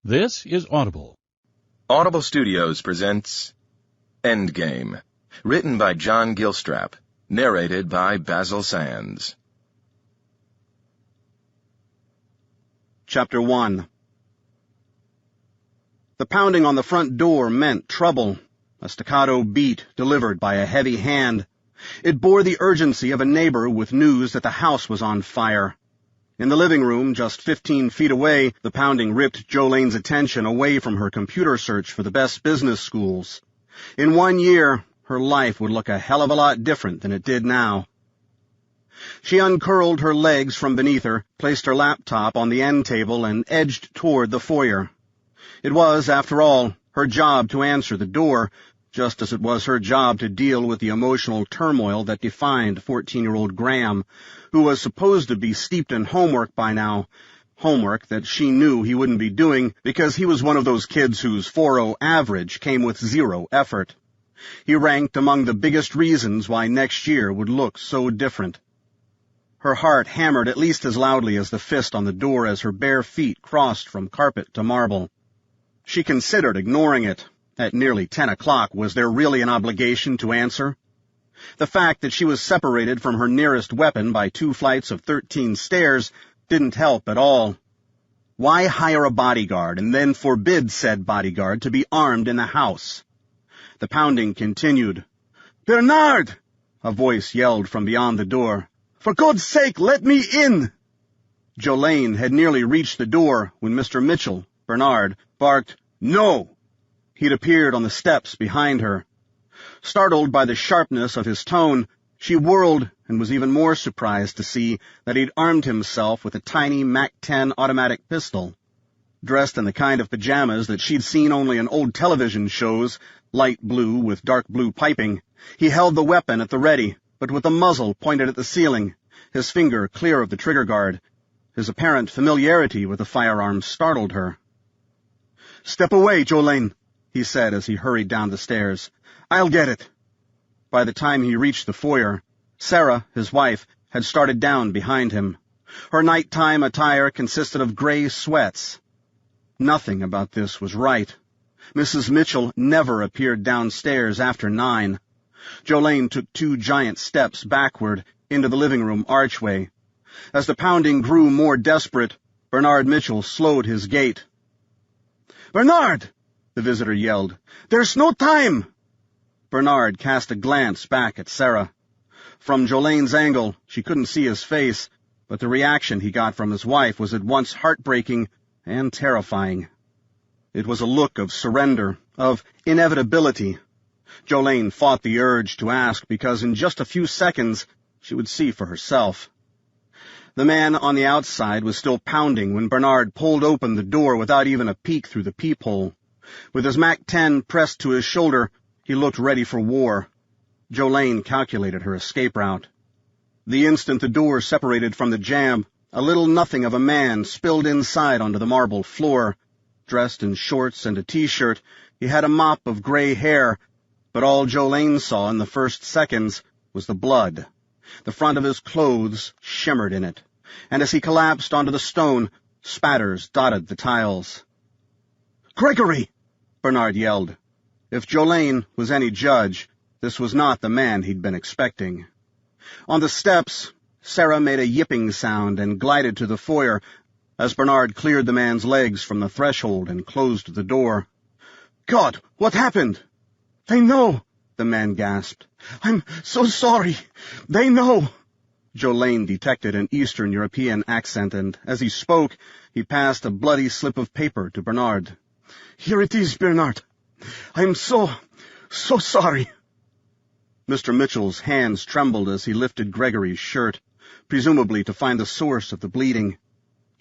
This is Audible. Audible Studios presents Endgame, written by John Gilstrap, narrated by Basil Sands. Chapter 1. The pounding on the front door meant trouble, a staccato beat delivered by a heavy hand. It bore the urgency of a neighbor with news that the house was on fire. In the living room, just 15 feet away, the pounding ripped Jolene's attention away from her computer search for the best business schools. In 1 year, her life would look a hell of a lot different than it did now. She uncurled her legs from beneath her, placed her laptop on the end table, and edged toward the foyer. It was, after all, her job to answer the door, just as it was her job to deal with the emotional turmoil that defined 14-year-old Graham, who was supposed to be steeped in homework by now, homework that she knew he wouldn't be doing because he was one of those kids whose 4.0 average came with zero effort. He ranked among the biggest reasons why next year would look so different. Her heart hammered at least as loudly as the fist on the door as her bare feet crossed from carpet to marble. She considered ignoring it. At nearly 10 o'clock, was there really an obligation to answer? The fact that she was separated from her nearest weapon by 2 flights of 13 stairs didn't help at all. Why hire a bodyguard and then forbid said bodyguard to be armed in the house? The pounding continued. "Bernard!" a voice yelled from beyond the door. "For God's sake, let me in!" Jolene had nearly reached the door when Mr. Mitchell, Bernard, barked, "No!" He'd appeared on the steps behind her. Startled by the sharpness of his tone, she whirled and was even more surprised to see that he'd armed himself with a tiny MAC-10 automatic pistol. Dressed in the kind of pajamas that she'd seen only in old television shows, light blue with dark blue piping, he held the weapon at the ready, but with the muzzle pointed at the ceiling, his finger clear of the trigger guard. His apparent familiarity with the firearm startled her. "Step away, Jolene," he said as he hurried down the stairs. "I'll get it." By the time he reached the foyer, Sarah, his wife, had started down behind him. Her nighttime attire consisted of gray sweats. Nothing about this was right. Mrs. Mitchell never appeared downstairs after 9. Jolene took 2 giant steps backward into the living room archway. As the pounding grew more desperate, Bernard Mitchell slowed his gait. "Bernard!" the visitor yelled. "There's no time!" Bernard cast a glance back at Sarah. From Jolene's angle, she couldn't see his face, but the reaction he got from his wife was at once heartbreaking and terrifying. It was a look of surrender, of inevitability. Jolene fought the urge to ask because in just a few seconds she would see for herself. The man on the outside was still pounding when Bernard pulled open the door without even a peek through the peephole. With his MAC-10 pressed to his shoulder, he looked ready for war. Jolene calculated her escape route. The instant the door separated from the jamb, a little nothing of a man spilled inside onto the marble floor. Dressed in shorts and a T-shirt, he had a mop of gray hair, but all Jolene saw in the first seconds was the blood. The front of his clothes shimmered in it, and as he collapsed onto the stone, spatters dotted the tiles. "Gregory!" Bernard yelled. If Jolene was any judge, this was not the man he'd been expecting. On the steps, Sarah made a yipping sound and glided to the foyer as Bernard cleared the man's legs from the threshold and closed the door. "God, what happened?" "They know," the man gasped. "I'm so sorry. They know." Jolene detected an Eastern European accent, and as he spoke, he passed a bloody slip of paper to Bernard. "Here it is, Bernard. I'm so sorry." Mr. Mitchell's hands trembled as he lifted Gregory's shirt, presumably to find the source of the bleeding.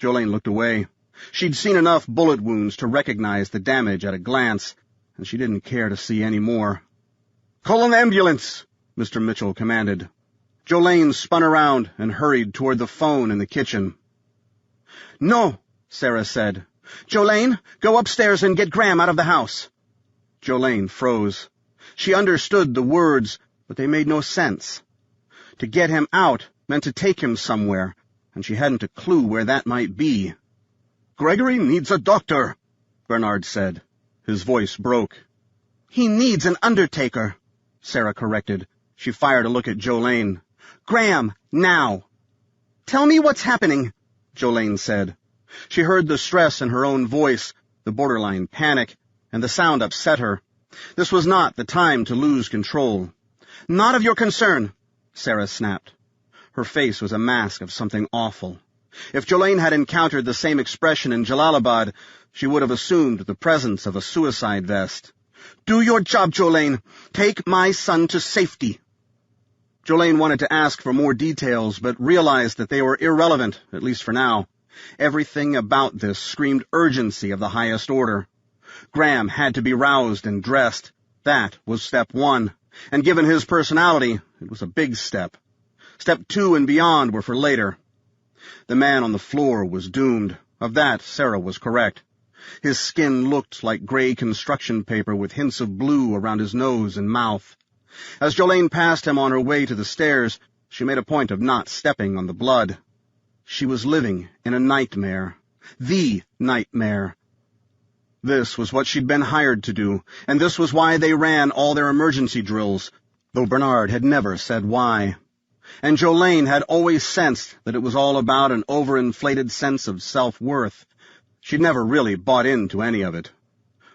Jolene looked away. She'd seen enough bullet wounds to recognize the damage at a glance, and she didn't care to see any more. "Call an ambulance," Mr. Mitchell commanded. Jolene spun around and hurried toward the phone in the kitchen. "No," Sarah said. "Jolene, go upstairs and get Graham out of the house." Jolene froze. She understood the words, but they made no sense. To get him out meant to take him somewhere, and she hadn't a clue where that might be. "Gregory needs a doctor," Bernard said. His voice broke. "He needs an undertaker," Sarah corrected. She fired a look at Jolene. "Graham, now." "Tell me what's happening," Jolene said. She heard the stress in her own voice, the borderline panic, and the sound upset her. This was not the time to lose control. "Not of your concern," Sarah snapped. Her face was a mask of something awful. If Jolene had encountered the same expression in Jalalabad, she would have assumed the presence of a suicide vest. "Do your job, Jolene. Take my son to safety." Jolene wanted to ask for more details, but realized that they were irrelevant, at least for now. Everything about this screamed urgency of the highest order. Graham had to be roused and dressed. That was step one, and given his personality, it was a big step. Step 2 and beyond were for later. The man on the floor was doomed. Of that, Sarah was correct. His skin looked like gray construction paper with hints of blue around his nose and mouth. As Jolene passed him on her way to the stairs, she made a point of not stepping on the blood. She was living in a nightmare. The nightmare. This was what she'd been hired to do, and this was why they ran all their emergency drills, though Bernard had never said why. And Jolene had always sensed that it was all about an overinflated sense of self-worth. She'd never really bought into any of it.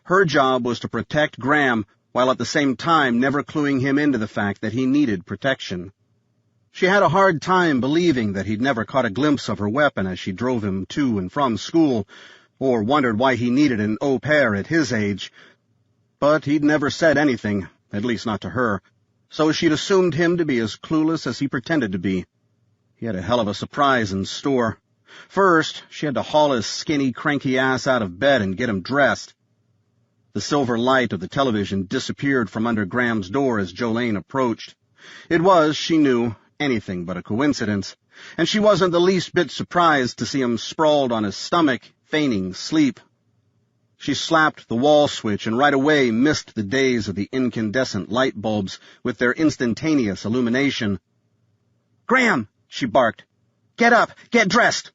Her job was to protect Graham, while at the same time never cluing him into the fact that he needed protection. She had a hard time believing that he'd never caught a glimpse of her weapon as she drove him to and from school, or wondered why he needed an au pair at his age. But he'd never said anything, at least not to her, so she'd assumed him to be as clueless as he pretended to be. He had a hell of a surprise in store. First, she had to haul his skinny, cranky ass out of bed and get him dressed. The silver light of the television disappeared from under Graham's door as Jolene approached. It was, she knew, anything but a coincidence, and she wasn't the least bit surprised to see him sprawled on his stomach, feigning sleep. She slapped the wall switch and right away missed the days of the incandescent light bulbs with their instantaneous illumination. "Graham!" she barked. "Get up! Get dressed!"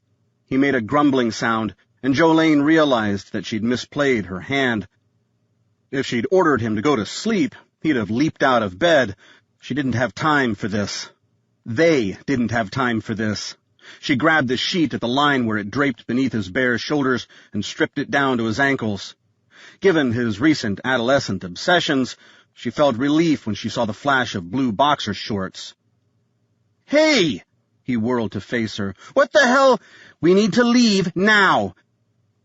He made a grumbling sound, and Jolene realized that she'd misplayed her hand. If she'd ordered him to go to sleep, he'd have leaped out of bed. She didn't have time for this. They didn't have time for this. She grabbed the sheet at the line where it draped beneath his bare shoulders and stripped it down to his ankles. Given his recent adolescent obsessions, she felt relief when she saw the flash of blue boxer shorts. "Hey!" He whirled to face her. "What the hell? We need to leave now.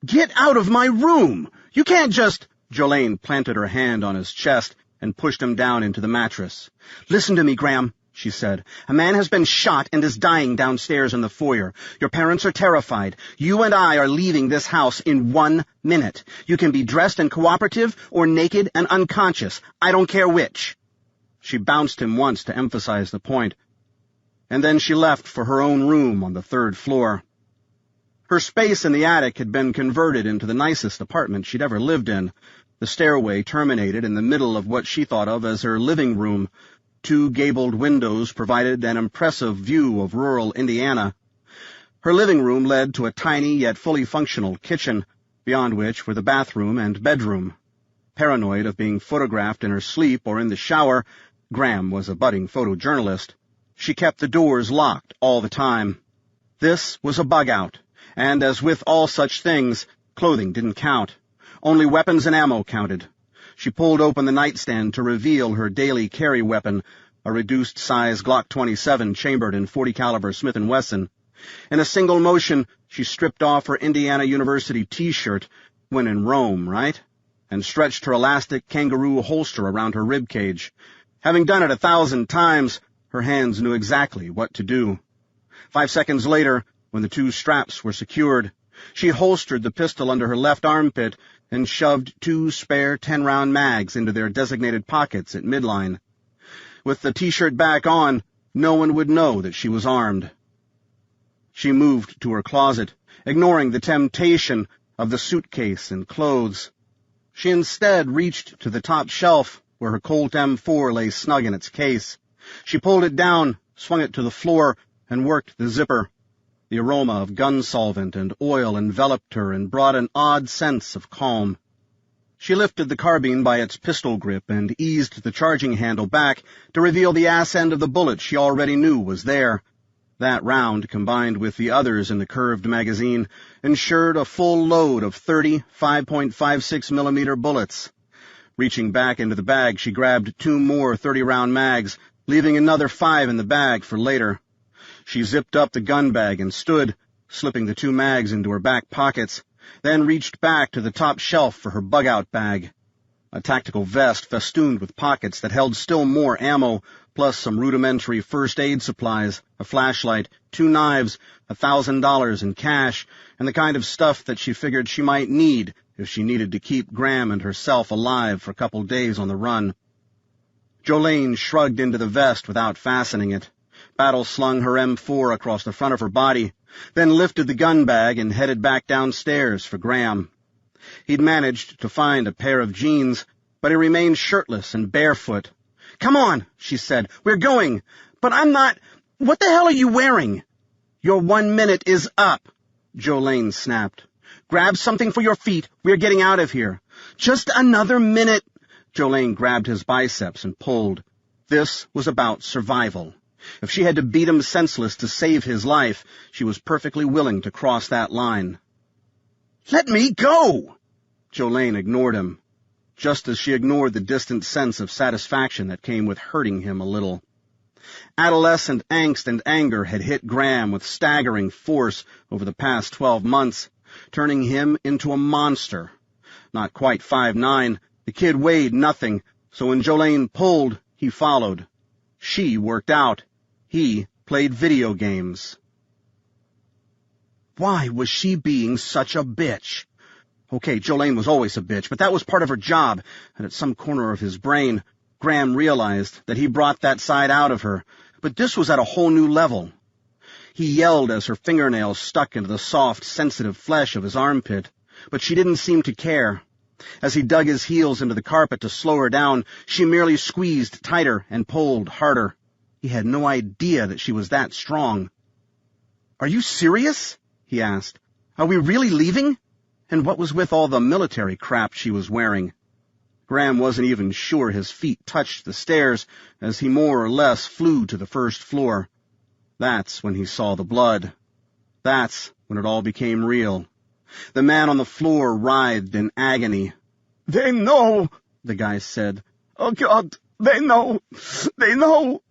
Get out of my room! You can't just—" Jolene planted her hand on his chest and pushed him down into the mattress. "Listen to me, Graham," she said. "A man has been shot and is dying downstairs in the foyer. Your parents are terrified. You and I are leaving this house in 1 minute. You can be dressed and cooperative or naked and unconscious. I don't care which." She bounced him once to emphasize the point, and then she left for her own room on the 3rd floor. Her space in the attic had been converted into the nicest apartment she'd ever lived in. The stairway terminated in the middle of what she thought of as her living room. 2 gabled windows provided an impressive view of rural Indiana. Her living room led to a tiny yet fully functional kitchen, beyond which were the bathroom and bedroom. Paranoid of being photographed in her sleep or in the shower, Graham was a budding photojournalist. She kept the doors locked all the time. This was a bug-out, and as with all such things, clothing didn't count. Only weapons and ammo counted. She pulled open the nightstand to reveal her daily carry weapon, a reduced-size Glock 27 chambered in .40 caliber Smith & Wesson. In a single motion, she stripped off her Indiana University T-shirt, when in Rome, right? And stretched her elastic kangaroo holster around her rib cage. Having done it 1,000 times, her hands knew exactly what to do. 5 seconds later, when the 2 straps were secured, she holstered the pistol under her left armpit and shoved 2 spare 10-round mags into their designated pockets at midline. With the T-shirt back on, no one would know that she was armed. She moved to her closet, ignoring the temptation of the suitcase and clothes. She instead reached to the top shelf, where her Colt M4 lay snug in its case. She pulled it down, swung it to the floor, and worked the zipper. The aroma of gun solvent and oil enveloped her and brought an odd sense of calm. She lifted the carbine by its pistol grip and eased the charging handle back to reveal the ass end of the bullet she already knew was there. That round, combined with the others in the curved magazine, ensured a full load of 30 5.56mm bullets. Reaching back into the bag, she grabbed 2 more 30-round mags, leaving another 5 in the bag for later. She zipped up the gun bag and stood, slipping the 2 mags into her back pockets, then reached back to the top shelf for her bug-out bag. A tactical vest festooned with pockets that held still more ammo, plus some rudimentary first aid supplies, a flashlight, 2 knives, $1,000 in cash, and the kind of stuff that she figured she might need if she needed to keep Graham and herself alive for a couple days on the run. Jolene shrugged into the vest without fastening it. Battle slung her M4 across the front of her body, then lifted the gun bag and headed back downstairs for Graham. He'd managed to find a pair of jeans, but he remained shirtless and barefoot. "Come on," she said. "We're going. But I'm not... What the hell are you wearing?" "Your 1 minute is up," Jolene snapped. "Grab something for your feet. We're getting out of here." "Just another minute." Jolene grabbed his biceps and pulled. This was about survival. If she had to beat him senseless to save his life, she was perfectly willing to cross that line. "Let me go!" Jolene ignored him, just as she ignored the distant sense of satisfaction that came with hurting him a little. Adolescent angst and anger had hit Graham with staggering force over the past 12 months, turning him into a monster. Not quite 5'9", the kid weighed nothing, so when Jolene pulled, he followed. She worked out. He played video games. Why was she being such a bitch? Okay, Jolene was always a bitch, but that was part of her job, and at some corner of his brain, Graham realized that he brought that side out of her, but this was at a whole new level. He yelled as her fingernails stuck into the soft, sensitive flesh of his armpit, but she didn't seem to care. As he dug his heels into the carpet to slow her down, she merely squeezed tighter and pulled harder. He had no idea that she was that strong. "Are you serious?" he asked. "Are we really leaving?" And what was with all the military crap she was wearing? Graham wasn't even sure his feet touched the stairs as he more or less flew to the first floor. That's when he saw the blood. That's when it all became real. The man on the floor writhed in agony. "They know," the guy said. "Oh, God, they know. They know."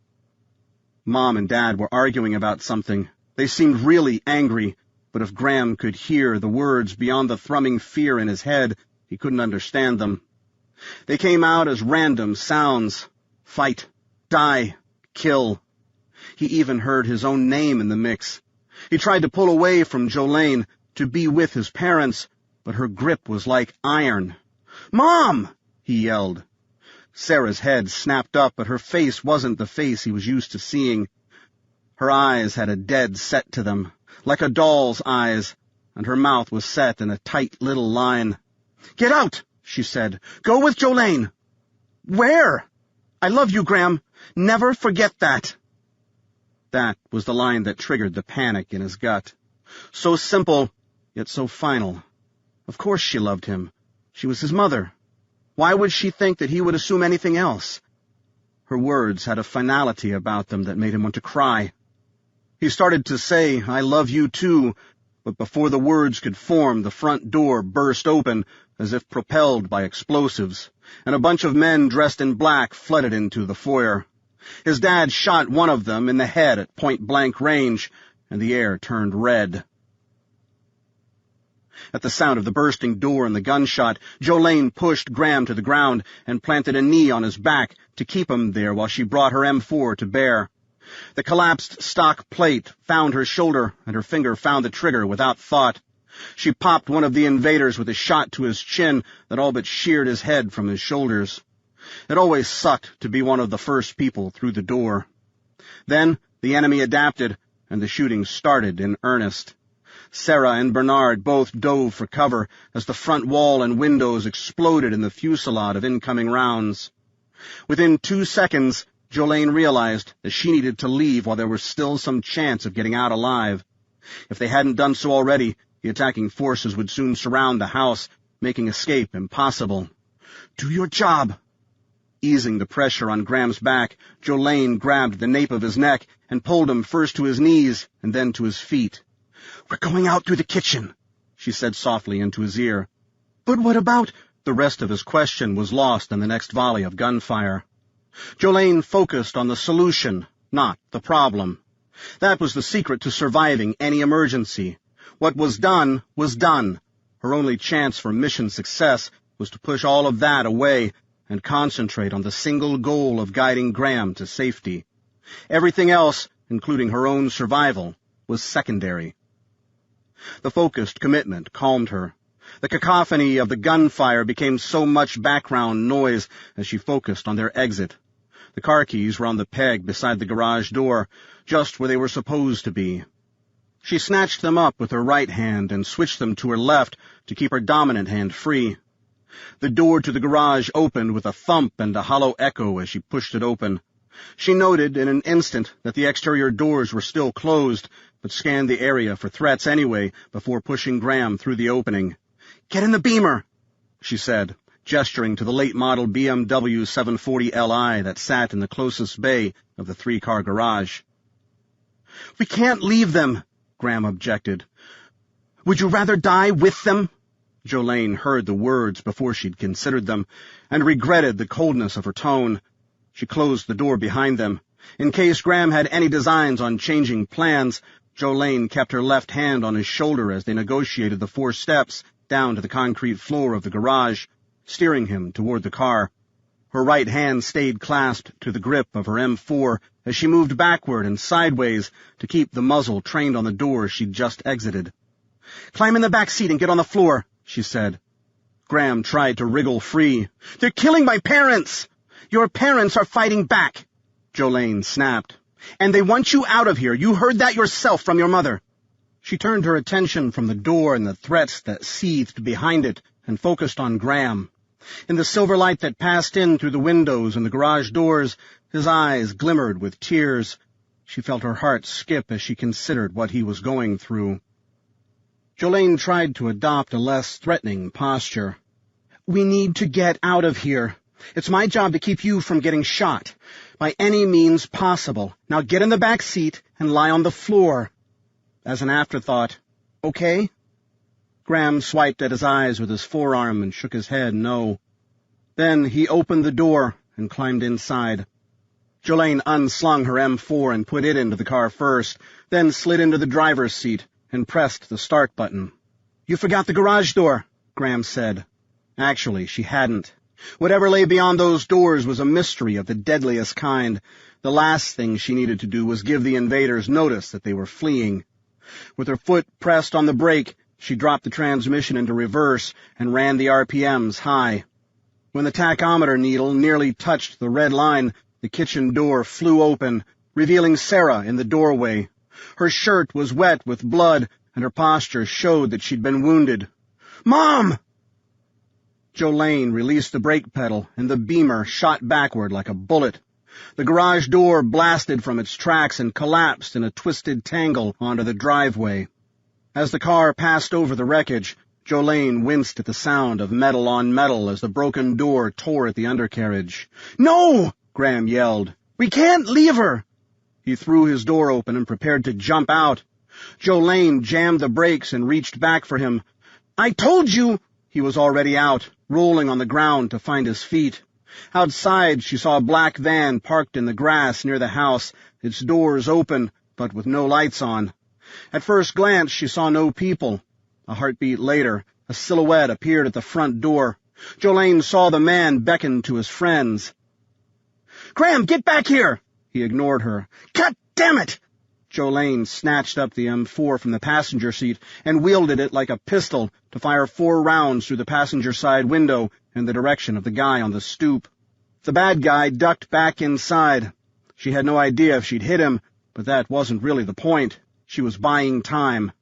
Mom and Dad were arguing about something. They seemed really angry, but if Graham could hear the words beyond the thrumming fear in his head, he couldn't understand them. They came out as random sounds. Fight, die, kill. He even heard his own name in the mix. He tried to pull away from Jolene, to be with his parents, but her grip was like iron. "Mom!" he yelled. Sarah's head snapped up, but her face wasn't the face he was used to seeing. Her eyes had a dead set to them, like a doll's eyes, and her mouth was set in a tight little line. "Get out!" she said. "Go with Jolene." "Where?" "I love you, Graham. Never forget that." That was the line that triggered the panic in his gut. So simple, yet so final. Of course she loved him. She was his mother. Why would she think that he would assume anything else? Her words had a finality about them that made him want to cry. He started to say, "I love you too," but before the words could form, the front door burst open as if propelled by explosives, and a bunch of men dressed in black flooded into the foyer. His dad shot one of them in the head at point-blank range, and the air turned red. At the sound of the bursting door and the gunshot, Jolene pushed Graham to the ground and planted a knee on his back to keep him there while she brought her M4 to bear. The collapsed stock plate found her shoulder, and her finger found the trigger without thought. She popped one of the invaders with a shot to his chin that all but sheared his head from his shoulders. It always sucked to be one of the first people through the door. Then the enemy adapted, and the shooting started in earnest. Sarah and Bernard both dove for cover as the front wall and windows exploded in the fusillade of incoming rounds. Within 2 seconds, Jolene realized that she needed to leave while there was still some chance of getting out alive. If they hadn't done so already, the attacking forces would soon surround the house, making escape impossible. Do your job." Easing the pressure on Graham's back, Jolene grabbed the nape of his neck and pulled him first to his knees and then to his feet. "We're going out through the kitchen," she said softly into his ear. "But what about—" The rest of his question was lost in the next volley of gunfire. Jolene focused on the solution, not the problem. That was the secret to surviving any emergency. What was done was done. Her only chance for mission success was to push all of that away and concentrate on the single goal of guiding Graham to safety. Everything else, including her own survival, was secondary. The focused commitment calmed her. The cacophony of the gunfire became so much background noise as she focused on their exit. The car keys were on the peg beside the garage door, just where they were supposed to be. She snatched them up with her right hand and switched them to her left to keep her dominant hand free. The door to the garage opened with a thump and a hollow echo as she pushed it open. She noted in an instant that the exterior doors were still closed, but scanned the area for threats anyway before pushing Graham through the opening. "Get in the Beamer," she said, gesturing to the late-model BMW 740 Li that sat in the closest bay of the three-car garage. "We can't leave them," Graham objected. "Would you rather die with them?" Jolene heard the words before she'd considered them, and regretted the coldness of her tone. She closed the door behind them. In case Graham had any designs on changing plans, Jolene kept her left hand on his shoulder as they negotiated the 4 steps down to the concrete floor of the garage, steering him toward the car. Her right hand stayed clasped to the grip of her M4 as she moved backward and sideways to keep the muzzle trained on the door she'd just exited. "Climb in the back seat and get on the floor," she said. Graham tried to wriggle free. "They're killing my parents!" "Your parents are fighting back," Jolene snapped. "And they want you out of here. You heard that yourself from your mother." She turned her attention from the door and the threats that seethed behind it and focused on Graham. In the silver light that passed in through the windows and the garage doors, his eyes glimmered with tears. She felt her heart skip as she considered what he was going through. Jolene tried to adopt a less threatening posture. "We need to get out of here. It's my job to keep you from getting shot, by any means possible. Now get in the back seat and lie on the floor." As an afterthought, "Okay?" Graham swiped at his eyes with his forearm and shook his head no. Then he opened the door and climbed inside. Jolene unslung her M4 and put it into the car first, then slid into the driver's seat and pressed the start button. "You forgot the garage door," Graham said. Actually, she hadn't. Whatever lay beyond those doors was a mystery of the deadliest kind. The last thing she needed to do was give the invaders notice that they were fleeing. With her foot pressed on the brake, she dropped the transmission into reverse and ran the RPMs high. When the tachometer needle nearly touched the red line, the kitchen door flew open, revealing Sarah in the doorway. Her shirt was wet with blood, and her posture showed that she'd been wounded. "Mom!" Jolene released the brake pedal, and the Beamer shot backward like a bullet. The garage door blasted from its tracks and collapsed in a twisted tangle onto the driveway. As the car passed over the wreckage, Jolene winced at the sound of metal on metal as the broken door tore at the undercarriage. "No!" Graham yelled. "We can't leave her!" He threw his door open and prepared to jump out. Jolene jammed the brakes and reached back for him. "I told you!" He was already out, rolling on the ground to find his feet. Outside, she saw a black van parked in the grass near the house, its doors open, but with no lights on. At first glance, she saw no people. A heartbeat later, a silhouette appeared at the front door. Jolene saw the man beckon to his friends. "Graham, get back here!" He ignored her. "God damn it!" Jolene snatched up the M4 from the passenger seat and wielded it like a pistol to fire 4 rounds through the passenger side window in the direction of the guy on the stoop. The bad guy ducked back inside. She had no idea if she'd hit him, but that wasn't really the point. She was buying time.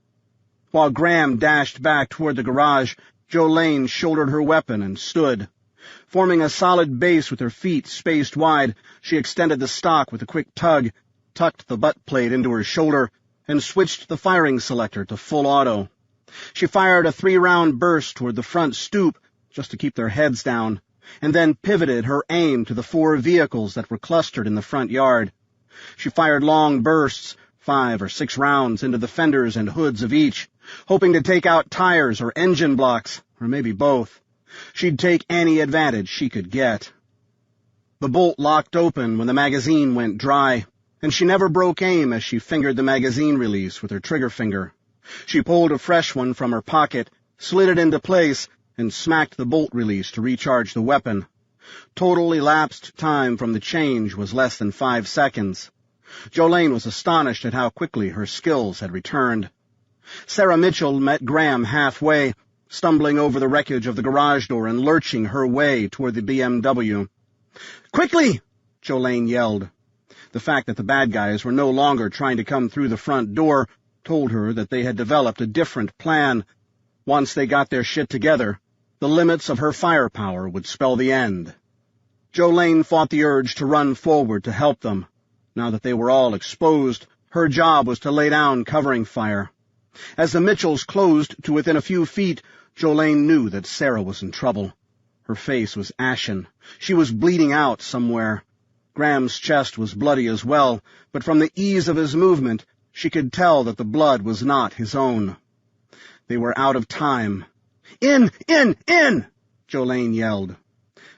While Graham dashed back toward the garage, Jolene shouldered her weapon and stood. Forming a solid base with her feet spaced wide, she extended the stock with a quick tug, tucked the butt plate into her shoulder, and switched the firing selector to full auto. She fired a 3-round burst toward the front stoop, just to keep their heads down. and then pivoted her aim to the 4 vehicles that were clustered in the front yard. She fired long bursts, 5 or 6 rounds, into the fenders and hoods of each, hoping to take out tires or engine blocks, or maybe both. She'd take any advantage she could get. The bolt locked open when the magazine went dry, and she never broke aim as she fingered the magazine release with her trigger finger. She pulled a fresh one from her pocket, slid it into place, and smacked the bolt release to recharge the weapon. Total elapsed time from the change was less than 5 seconds. Jolene was astonished at how quickly her skills had returned. Sarah Mitchell met Graham halfway, stumbling over the wreckage of the garage door and lurching her way toward the BMW. "Quickly!" Jolene yelled. The fact that the bad guys were no longer trying to come through the front door told her that they had developed a different plan. Once they got their shit together, the limits of her firepower would spell the end. Jolene fought the urge to run forward to help them. Now that they were all exposed, her job was to lay down covering fire. As the Mitchells closed to within a few feet, Jolene knew that Sarah was in trouble. Her face was ashen. She was bleeding out somewhere. Graham's chest was bloody as well, but from the ease of his movement, she could tell that the blood was not his own. They were out of time. "In! In! In!" Jolene yelled.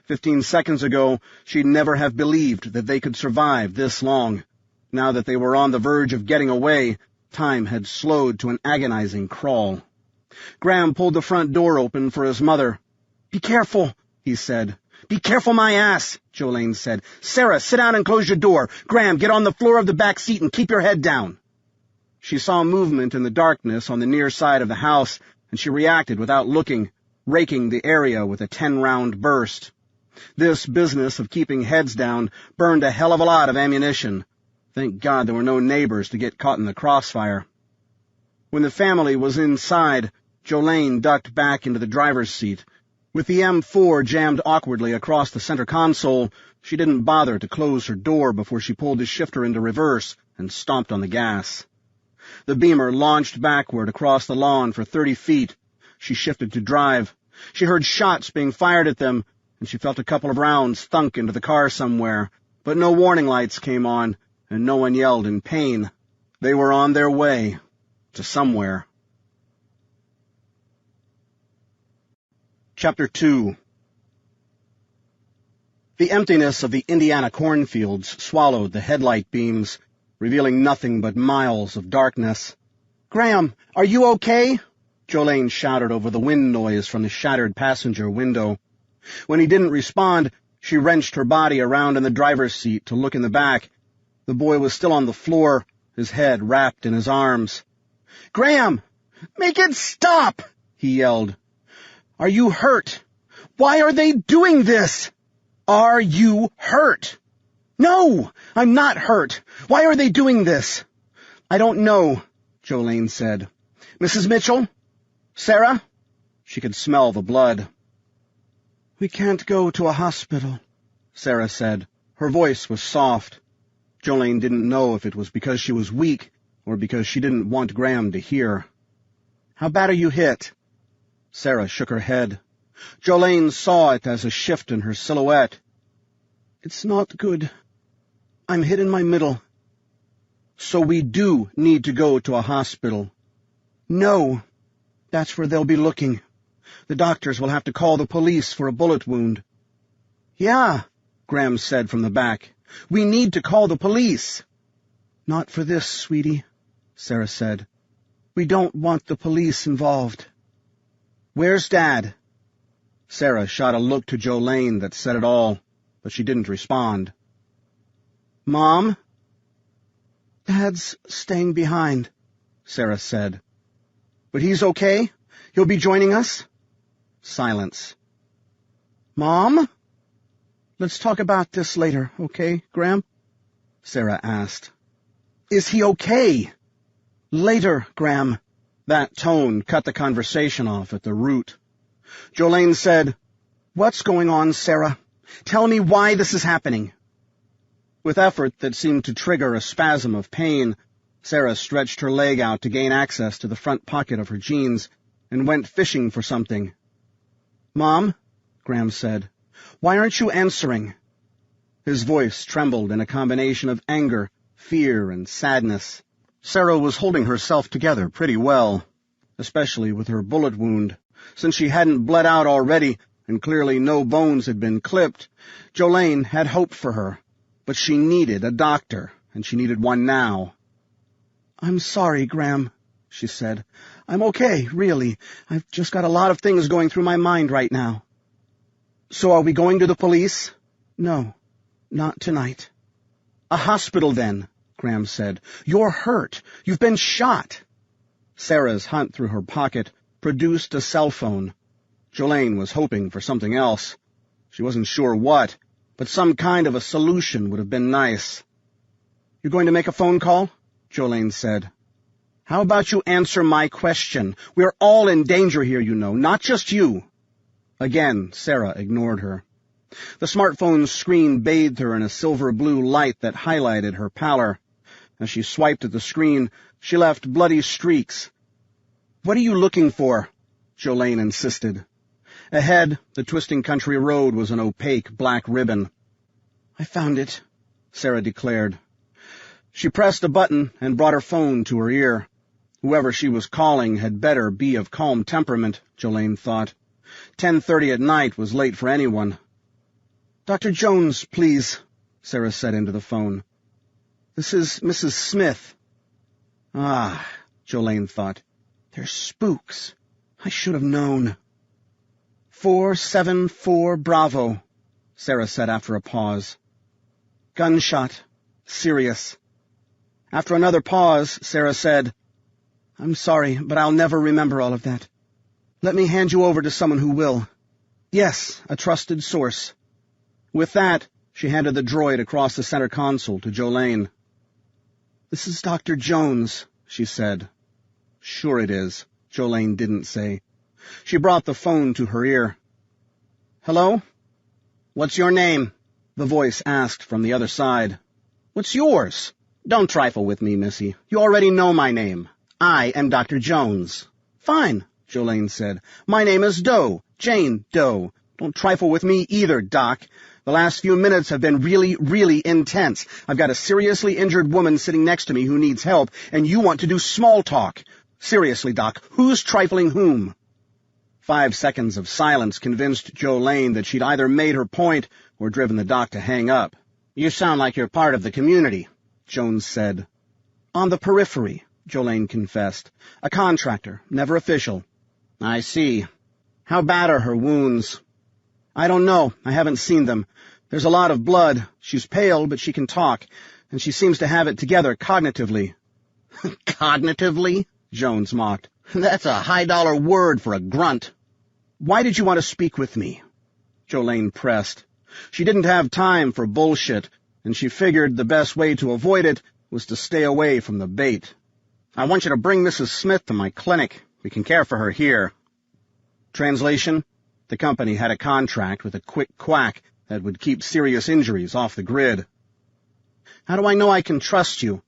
15 seconds ago, she'd never have believed that they could survive this long. Now that they were on the verge of getting away, time had slowed to an agonizing crawl. Graham pulled the front door open for his mother. "Be careful," he said. "Be careful my ass," Jolene said. "Sarah, sit down and close your door. Graham, get on the floor of the back seat and keep your head down." She saw movement in the darkness on the near side of the house, and she reacted without looking, raking the area with a 10-round burst. This business of keeping heads down burned a hell of a lot of ammunition. Thank God there were no neighbors to get caught in the crossfire. When the family was inside, Jolene ducked back into the driver's seat. With the M4 jammed awkwardly across the center console, she didn't bother to close her door before she pulled the shifter into reverse and stomped on the gas. The Beamer launched backward across the lawn for 30 feet. She shifted to drive. She heard shots being fired at them, and she felt a couple of rounds thunk into the car somewhere, but no warning lights came on, and no one yelled in pain. They were on their way to somewhere. Chapter 2. The emptiness of the Indiana cornfields swallowed the headlight beams, revealing nothing but miles of darkness. "Graham, are you okay?" Jolene shouted over the wind noise from the shattered passenger window. When he didn't respond, she wrenched her body around in the driver's seat to look in the back. The boy was still on the floor, his head wrapped in his arms. "Graham, make it stop!" he yelled. "Are you hurt? Why are they doing this? Are you hurt?" "No, I'm not hurt. Why are they doing this?" "I don't know," Jolene said. "Mrs. Mitchell? Sarah?" She could smell the blood. "We can't go to a hospital," Sarah said. Her voice was soft. Jolene didn't know if it was because she was weak or because she didn't want Graham to hear. "How bad are you hit?" Sarah shook her head. Jolene saw it as a shift in her silhouette. "It's not good. I'm hit in my middle." "So we do need to go to a hospital." "No. That's where they'll be looking. The doctors will have to call the police for a bullet wound." "Yeah," Graham said from the back. "We need to call the police." "Not for this, sweetie," Sarah said. "We don't want the police involved." "Where's Dad?" Sarah shot a look to Jolene that said it all, but she didn't respond. "Mom?" "Dad's staying behind," Sarah said. "But he's okay? He'll be joining us?" Silence. "Mom? Let's talk about this later, okay, Graham?" Sarah asked. "Is he okay?" "Later, Graham." That tone cut the conversation off at the root. Jolene said, "What's going on, Sarah? Tell me why this is happening." With effort that seemed to trigger a spasm of pain, Sarah stretched her leg out to gain access to the front pocket of her jeans and went fishing for something. "Mom," Graham said, Why aren't you answering?" His voice trembled in a combination of anger, fear, and sadness. Sarah was holding herself together pretty well, especially with her bullet wound. Since she hadn't bled out already, and clearly no bones had been clipped, Jolene had hope for her. But she needed a doctor, and she needed one now. "I'm sorry, Graham," she said. "I'm okay, really. I've just got a lot of things going through my mind right now." "So are we going to the police?" "No, not tonight." "A hospital, then," Graham said. "You're hurt. You've been shot." Sarah's hunt through her pocket produced a cell phone. Jolene was hoping for something else. She wasn't sure what, but some kind of a solution would have been nice. "You're going to make a phone call?" Jolene said. "How about you answer my question? We're all in danger here, you know, not just you." Again, Sarah ignored her. The smartphone's screen bathed her in a silver-blue light that highlighted her pallor. As she swiped at the screen, she left bloody streaks. "What are you looking for?" Jolene insisted. Ahead, the twisting country road was an opaque black ribbon. "I found it," Sarah declared. She pressed a button and brought her phone to her ear. Whoever she was calling had better be of calm temperament, Jolene thought. 10:30 at night was late for anyone. "Dr. Jones, please," Sarah said into the phone. "This is Mrs. Smith." Ah, Jolene thought. They're spooks. I should have known. 474 Bravo, Sarah said after a pause. "Gunshot. Serious." After another pause, Sarah said, "I'm sorry, but I'll never remember all of that. Let me hand you over to someone who will. Yes, a trusted source." With that, she handed the droid across the center console to Jolene. "This is Dr. Jones," she said. "Sure it is," Jolene didn't say. She brought the phone to her ear. "Hello? What's your name?" the voice asked from the other side. "What's yours? Don't trifle with me, missy. You already know my name. I am Dr. Jones." "Fine," Jolene said. "My name is Doe, Jane Doe. Don't trifle with me either, Doc. The last few minutes have been really, really intense. I've got a seriously injured woman sitting next to me who needs help, and you want to do small talk. Seriously, Doc, who's trifling whom?" 5 seconds of silence convinced Jolene that she'd either made her point or driven the doc to hang up. "You sound like you're part of the community," Jones said. "On the periphery," Jolene confessed. "A contractor, never official." "I see. How bad are her wounds?" "I don't know. I haven't seen them. There's a lot of blood. She's pale, but she can talk, and she seems to have it together cognitively." "Cognitively?" Jones mocked. "That's a high-dollar word for a grunt." "Why did you want to speak with me?" Jolene pressed. She didn't have time for bullshit, and she figured the best way to avoid it was to stay away from the bait. "I want you to bring Mrs. Smith to my clinic. We can care for her here." Translation: the company had a contract with a quick quack that would keep serious injuries off the grid. "How do I know I can trust you?"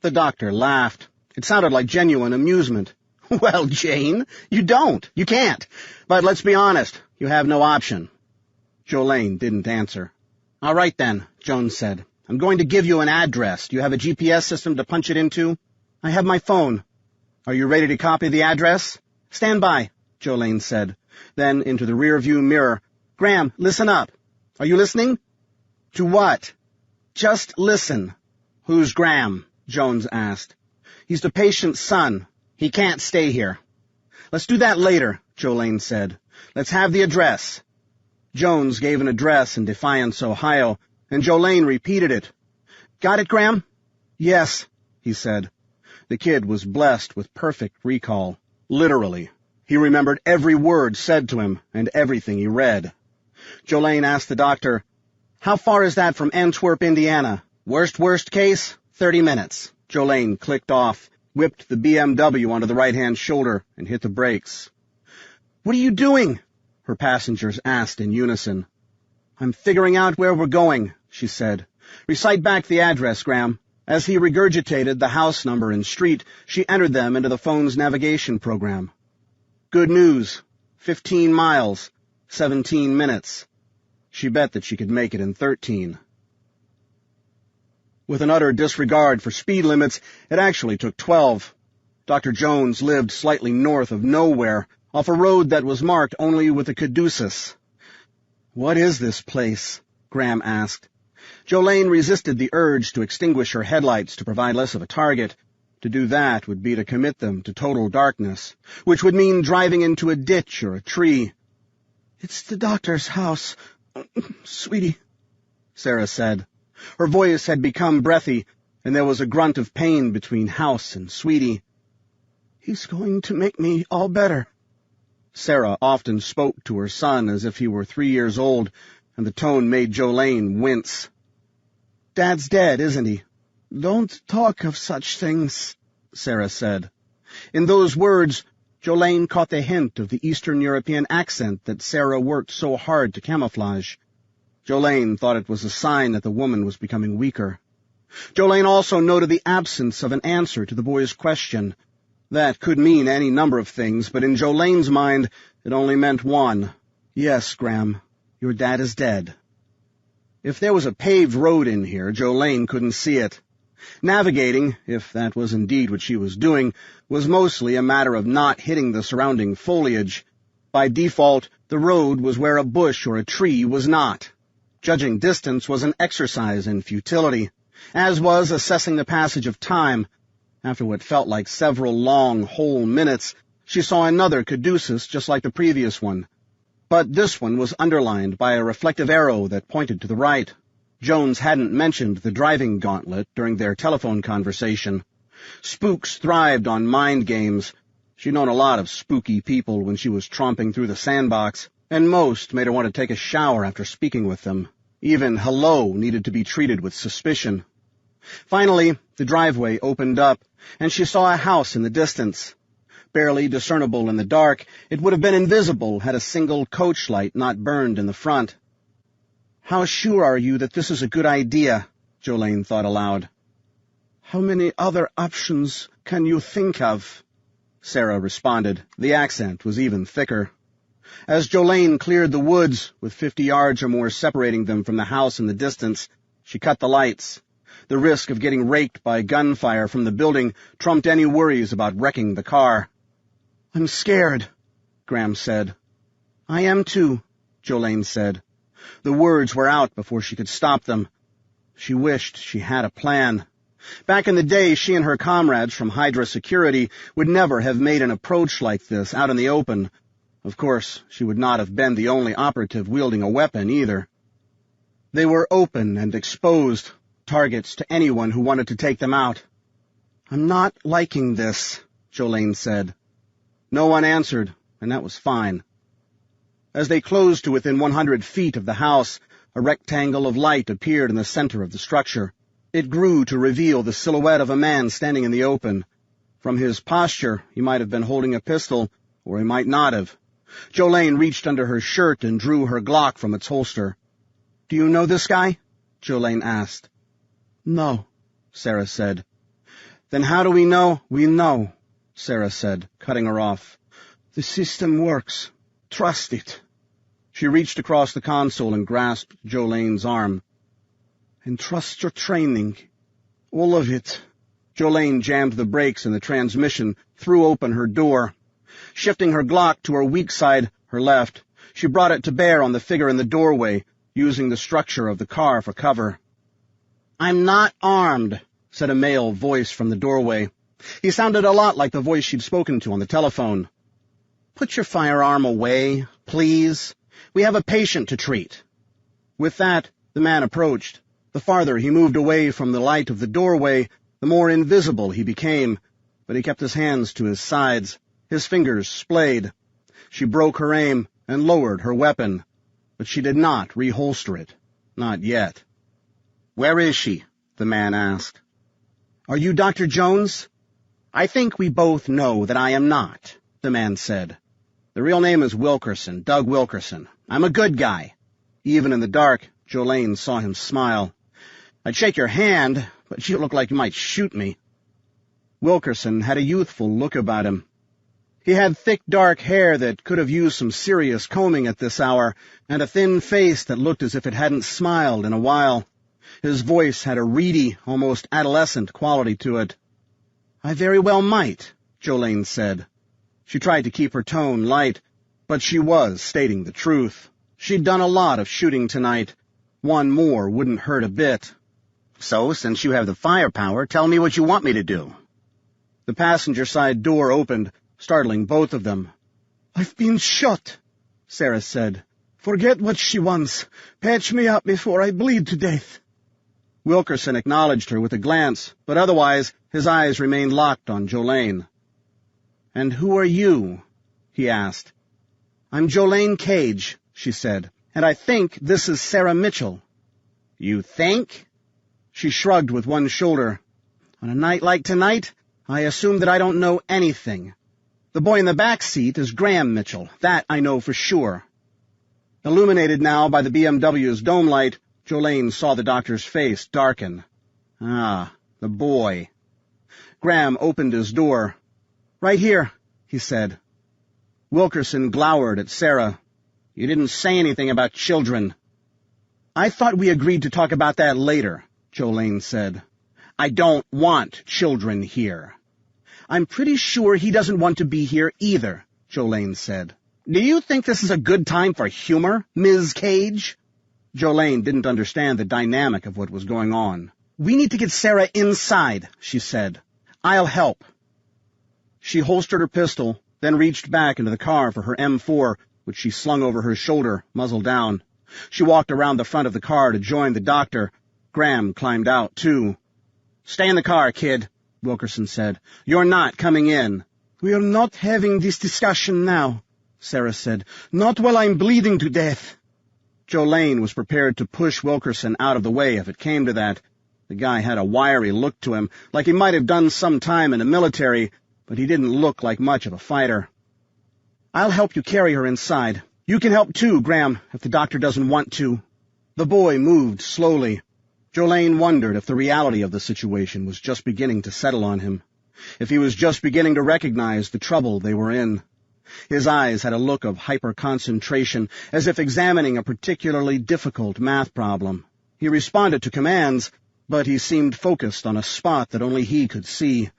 The doctor laughed. It sounded like genuine amusement. "Well, Jane, you don't. You can't. But let's be honest, you have no option." Jolene didn't answer. "All right, then," Jones said. "I'm going to give you an address. Do you have a GPS system to punch it into?" "I have my phone." "Are you ready to copy the address?" "Stand by," Jolene said. Then, into the rear-view mirror, "Graham, listen up." "Are you listening?" "To what?" "Just listen." "Who's Graham?" Jones asked. "He's the patient's son. He can't stay here." "Let's do that later," Jolene said. "Let's have the address." Jones gave an address in Defiance, Ohio, and Jolene repeated it. "Got it, Graham?" "Yes," he said. The kid was blessed with perfect recall. Literally. He remembered every word said to him and everything he read. Jolene asked the doctor, "How far is that from Antwerp, Indiana?" Worst case, 30 minutes. Jolene clicked off, whipped the BMW onto the right-hand shoulder, and hit the brakes. "What are you doing?" her passengers asked in unison. "I'm figuring out where we're going," she said. "Recite back the address, Graham." As he regurgitated the house number and street, she entered them into the phone's navigation program. Good news. 15 miles, 17 minutes. She bet that she could make it in 13. With an utter disregard for speed limits, it actually took 12. Dr. Jones lived slightly north of nowhere, off a road that was marked only with a caduceus. "What is this place?" Graham asked. Jolene resisted the urge to extinguish her headlights to provide less of a target. To do that would be to commit them to total darkness, which would mean driving into a ditch or a tree. "It's the doctor's house, sweetie," Sarah said. Her voice had become breathy, and there was a grunt of pain between house and sweetie. "He's going to make me all better." Sarah often spoke to her son as if he were 3 years old, and the tone made Jolene wince. "Dad's dead, isn't he?" "Don't talk of such things," Sarah said. In those words, Jolene caught the hint of the Eastern European accent that Sarah worked so hard to camouflage. Jolene thought it was a sign that the woman was becoming weaker. Jolene also noted the absence of an answer to the boy's question. That could mean any number of things, but in Jolene's mind, it only meant one. "Yes, Graham, your dad is dead." If there was a paved road in here, Jolene couldn't see it. Navigating, if that was indeed what she was doing, was mostly a matter of not hitting the surrounding foliage. By default, the road was where a bush or a tree was not. Judging distance was an exercise in futility, as was assessing the passage of time. After what felt like several long, whole minutes, she saw another caduceus just like the previous one. But this one was underlined by a reflective arrow that pointed to the right. Jones hadn't mentioned the driving gauntlet during their telephone conversation. Spooks thrived on mind games. She'd known a lot of spooky people when she was tromping through the sandbox, and most made her want to take a shower after speaking with them. Even hello needed to be treated with suspicion. Finally, the driveway opened up, and she saw a house in the distance. Barely discernible in the dark, it would have been invisible had a single coach light not burned in the front. "How sure are you that this is a good idea?" Jolene thought aloud. "How many other options can you think of?" Sarah responded. The accent was even thicker. As Jolene cleared the woods, with 50 yards or more separating them from the house in the distance, she cut the lights. The risk of getting raked by gunfire from the building trumped any worries about wrecking the car. "I'm scared," Graham said. "I am too," Jolene said. The words were out before she could stop them. She wished she had a plan. Back in the day, she and her comrades from Hydra Security would never have made an approach like this out in the open. Of course, she would not have been the only operative wielding a weapon either. They were open and exposed, targets to anyone who wanted to take them out. "I'm not liking this," Jolene said. No one answered, and that was fine. As they closed to within 100 feet of the house, a rectangle of light appeared in the center of the structure. It grew to reveal the silhouette of a man standing in the open. From his posture, he might have been holding a pistol, or he might not have. Jolene reached under her shirt and drew her Glock from its holster. "Do you know this guy?" Jolene asked. "No," Sarah said. "Then how do we know?" "We know," Sarah said, cutting her off. "The system works. Trust it." She reached across the console and grasped Jolene's arm. "And trust your training. All of it." Jolene jammed the brakes in the transmission, threw open her door. Shifting her Glock to her weak side, her left, she brought it to bear on the figure in the doorway, using the structure of the car for cover. "I'm not armed," said a male voice from the doorway. He sounded a lot like the voice she'd spoken to on the telephone. "Put your firearm away, please. We have a patient to treat." With that, the man approached. The farther he moved away from the light of the doorway, the more invisible he became, but he kept his hands to his sides. His fingers splayed. She broke her aim and lowered her weapon, but she did not reholster it. Not yet. "Where is she?" the man asked. "Are you Dr. Jones?" "I think we both know that I am not," the man said. "The real name is Wilkerson, Doug Wilkerson. I'm a good guy." Even in the dark, Jolene saw him smile. "I'd shake your hand, but you look like you might shoot me." Wilkerson had a youthful look about him. He had thick dark hair that could have used some serious combing at this hour, and a thin face that looked as if it hadn't smiled in a while. His voice had a reedy, almost adolescent quality to it. "I very well might," Jolene said. She tried to keep her tone light, but she was stating the truth. She'd done a lot of shooting tonight. One more wouldn't hurt a bit. "So, since you have the firepower, tell me what you want me to do." The passenger side door opened, startling both of them. "I've been shot," Sarah said. "Forget what she wants. Patch me up before I bleed to death." Wilkerson acknowledged her with a glance, but otherwise his eyes remained locked on Jolene. "And who are you?" he asked. "I'm Jolene Cage," she said, "and I think this is Sarah Mitchell." "You think?" She shrugged with one shoulder. "On a night like tonight, I assume that I don't know anything. The boy in the back seat is Graham Mitchell. That I know for sure." Illuminated now by the BMW's dome light, Jolene saw the doctor's face darken. Ah, the boy. Graham opened his door. "Right here," he said. Wilkerson glowered at Sarah. "You didn't say anything about children." "I thought we agreed to talk about that later," Jolene said. "I don't want children here." "I'm pretty sure he doesn't want to be here either," Jolene said. "Do you think this is a good time for humor, Ms. Cage?" Jolene didn't understand the dynamic of what was going on. "We need to get Sarah inside," she said. "I'll help." She holstered her pistol, then reached back into the car for her M4, which she slung over her shoulder, muzzle down. She walked around the front of the car to join the doctor. Graham climbed out, too. "Stay in the car, kid," Wilkerson said. "You're not coming in." "We're not having this discussion now," Sarah said. "Not while I'm bleeding to death." Jolene was prepared to push Wilkerson out of the way if it came to that. The guy had a wiry look to him, like he might have done some time in the military, but he didn't look like much of a fighter. "I'll help you carry her inside. You can help too, Graham, if the doctor doesn't want to." The boy moved slowly. Jolene wondered if the reality of the situation was just beginning to settle on him, if he was just beginning to recognize the trouble they were in. His eyes had a look of hyper-concentration, as if examining a particularly difficult math problem. He responded to commands, but he seemed focused on a spot that only he could see.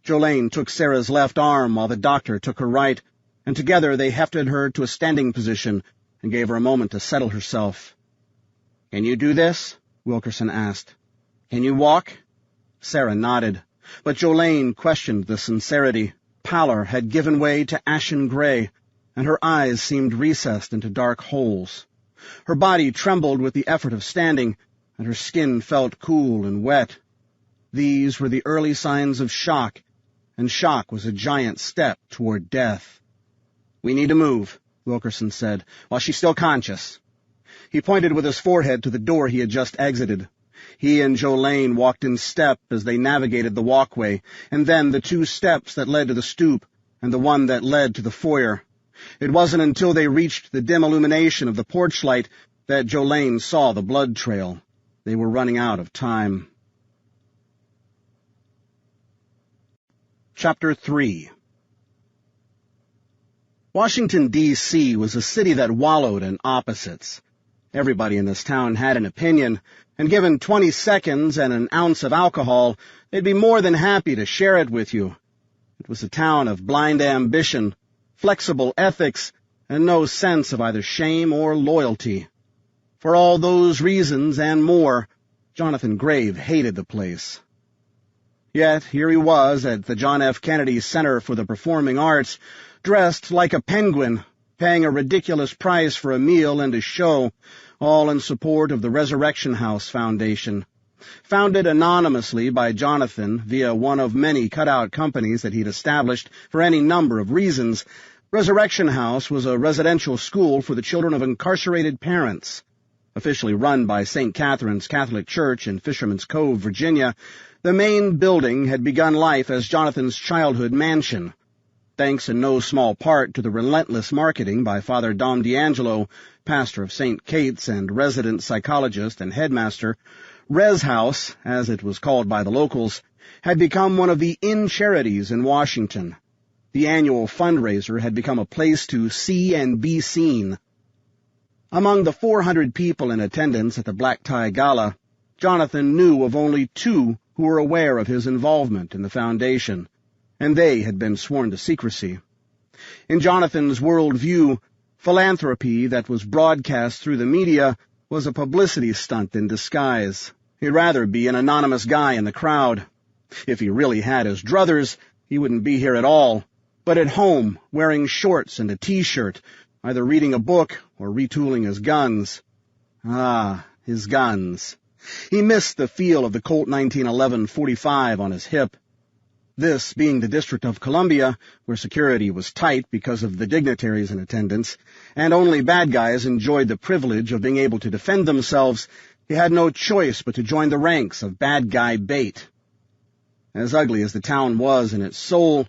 Jolene took Sarah's left arm while the doctor took her right, and together they hefted her to a standing position and gave her a moment to settle herself. "Can you do this?" Wilkerson asked. "Can you walk?" Sarah nodded, but Jolene questioned the sincerity. Pallor had given way to ashen gray, and her eyes seemed recessed into dark holes. Her body trembled with the effort of standing, and her skin felt cool and wet. These were the early signs of shock, and shock was a giant step toward death. "We need to move," Wilkerson said, "while she's still conscious." He pointed with his forehead to the door he had just exited. He and Jolene walked in step as they navigated the walkway, and then the 2 steps that led to the stoop, and the one that led to the foyer. It wasn't until they reached the dim illumination of the porch light that Jolene saw the blood trail. They were running out of time. Chapter 3. Washington, D.C. was a city that wallowed in opposites. Everybody in this town had an opinion, and given 20 seconds and an ounce of alcohol, they'd be more than happy to share it with you. It was a town of blind ambition, flexible ethics, and no sense of either shame or loyalty. For all those reasons and more, Jonathan Grave hated the place. Yet here he was at the John F. Kennedy Center for the Performing Arts, dressed like a penguin, paying a ridiculous price for a meal and a show, all in support of the Resurrection House Foundation. Founded anonymously by Jonathan via one of many cutout companies that he'd established for any number of reasons, Resurrection House was a residential school for the children of incarcerated parents. Officially run by St. Catherine's Catholic Church in Fisherman's Cove, Virginia, the main building had begun life as Jonathan's childhood mansion. Thanks in no small part to the relentless marketing by Father Dom D'Angelo, pastor of St. Kate's and resident psychologist and headmaster, Res House, as it was called by the locals, had become one of the in charities in Washington. The annual fundraiser had become a place to see and be seen. Among the 400 people in attendance at the Black Tie Gala, Jonathan knew of only 2 who were aware of his involvement in the foundation, and they had been sworn to secrecy. In Jonathan's world view, philanthropy that was broadcast through the media was a publicity stunt in disguise. He'd rather be an anonymous guy in the crowd. If he really had his druthers, he wouldn't be here at all, but at home, wearing shorts and a T-shirt, either reading a book or retooling his guns. Ah, his guns. He missed the feel of the Colt 1911 .45 on his hip. This being the District of Columbia, where security was tight because of the dignitaries in attendance, and only bad guys enjoyed the privilege of being able to defend themselves, he had no choice but to join the ranks of bad guy bait. As ugly as the town was in its soul,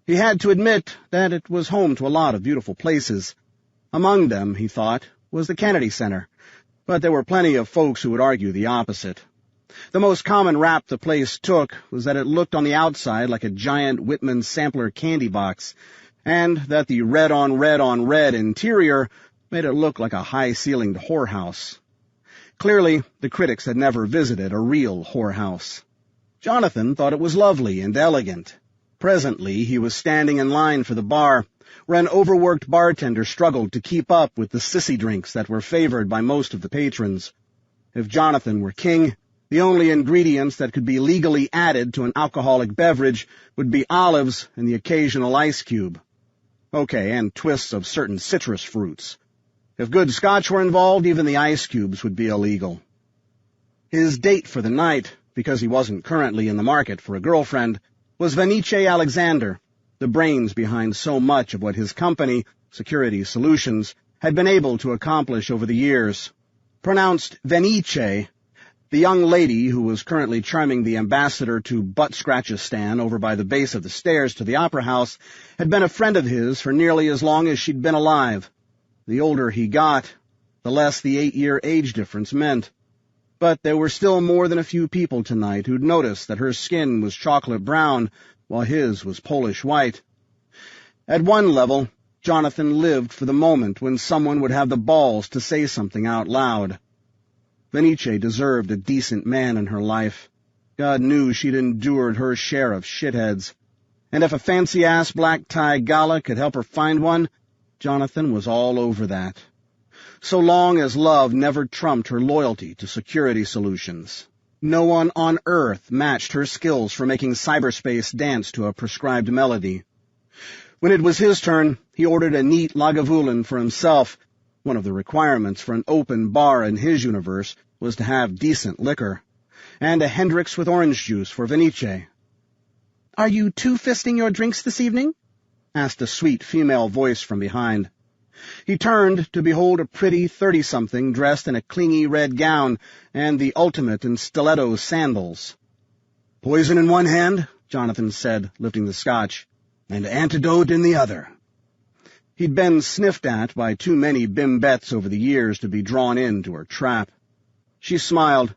he had to admit that it was home to a lot of beautiful places. Among them, he thought, was the Kennedy Center, but there were plenty of folks who would argue the opposite. The most common rap the place took was that it looked on the outside like a giant Whitman sampler candy box, and that the red-on-red-on-red interior made it look like a high-ceilinged whorehouse. Clearly, the critics had never visited a real whorehouse. Jonathan thought it was lovely and elegant. Presently, he was standing in line for the bar, where an overworked bartender struggled to keep up with the sissy drinks that were favored by most of the patrons. If Jonathan were king, the only ingredients that could be legally added to an alcoholic beverage would be olives and the occasional ice cube. Okay, and twists of certain citrus fruits. If good scotch were involved, even the ice cubes would be illegal. His date for the night, because he wasn't currently in the market for a girlfriend, was Venice Alexander, the brains behind so much of what his company, Security Solutions, had been able to accomplish over the years. Pronounced Venice, the young lady who was currently charming the ambassador to Butt-Scratchistan over by the base of the stairs to the Opera House had been a friend of his for nearly as long as she'd been alive. The older he got, the less the 8-year age difference meant. But there were still more than a few people tonight who'd noticed that her skin was chocolate brown while his was Polish white. At one level, Jonathan lived for the moment when someone would have the balls to say something out loud. Venice deserved a decent man in her life. God knew she'd endured her share of shitheads. And if a fancy-ass black tie gala could help her find one, Jonathan was all over that. So long as love never trumped her loyalty to Security Solutions. No one on Earth matched her skills for making cyberspace dance to a prescribed melody. When it was his turn, he ordered a neat Lagavulin for himself. One of the requirements for an open bar in his universe was to have decent liquor. And a Hendrix with orange juice for Venice. "Are you two-fisting your drinks this evening?" asked a sweet female voice from behind. He turned to behold a pretty 30-something dressed in a clingy red gown and the ultimate in stiletto sandals. "Poison in one hand," Jonathan said, lifting the scotch, "and antidote in the other." He'd been sniffed at by too many bimbettes over the years to be drawn into her trap. She smiled.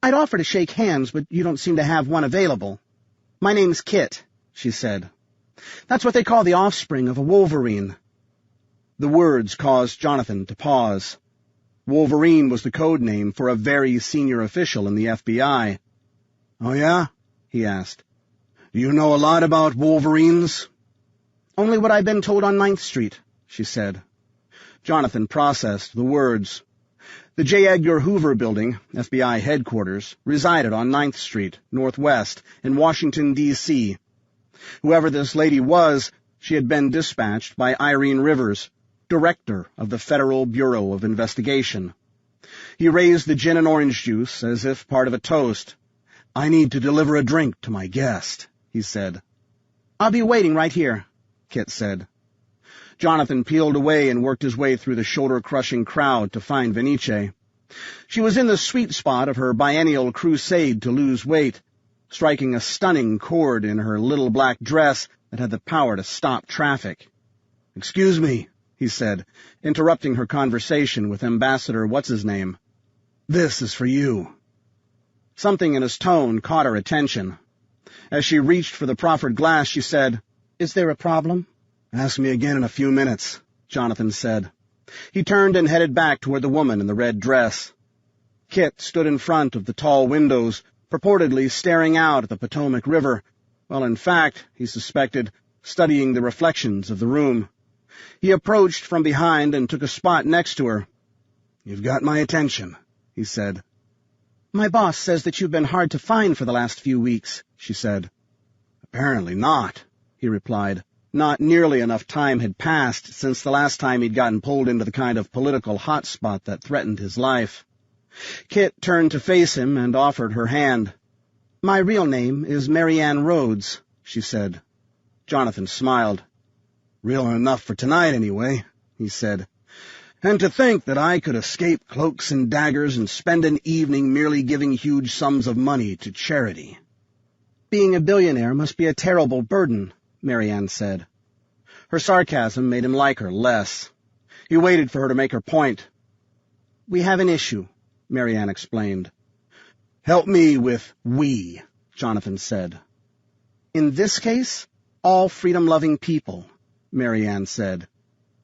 "I'd offer to shake hands, but you don't seem to have one available." "My name's Kit," she said. "That's what they call the offspring of a Wolverine." The words caused Jonathan to pause. Wolverine was the code name for a very senior official in the FBI. "Oh, yeah?" he asked. "Do you know a lot about Wolverines?" "Only what I've been told on 9th Street, she said. Jonathan processed the words. The J. Edgar Hoover Building, FBI headquarters, resided on 9th Street, Northwest, in Washington, D.C. Whoever this lady was, she had been dispatched by Irene Rivers, director of the Federal Bureau of Investigation. He raised the gin and orange juice as if part of a toast. "I need to deliver a drink to my guest," he said. "I'll be waiting right here," Kit said. Jonathan peeled away and worked his way through the shoulder-crushing crowd to find Venice. She was in the sweet spot of her biennial crusade to lose weight, striking a stunning chord in her little black dress that had the power to stop traffic. "Excuse me," he said, interrupting her conversation with Ambassador What's-His-Name. "This is for you." Something in his tone caught her attention. As she reached for the proffered glass, she said, Is there a problem?" "Ask me again in a few minutes," Jonathan said. He turned and headed back toward the woman in the red dress. Kit stood in front of the tall windows, purportedly staring out at the Potomac River, while in fact, he suspected, studying the reflections of the room. He approached from behind and took a spot next to her. "You've got my attention," he said. "My boss says that you've been hard to find for the last few weeks," she said. "Apparently not," he replied. Not nearly enough time had passed since the last time he'd gotten pulled into the kind of political hot spot that threatened his life. Kit turned to face him and offered her hand. "My real name is Mary Ann Rhodes," she said. Jonathan smiled. "Real enough for tonight, anyway," he said. "And to think that I could escape cloaks and daggers and spend an evening merely giving huge sums of money to charity." "Being a billionaire must be a terrible burden," Mary Ann said. Her sarcasm made him like her less. He waited for her to make her point. "We have an issue," Mary Ann explained. "Help me with 'we,'" Jonathan said. "In this case, all freedom-loving people," Mary Ann said.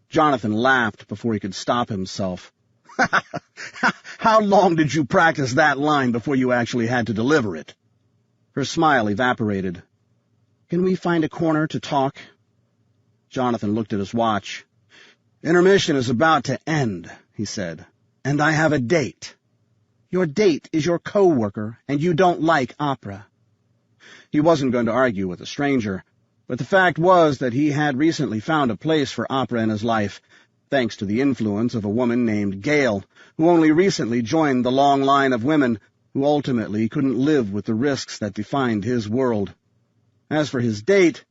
Jonathan laughed before he could stop himself. "How long did you practice that line before you actually had to deliver it?" Her smile evaporated. "Can we find a corner to talk?" Jonathan looked at his watch. "Intermission is about to end," he said, "and I have a date." "Your date is your co-worker, and you don't like opera." He wasn't going to argue with a stranger, but the fact was that he had recently found a place for opera in his life, thanks to the influence of a woman named Gail, who only recently joined the long line of women who ultimately couldn't live with the risks that defined his world. As for his date,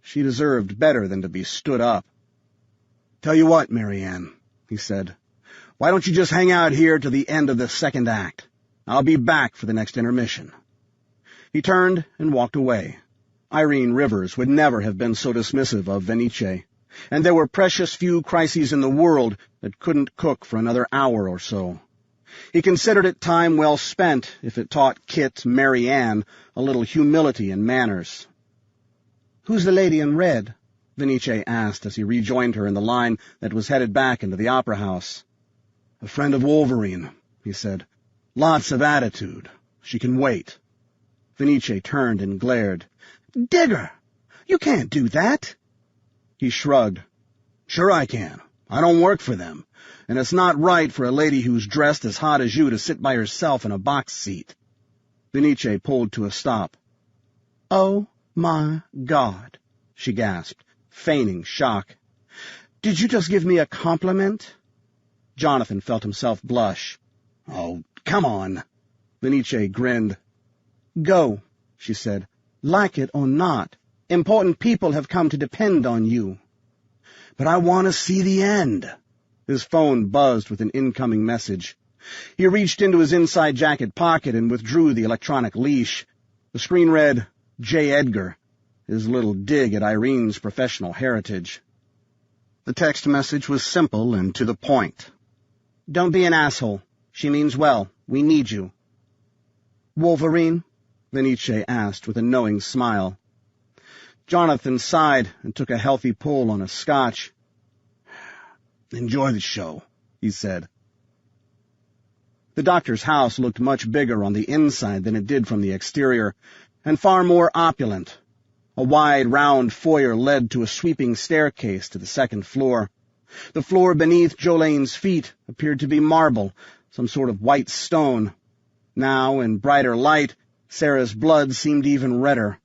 she deserved better than to be stood up. "Tell you what, Mary Ann," he said, "why don't you just hang out here to the end of the second act? I'll be back for the next intermission." He turned and walked away. Irene Rivers would never have been so dismissive of Venice, and there were precious few crises in the world that couldn't cook for another hour or so. He considered it time well spent if it taught Kit Mary Ann a little humility and manners. "Who's the lady in red?" Venice asked as he rejoined her in the line that was headed back into the opera house. "A friend of Wolverine," he said. "Lots of attitude. She can wait." Venice turned and glared. "Digger! You can't do that!" He shrugged. "Sure I can. I don't work for them, and it's not right for a lady who's dressed as hot as you to sit by herself in a box seat." Venice pulled to a stop. "Oh, my God," she gasped, feigning shock. "Did you just give me a compliment?" Jonathan felt himself blush. "Oh, come on." Venice grinned. "Go," she said. "Like it or not, important people have come to depend on you." "But I want to see the end." His phone buzzed with an incoming message. He reached into his inside jacket pocket and withdrew the electronic leash. The screen read, J. Edgar, his little dig at Irene's professional heritage. The text message was simple and to the point. "Don't be an asshole. She means well. We need you." "Wolverine?" Venice asked with a knowing smile. Jonathan sighed and took a healthy pull on a scotch. "Enjoy the show," he said. The doctor's house looked much bigger on the inside than it did from the exterior, and far more opulent. A wide, round foyer led to a sweeping staircase to the second floor. The floor beneath Jolene's feet appeared to be marble, some sort of white stone. Now, in brighter light, Sarah's blood seemed even redder,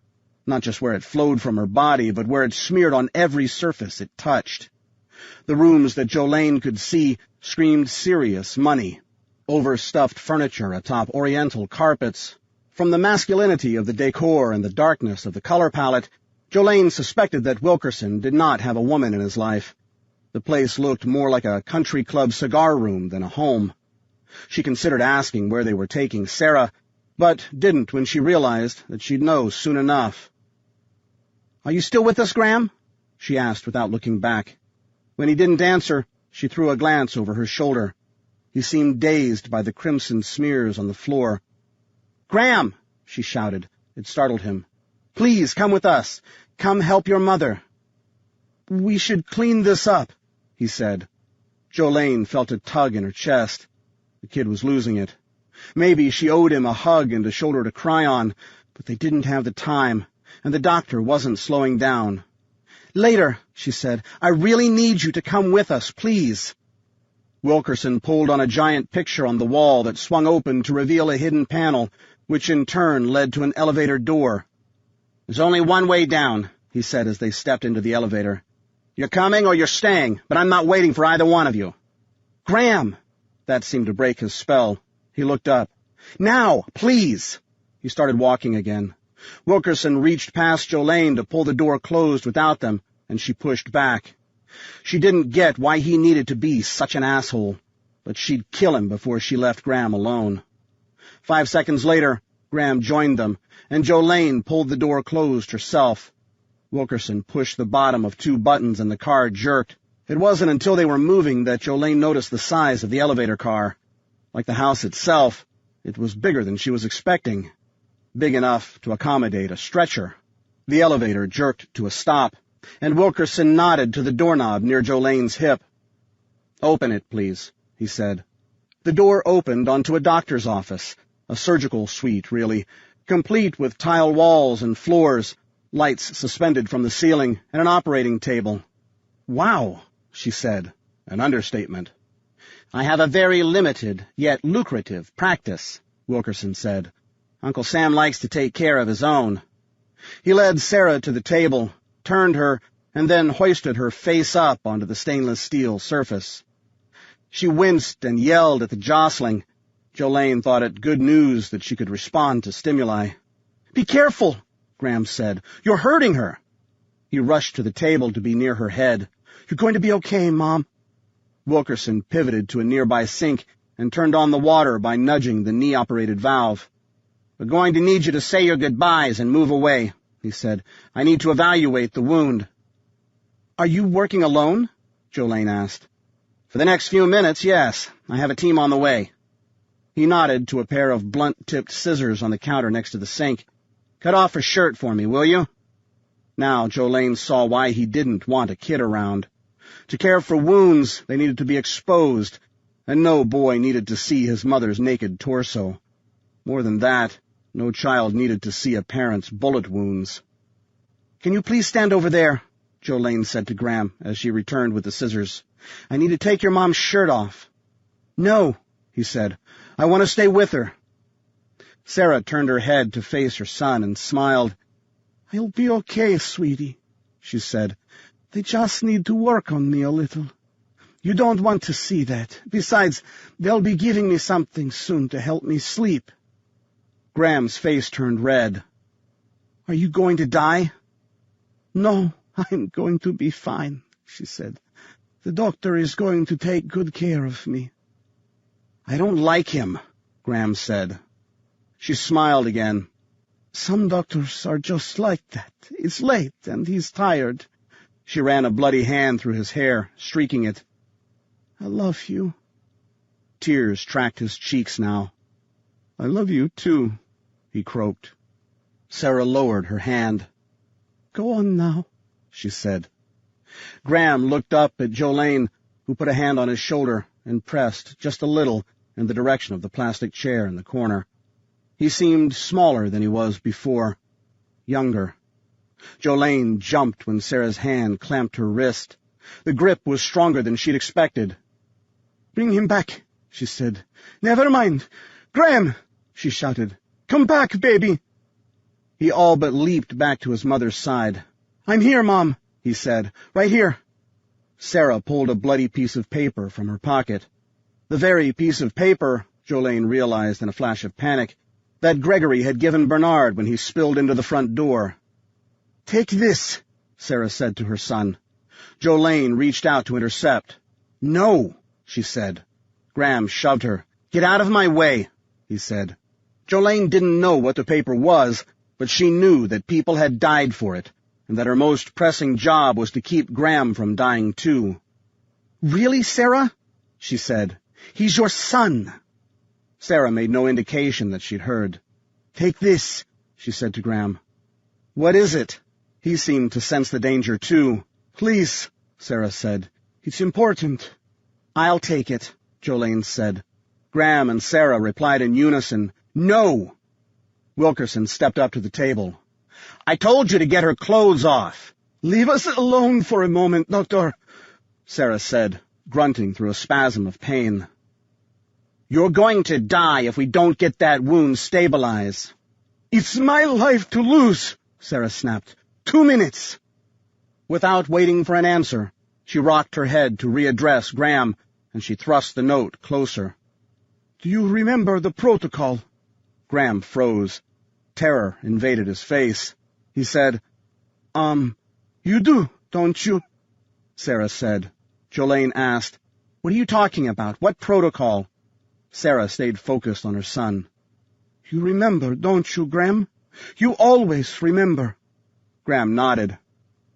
not just where it flowed from her body, but where it smeared on every surface it touched. The rooms that Jolene could see screamed serious money, overstuffed furniture atop oriental carpets. From the masculinity of the decor and the darkness of the color palette, Jolene suspected that Wilkerson did not have a woman in his life. The place looked more like a country club cigar room than a home. She considered asking where they were taking Sarah, but didn't when she realized that she'd know soon enough. "Are you still with us, Graham?" she asked without looking back. When he didn't answer, she threw a glance over her shoulder. He seemed dazed by the crimson smears on the floor. "Graham!" she shouted. It startled him. "Please, come with us. Come help your mother." "We should clean this up," he said. Jolene felt a tug in her chest. The kid was losing it. Maybe she owed him a hug and a shoulder to cry on, but they didn't have the time, and the doctor wasn't slowing down. "Later," she said. "I really need you to come with us, please." Wilkerson pulled on a giant picture on the wall that swung open to reveal a hidden panel, which in turn led to an elevator door. "There's only one way down," he said as they stepped into the elevator. "You're coming or you're staying, but I'm not waiting for either one of you." "Graham!" That seemed to break his spell. He looked up. "Now, please!" He started walking again. Wilkerson reached past Jolene to pull the door closed without them, and she pushed back. She didn't get why he needed to be such an asshole, but she'd kill him before she left Graham alone. 5 seconds later, Graham joined them, and Jolene pulled the door closed herself. Wilkerson pushed the bottom of 2 buttons and the car jerked. It wasn't until they were moving that Jolene noticed the size of the elevator car. Like the house itself, it was bigger than she was expecting. Big enough to accommodate a stretcher. The elevator jerked to a stop, and Wilkerson nodded to the doorknob near Jolene's hip. "Open it, please," he said. The door opened onto a doctor's office, a surgical suite, really, complete with tile walls and floors, lights suspended from the ceiling, and an operating table. "Wow," she said, an understatement. "I have a very limited, yet lucrative, practice," Wilkerson said. "Uncle Sam likes to take care of his own." He led Sarah to the table, turned her, and then hoisted her face up onto the stainless steel surface. She winced and yelled at the jostling. Jolene thought it good news that she could respond to stimuli. "Be careful," Graham said. "You're hurting her." He rushed to the table to be near her head. "You're going to be okay, Mom." Wilkerson pivoted to a nearby sink and turned on the water by nudging the knee-operated valve. "We're going to need you to say your goodbyes and move away," he said. "I need to evaluate the wound." "Are you working alone?" Jolene asked. "For the next few minutes, yes. I have a team on the way." He nodded to a pair of blunt-tipped scissors on the counter next to the sink. "Cut off her shirt for me, will you?" Now Jolene saw why he didn't want a kid around. To care for wounds, they needed to be exposed, and no boy needed to see his mother's naked torso. More than that, no child needed to see a parent's bullet wounds. "Can you please stand over there?" Jolene said to Graham as she returned with the scissors. "I need to take your mom's shirt off." "No," he said. "I want to stay with her." Sarah turned her head to face her son and smiled. "I'll be okay, sweetie," she said. "They just need to work on me a little. You don't want to see that. Besides, they'll be giving me something soon to help me sleep." Graham's face turned red. "Are you going to die?" "No, I'm going to be fine," she said. "The doctor is going to take good care of me." "I don't like him," Graham said. She smiled again. "Some doctors are just like that. It's late, and he's tired." She ran a bloody hand through his hair, streaking it. "I love you." Tears tracked his cheeks now. "I love you, too," he croaked. Sarah lowered her hand. "Go on now," she said. Graham looked up at Jolene, who put a hand on his shoulder and pressed, just a little, in the direction of the plastic chair in the corner. He seemed smaller than he was before, younger. Jolene jumped when Sarah's hand clamped her wrist. The grip was stronger than she'd expected. "Bring him back," she said. "Never mind. Graham!" she shouted. "Come back, baby!" He all but leaped back to his mother's side. "I'm here, Mom," he said. "Right here." Sarah pulled a bloody piece of paper from her pocket. The very piece of paper, Jolene realized in a flash of panic, that Gregory had given Bernard when he spilled into the front door. "Take this," Sarah said to her son. Jolene reached out to intercept. "No," she said. Graham shoved her. "Get out of my way," he said. Jolene didn't know what the paper was, but she knew that people had died for it, and that her most pressing job was to keep Graham from dying too. "Really, Sarah?" she said. "He's your son." Sarah made no indication that she'd heard. "Take this," she said to Graham. "What is it?" He seemed to sense the danger, too. "Please," Sarah said. "It's important." "I'll take it," Jolene said. Graham and Sarah replied in unison, "No!" Wilkerson stepped up to the table. "I told you to get her clothes off." "Leave us alone for a moment, Doctor," Sarah said, grunting through a spasm of pain. "You're going to die if we don't get that wound stabilized." "It's my life to lose," Sarah snapped. 2 minutes. Without waiting for an answer, she rocked her head to readdress Graham, and she thrust the note closer. "Do you remember the protocol?" Graham froze. Terror invaded his face. He said, You do, don't you?" Sarah said. Jolene asked, "What are you talking about? What protocol?" Sarah stayed focused on her son. "You remember, don't you, Graham? You always remember." Graham nodded.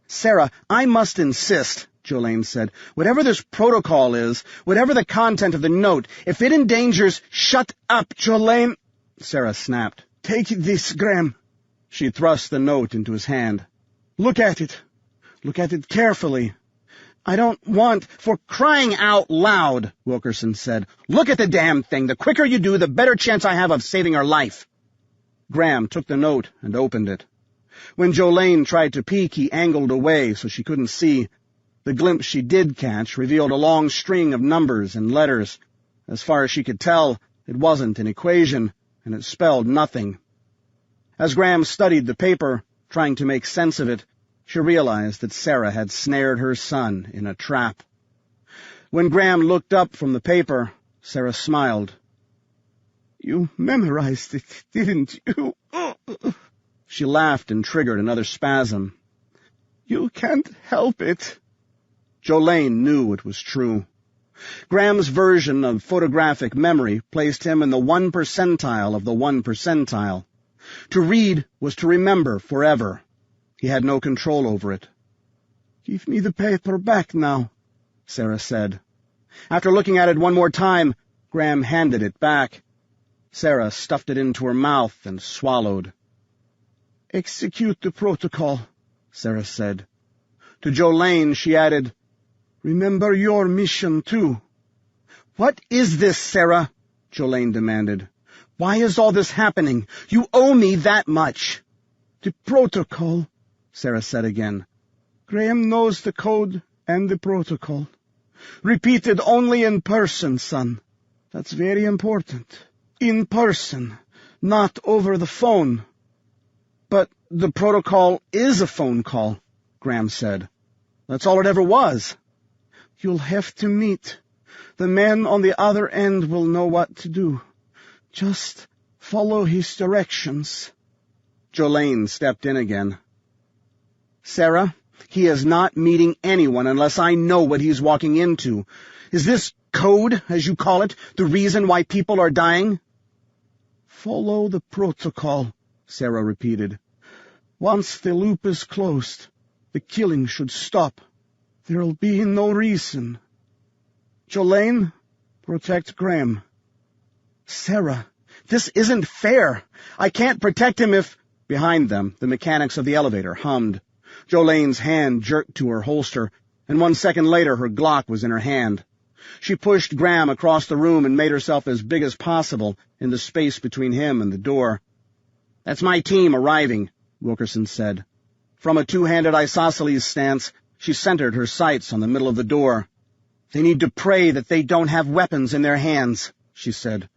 "Sarah, I must insist," Jolene said. "Whatever this protocol is, whatever the content of the note, if it endangers—" "Shut up, Jolene!" Sarah snapped. "Take this, Graham." She thrust the note into his hand. "Look at it. Look at it carefully." "I don't want—" "For crying out loud," Wilkerson said. "Look at the damn thing. The quicker you do, the better chance I have of saving her life." Graham took the note and opened it. When Jolene tried to peek, he angled away so she couldn't see. The glimpse she did catch revealed a long string of numbers and letters. As far as she could tell, it wasn't an equation, and it spelled nothing. As Graham studied the paper, trying to make sense of it, she realized that Sarah had snared her son in a trap. When Graham looked up from the paper, Sarah smiled. "You memorized it, didn't you?" She laughed and triggered another spasm. "You can't help it." Jolene knew it was true. Graham's version of photographic memory placed him in the 1 percentile of the 1 percentile. To read was to remember forever. He had no control over it. "Give me the paper back now," Sarah said. After looking at it one more time, Graham handed it back. Sarah stuffed it into her mouth and swallowed. "Execute the protocol," Sarah said. To Jolene she added, "Remember your mission, too." "What is this, Sarah?" Jolene demanded. "Why is all this happening? You owe me that much." "The protocol," Sarah said again. "Graham knows the code and the protocol. Repeated only in person, son. That's very important. In person, not over the phone." "But the protocol is a phone call," Graham said. "That's all it ever was." "You'll have to meet. The man on the other end will know what to do. Just follow his directions." Jolene stepped in again. "Sarah, he is not meeting anyone unless I know what he's walking into. Is this code, as you call it, the reason why people are dying?" "Follow the protocol," Sarah repeated. "Once the loop is closed, the killing should stop. There'll be no reason. Jolene, protect Graham." "Sarah, this isn't fair. I can't protect him if—" Behind them, the mechanics of the elevator hummed. Jolene's hand jerked to her holster, and 1 second later her Glock was in her hand. She pushed Graham across the room and made herself as big as possible in the space between him and the door. "That's my team arriving," Wilkerson said. From a two-handed isosceles stance, she centered her sights on the middle of the door. "They need to pray that they don't have weapons in their hands," she said.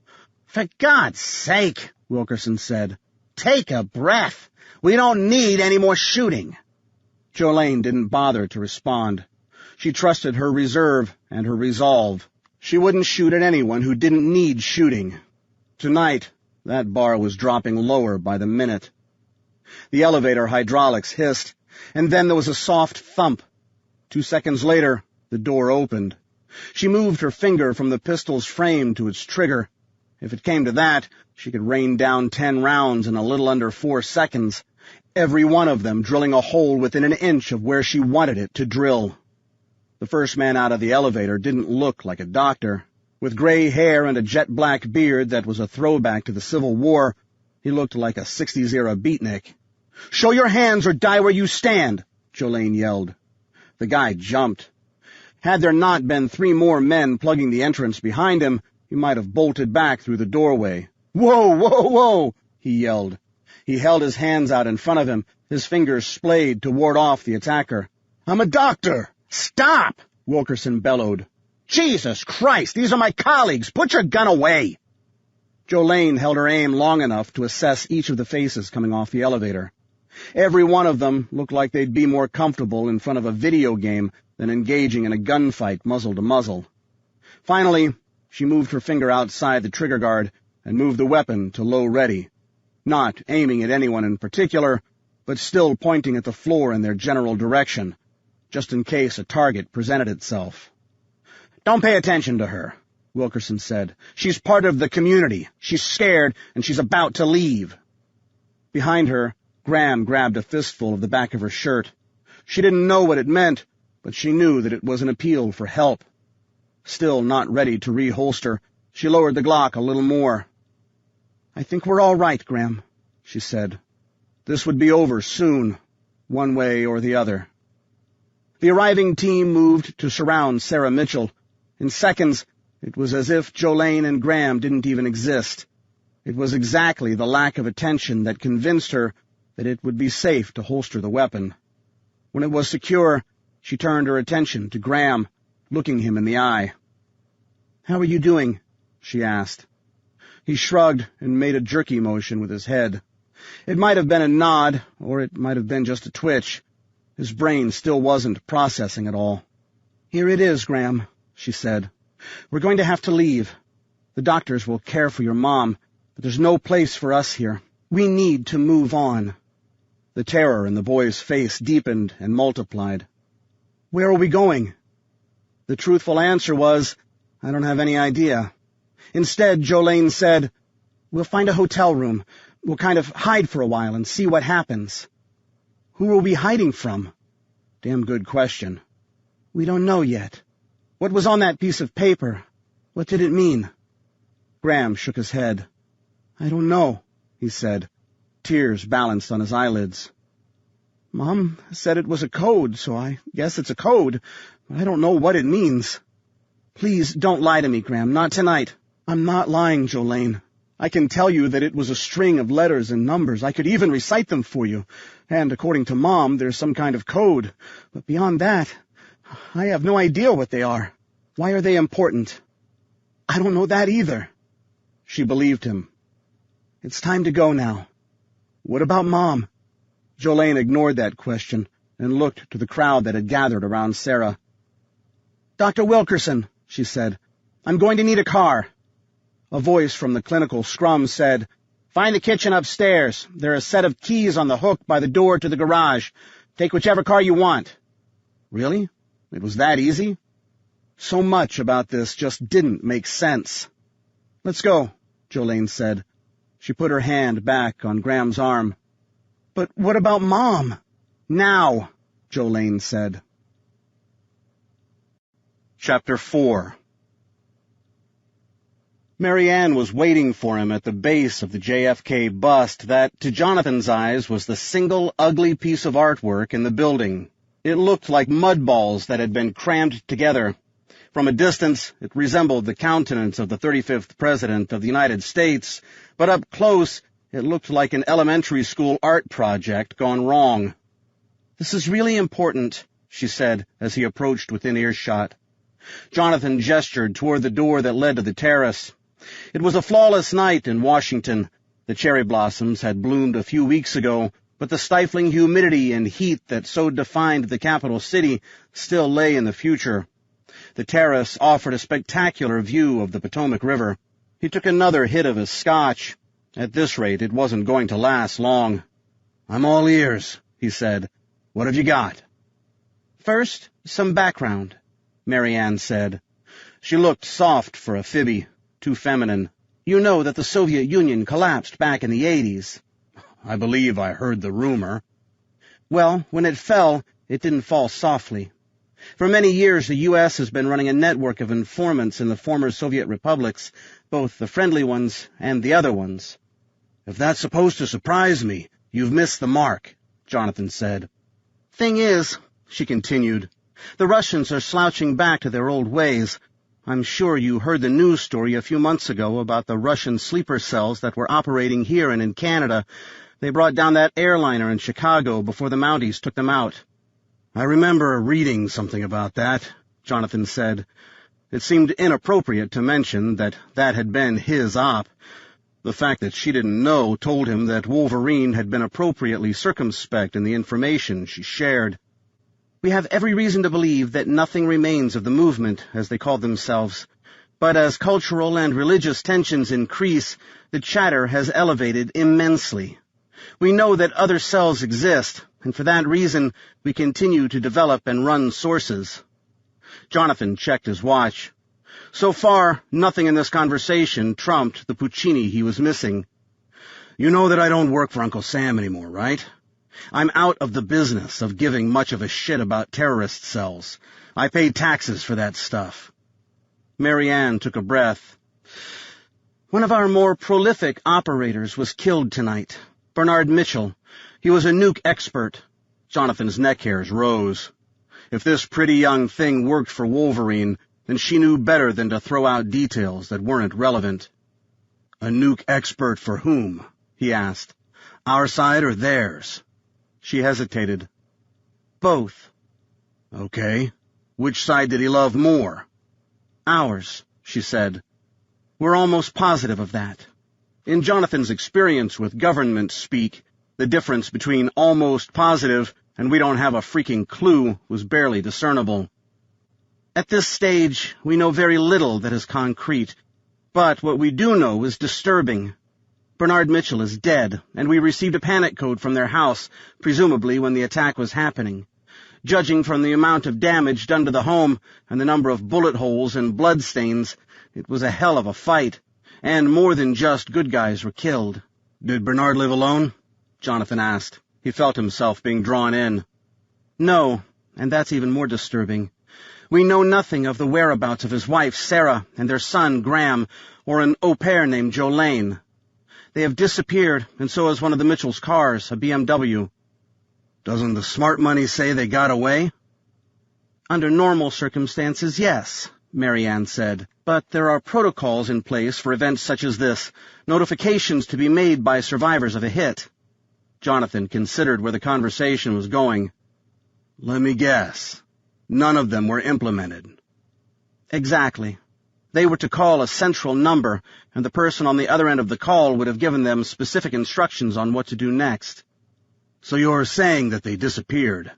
"For God's sake," Wilkerson said. "Take a breath. We don't need any more shooting." Jolene didn't bother to respond. She trusted her reserve and her resolve. She wouldn't shoot at anyone who didn't need shooting. Tonight, that bar was dropping lower by the minute. The elevator hydraulics hissed, and then there was a soft thump. 2 seconds later, the door opened. She moved her finger from the pistol's frame to its trigger. If it came to that, she could rain down 10 rounds in a little under 4 seconds, every one of them drilling a hole within an inch of where she wanted it to drill. The first man out of the elevator didn't look like a doctor. With gray hair and a jet-black beard that was a throwback to the Civil War, he looked like a 60s-era beatnik. "Show your hands or die where you stand," Jolene yelled. The guy jumped. Had there not been 3 more men plugging the entrance behind him, he might have bolted back through the doorway. "Whoa, whoa, whoa!" he yelled. He held his hands out in front of him, his fingers splayed to ward off the attacker. "I'm a doctor!" "Stop!" Wilkerson bellowed. "Jesus Christ, these are my colleagues! Put your gun away!" Jolene held her aim long enough to assess each of the faces coming off the elevator. Every one of them looked like they'd be more comfortable in front of a video game than engaging in a gunfight muzzle to muzzle. Finally, she moved her finger outside the trigger guard and moved the weapon to low ready, not aiming at anyone in particular, but still pointing at the floor in their general direction, just in case a target presented itself. "Don't pay attention to her," Wilkerson said. "She's part of the community. She's scared, and she's about to leave." Behind her, Graham grabbed a fistful of the back of her shirt. She didn't know what it meant, but she knew that it was an appeal for help. Still not ready to reholster, she lowered the Glock a little more. "I think we're all right, Graham," she said. This would be over soon, one way or the other. The arriving team moved to surround Sarah Mitchell. In seconds, it was as if Jolene and Graham didn't even exist. It was exactly the lack of attention that convinced her that it would be safe to holster the weapon. When it was secure, she turned her attention to Graham, looking him in the eye. "How are you doing?" she asked. He shrugged and made a jerky motion with his head. It might have been a nod, or it might have been just a twitch. His brain still wasn't processing it all. "Here it is, Graham," she said. "We're going to have to leave. The doctors will care for your mom, but there's no place for us here. We need to move on." The terror in the boy's face deepened and multiplied. "Where are we going?" The truthful answer was, "I don't have any idea." Instead, Jolene said, "We'll find a hotel room. We'll kind of hide for a while and see what happens." "Who are we hiding from?" Damn good question. "We don't know yet. What was on that piece of paper? What did it mean?" Graham shook his head. "I don't know," he said. Tears balanced on his eyelids. "Mom said it was a code, so I guess it's a code, but I don't know what it means." "Please don't lie to me, Graham, not tonight." "I'm not lying, Jolene. I can tell you that it was a string of letters and numbers. I could even recite them for you. And according to Mom, there's some kind of code. But beyond that, I have no idea what they are. Why are they important?" "I don't know that either." She believed him. "It's time to go now." "What about Mom?" Jolene ignored that question and looked to the crowd that had gathered around Sarah. "Dr. Wilkerson," she said, "I'm going to need a car." A voice from the clinical scrum said, "Find the kitchen upstairs. There are a set of keys on the hook by the door to the garage. Take whichever car you want." Really? It was that easy? So much about this just didn't make sense. "Let's go," Jolene said. She put her hand back on Graham's arm. "But what about Mom?" "Now," Jolene said. Chapter 4. Mary Ann was waiting for him at the base of the JFK bust that, to Jonathan's eyes, was the single ugly piece of artwork in the building. It looked like mud balls that had been crammed together. From a distance, it resembled the countenance of the 35th President of the United States, but up close, it looked like an elementary school art project gone wrong. "This is really important," she said as he approached within earshot. Jonathan gestured toward the door that led to the terrace. It was a flawless night in Washington. The cherry blossoms had bloomed a few weeks ago, but the stifling humidity and heat that so defined the capital city still lay in the future. The terrace offered a spectacular view of the Potomac River. He took another hit of his scotch. At this rate, it wasn't going to last long. "I'm all ears," he said. "What have you got?" "First, some background," Mary Ann said. She looked soft for a Phoebe, too feminine. "You know that the Soviet Union collapsed back in the 80s. "I believe I heard the rumor." "Well, when it fell, it didn't fall softly. For many years, the U.S. has been running a network of informants in the former Soviet republics, both the friendly ones and the other ones." "If that's supposed to surprise me, "You've missed the mark," Jonathan said. "Thing is," she continued, "the Russians are slouching back to their old ways. I'm sure you heard the news story a few months ago about the Russian sleeper cells that were operating here and in Canada. They brought down that airliner in Chicago before the Mounties took them out." "I remember reading something about that," Jonathan said. It seemed inappropriate to mention that had been his op. The fact that she didn't know told him that Wolverine had been appropriately circumspect in the information she shared. "We have every reason to believe that nothing remains of the movement, as they call themselves. But as cultural and religious tensions increase, the chatter has elevated immensely. We know that other cells exist, and for that reason we continue to develop and run sources." Jonathan checked his watch. So far, nothing in this conversation trumped the Puccini he was missing. "You know that I don't work for Uncle Sam anymore, right? I'm out of the business of giving much of a shit about terrorist cells. I pay taxes for that stuff." Mary Ann took a breath. "One of our more prolific operators was killed tonight. Bernard Mitchell. He was a nuke expert." Jonathan's neck hairs rose. If this pretty young thing worked for Wolverine, then she knew better than to throw out details that weren't relevant. "A nuke expert for whom?" he asked. "Our side or theirs?" She hesitated. "Both." "Okay. Which side did he love more?" "Ours," she said. "We're almost positive of that." In Jonathan's experience with government speak, the difference between almost positive and we don't have a freaking clue was barely discernible. "At this stage, we know very little that is concrete, but what we do know is disturbing. Bernard Mitchell is dead, and we received a panic code from their house, presumably when the attack was happening. Judging from the amount of damage done to the home and the number of bullet holes and bloodstains, it was a hell of a fight, and more than just good guys were killed." "Did Bernard live alone?" Jonathan asked. He felt himself being drawn in. "No, and that's even more disturbing. We know nothing of the whereabouts of his wife, Sarah, and their son, Graham, or an au pair named Jolene. They have disappeared, and so has one of the Mitchell's cars, a BMW. "Doesn't the smart money say they got away?" "Under normal circumstances, yes," Mary Ann said. "But there are protocols in place for events such as this, notifications to be made by survivors of a hit." Jonathan considered where the conversation was going. "Let me guess. None of them were implemented." "Exactly. They were to call a central number, and the person on the other end of the call would have given them specific instructions on what to do next." "So you're saying that they disappeared?"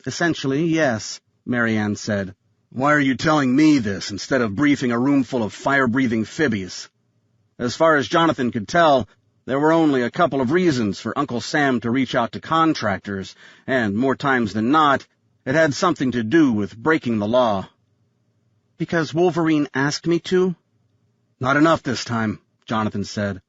"Essentially, yes," Mary Ann said. "Why are you telling me this instead of briefing a room full of fire-breathing fibbies?" As far as Jonathan could tell, there were only a couple of reasons for Uncle Sam to reach out to contractors, and more times than not, it had something to do with breaking the law. "Because Wolverine asked me to?" "Not enough this time," Jonathan said.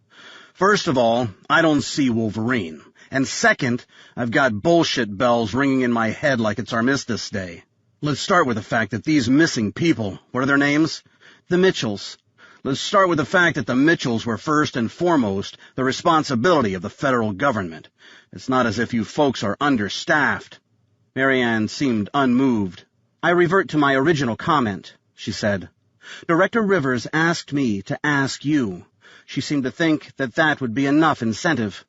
"First of all, I don't see Wolverine. And second, I've got bullshit bells ringing in my head like it's Armistice Day. Let's start with the fact that these missing people, what are their names?" "The Mitchells." "Let's start with the fact that the Mitchells were first and foremost the responsibility of the federal government. It's not as if you folks are understaffed." Mary Ann seemed unmoved. "I revert to my original comment," she said. "Director Rivers asked me to ask you. She seemed to think that that would be enough incentive."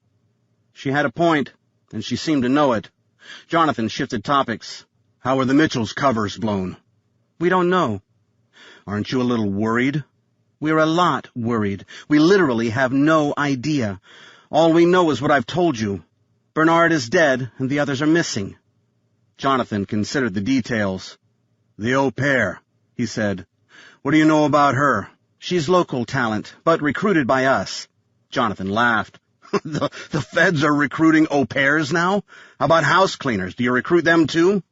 She had a point, and she seemed to know it. Jonathan shifted topics. "How were the Mitchells' covers blown?" "We don't know." "Aren't you a little worried?" "We're a lot worried. We literally have no idea. All we know is what I've told you. Bernard is dead, and the others are missing." Jonathan considered the details. "The au pair," he said. "What do you know about her?" "She's local talent, but recruited by us." Jonathan laughed. The feds are recruiting au pairs now? How about house cleaners? Do you recruit them too?"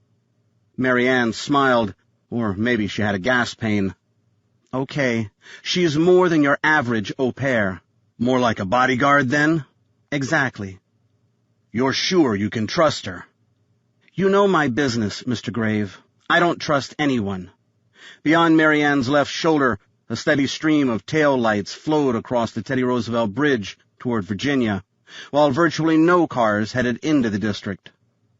Mary Ann smiled, or maybe she had a gas pain. "Okay, she's more than your average au pair." "More like a bodyguard, then?" "Exactly." "You're sure you can trust her?" "You know my business, Mr. Grave. I don't trust anyone." Beyond Mary Ann's left shoulder, a steady stream of tail lights flowed across the Teddy Roosevelt Bridge toward Virginia. while virtually no cars headed into the district.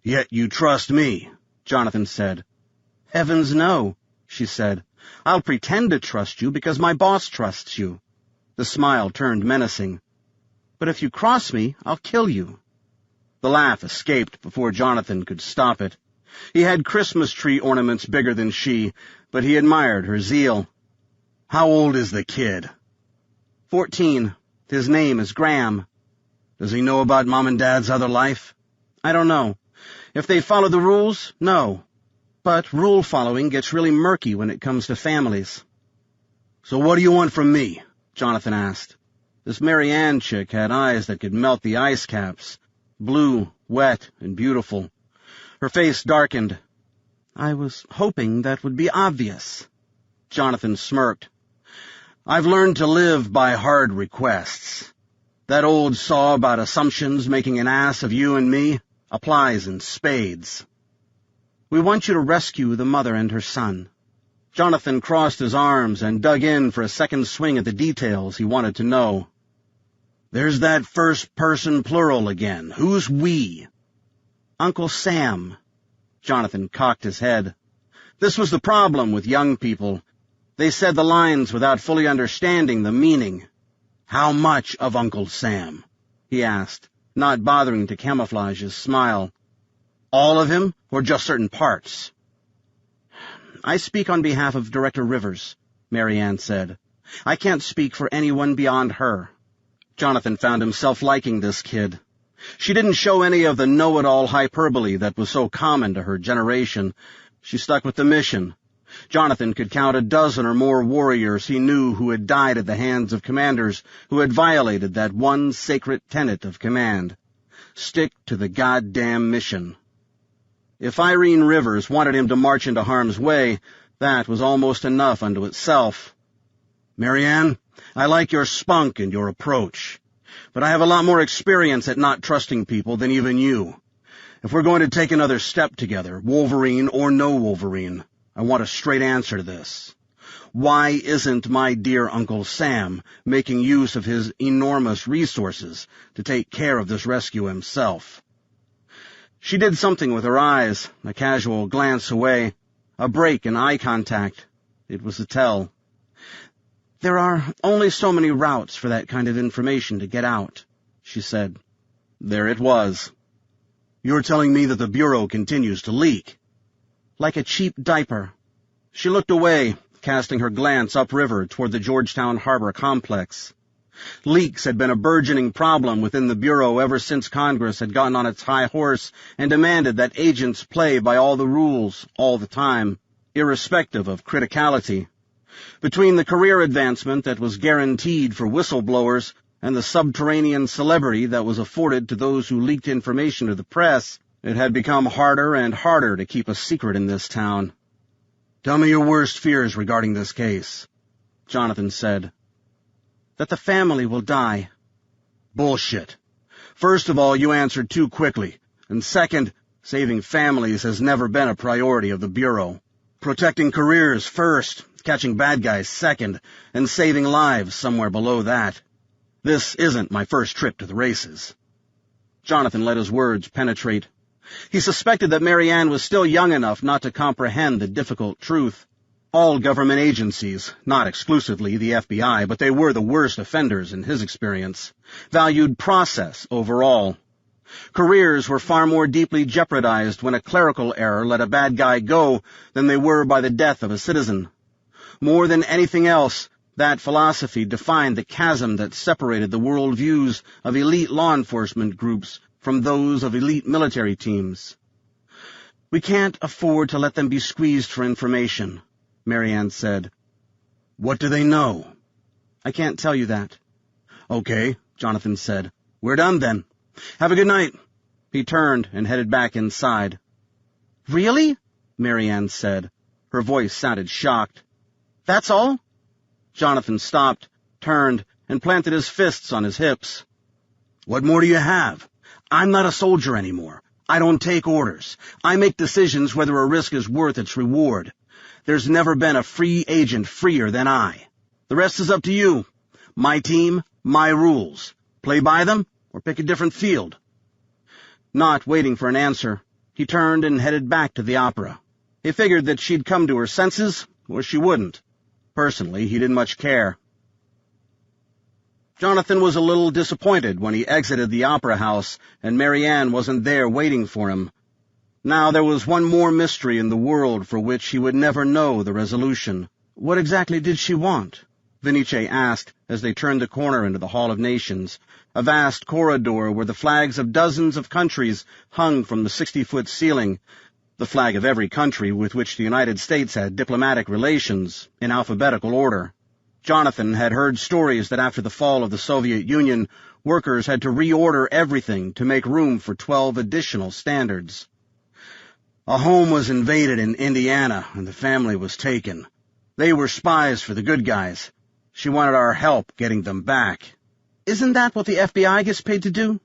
"Yet you trust me," Jonathan said. "Heavens, no," she said. "I'll pretend to trust you because my boss trusts you." The smile turned menacing. "But if you cross me, I'll kill you." The laugh escaped before Jonathan could stop it. He had Christmas tree ornaments bigger than she, but he admired her zeal. "How old is the kid?" 14. His name is Graham." "Does he know about Mom and Dad's other life?" "I don't know. If they follow the rules, no. But rule following gets really murky when it comes to families." "So what do you want from me?" Jonathan asked. This Mary Ann chick had eyes that could melt the ice caps. Blue, wet, and beautiful. Her face darkened. "I was hoping that would be obvious." Jonathan smirked. "I've learned to live by hard requests. That old saw about assumptions making an ass of you and me applies in spades." "We want you to rescue the mother and her son." Jonathan crossed his arms and dug in for a second swing at the details he wanted to know. "There's that first-person plural again. Who's we?" "Uncle Sam." Jonathan cocked his head. This was the problem with young people. They said the lines without fully understanding the meaning. "How much of Uncle Sam?" he asked, not bothering to camouflage his smile. "All of him, or just certain parts?" "I speak on behalf of Director Rivers," Mary Ann said. "I can't speak for anyone beyond her." Jonathan found himself liking this kid. She didn't show any of the know-it-all hyperbole that was so common to her generation. She stuck with the mission. Jonathan could count a dozen or more warriors he knew who had died at the hands of commanders who had violated that one sacred tenet of command. Stick to the goddamn mission. If Irene Rivers wanted him to march into harm's way, that was almost enough unto itself. "Mary Ann, I like your spunk and your approach, but I have a lot more experience at not trusting people than even you. If we're going to take another step together, Wolverine or no Wolverine, I want a straight answer to this. Why isn't my dear Uncle Sam making use of his enormous resources to take care of this rescue himself?" She did something with her eyes, a casual glance away, a break in eye contact. It was a tell. "There are only so many routes for that kind of information to get out," she said. There it was. "You're telling me that the Bureau continues to leak?" "Like a cheap diaper." She looked away, casting her glance upriver toward the Georgetown Harbor complex. Leaks had been a burgeoning problem within the Bureau ever since Congress had gotten on its high horse and demanded that agents play by all the rules, all the time, irrespective of criticality. Between the career advancement that was guaranteed for whistleblowers and the subterranean celebrity that was afforded to those who leaked information to the press, it had become harder and harder to keep a secret in this town. "Tell me your worst fears regarding this case," Jonathan said. "That the family will die." "Bullshit. First of all, you answered too quickly, and second, saving families has never been a priority of the Bureau. Protecting careers first, catching bad guys second, and saving lives somewhere below that. This isn't my first trip to the races." Jonathan let his words penetrate. He suspected that Mary Ann was still young enough not to comprehend the difficult truth. All government agencies, not exclusively the FBI, but they were the worst offenders in his experience, valued process overall. Careers were far more deeply jeopardized when a clerical error let a bad guy go than they were by the death of a citizen. More than anything else, that philosophy defined the chasm that separated the worldviews of elite law enforcement groups from those of elite military teams. "We can't afford to let them be squeezed for information," Mary Ann said. "What do they know?" "I can't tell you that." "Okay," Jonathan said. "We're done then. Have a good night." He turned and headed back inside. "Really?" Mary Ann said. Her voice sounded shocked. "That's all?" Jonathan stopped, turned, and planted his fists on his hips. "What more do you have? I'm not a soldier anymore. I don't take orders. I make decisions whether a risk is worth its reward. There's never been a free agent freer than I. The rest is up to you. My team, my rules. Play by them or pick a different field. Not waiting for an answer, he turned and headed back to the opera. He figured that she'd come to her senses, or she wouldn't. Personally, he didn't much care. Jonathan was a little disappointed when he exited the opera house and Mary Ann wasn't there waiting for him. Now there was one more mystery in the world for which he would never know the resolution. What exactly did she want? Venice asked as they turned the corner into the Hall of Nations, a vast corridor where the flags of dozens of countries hung from the 60-foot ceiling, the flag of every country with which the United States had diplomatic relations, in alphabetical order. Jonathan had heard stories that after the fall of the Soviet Union, workers had to reorder everything to make room for 12 additional standards. A home was invaded in Indiana, and the family was taken. They were spies for the good guys. She wanted our help getting them back. Isn't that what the FBI gets paid to do?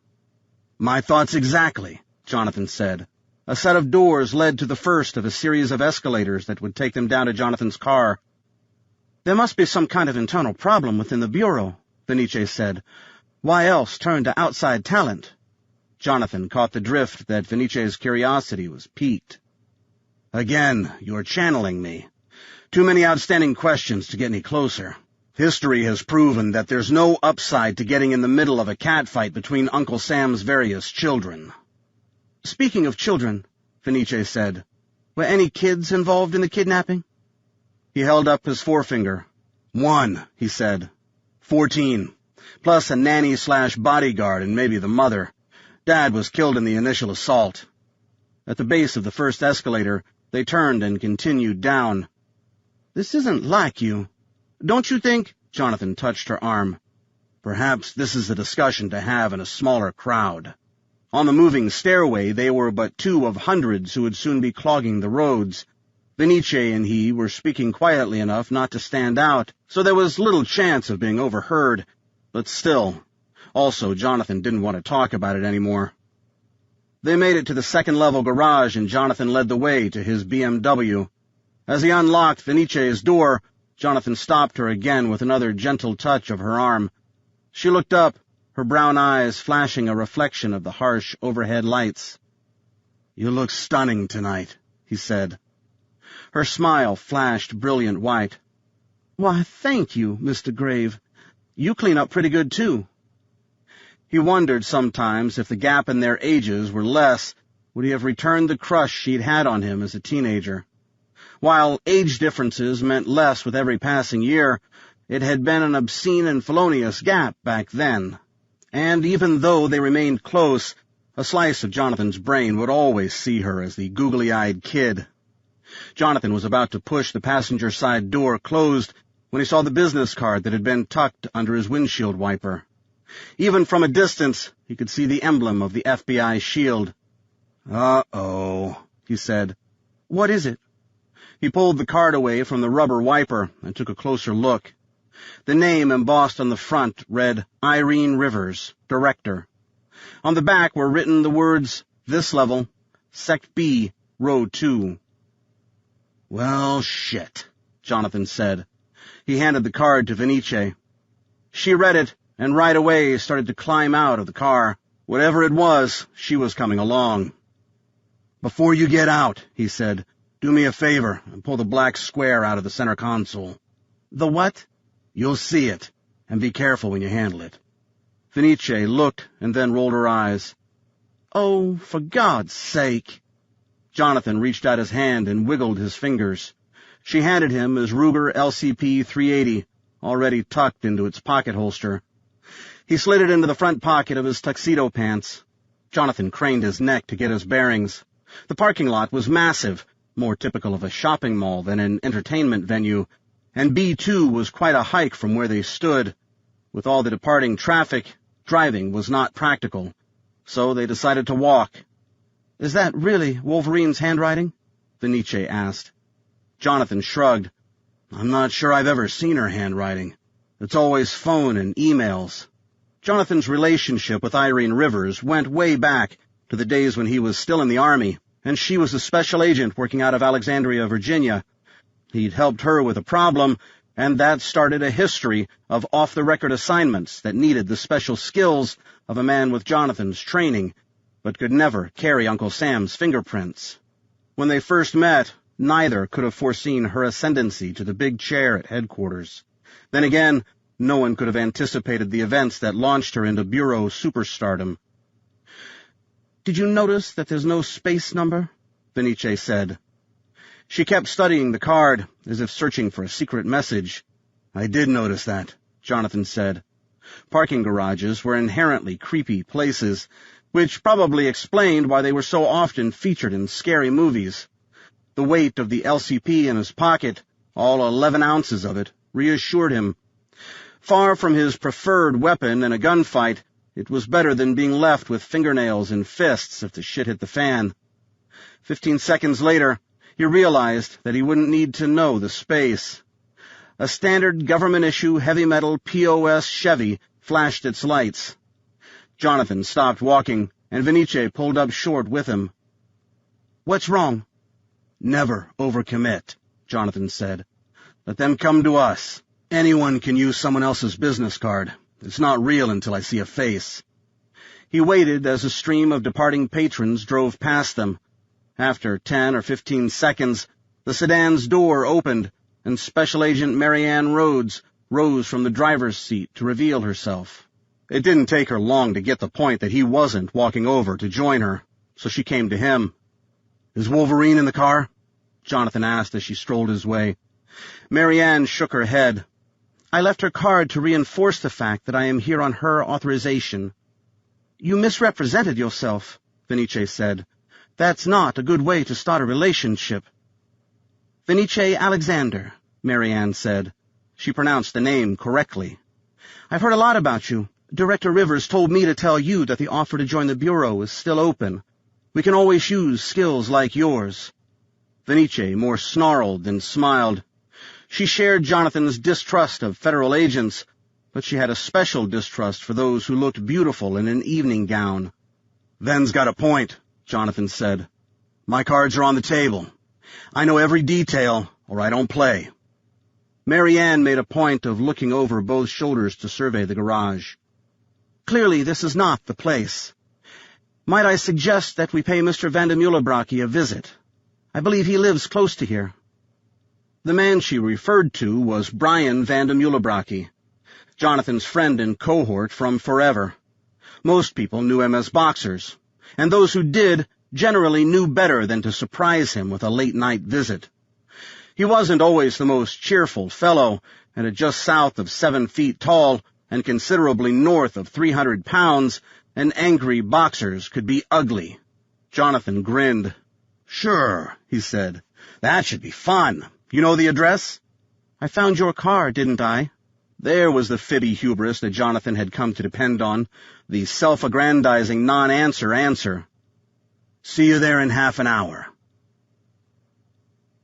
My thoughts exactly, Jonathan said. A set of doors led to the first of a series of escalators that would take them down to Jonathan's car. There must be some kind of internal problem within the Bureau, Venice said. Why else turn to outside talent? Jonathan caught the drift that Venice's curiosity was piqued. Again, you're channeling me. Too many outstanding questions to get any closer. History has proven that there's no upside to getting in the middle of a catfight between Uncle Sam's various children. Speaking of children, Venice said, were any kids involved in the kidnapping? He held up his forefinger. 1, he said. 14, plus a nanny/bodyguard and maybe the mother. Dad was killed in the initial assault. At the base of the first escalator, they turned and continued down. This isn't like you. Don't you think? Jonathan touched her arm. Perhaps this is a discussion to have in a smaller crowd. On the moving stairway, they were but 2 of hundreds who would soon be clogging the roads. Venice and he were speaking quietly enough not to stand out, so there was little chance of being overheard, but still. Also, Jonathan didn't want to talk about it anymore. They made it to the second-level garage, and Jonathan led the way to his BMW. As he unlocked Venice's door, Jonathan stopped her again with another gentle touch of her arm. She looked up, her brown eyes flashing a reflection of the harsh overhead lights. You look stunning tonight, he said. Her smile flashed brilliant white. Why, thank you, Mr. Grave. You clean up pretty good, too. He wondered sometimes if the gap in their ages were less, would he have returned the crush she'd had on him as a teenager. While age differences meant less with every passing year, it had been an obscene and felonious gap back then. And even though they remained close, a slice of Jonathan's brain would always see her as the googly-eyed kid. Jonathan was about to push the passenger side door closed when he saw the business card that had been tucked under his windshield wiper. Even from a distance, he could see the emblem of the FBI shield. Uh-oh, he said. What is it? He pulled the card away from the rubber wiper and took a closer look. The name embossed on the front read Irene Rivers, Director. On the back were written the words, This Level, Sect B, Row 2. Well, shit, Jonathan said. He handed the card to Venice. She read it, and right away started to climb out of the car. Whatever it was, she was coming along. Before you get out, he said, do me a favor and pull the black square out of the center console. The what? You'll see it, and be careful when you handle it. Venice looked and then rolled her eyes. Oh, for God's sake! Jonathan reached out his hand and wiggled his fingers. She handed him his Ruger LCP 380, already tucked into its pocket holster. He slid it into the front pocket of his tuxedo pants. Jonathan craned his neck to get his bearings. The parking lot was massive, more typical of a shopping mall than an entertainment venue, and B2 was quite a hike from where they stood. With all the departing traffic, driving was not practical, so they decided to walk. Is that really Wolverine's handwriting? Venice asked. Jonathan shrugged. I'm not sure I've ever seen her handwriting. It's always phone and emails. Jonathan's relationship with Irene Rivers went way back to the days when he was still in the Army, and she was a special agent working out of Alexandria, Virginia. He'd helped her with a problem, and that started a history of off-the-record assignments that needed the special skills of a man with Jonathan's training, but could never carry Uncle Sam's fingerprints. When they first met, neither could have foreseen her ascendancy to the big chair at headquarters. Then again, no one could have anticipated the events that launched her into bureau superstardom. "Did you notice that there's no space number?" Venice said. She kept studying the card, as if searching for a secret message. "I did notice that," Jonathan said. Parking garages were inherently creepy places, which probably explained why they were so often featured in scary movies. The weight of the LCP in his pocket, all 11 ounces of it, reassured him. Far from his preferred weapon in a gunfight, it was better than being left with fingernails and fists if the shit hit the fan. 15 seconds later, he realized that he wouldn't need to know the space. A standard government-issue heavy-metal POS Chevy flashed its lights. Jonathan stopped walking, and Venice pulled up short with him. "What's wrong?" "Never overcommit," Jonathan said. "Let them come to us. Anyone can use someone else's business card. It's not real until I see a face." He waited as a stream of departing patrons drove past them. After 10 or 15 seconds, the sedan's door opened, and Special Agent Mary Ann Rhodes rose from the driver's seat to reveal herself. It didn't take her long to get the point that he wasn't walking over to join her, so she came to him. "Is Wolverine in the car?" Jonathan asked as she strolled his way. Mary Ann shook her head. "I left her card to reinforce the fact that I am here on her authorization." "You misrepresented yourself," Venice said. "That's not a good way to start a relationship." "Venice Alexander," Mary Ann said. She pronounced the name correctly. "I've heard a lot about you. Director Rivers told me to tell you that the offer to join the Bureau is still open. We can always use skills like yours." Venice more snarled than smiled. She shared Jonathan's distrust of federal agents, but she had a special distrust for those who looked beautiful in an evening gown. "Ven's got a point," Jonathan said. "My cards are on the table. I know every detail, or I don't play." Mary Ann made a point of looking over both shoulders to survey the garage. "Clearly this is not the place. Might I suggest that we pay Mr. Vandermeulenbracke a visit? I believe he lives close to here." The man she referred to was Brian Vandermeulenbracke, Jonathan's friend and cohort from forever. Most people knew him as boxers, and those who did generally knew better than to surprise him with a late-night visit. He wasn't always the most cheerful fellow, and at just south of 7 feet tall and considerably north of 300 pounds, an angry boxers could be ugly. Jonathan grinned. "Sure," he said. "That should be fun. You know the address?" "I found your car, didn't I?" There was the fibby hubris that Jonathan had come to depend on, the self-aggrandizing non-answer answer. "See you there in half an hour."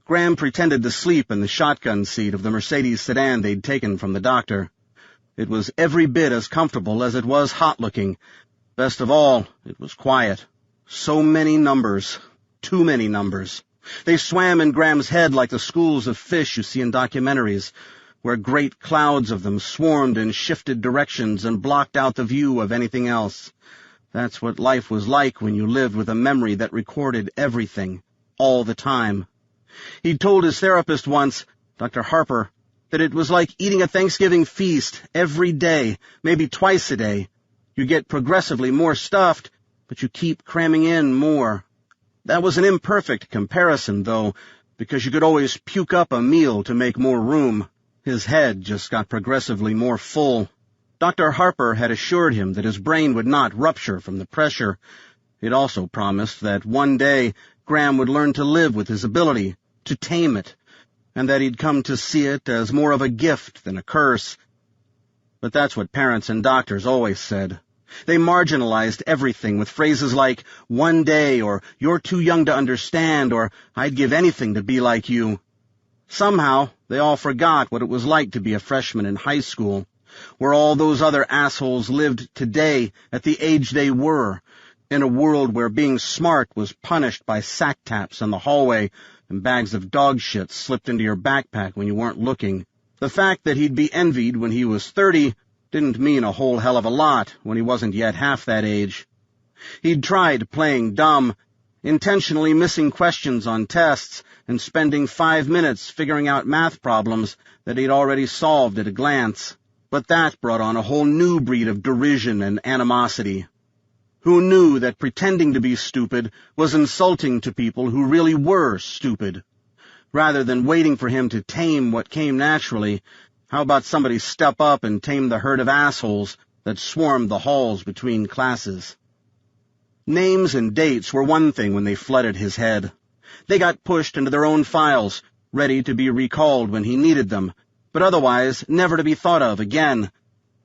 Graham pretended to sleep in the shotgun seat of the Mercedes sedan they'd taken from the doctor. It was every bit as comfortable as it was hot-looking. Best of all, it was quiet. So many numbers. Too many numbers. They swam in Graham's head like the schools of fish you see in documentaries, where great clouds of them swarmed in shifted directions and blocked out the view of anything else. That's what life was like when you lived with a memory that recorded everything, all the time. He'd told his therapist once, Dr. Harper, that it was like eating a Thanksgiving feast every day, maybe twice a day. You get progressively more stuffed, but you keep cramming in more. That was an imperfect comparison, though, because you could always puke up a meal to make more room. His head just got progressively more full. Dr. Harper had assured him that his brain would not rupture from the pressure. It also promised that one day Graham would learn to live with his ability, to tame it, and that he'd come to see it as more of a gift than a curse. But that's what parents and doctors always said. They marginalized everything with phrases like, "one day," or "you're too young to understand," or "I'd give anything to be like you." Somehow, they all forgot what it was like to be a freshman in high school, where all those other assholes lived today at the age they were, in a world where being smart was punished by sack taps in the hallway and bags of dog shit slipped into your backpack when you weren't looking. The fact that he'd be envied when he was 30 didn't mean a whole hell of a lot when he wasn't yet half that age. He'd tried playing dumb, intentionally missing questions on tests and spending 5 minutes figuring out math problems that he'd already solved at a glance. But that brought on a whole new breed of derision and animosity. Who knew that pretending to be stupid was insulting to people who really were stupid? Rather than waiting for him to tame what came naturally, how about somebody step up and tame the herd of assholes that swarmed the halls between classes? Names and dates were one thing when they flooded his head. They got pushed into their own files, ready to be recalled when he needed them, but otherwise never to be thought of again.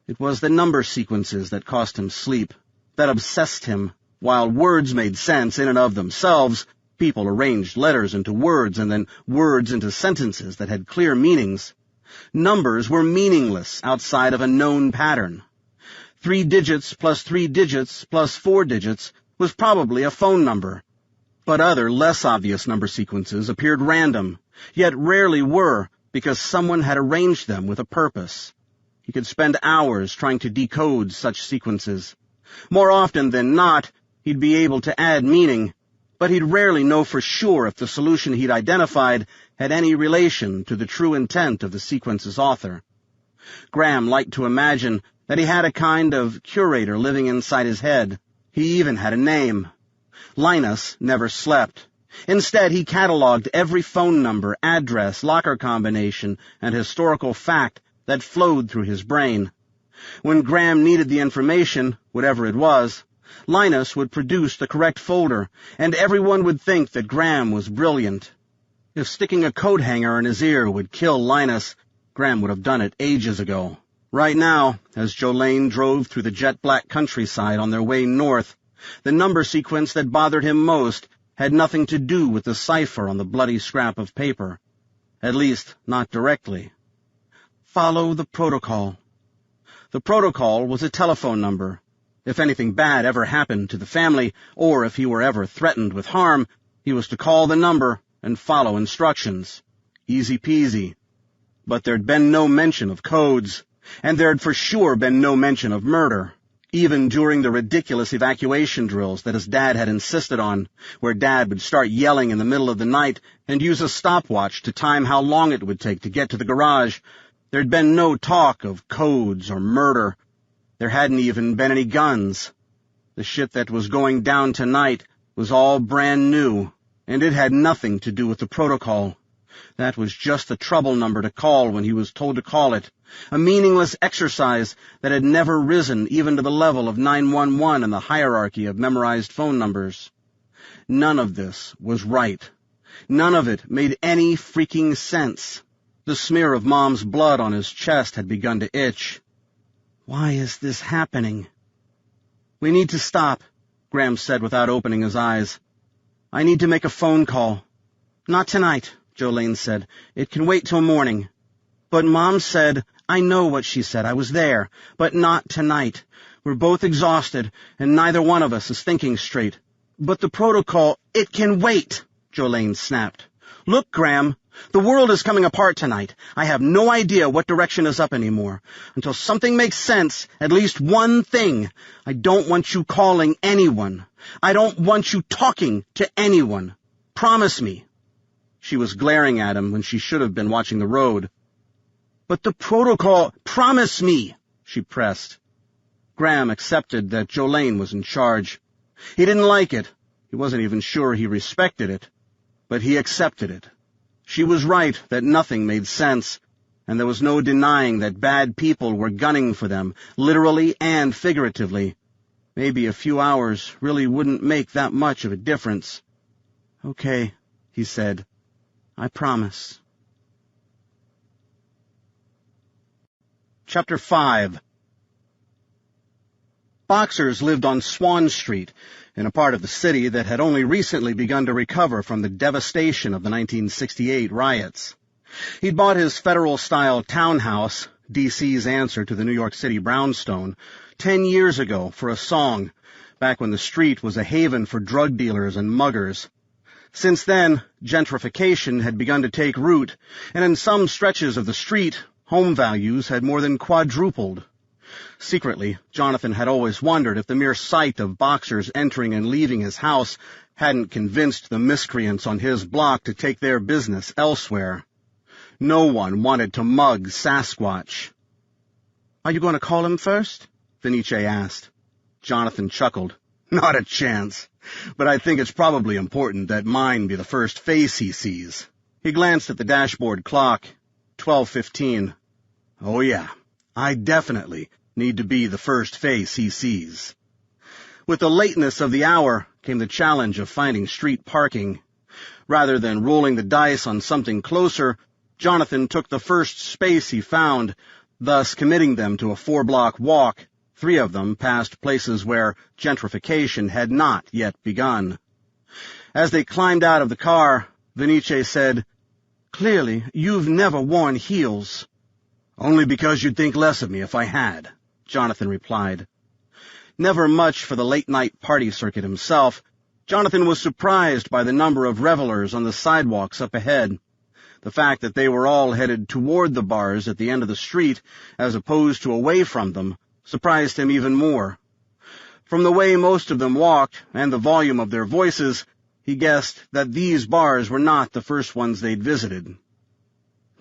It was the number sequences that cost him sleep, that obsessed him. While words made sense in and of themselves, people arranged letters into words and then words into sentences that had clear meanings. Numbers were meaningless outside of a known pattern. 3 digits plus 3 digits plus 4 digits was probably a phone number. But other, less obvious number sequences appeared random, yet rarely were, because someone had arranged them with a purpose. He could spend hours trying to decode such sequences. More often than not, he'd be able to add meaning, but he'd rarely know for sure if the solution he'd identified had any relation to the true intent of the sequence's author. Graham liked to imagine that he had a kind of curator living inside his head. He even had a name. Linus never slept. Instead, he cataloged every phone number, address, locker combination, and historical fact that flowed through his brain. When Graham needed the information, whatever it was, Linus would produce the correct folder, and everyone would think that Graham was brilliant. If sticking a coat hanger in his ear would kill Linus, Graham would have done it ages ago. Right now, as Jolene drove through the jet-black countryside on their way north, the number sequence that bothered him most had nothing to do with the cipher on the bloody scrap of paper. At least, not directly. Follow the protocol. The protocol was a telephone number. If anything bad ever happened to the family, or if he were ever threatened with harm, he was to call the number and follow instructions. Easy peasy. But there'd been no mention of codes, and there'd for sure been no mention of murder. Even during the ridiculous evacuation drills that his dad had insisted on, where Dad would start yelling in the middle of the night and use a stopwatch to time how long it would take to get to the garage, there'd been no talk of codes or murder. There hadn't even been any guns. The shit that was going down tonight was all brand new, and it had nothing to do with the protocol. That was just the trouble number to call when he was told to call it, a meaningless exercise that had never risen even to the level of 911 in the hierarchy of memorized phone numbers. None of this was right. None of it made any freaking sense. The smear of Mom's blood on his chest had begun to itch. Why is this happening? We need to stop, Graham said without opening his eyes. I need to make a phone call. Not tonight, Jolene said. It can wait till morning. But Mom said, I know what she said, I was there, but not tonight. We're both exhausted, and neither one of us is thinking straight. But the protocol, it can wait, Jolene snapped. Look, Graham, the world is coming apart tonight. I have no idea what direction is up anymore. Until something makes sense, at least one thing, I don't want you calling anyone. I don't want you talking to anyone. Promise me. She was glaring at him when she should have been watching the road. But the protocol, promise me, she pressed. Graham accepted that Jolene was in charge. He didn't like it. He wasn't even sure he respected it. But he accepted it. She was right that nothing made sense, and there was no denying that bad people were gunning for them, literally and figuratively. Maybe a few hours really wouldn't make that much of a difference. Okay, he said. I promise. Chapter 5. Boxers lived on Swan Street, in a part of the city that had only recently begun to recover from the devastation of the 1968 riots. He'd bought his federal-style townhouse, D.C.'s answer to the New York City brownstone, 10 years ago for a song, back when the street was a haven for drug dealers and muggers. Since then, gentrification had begun to take root, and in some stretches of the street, Home values had more than quadrupled. Secretly, Jonathan had always wondered if the mere sight of boxers entering and leaving his house hadn't convinced the miscreants on his block to take their business elsewhere. No one wanted to mug Sasquatch. "Are you going to call him first?" Venice asked. Jonathan chuckled. "Not a chance. But I think it's probably important that mine be the first face he sees." He glanced at the dashboard clock. 12:15. "Oh yeah, I definitely need to be the first face he sees." With the lateness of the hour came the challenge of finding street parking. Rather than rolling the dice on something closer, Jonathan took the first space he found, thus committing them to a 4-block walk, 3 of them past places where gentrification had not yet begun. As they climbed out of the car, Venice said, "Clearly, you've never worn heels." "Only because you'd think less of me if I had," Jonathan replied. Never much for the late-night party circuit himself, Jonathan was surprised by the number of revelers on the sidewalks up ahead. The fact that they were all headed toward the bars at the end of the street, as opposed to away from them, surprised him even more. From the way most of them walked, and the volume of their voices, he guessed that these bars were not the first ones they'd visited.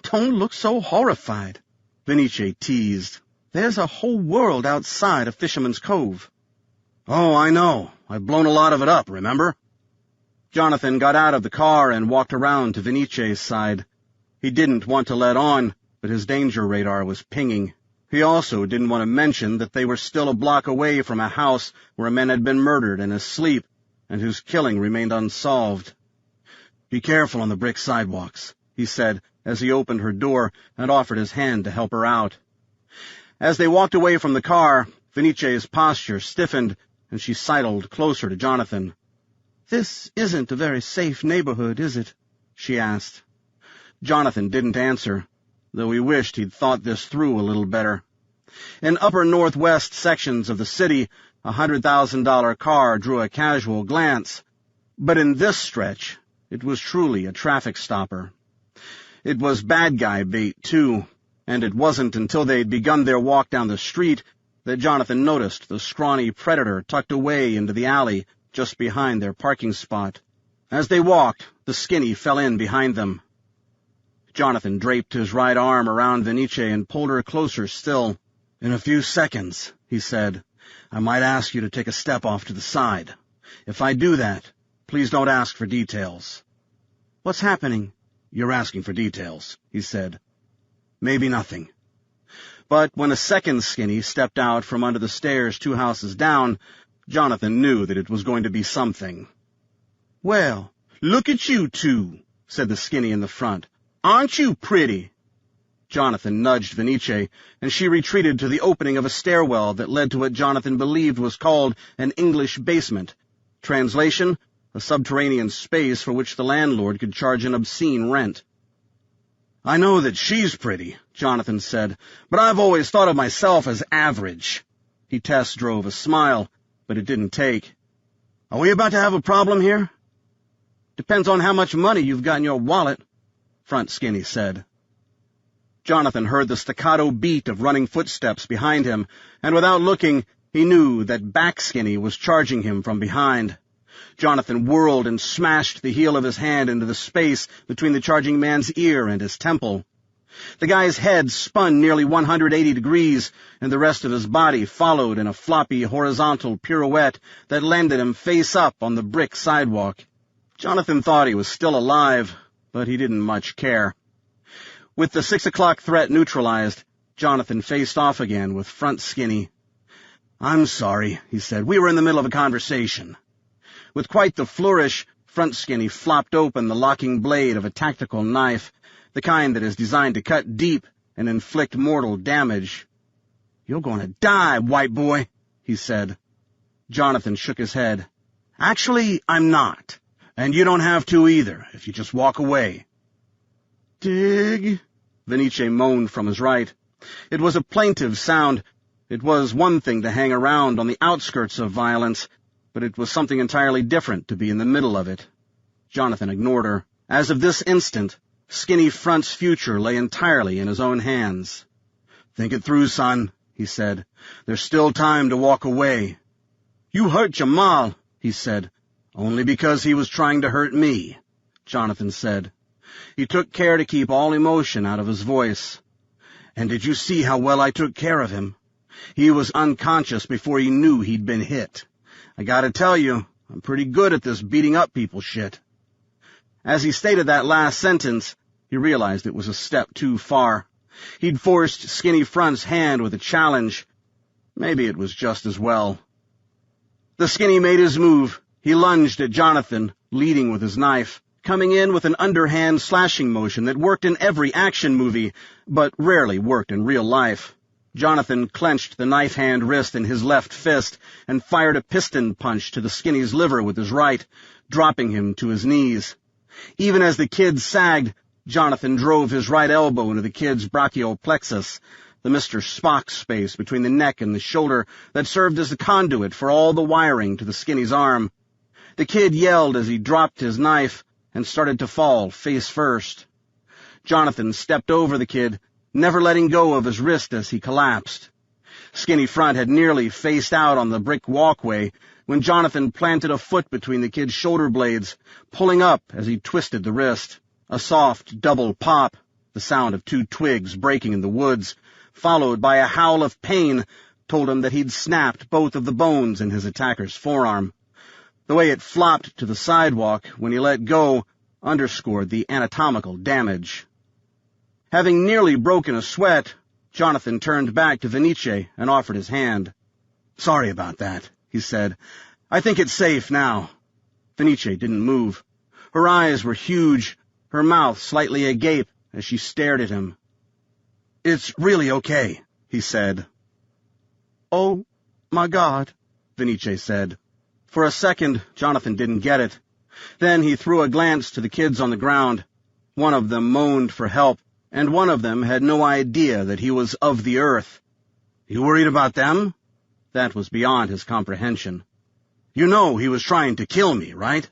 "Don't look so horrified," Venice teased. "There's a whole world outside of Fisherman's Cove." "Oh, I know. I've blown a lot of it up, remember?" Jonathan got out of the car and walked around to Venice's side. He didn't want to let on, but his danger radar was pinging. He also didn't want to mention that they were still a block away from a house where a man had been murdered and asleep, and whose killing remained unsolved. "Be careful on the brick sidewalks," he said as he opened her door and offered his hand to help her out. As they walked away from the car, Venice's posture stiffened, and she sidled closer to Jonathan. "This isn't a very safe neighborhood, is it?" she asked. Jonathan didn't answer, though he wished he'd thought this through a little better. In upper northwest sections of the city, a $100,000 car drew a casual glance, but in this stretch, it was truly a traffic stopper. It was bad guy bait, too, and it wasn't until they'd begun their walk down the street that Jonathan noticed the scrawny predator tucked away into the alley just behind their parking spot. As they walked, the skinny fell in behind them. Jonathan draped his right arm around Venice and pulled her closer still. "In a few seconds," he said, "I might ask you to take a step off to the side. If I do that, please don't ask for details." "What's happening?" "You're asking for details," he said. "Maybe nothing." But when a second skinny stepped out from under the stairs 2 houses down, Jonathan knew that it was going to be something. "Well, look at you two," said the skinny in the front. "Aren't you pretty?" Jonathan nudged Venice, and she retreated to the opening of a stairwell that led to what Jonathan believed was called an English basement. Translation, a subterranean space for which the landlord could charge an obscene rent. "I know that she's pretty," Jonathan said, "but I've always thought of myself as average." He test-drove a smile, but it didn't take. "Are we about to have a problem here?" "Depends on how much money you've got in your wallet," Front Skinny said. Jonathan heard the staccato beat of running footsteps behind him, and without looking, he knew that Back Skinny was charging him from behind. Jonathan whirled and smashed the heel of his hand into the space between the charging man's ear and his temple. The guy's head spun nearly 180 degrees, and the rest of his body followed in a floppy horizontal pirouette that landed him face up on the brick sidewalk. Jonathan thought he was still alive, but he didn't much care. With the 6 o'clock threat neutralized, Jonathan faced off again with Front Skinny. "I'm sorry," he said. "We were in the middle of a conversation." With quite the flourish, Front Skinny flopped open the locking blade of a tactical knife, the kind that is designed to cut deep and inflict mortal damage. "You're going to die, white boy," he said. Jonathan shook his head. "Actually, I'm not. And you don't have to either, if you just walk away." "Dig," Venice moaned from his right. It was a plaintive sound. It was one thing to hang around on the outskirts of violence, but it was something entirely different to be in the middle of it. Jonathan ignored her. As of this instant, Skinny Front's future lay entirely in his own hands. "Think it through, son," he said. "There's still time to walk away." "You hurt Jamal," he said. "Only because he was trying to hurt me," Jonathan said. He took care to keep all emotion out of his voice. "And did you see how well I took care of him? He was unconscious before he knew he'd been hit. I gotta tell you, I'm pretty good at this beating up people shit." As he stated that last sentence, he realized it was a step too far. He'd forced Skinny Front's hand with a challenge. Maybe it was just as well. The Skinny made his move. He lunged at Jonathan, leading with his knife, coming in with an underhand slashing motion that worked in every action movie, but rarely worked in real life. Jonathan clenched the knife-hand wrist in his left fist and fired a piston punch to the Skinny's liver with his right, dropping him to his knees. Even as the kid sagged, Jonathan drove his right elbow into the kid's brachioplexus, the Mr. Spock space between the neck and the shoulder that served as the conduit for all the wiring to the Skinny's arm. The kid yelled as he dropped his knife and started to fall face first. Jonathan stepped over the kid, never letting go of his wrist as he collapsed. Skinny Front had nearly faced out on the brick walkway when Jonathan planted a foot between the kid's shoulder blades, pulling up as he twisted the wrist. A soft double pop, the sound of 2 twigs breaking in the woods, followed by a howl of pain, told him that he'd snapped both of the bones in his attacker's forearm. The way it flopped to the sidewalk when he let go underscored the anatomical damage. Having nearly broken a sweat, Jonathan turned back to Venice and offered his hand. "Sorry about that," he said. "I think it's safe now." Venice didn't move. Her eyes were huge, her mouth slightly agape as she stared at him. "It's really okay," he said. "Oh, my God," Venice said. For a second, Jonathan didn't get it. Then he threw a glance to the kids on the ground. One of them moaned for help, and one of them had no idea that he was of the earth. "You worried about them?" That was beyond his comprehension. "You know he was trying to kill me, right?"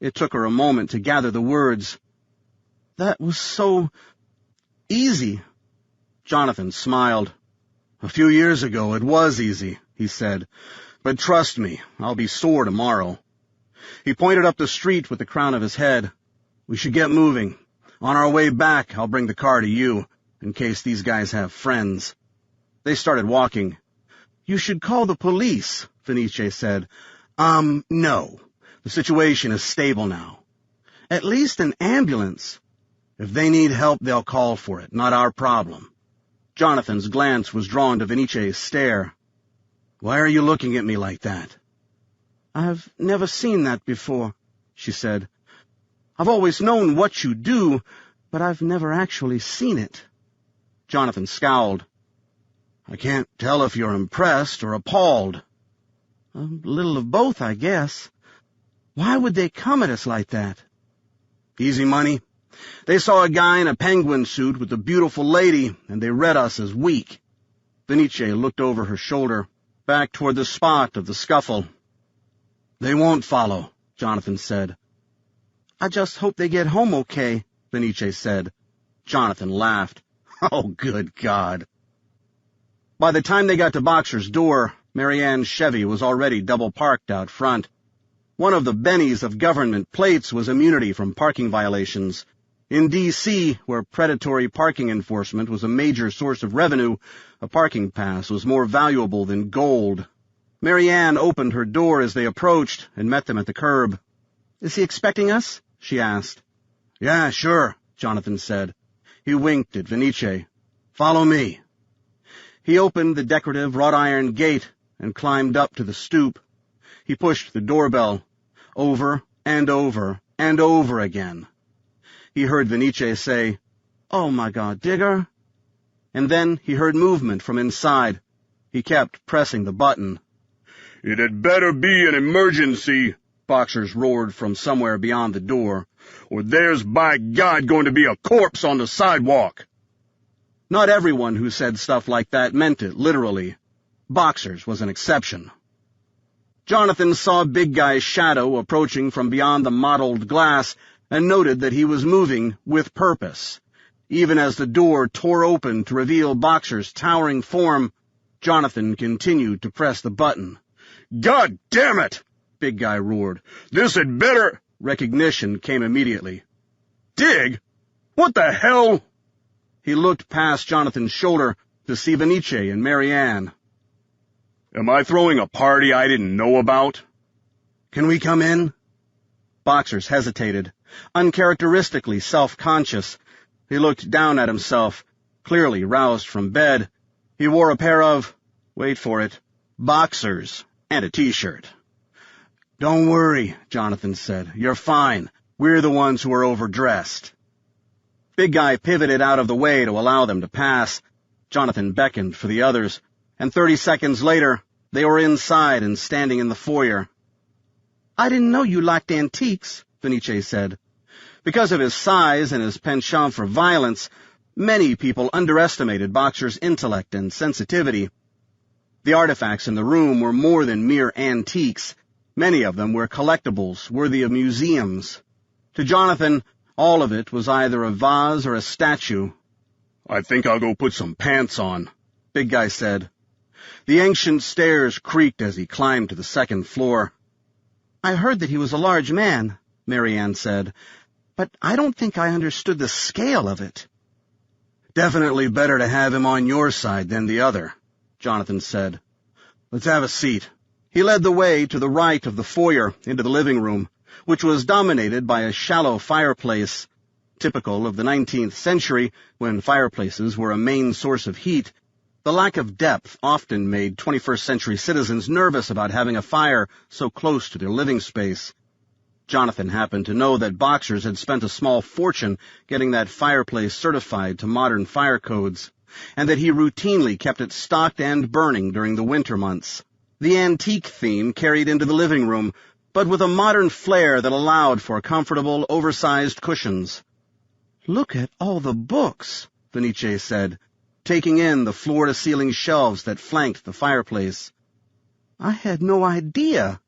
It took her a moment to gather the words. "That was so easy." Jonathan smiled. "A few years ago it was easy," he said. "But trust me, I'll be sore tomorrow." He pointed up the street with the crown of his head. "We should get moving. On our way back, I'll bring the car to you, in case these guys have friends." They started walking. "You should call the police," Venice said. No. The situation is stable now." "At least an ambulance." "If they need help, they'll call for it, not our problem." Jonathan's glance was drawn to Venice's stare. "Why are you looking at me like that?" "I've never seen that before," she said. "I've always known what you do, but I've never actually seen it." Jonathan scowled. "I can't tell if you're impressed or appalled." "A little of both, I guess. Why would they come at us like that?" "Easy money. They saw a guy in a penguin suit with a beautiful lady, and they read us as weak." Venice looked over her shoulder, back toward the spot of the scuffle. "They won't follow," Jonathan said. "I just hope they get home okay," Venice said. Jonathan laughed. "Oh, good God." By the time they got to Boxer's door, Marianne's Chevy was already double-parked out front. One of the bennies of government plates was immunity from parking violations. In D.C., where predatory parking enforcement was a major source of revenue, a parking pass was more valuable than gold. Marianne opened her door as they approached and met them at the curb. "Is he expecting us?" she asked. "Yeah, sure," Jonathan said. He winked at Venice. "Follow me." He opened the decorative wrought-iron gate and climbed up to the stoop. He pushed the doorbell, over and over and over again. He heard Venice say, "Oh, my God, Digger." And then he heard movement from inside. He kept pressing the button. "It had better be an emergency," Boxers roared from somewhere beyond the door, "or there's, by God, going to be a corpse on the sidewalk." Not everyone who said stuff like that meant it literally. Boxers was an exception. Jonathan saw Big Guy's shadow approaching from beyond the mottled glass and noted that he was moving with purpose. Even as the door tore open to reveal Boxer's towering form, Jonathan continued to press the button. "God damn it!" Big Guy roared. "This had better—" Recognition came immediately. "Dig? What the hell?" He looked past Jonathan's shoulder to see Venice and Marianne. "Am I throwing a party I didn't know about?" "Can we come in?" Boxers hesitated, uncharacteristically self-conscious. He looked down at himself, clearly roused from bed. He wore a pair of, wait for it, boxers and a t-shirt. "Don't worry," Jonathan said. "You're fine. We're the ones who are overdressed." Big Guy pivoted out of the way to allow them to pass. Jonathan beckoned for the others, and 30 seconds later, they were inside and standing in the foyer. "I didn't know you liked antiques," Venice said. Because of his size and his penchant for violence, many people underestimated Boxer's intellect and sensitivity. The artifacts in the room were more than mere antiques. Many of them were collectibles worthy of museums. To Jonathan, all of it was either a vase or a statue. "I think I'll go put some pants on," Big Guy said. The ancient stairs creaked as he climbed to the second floor. "I heard that he was a large man," Marianne said, "but I don't think I understood the scale of it." "Definitely better to have him on your side than the other," Jonathan said. "Let's have a seat." He led the way to the right of the foyer into the living room, which was dominated by a shallow fireplace. Typical of the 19th century, when fireplaces were a main source of heat, the lack of depth often made 21st century citizens nervous about having a fire so close to their living space. Jonathan happened to know that Boxers had spent a small fortune getting that fireplace certified to modern fire codes, and that he routinely kept it stocked and burning during the winter months. The antique theme carried into the living room, but with a modern flair that allowed for comfortable, oversized cushions. "Look at all the books," Venice said, taking in the floor-to-ceiling shelves that flanked the fireplace. "I had no idea."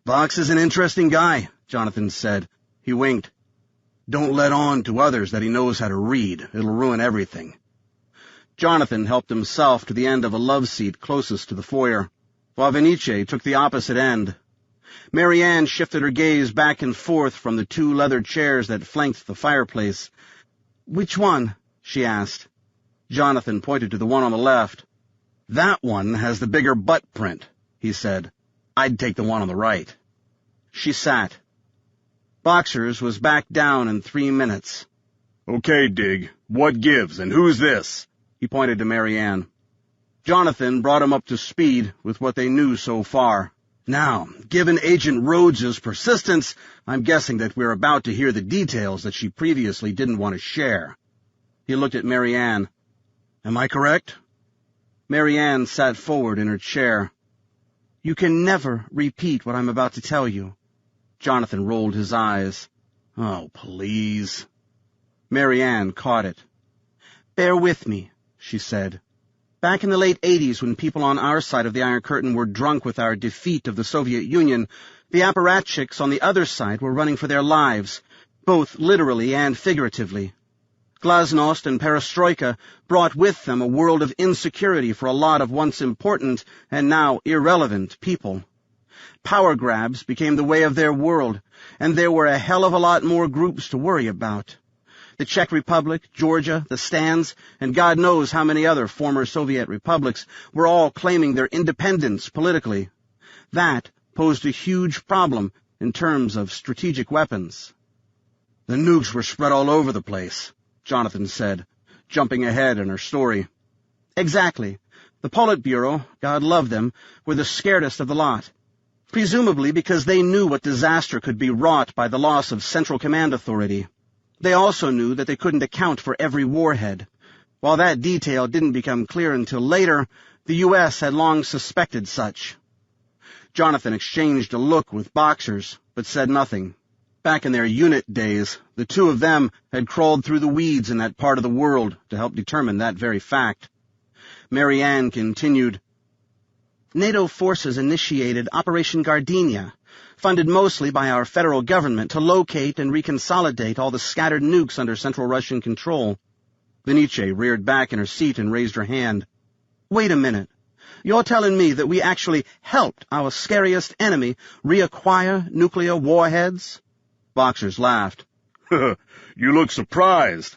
"Box is an interesting guy," Jonathan said. He winked. "Don't let on to others that he knows how to read. It'll ruin everything." Jonathan helped himself to the end of a love seat closest to the foyer, while Venice took the opposite end. Marianne shifted her gaze back and forth from the 2 leather chairs that flanked the fireplace. "Which one?" she asked. Jonathan pointed to the one on the left. "That one has the bigger butt print," he said. "I'd take the one on the right." She sat. Boxers was back down in 3 minutes. "Okay, Dig, what gives, and who's this?" He pointed to Marianne. Jonathan brought him up to speed with what they knew so far. "Now, given Agent Rhodes's persistence, I'm guessing that we're about to hear the details that she previously didn't want to share." He looked at Marianne. "Am I correct?" Marianne sat forward in her chair. "You can never repeat what I'm about to tell you." Jonathan rolled his eyes. "Oh, please." Marianne caught it. "Bear with me," she said. "Back in the late 80s, when people on our side of the Iron Curtain were drunk with our defeat of the Soviet Union, the apparatchiks on the other side were running for their lives, both literally and figuratively. Glasnost and Perestroika brought with them a world of insecurity for a lot of once important and now irrelevant people. Power grabs became the way of their world, and there were a hell of a lot more groups to worry about. The Czech Republic, Georgia, the Stans, and God knows how many other former Soviet republics were all claiming their independence politically. That posed a huge problem in terms of strategic weapons. "The nukes were spread all over the place," Jonathan said, jumping ahead in her story. "Exactly. The Politburo, God love them, were the scaredest of the lot. Presumably because they knew what disaster could be wrought by the loss of Central Command authority. They also knew that they couldn't account for every warhead. While that detail didn't become clear until later, the U.S. had long suspected such." Jonathan exchanged a look with Boxers, but said nothing. Back in their unit days, the 2 of them had crawled through the weeds in that part of the world to help determine that very fact. Marianne continued, "NATO forces initiated Operation Gardenia, funded mostly by our federal government to locate and reconsolidate all the scattered nukes under Central Russian control. Venice reared back in her seat and raised her hand. Wait a minute. You're telling me that we actually helped our scariest enemy reacquire nuclear warheads? Boxers laughed. You look surprised.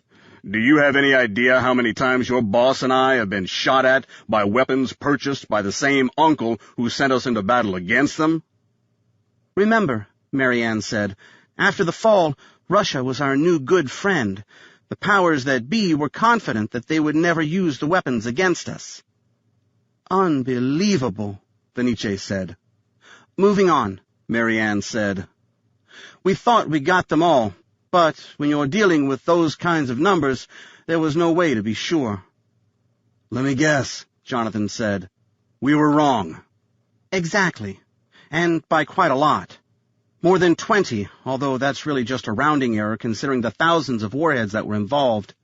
Do you have any idea how many times your boss and I have been shot at by weapons purchased by the same uncle who sent us into battle against them? Remember, Marianne said, after the fall, Russia was our new good friend. The powers that be were confident that they would never use the weapons against us. Unbelievable, Venice said. Moving on, Marianne said. We thought we got them all, but when you're dealing with those kinds of numbers, there was no way to be sure. Let me guess, Jonathan said. We were wrong. Exactly, and by quite a lot. More than 20, although that's really just a rounding error considering the thousands of warheads that were involved.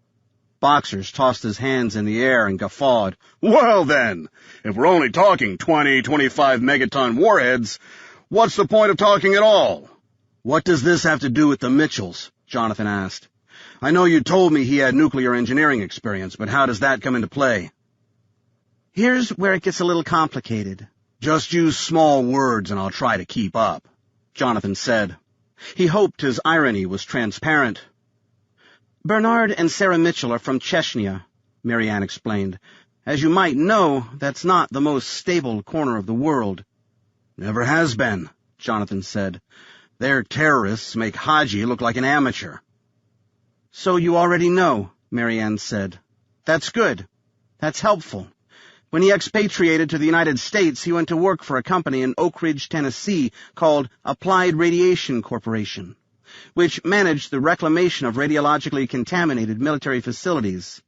Boxers tossed his hands in the air and guffawed. Well then, if we're only talking 20, 25 megaton warheads, what's the point of talking at all? What does this have to do with the Mitchells? Jonathan asked. I know you told me he had nuclear engineering experience, but how does that come into play? Here's where it gets a little complicated. Just use small words and I'll try to keep up, Jonathan said. He hoped his irony was transparent. Bernard and Sarah Mitchell are from Chechnya, Marianne explained. As you might know, that's not the most stable corner of the world. Never has been, Jonathan said. Their terrorists make Haji look like an amateur. So you already know, Marianne said. That's good. That's helpful. When he expatriated to the United States, he went to work for a company in Oak Ridge, Tennessee, called Applied Radiation Corporation, which managed the reclamation of radiologically contaminated military facilities.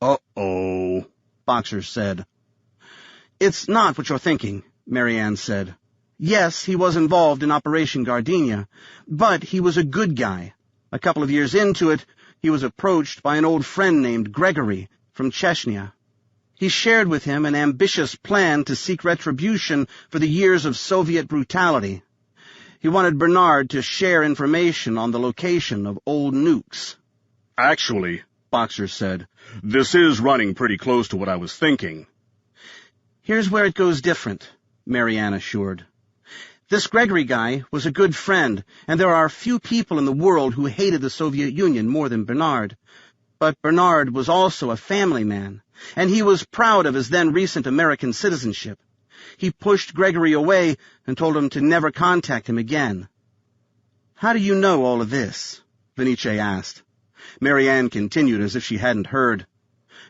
Uh-oh, Boxer said. It's not what you're thinking, Marianne said. Yes, he was involved in Operation Gardenia, but he was a good guy. A couple of years into it, he was approached by an old friend named Gregory from Chechnya. He shared with him an ambitious plan to seek retribution for the years of Soviet brutality. He wanted Bernard to share information on the location of old nukes. Actually, Boxer said, this is running pretty close to what I was thinking. Here's where it goes different, Marianne assured. This Gregory guy was a good friend, and there are few people in the world who hated the Soviet Union more than Bernard. But Bernard was also a family man, and he was proud of his then-recent American citizenship. He pushed Gregory away and told him to never contact him again. How do you know all of this? Venice asked. Marianne continued as if she hadn't heard.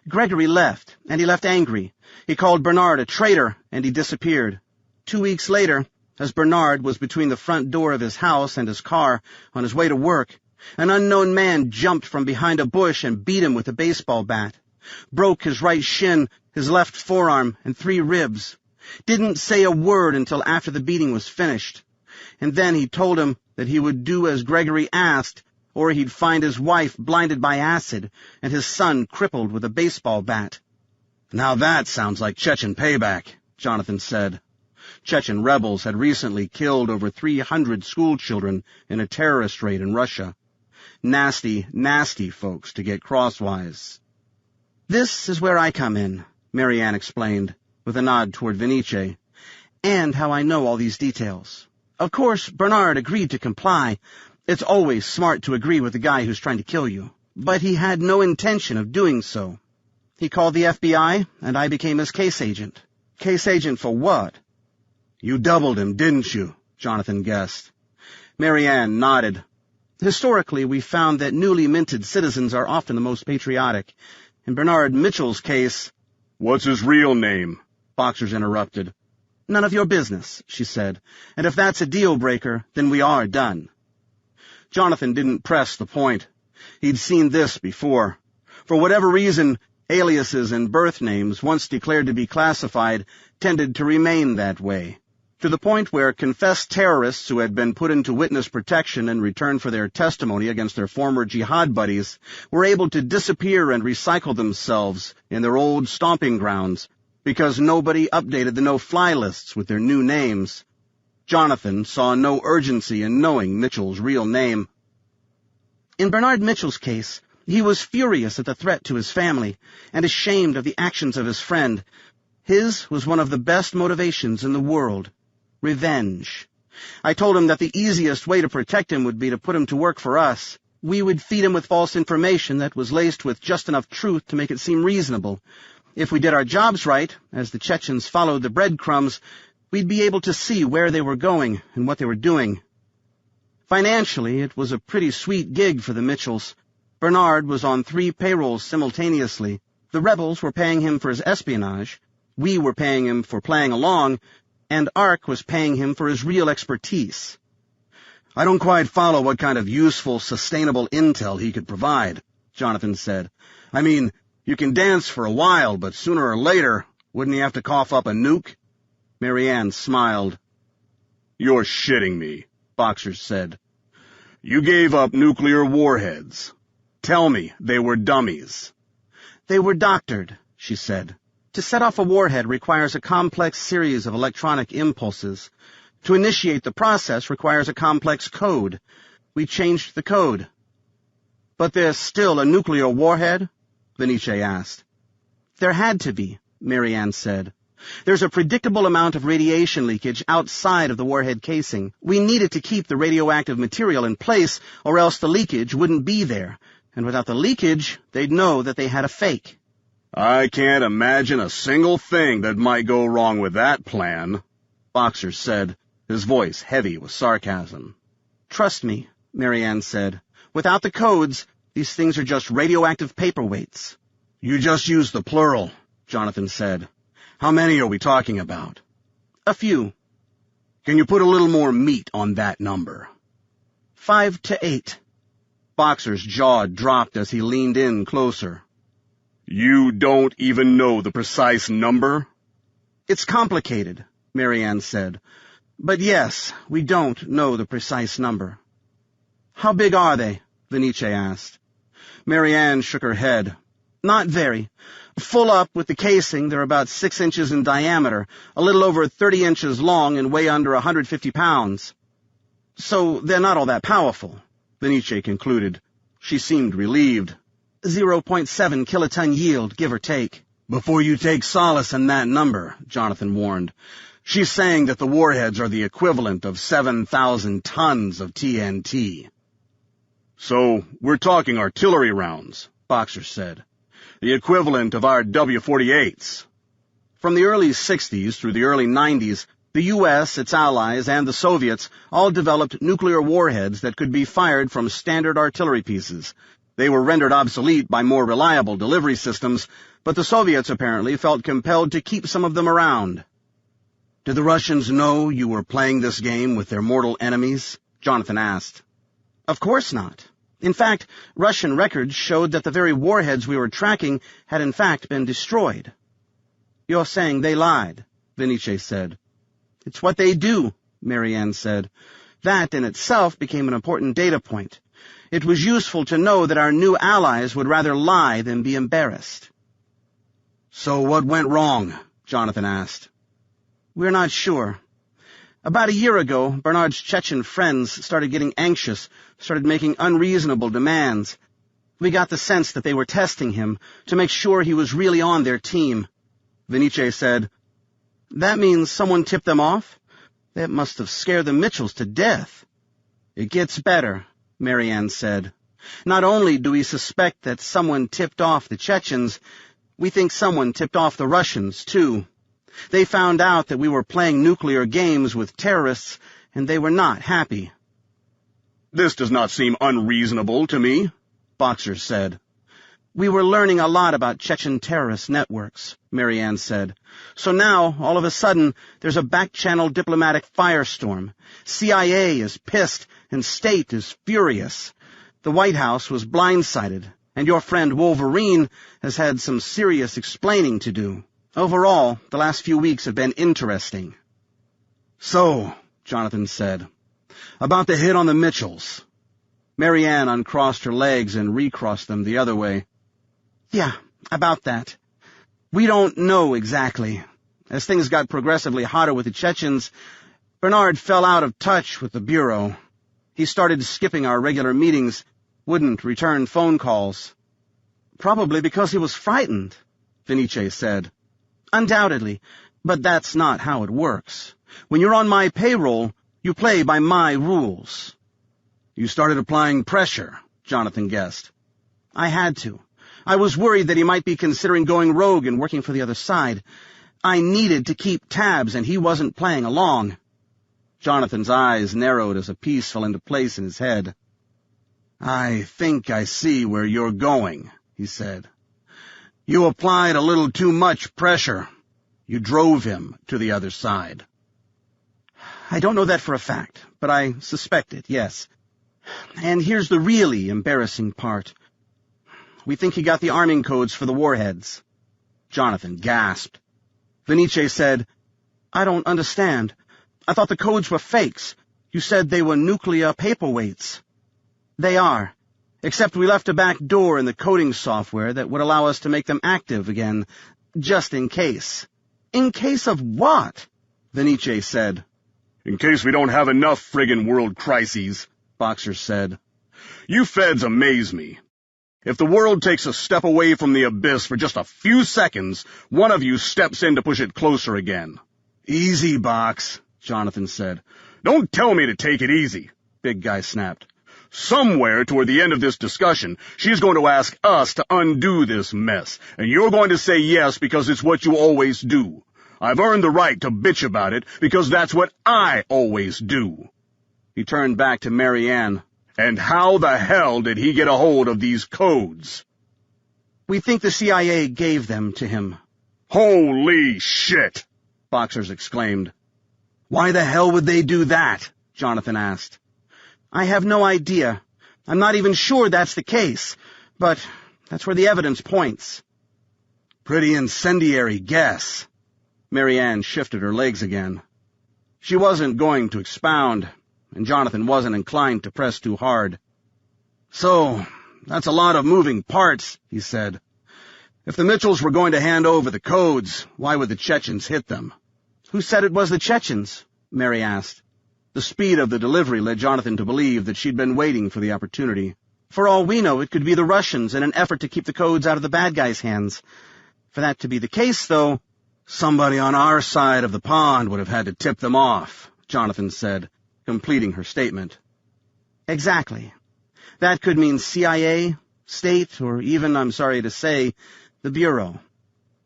Gregory left, and he left angry. He called Bernard a traitor, and he disappeared. 2 weeks later, as Bernard was between the front door of his house and his car on his way to work, an unknown man jumped from behind a bush and beat him with a baseball bat, broke his right shin, his left forearm, and 3 ribs. Didn't say a word until after the beating was finished. And then he told him that he would do as Gregory asked, or he'd find his wife blinded by acid and his son crippled with a baseball bat. Now that sounds like Chechen payback, Jonathan said. Chechen rebels had recently killed over 300 schoolchildren in a terrorist raid in Russia. Nasty, nasty folks to get crosswise. This is where I come in, Marianne explained, with a nod toward Venice, and how I know all these details. Of course, Bernard agreed to comply. It's always smart to agree with the guy who's trying to kill you. But he had no intention of doing so. He called the FBI, and I became his case agent. Case agent for what? You doubled him, didn't you? Jonathan guessed. Marianne nodded. Historically, we found that newly minted citizens are often the most patriotic. In Bernard Mitchell's case— What's his real name? Boxers interrupted. None of your business, she said. And if that's a deal-breaker, then we are done. Jonathan didn't press the point. He'd seen this before. For whatever reason, aliases and birth names, once declared to be classified, tended to remain that way, to the point where confessed terrorists who had been put into witness protection in return for their testimony against their former jihad buddies were able to disappear and recycle themselves in their old stomping grounds because nobody updated the no-fly lists with their new names. Jonathan saw no urgency in knowing Mitchell's real name. In Bernard Mitchell's case, he was furious at the threat to his family and ashamed of the actions of his friend. His was one of the best motivations in the world: revenge. I told him that the easiest way to protect him would be to put him to work for us. We would feed him with false information that was laced with just enough truth to make it seem reasonable. If we did our jobs right, as the Chechens followed the breadcrumbs, we'd be able to see where they were going and what they were doing. Financially, it was a pretty sweet gig for the Mitchells. Bernard was on 3 payrolls simultaneously. The rebels were paying him for his espionage, we were paying him for playing along, and Ark was paying him for his real expertise. I don't quite follow what kind of useful, sustainable intel he could provide, Jonathan said. I mean, you can dance for a while, but sooner or later, wouldn't he have to cough up a nuke? Marianne smiled. You're shitting me, Boxer said. You gave up nuclear warheads. Tell me they were dummies. They were doctored, she said. To set off a warhead requires a complex series of electronic impulses. To initiate the process requires a complex code. We changed the code. But there's still a nuclear warhead? Venice asked. There had to be, Marianne said. There's a predictable amount of radiation leakage outside of the warhead casing. We needed to keep the radioactive material in place, or else the leakage wouldn't be there. And without the leakage, they'd know that they had a fake. I can't imagine a single thing that might go wrong with that plan, Boxer said, his voice heavy with sarcasm. Trust me, Marianne said. Without the codes, these things are just radioactive paperweights. You just used the plural, Jonathan said. How many are we talking about? A few. Can you put a little more meat on that number? 5 to 8. Boxer's jaw dropped as he leaned in closer. You don't even know the precise number? It's complicated, Marianne said. But yes, we don't know the precise number. How big are they? Venice asked. Marianne shook her head. Not very. Full up with the casing, they're about 6 inches in diameter, a little over 30 inches long, and weigh under 150 pounds. So they're not all that powerful, Venice concluded. She seemed relieved. 0.7 kiloton yield, give or take. Before you take solace in that number, Jonathan warned. She's saying that the warheads are the equivalent of 7,000 tons of TNT. So, we're talking artillery rounds, Boxer said. The equivalent of our W-48s. From the early 60s through the early 90s, the U.S., its allies, and the Soviets all developed nuclear warheads that could be fired from standard artillery pieces. They were rendered obsolete by more reliable delivery systems, but the Soviets apparently felt compelled to keep some of them around. Did the Russians know you were playing this game with their mortal enemies? Jonathan asked. Of course not. In fact, Russian records showed that the very warheads we were tracking had in fact been destroyed. You're saying they lied, Venice said. It's what they do, Marianne said. That in itself became an important data point. It was useful to know that our new allies would rather lie than be embarrassed. So what went wrong? Jonathan asked. We're not sure. About a year ago, Bernard's Chechen friends started getting anxious, started making unreasonable demands. We got the sense that they were testing him to make sure he was really on their team. Venice said, That means someone tipped them off? That must have scared the Mitchells to death. It gets better, Marianne said. Not only do we suspect that someone tipped off the Chechens, we think someone tipped off the Russians, too. They found out that we were playing nuclear games with terrorists, and they were not happy. This does not seem unreasonable to me, Boxer said. We were learning a lot about Chechen terrorist networks, Marianne said. So now, all of a sudden, there's a back-channel diplomatic firestorm. CIA is pissed, and State is furious. The White House was blindsided, and your friend Wolverine has had some serious explaining to do. Overall, the last few weeks have been interesting. So, Jonathan said, about the hit on the Mitchells. Marianne uncrossed her legs and recrossed them the other way. Yeah, about that. We don't know exactly. As things got progressively hotter with the Chechens, Bernard fell out of touch with the Bureau. He started skipping our regular meetings, wouldn't return phone calls. Probably because he was frightened, Vinice said. Undoubtedly, but that's not how it works. When you're on my payroll, you play by my rules. You started applying pressure, Jonathan guessed. I had to. I was worried that he might be considering going rogue and working for the other side. I needed to keep tabs, and he wasn't playing along. Jonathan's eyes narrowed as a piece fell into place in his head. I think I see where you're going, he said. You applied a little too much pressure. You drove him to the other side. I don't know that for a fact, but I suspect it, yes. And here's the really embarrassing part. We think he got the arming codes for the warheads. Jonathan gasped. Vinice said, I don't understand. I thought the codes were fakes. You said they were nuclear paperweights. They are, except we left a back door in the coding software that would allow us to make them active again, just in case. In case of what? Vinice said. In case we don't have enough friggin' world crises, Boxer said. You feds amaze me. If the world takes a step away from the abyss for just a few seconds, one of you steps in to push it closer again. Easy, Box, Jonathan said. Don't tell me to take it easy, Big Guy snapped. Somewhere toward the end of this discussion, she's going to ask us to undo this mess, and you're going to say yes because it's what you always do. I've earned the right to bitch about it because that's what I always do. He turned back to Mary Ann. And how the hell did he get a hold of these codes? We think the CIA gave them to him. Holy shit! Boxers exclaimed. Why the hell would they do that? Jonathan asked. I have no idea. I'm not even sure that's the case, but that's where the evidence points. Pretty incendiary guess. Mary Ann shifted her legs again. She wasn't going to expound, and Jonathan wasn't inclined to press too hard. So, that's a lot of moving parts, he said. If the Mitchells were going to hand over the codes, why would the Chechens hit them? Who said it was the Chechens? Mary asked. The speed of the delivery led Jonathan to believe that she'd been waiting for the opportunity. For all we know, it could be the Russians in an effort to keep the codes out of the bad guys' hands. For that to be the case, though, somebody on our side of the pond would have had to tip them off, Jonathan said, completing her statement. Exactly. That could mean CIA, state, or even, I'm sorry to say, the Bureau.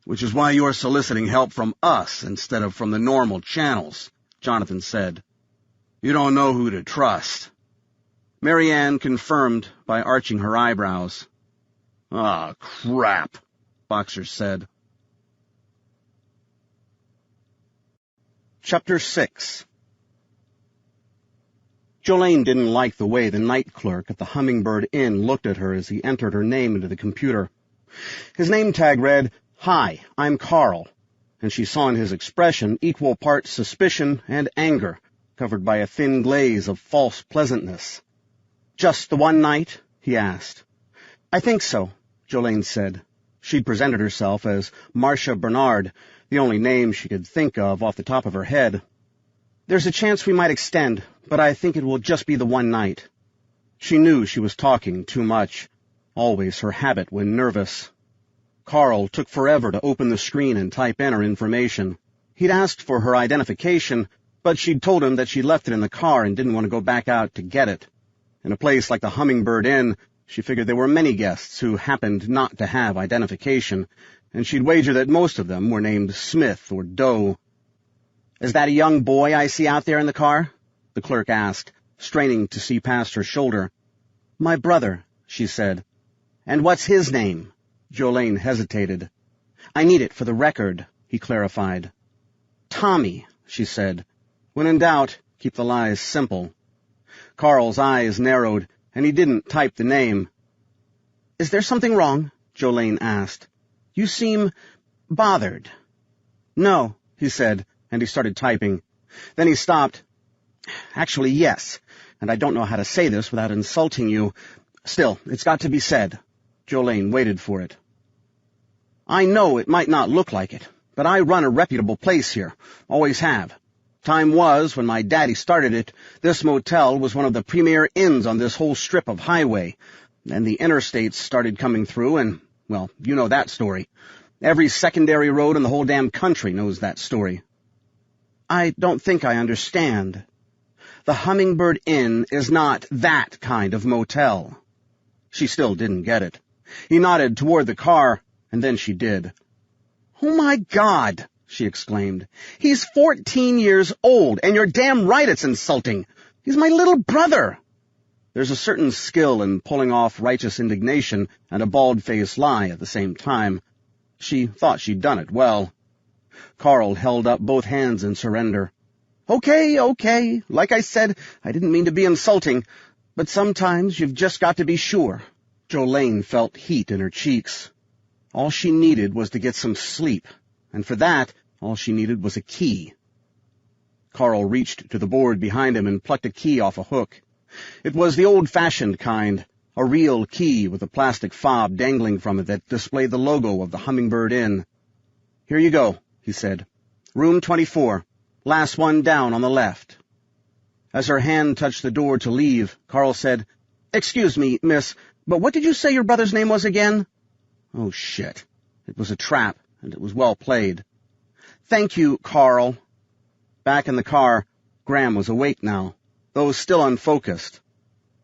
Which is why you're soliciting help from us instead of from the normal channels, Jonathan said. You don't know who to trust. Mary Ann confirmed by arching her eyebrows. Ah, crap, Boxer said. Chapter 6. Jolene didn't like the way the night clerk at the Hummingbird Inn looked at her as he entered her name into the computer. His name tag read, Hi, I'm Carl, and she saw in his expression equal parts suspicion and anger, covered by a thin glaze of false pleasantness. Just the one night? He asked. I think so, Jolene said. She'd presented herself as Marcia Bernard, the only name she could think of off the top of her head. There's a chance we might extend, but I think it will just be the one night. She knew she was talking too much, always her habit when nervous. Carl took forever to open the screen and type in her information. He'd asked for her identification, but she'd told him that she'd left it in the car and didn't want to go back out to get it. In a place like the Hummingbird Inn, she figured there were many guests who happened not to have identification, and she'd wager that most of them were named Smith or Doe. Is that a young boy I see out there in the car? The clerk asked, straining to see past her shoulder. My brother, she said. And what's his name? Jolene hesitated. I need it for the record, he clarified. Tommy, she said. When in doubt, keep the lies simple. Carl's eyes narrowed, and he didn't type the name. Is there something wrong? Jolene asked. You seem bothered. No, he said, and he started typing. Then he stopped. Actually, yes, and I don't know how to say this without insulting you. Still, it's got to be said. Jolene waited for it. I know it might not look like it, but I run a reputable place here. Always have. Time was, when my daddy started it, this motel was one of the premier inns on this whole strip of highway. Then the interstates started coming through and, well, you know that story. Every secondary road in the whole damn country knows that story. I don't think I understand. The Hummingbird Inn is not that kind of motel. She still didn't get it. He nodded toward the car, and then she did. Oh, my God! She exclaimed. He's 14 years old, and you're damn right it's insulting. He's my little brother. There's a certain skill in pulling off righteous indignation and a bald-faced lie at the same time. She thought she'd done it well. Carl held up both hands in surrender. Okay. Like I said, I didn't mean to be insulting, but sometimes you've just got to be sure. Jolene felt heat in her cheeks. All she needed was to get some sleep, and for that, all she needed was a key. Carl reached to the board behind him and plucked a key off a hook. It was the old-fashioned kind, a real key with a plastic fob dangling from it that displayed the logo of the Hummingbird Inn. Here you go, he said. Room 24, last one down on the left. As her hand touched the door to leave, Carl said, Excuse me, miss, but what did you say your brother's name was again? Oh, shit. It was a trap, and it was well played. Thank you, Carl. Back in the car, Graham was awake now, though still unfocused.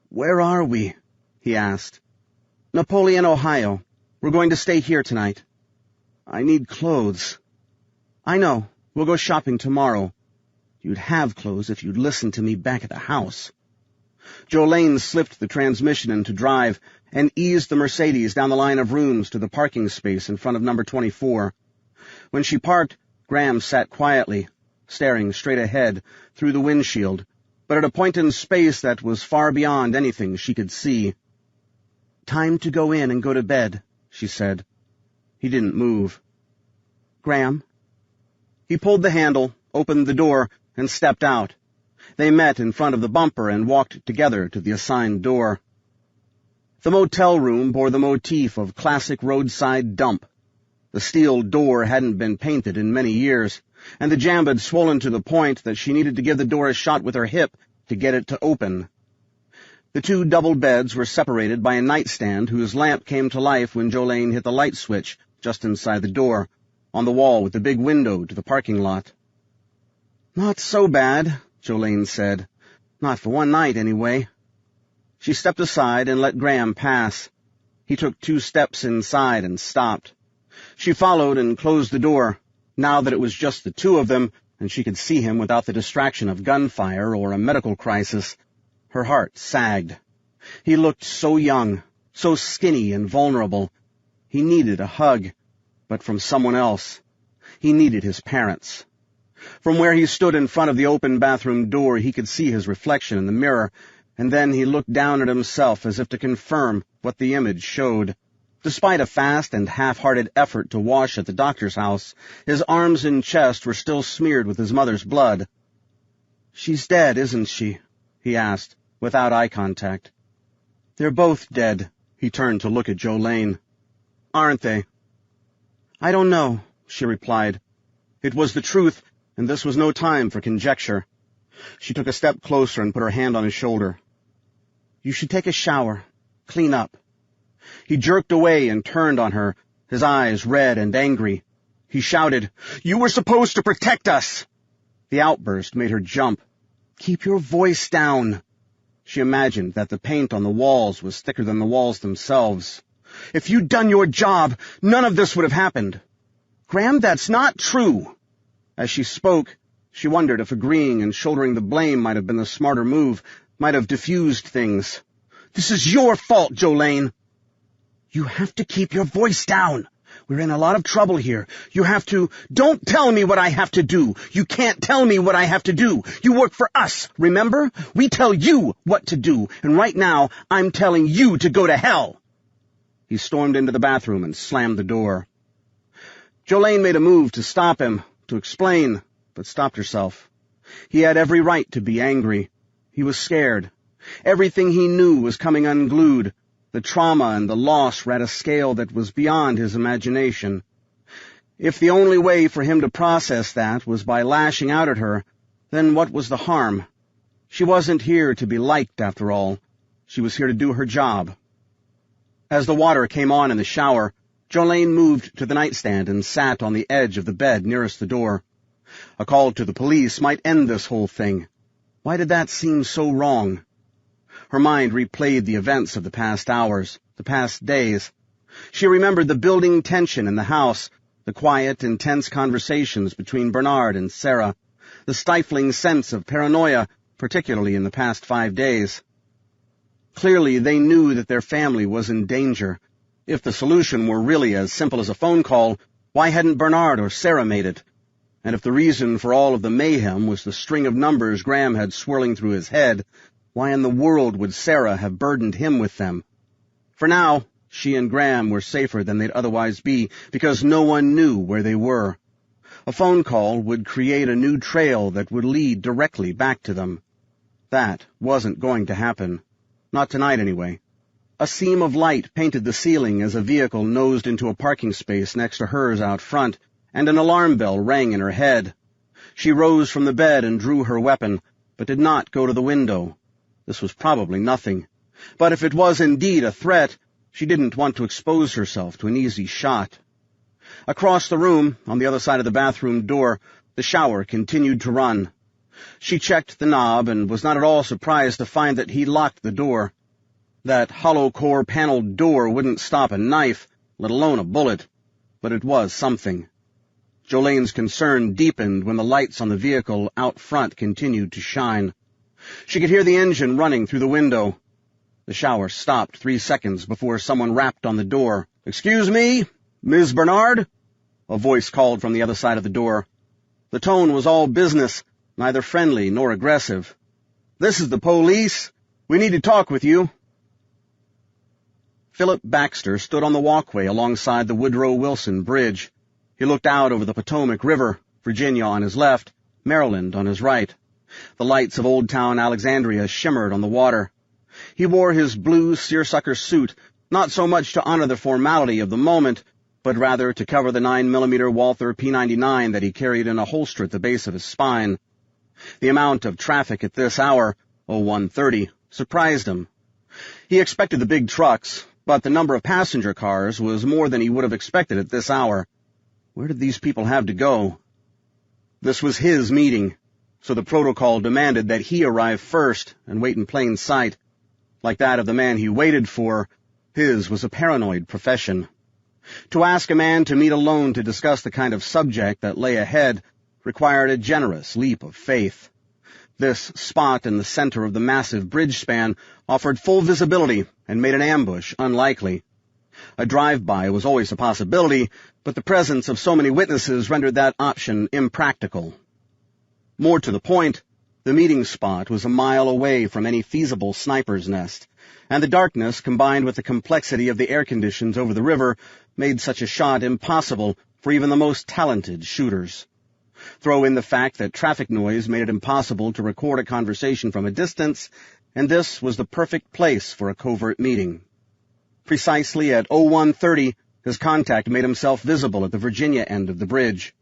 Where are we? He asked. Napoleon, Ohio. We're going to stay here tonight. I need clothes. I know. We'll go shopping tomorrow. You'd have clothes if you'd listened to me back at the house. Jolene slipped the transmission into drive and eased the Mercedes down the line of rooms to the parking space in front of number 24. When she parked, Graham sat quietly, staring straight ahead through the windshield, but at a point in space that was far beyond anything she could see. Time to go in and go to bed, she said. He didn't move. Graham? He pulled the handle, opened the door, and stepped out. They met in front of the bumper and walked together to the assigned door. The motel room bore the motif of classic roadside dump. The steel door hadn't been painted in many years, and the jamb had swollen to the point that she needed to give the door a shot with her hip to get it to open. The two double beds were separated by a nightstand whose lamp came to life when Jolene hit the light switch just inside the door, on the wall with the big window to the parking lot. Not so bad, Jolene said. Not for one night, anyway. She stepped aside and let Graham pass. He took 2 steps inside and stopped. She followed and closed the door, now that it was just the two of them, and she could see him without the distraction of gunfire or a medical crisis. Her heart sagged. He looked so young, so skinny and vulnerable. He needed a hug, but from someone else. He needed his parents. From where he stood in front of the open bathroom door, he could see his reflection in the mirror, and then he looked down at himself as if to confirm what the image showed. Despite a fast and half-hearted effort to wash at the doctor's house, his arms and chest were still smeared with his mother's blood. She's dead, isn't she? He asked, without eye contact. They're both dead. He turned to look at Jolene. Aren't they? I don't know, she replied. It was the truth, and this was no time for conjecture. She took a step closer and put her hand on his shoulder. You should take a shower. Clean up. He jerked away and turned on her, his eyes red and angry. He shouted, You were supposed to protect us! The outburst made her jump. Keep your voice down. She imagined that the paint on the walls was thicker than the walls themselves. If you'd done your job, none of this would have happened. Graham, that's not true. As she spoke, she wondered if agreeing and shouldering the blame might have been the smarter move, might have diffused things. This is your fault, Jolene. You have to keep your voice down. We're in a lot of trouble here. You have to... Don't tell me what I have to do. You can't tell me what I have to do. You work for us, remember? We tell you what to do, and right now I'm telling you to go to hell. He stormed into the bathroom and slammed the door. Jolene made a move to stop him, to explain, but stopped herself. He had every right to be angry. He was scared. Everything he knew was coming unglued. The trauma and the loss were at a scale that was beyond his imagination. If the only way for him to process that was by lashing out at her, Then what was the harm? She wasn't here to be liked, after all. She was here to do her job. As the water came on in the shower, Jolene moved to the nightstand and sat on the edge of the bed nearest the door. A call to the police might end this whole thing. Why did that seem so wrong? Her mind replayed the events of the past hours, the past days. She remembered the building tension in the house, the quiet, intense conversations between Bernard and Sarah, the stifling sense of paranoia, particularly in the past 5 days. Clearly, they knew that their family was in danger. If the solution were really as simple as a phone call, why hadn't Bernard or Sarah made it? And if the reason for all of the mayhem was the string of numbers Graham had swirling through his head, why in the world would Sarah have burdened him with them? For now, she and Graham were safer than they'd otherwise be, because no one knew where they were. A phone call would create a new trail that would lead directly back to them. That wasn't going to happen. Not tonight, anyway. A seam of light painted the ceiling as a vehicle nosed into a parking space next to hers out front, and an alarm bell rang in her head. She rose from the bed and drew her weapon, but did not go to the window. This was probably nothing. But if it was indeed a threat, she didn't want to expose herself to an easy shot. Across the room, on the other side of the bathroom door, the shower continued to run. She checked the knob and was not at all surprised to find that he locked the door. That hollow-core paneled door wouldn't stop a knife, let alone a bullet, but it was something. Jolene's concern deepened when the lights on the vehicle out front continued to shine. She could hear the engine running through the window. The shower stopped 3 seconds before someone rapped on the door. "Excuse me, Ms. Bernard?" A voice called from the other side of the door. The tone was all business, neither friendly nor aggressive. "This is the police. We need to talk with you." Philip Baxter stood on the walkway alongside the Woodrow Wilson Bridge. He looked out over the Potomac River, Virginia on his left, Maryland on his right. The lights of Old Town Alexandria shimmered on the water. He wore his blue seersucker suit, not so much to honor the formality of the moment, but rather to cover the 9mm Walther P99 that he carried in a holster at the base of his spine. The amount of traffic at this hour, 01:30, surprised him. He expected the big trucks, but the number of passenger cars was more than he would have expected at this hour. Where did these people have to go? This was his meeting, so the protocol demanded that he arrive first and wait in plain sight. Like that of the man he waited for, his was a paranoid profession. To ask a man to meet alone to discuss the kind of subject that lay ahead required a generous leap of faith. This spot in the center of the massive bridge span offered full visibility and made an ambush unlikely. A drive-by was always a possibility, but the presence of so many witnesses rendered that option impractical. More to the point, the meeting spot was a mile away from any feasible sniper's nest, and the darkness combined with the complexity of the air conditions over the river made such a shot impossible for even the most talented shooters. Throw in the fact that traffic noise made it impossible to record a conversation from a distance, and this was the perfect place for a covert meeting. Precisely at 01:30, his contact made himself visible at the Virginia end of the bridge.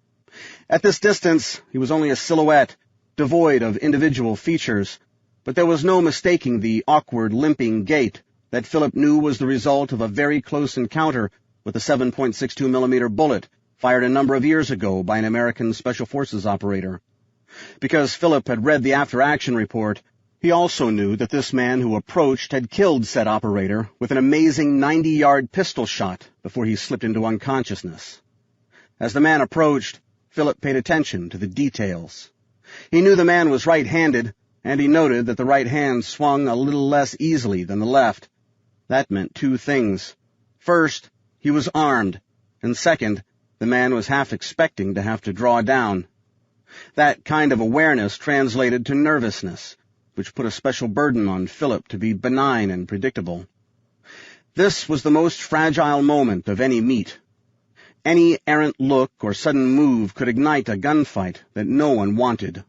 At this distance, he was only a silhouette, devoid of individual features, but there was no mistaking the awkward, limping gait that Philip knew was the result of a very close encounter with a 7.62mm bullet fired a number of years ago by an American Special Forces operator. Because Philip had read the after-action report, he also knew that this man who approached had killed said operator with an amazing 90-yard pistol shot before he slipped into unconsciousness. As the man approached, Philip paid attention to the details. He knew the man was right-handed, and he noted that the right hand swung a little less easily than the left. That meant two things. First, he was armed, and second, the man was half expecting to have to draw down. That kind of awareness translated to nervousness, which put a special burden on Philip to be benign and predictable. This was the most fragile moment of any meet. Any errant look or sudden move could ignite a gunfight that no one wanted.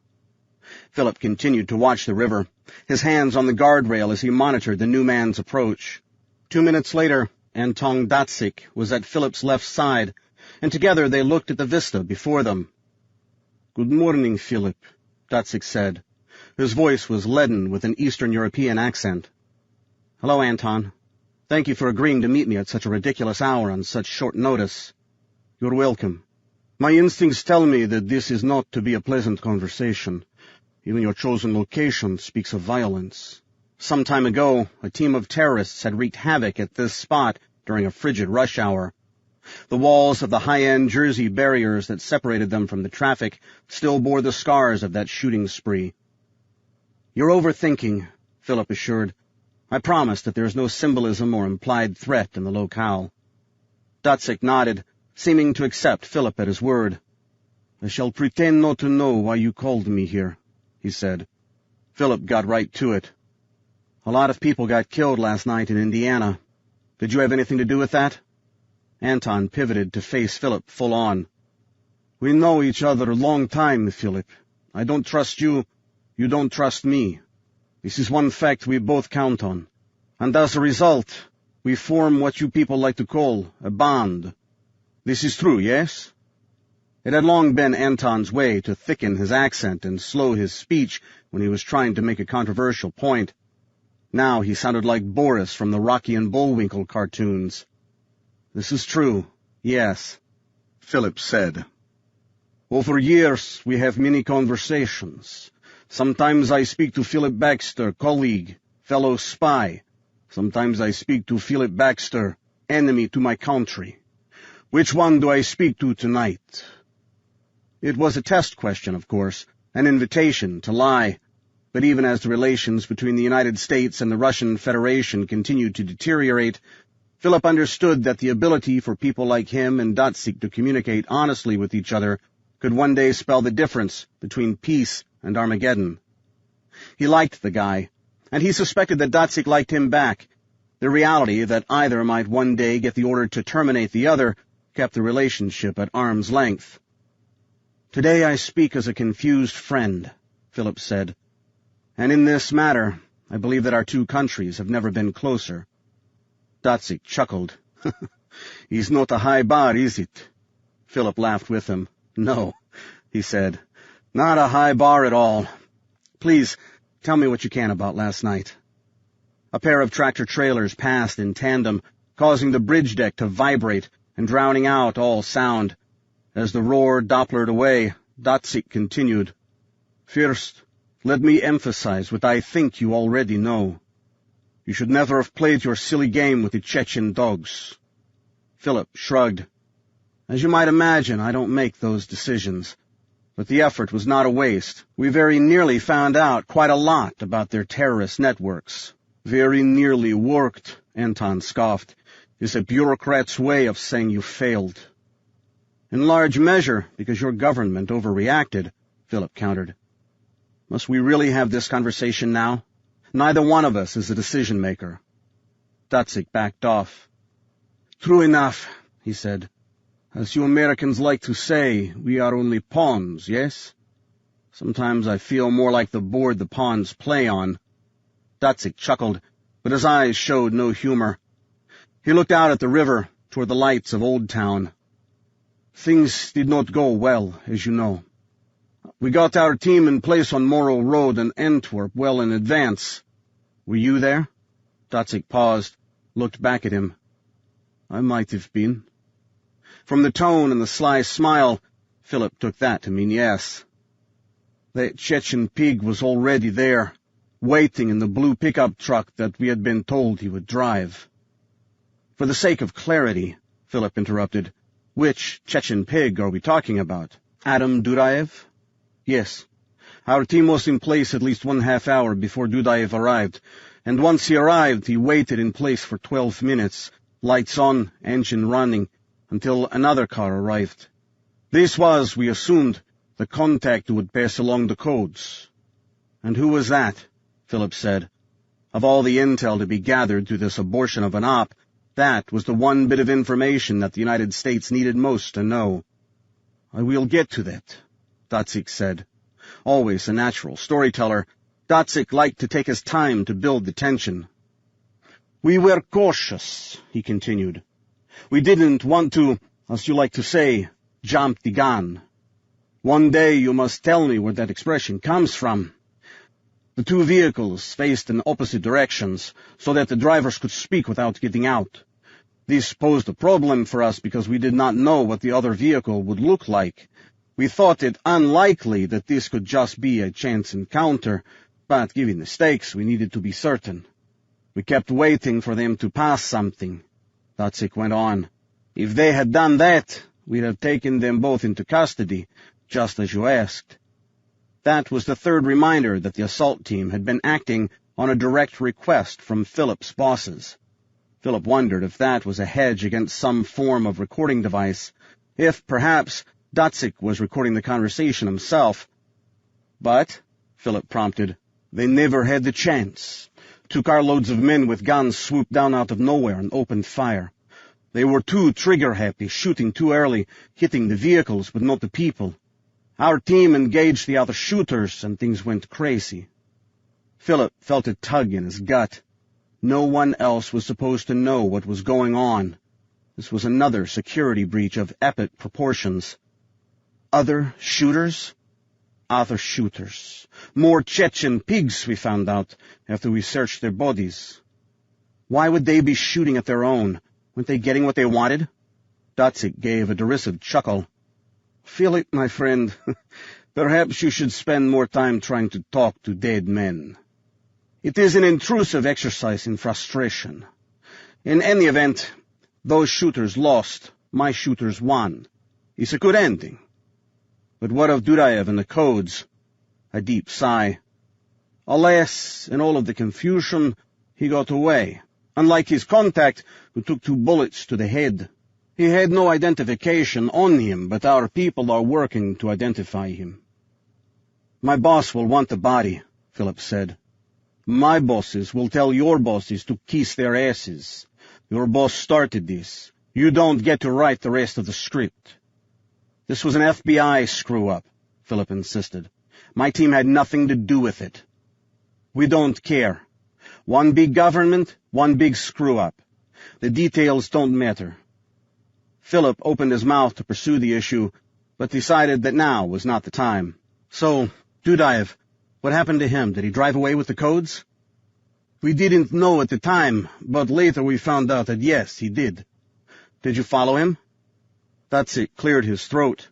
Philip continued to watch the river, his hands on the guardrail as he monitored the new man's approach. 2 minutes later, Anton Datsyk was at Philip's left side, and together they looked at the vista before them. "Good morning, Philip," Dutzik said. His voice was leaden with an Eastern European accent. "Hello, Anton. Thank you for agreeing to meet me at such a ridiculous hour on such short notice." "You're welcome. My instincts tell me that this is not to be a pleasant conversation. Even your chosen location speaks of violence. Some time ago, a team of terrorists had wreaked havoc at this spot during a frigid rush hour. The walls of the high-end Jersey barriers that separated them from the traffic still bore the scars of that shooting spree. "You're overthinking," Philip assured. "I promise that there is no symbolism or implied threat in the locale." Dutzik nodded, seeming to accept Philip at his word. "I shall pretend not to know why you called me here," he said. Philip got right to it. "A lot of people got killed last night in Indiana. Did you have anything to do with that?" Anton pivoted to face Philip full on. "We know each other a long time, Philip. I don't trust you. You don't trust me. This is one fact we both count on. And as a result, we form what you people like to call a bond. This is true, yes?" It had long been Anton's way to thicken his accent and slow his speech when he was trying to make a controversial point. Now he sounded like Boris from the Rocky and Bullwinkle cartoons. "This is true, yes," Philip said. "Over years we have many conversations. Sometimes I speak to Philip Baxter, colleague, fellow spy. Sometimes I speak to Philip Baxter, enemy to my country. Which one do I speak to tonight?" It was a test question, of course, an invitation to lie. But even as the relations between the United States and the Russian Federation continued to deteriorate, Philip understood that the ability for people like him and Dutzik to communicate honestly with each other could one day spell the difference between peace and Armageddon. He liked the guy, and he suspected that Dutzik liked him back. The reality that either might one day get the order to terminate the other kept the relationship at arm's length. "Today I speak as a confused friend," Philip said. "And in this matter, I believe that our two countries have never been closer." Dutzik chuckled. "He's not a high bar, is it?" Philip laughed with him. "No," he said. "Not a high bar at all. Please, tell me what you can about last night." A pair of tractor-trailers passed in tandem, causing the bridge deck to vibrate and drowning out all sound. As the roar Dopplered away, Dutzik continued. "First, let me emphasize what I think you already know. You should never have played your silly game with the Chechen dogs." Philip shrugged. "As you might imagine, I don't make those decisions. But the effort was not a waste. We very nearly found out quite a lot about their terrorist networks." "Very nearly worked," Anton scoffed, "is a bureaucrat's way of saying you failed." "In large measure, because your government overreacted," Philip countered. "Must we really have this conversation now? Neither one of us is a decision-maker." Dutzik backed off. "True enough," he said. "As you Americans like to say, we are only pawns, yes? Sometimes I feel more like the board the pawns play on." Dutzik chuckled, but his eyes showed no humor. He looked out at the river, toward the lights of Old Town. "Things did not go well, as you know. We got our team in place on Morrow Road in Antwerp well in advance." "Were you there?" Dutzik paused, looked back at him. "I might have been." From the tone and the sly smile, Philip took that to mean yes. "That Chechen pig was already there, waiting in the blue pickup truck that we had been told he would drive." "For the sake of clarity," Philip interrupted, "which Chechen pig are we talking about? Adam Duraev?" "Yes. Our team was in place at least 1/2 hour before Duraev arrived, and once he arrived, he waited in place for 12 minutes, lights on, engine running, until another car arrived. This was, we assumed, the contact who would pass along the codes." "And who was that?" Philip said. Of all the intel to be gathered through this abortion of an op, that was the one bit of information that the United States needed most to know. "I will get to that," Dutzik said. Always a natural storyteller, Dutzik liked to take his time to build the tension. "We were cautious," he continued. "We didn't want to, as you like to say, jump the gun. One day you must tell me where that expression comes from. The two vehicles faced in opposite directions, so that the drivers could speak without getting out. This posed a problem for us because we did not know what the other vehicle would look like. We thought it unlikely that this could just be a chance encounter, but given the stakes, we needed to be certain. We kept waiting for them to pass something. Datsik went on. If they had done that, we'd have taken them both into custody, just as you asked. That was the third reminder that the assault team had been acting on a direct request from Philip's bosses. Philip wondered if that was a hedge against some form of recording device, if, perhaps, Datsik was recording the conversation himself. But, Philip prompted, they never had the chance. Two carloads of men with guns swooped down out of nowhere and opened fire. They were too trigger-happy, shooting too early, hitting the vehicles but not the people. Our team engaged the other shooters, and things went crazy. Philip felt a tug in his gut. No one else was supposed to know what was going on. This was another security breach of epic proportions. Other shooters? Other shooters. More Chechen pigs, we found out, after we searched their bodies. Why would they be shooting at their own? Weren't they getting what they wanted? Datsik gave a derisive chuckle. Philip, my friend, perhaps you should spend more time trying to talk to dead men. It is an intrusive exercise in frustration. In any event, those shooters lost, my shooters won. It's a good ending. But what of Durayev and the codes? A deep sigh. Alas, in all of the confusion, he got away, unlike his contact, who took 2 bullets to the head. He had no identification on him, but our people are working to identify him. My boss will want the body, Philip said. My bosses will tell your bosses to kiss their asses. Your boss started this. You don't get to write the rest of the script. This was an FBI screw-up, Philip insisted. My team had nothing to do with it. We don't care. One big government, one big screw-up. The details don't matter. Philip opened his mouth to pursue the issue, but decided that now was not the time. So, Dudayev, what happened to him? Did he drive away with the codes? We didn't know at the time, but later we found out that yes, he did. Did you follow him? Datsik cleared his throat.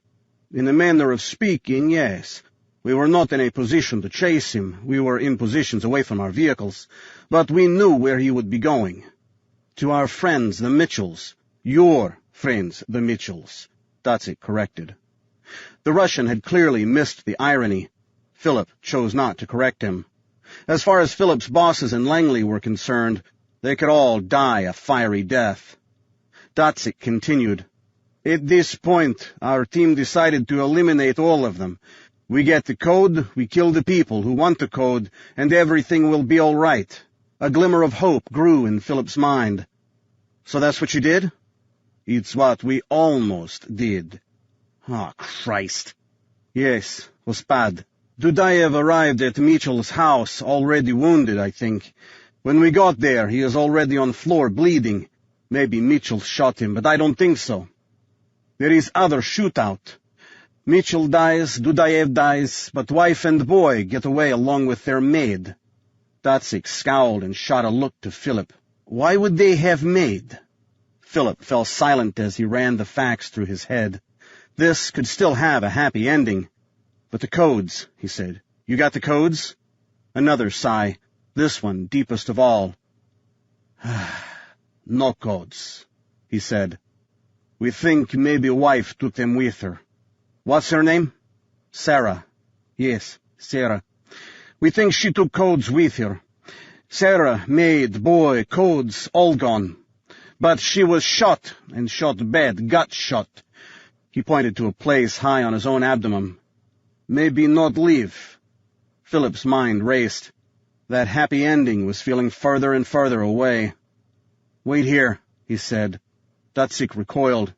In a manner of speaking, yes. We were not in a position to chase him. We were in positions away from our vehicles, but we knew where he would be going. To our friends, the Mitchells. Your friends, the Mitchells, Datsik corrected. The Russian had clearly missed the irony. Philip chose not to correct him. As far as Philip's bosses in Langley were concerned, they could all die a fiery death. Datsik continued. At this point, our team decided to eliminate all of them. We get the code, we kill the people who want the code, and everything will be all right. A glimmer of hope grew in Philip's mind. So that's what you did? It's what we almost did. Oh, Christ. Yes, was bad. Dudayev arrived at Mitchell's house already wounded, I think. When we got there, he was already on the floor bleeding. Maybe Mitchell shot him, but I don't think so. There is other shootout. Mitchell dies, Dudayev dies, but wife and boy get away along with their maid. Datsik scowled and shot a look to Philip. Why would they have maid? Philip fell silent as he ran the facts through his head. This could still have a happy ending. But the codes, he said. You got the codes? Another sigh, this one deepest of all. No codes, he said. We think maybe wife took them with her. What's her name? Sarah. Yes, Sarah. We think she took codes with her. Sarah, maid, boy, codes, all gone. But she was shot, and shot bad, gut shot. He pointed to a place high on his own abdomen. Maybe not live. Philip's mind raced. That happy ending was feeling further and further away. Wait here, he said. Datsik recoiled.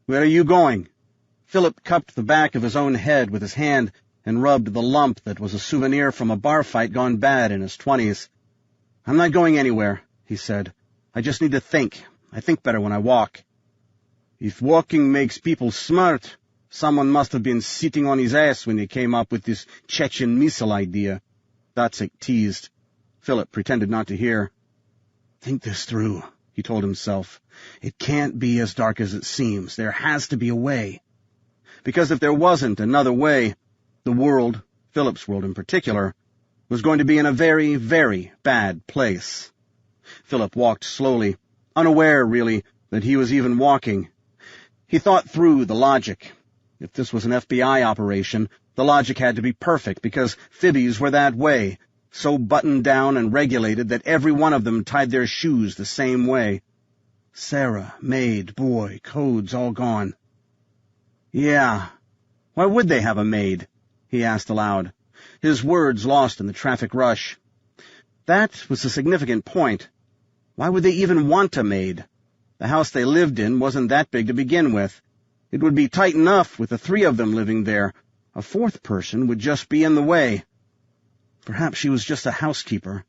Where are you going? Philip cupped the back of his own head with his hand and rubbed the lump that was a souvenir from a bar fight gone bad in his 20s. I'm not going anywhere, he said. I just need to think. I think better when I walk. If walking makes people smart, Someone must have been sitting on his ass when he came up with this Chechen missile idea, Datsik teased. Philip pretended not to hear. Think this through, he told himself. It can't be as dark as it seems. There has to be a way. Because if there wasn't another way, the world, Philip's world in particular, was going to be in a very, very bad place. Philip walked slowly, unaware, really, that he was even walking. He thought through the logic. If this was an FBI operation, the logic had to be perfect, because Phibbies were that way, so buttoned down and regulated that every one of them tied their shoes the same way. Sarah, maid, boy, codes all gone. Yeah. Why would they have a maid? He asked aloud, his words lost in the traffic rush. That was a significant point. Why would they even want a maid? The house they lived in wasn't that big to begin with. It would be tight enough with the three of them living there. A fourth person would just be in the way. Perhaps she was just a housekeeper.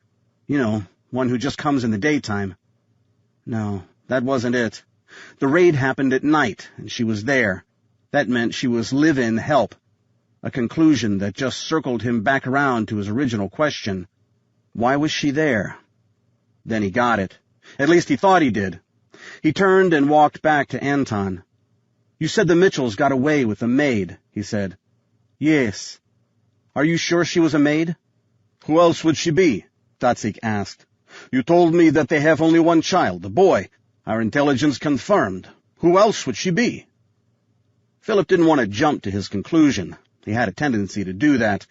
You know, one who just comes in the daytime. No, that wasn't it. The raid happened at night, and she was there. That meant she was live-in help. A conclusion that just circled him back around to his original question. Why was she there? Then he got it. At least he thought he did. He turned and walked back to Anton. You said the Mitchells got away with a maid, he said. Yes. Are you sure she was a maid? Who else would she be? Datsik asked. You told me that they have only one child, a boy. Our intelligence confirmed. Who else would she be? Philip didn't want to jump to his conclusion. He had a tendency to do that.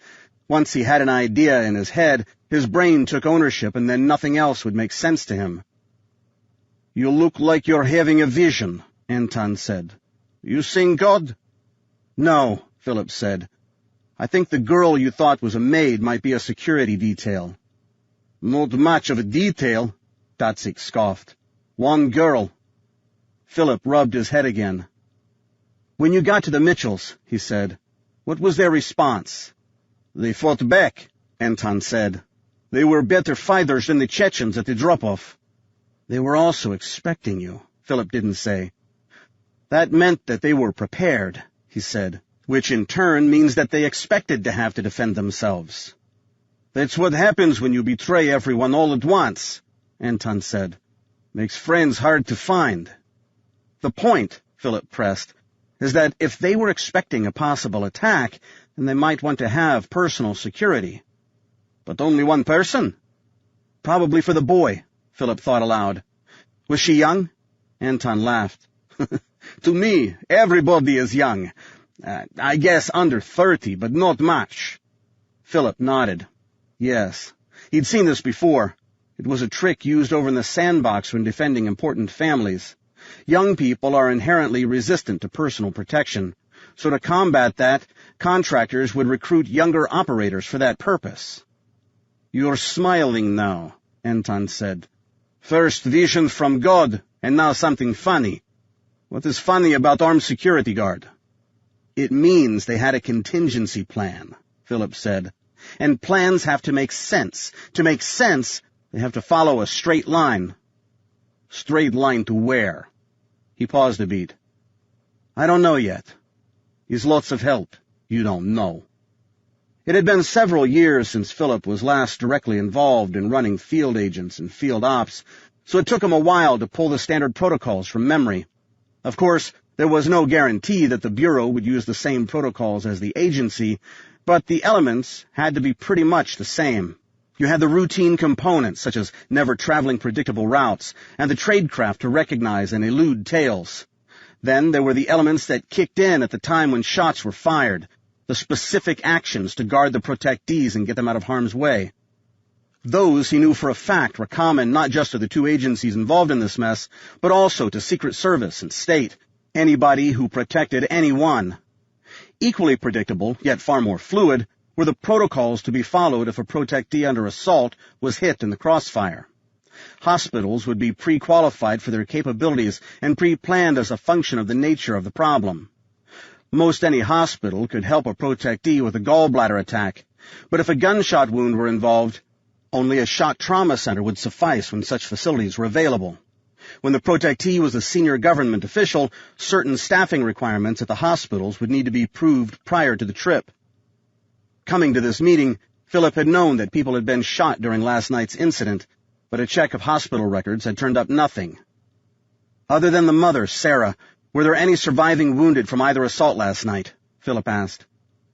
Once he had an idea in his head, his brain took ownership, and then nothing else would make sense to him. You look like you're having a vision, Anton said. You seen God? No, Philip said. I think the girl you thought was a maid might be a security detail. Not much of a detail, Datsik scoffed. One girl. Philip rubbed his head again. When you got to the Mitchells, he said, what was their response? They fought back, Anton said. They were better fighters than the Chechens at the drop-off. They were also expecting you, Philip didn't say. That meant that they were prepared, he said, which in turn means that they expected to have to defend themselves. That's what happens when you betray everyone all at once, Anton said. Makes friends hard to find. The point, Philip pressed, is that if they were expecting a possible attack, then they might want to have personal security. But only one person? Probably for the boy, Philip thought aloud. Was she young? Anton laughed. To me, everybody is young. I guess under 30, but not much. Philip nodded. Yes, he'd seen this before. It was a trick used over in the sandbox when defending important families. Young people are inherently resistant to personal protection, so to combat that, contractors would recruit younger operators for that purpose. You're smiling now, Anton said. First vision from God, and now something funny. What is funny about armed security guard? It means they had a contingency plan, Philip said. And plans have to make sense. To make sense, they have to follow a straight line. Straight line to where? He paused a beat. I don't know yet. Is lots of help. You don't know. It had been several years since Philip was last directly involved in running field agents and field ops, so it took him a while to pull the standard protocols from memory. Of course, there was no guarantee that the Bureau would use the same protocols as the agency, but the elements had to be pretty much the same. You had the routine components, such as never traveling predictable routes, and the tradecraft to recognize and elude tails. Then there were the elements that kicked in at the time when shots were fired, the specific actions to guard the protectees and get them out of harm's way. Those, he knew for a fact, were common not just to the two agencies involved in this mess, but also to Secret Service and State, anybody who protected anyone. Equally predictable, yet far more fluid, were the protocols to be followed if a protectee under assault was hit in the crossfire. Hospitals would be pre-qualified for their capabilities and pre-planned as a function of the nature of the problem. Most any hospital could help a protectee with a gallbladder attack, but if a gunshot wound were involved, only a shock trauma center would suffice when such facilities were available. When the protectee was a senior government official, certain staffing requirements at the hospitals would need to be proved prior to the trip. Coming to this meeting, Philip had known that people had been shot during last night's incident, but a check of hospital records had turned up nothing. Other than the mother, Sarah, were there any surviving wounded from either assault last night? Philip asked.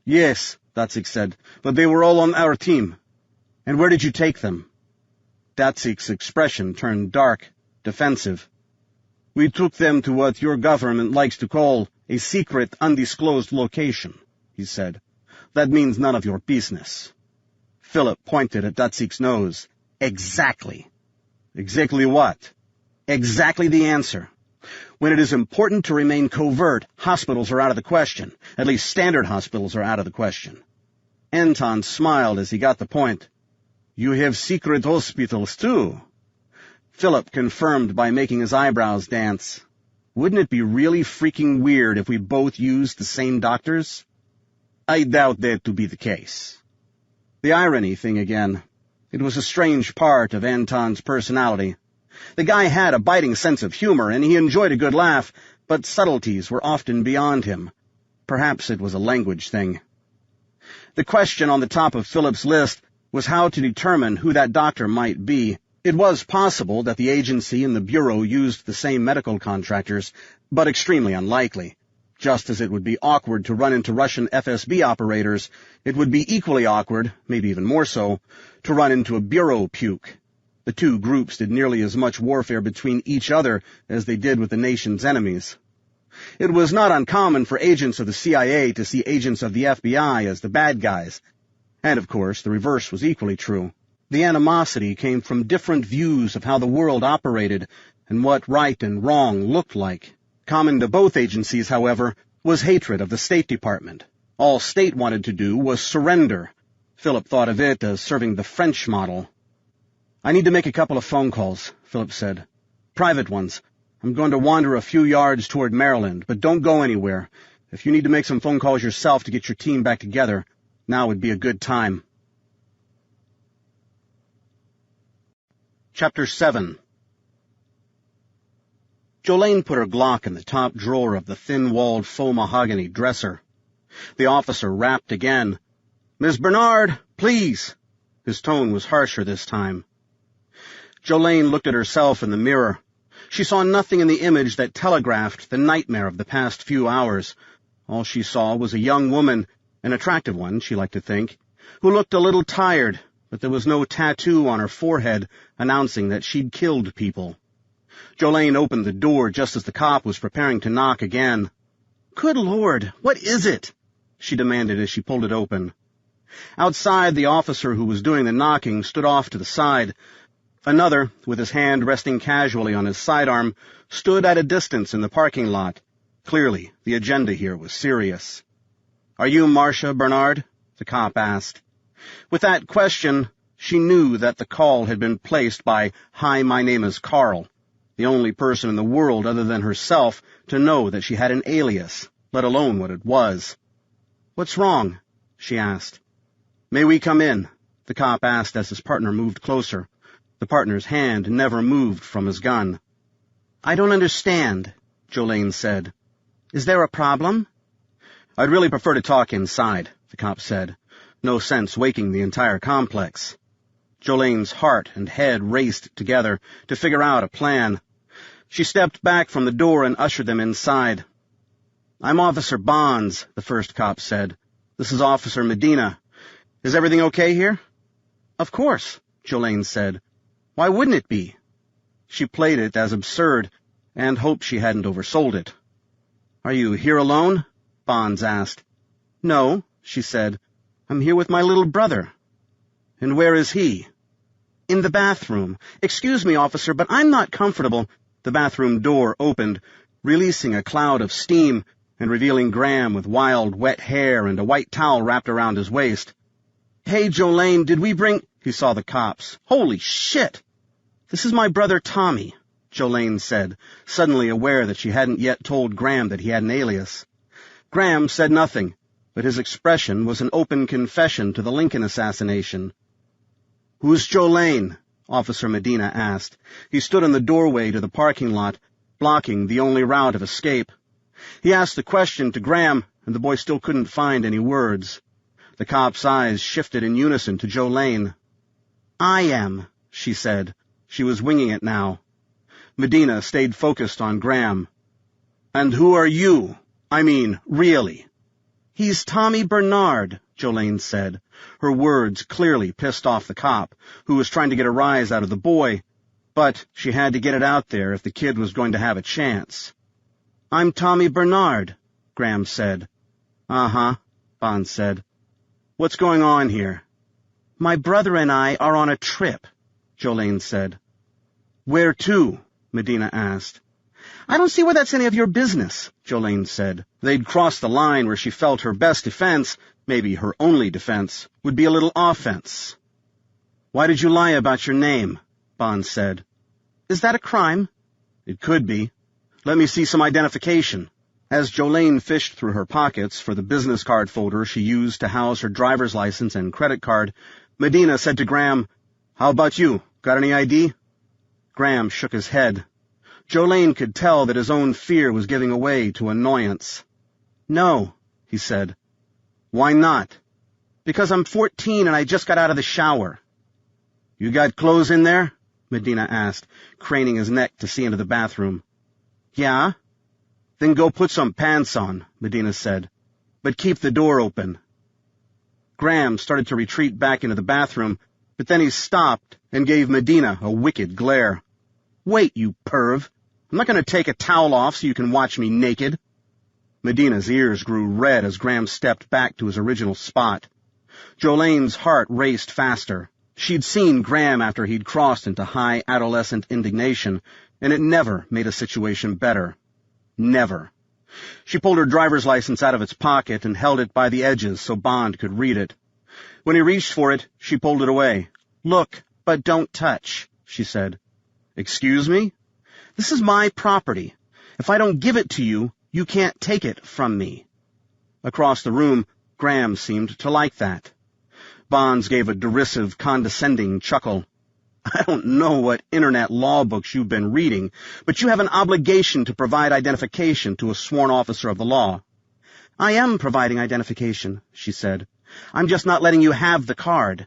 Yes, Datsik said, but they were all on our team. And where did you take them? Datsik's expression turned dark, defensive. We took them to what your government likes to call a secret, undisclosed location, he said. That means none of your business. Philip pointed at Datsik's nose. Exactly. Exactly what? Exactly the answer. When it is important to remain covert, hospitals are out of the question. At least standard hospitals are out of the question. Anton smiled as he got the point. You have secret hospitals, too. Philip confirmed by making his eyebrows dance. Wouldn't it be really freaking weird if we both used the same doctors? I doubt that to be the case. The irony thing again. It was a strange part of Anton's personality. The guy had a biting sense of humor, and he enjoyed a good laugh, but subtleties were often beyond him. Perhaps it was a language thing. The question on the top of Philip's list was how to determine who that doctor might be. It was possible that the agency and the Bureau used the same medical contractors, but extremely unlikely. Just as it would be awkward to run into Russian FSB operators, it would be equally awkward, maybe even more so, to run into a Bureau puke. The two groups did nearly as much warfare between each other as they did with the nation's enemies. It was not uncommon for agents of the CIA to see agents of the FBI as the bad guys. And, of course, the reverse was equally true. The animosity came from different views of how the world operated and what right and wrong looked like. Common to both agencies, however, was hatred of the State Department. All State wanted to do was surrender. Philip thought of it as serving the French model. I need to make a couple of phone calls, Philip said. Private ones. I'm going to wander a few yards toward Maryland, but don't go anywhere. If you need to make some phone calls yourself to get your team back together, now would be a good time. Chapter 7. Jolene put her Glock in the top drawer of the thin-walled faux mahogany dresser. The officer rapped again. Miss Bernard, please. His tone was harsher this time. Jolene looked at herself in the mirror. She saw nothing in the image that telegraphed the nightmare of the past few hours. All she saw was a young woman, an attractive one, she liked to think, who looked a little tired, but there was no tattoo on her forehead announcing that she'd killed people. Jolene opened the door just as the cop was preparing to knock again. Good Lord, what is it? She demanded as she pulled it open. Outside, the officer who was doing the knocking stood off to the side. Another, with his hand resting casually on his sidearm, stood at a distance in the parking lot. Clearly, the agenda here was serious. Are you Marcia Bernard? The cop asked. With that question, she knew that the call had been placed by Hi, my name is Carl, the only person in the world other than herself to know that she had an alias, let alone what it was. What's wrong? She asked. May we come in? The cop asked as his partner moved closer. The partner's hand never moved from his gun. I don't understand, Jolene said. Is there a problem? I'd really prefer to talk inside, the cop said. No sense waking the entire complex. Jolene's heart and head raced together to figure out a plan. She stepped back from the door and ushered them inside. I'm Officer Bonds, the first cop said. This is Officer Medina. Is everything okay here? Of course, Jolene said. Why wouldn't it be? She played it as absurd and hoped she hadn't oversold it. Are you here alone? Bonds asked. No, she said. I'm here with my little brother. And where is he? In the bathroom. Excuse me, officer, but I'm not comfortable. The bathroom door opened, releasing a cloud of steam and revealing Graham with wild, wet hair and a white towel wrapped around his waist. Hey, Jolene, did we bring... He saw the cops. Holy shit! This is my brother Tommy, Jolene said, suddenly aware that she hadn't yet told Graham that he had an alias. Graham said nothing, but his expression was an open confession to the Lincoln assassination. Who's Jolene? Officer Medina asked. He stood in the doorway to the parking lot, blocking the only route of escape. He asked the question to Graham, and the boy still couldn't find any words. The cop's eyes shifted in unison to Jolene. "I am," she said. She was winging it now. Medina stayed focused on Graham. "And who are you? I mean, really?" "He's Tommy Bernard," Jolene said. Her words clearly pissed off the cop, who was trying to get a rise out of the boy, but she had to get it out there if the kid was going to have a chance. "I'm Tommy Bernard," Graham said. "Uh-huh," Bond said. "What's going on here?" "My brother and I are on a trip," Jolene said. "Where to?" Medina asked. "I don't see why that's any of your business," Jolene said. They'd crossed the line where she felt her best defense, maybe her only defense, would be a little offense. "Why did you lie about your name?" Bond said. "Is that a crime?" "It could be. Let me see some identification." As Jolene fished through her pockets for the business card folder she used to house her driver's license and credit card, Medina said to Graham, "How about you? Got any ID?" Graham shook his head. Jolene could tell that his own fear was giving way to annoyance. "No," he said. "Why not?" "Because I'm 14 and I just got out of the shower." "You got clothes in there?" Medina asked, craning his neck to see into the bathroom. "Yeah?" "Then go put some pants on," Medina said. "But keep the door open." Graham started to retreat back into the bathroom, but then he stopped and gave Medina a wicked glare. "Wait, you perv. I'm not going to take a towel off so you can watch me naked." Medina's ears grew red as Graham stepped back to his original spot. Jolene's heart raced faster. She'd seen Graham after he'd crossed into high adolescent indignation, and it never made a situation better. Never. She pulled her driver's license out of its pocket and held it by the edges so Bond could read it. When he reached for it, she pulled it away. "Look, but don't touch," she said. "Excuse me? This is my property. If I don't give it to you, you can't take it from me." Across the room, Graham seemed to like that. Bonds gave a derisive, condescending chuckle. "I don't know what internet law books you've been reading, but you have an obligation to provide identification to a sworn officer of the law." "I am providing identification," she said. "I'm just not letting you have the card."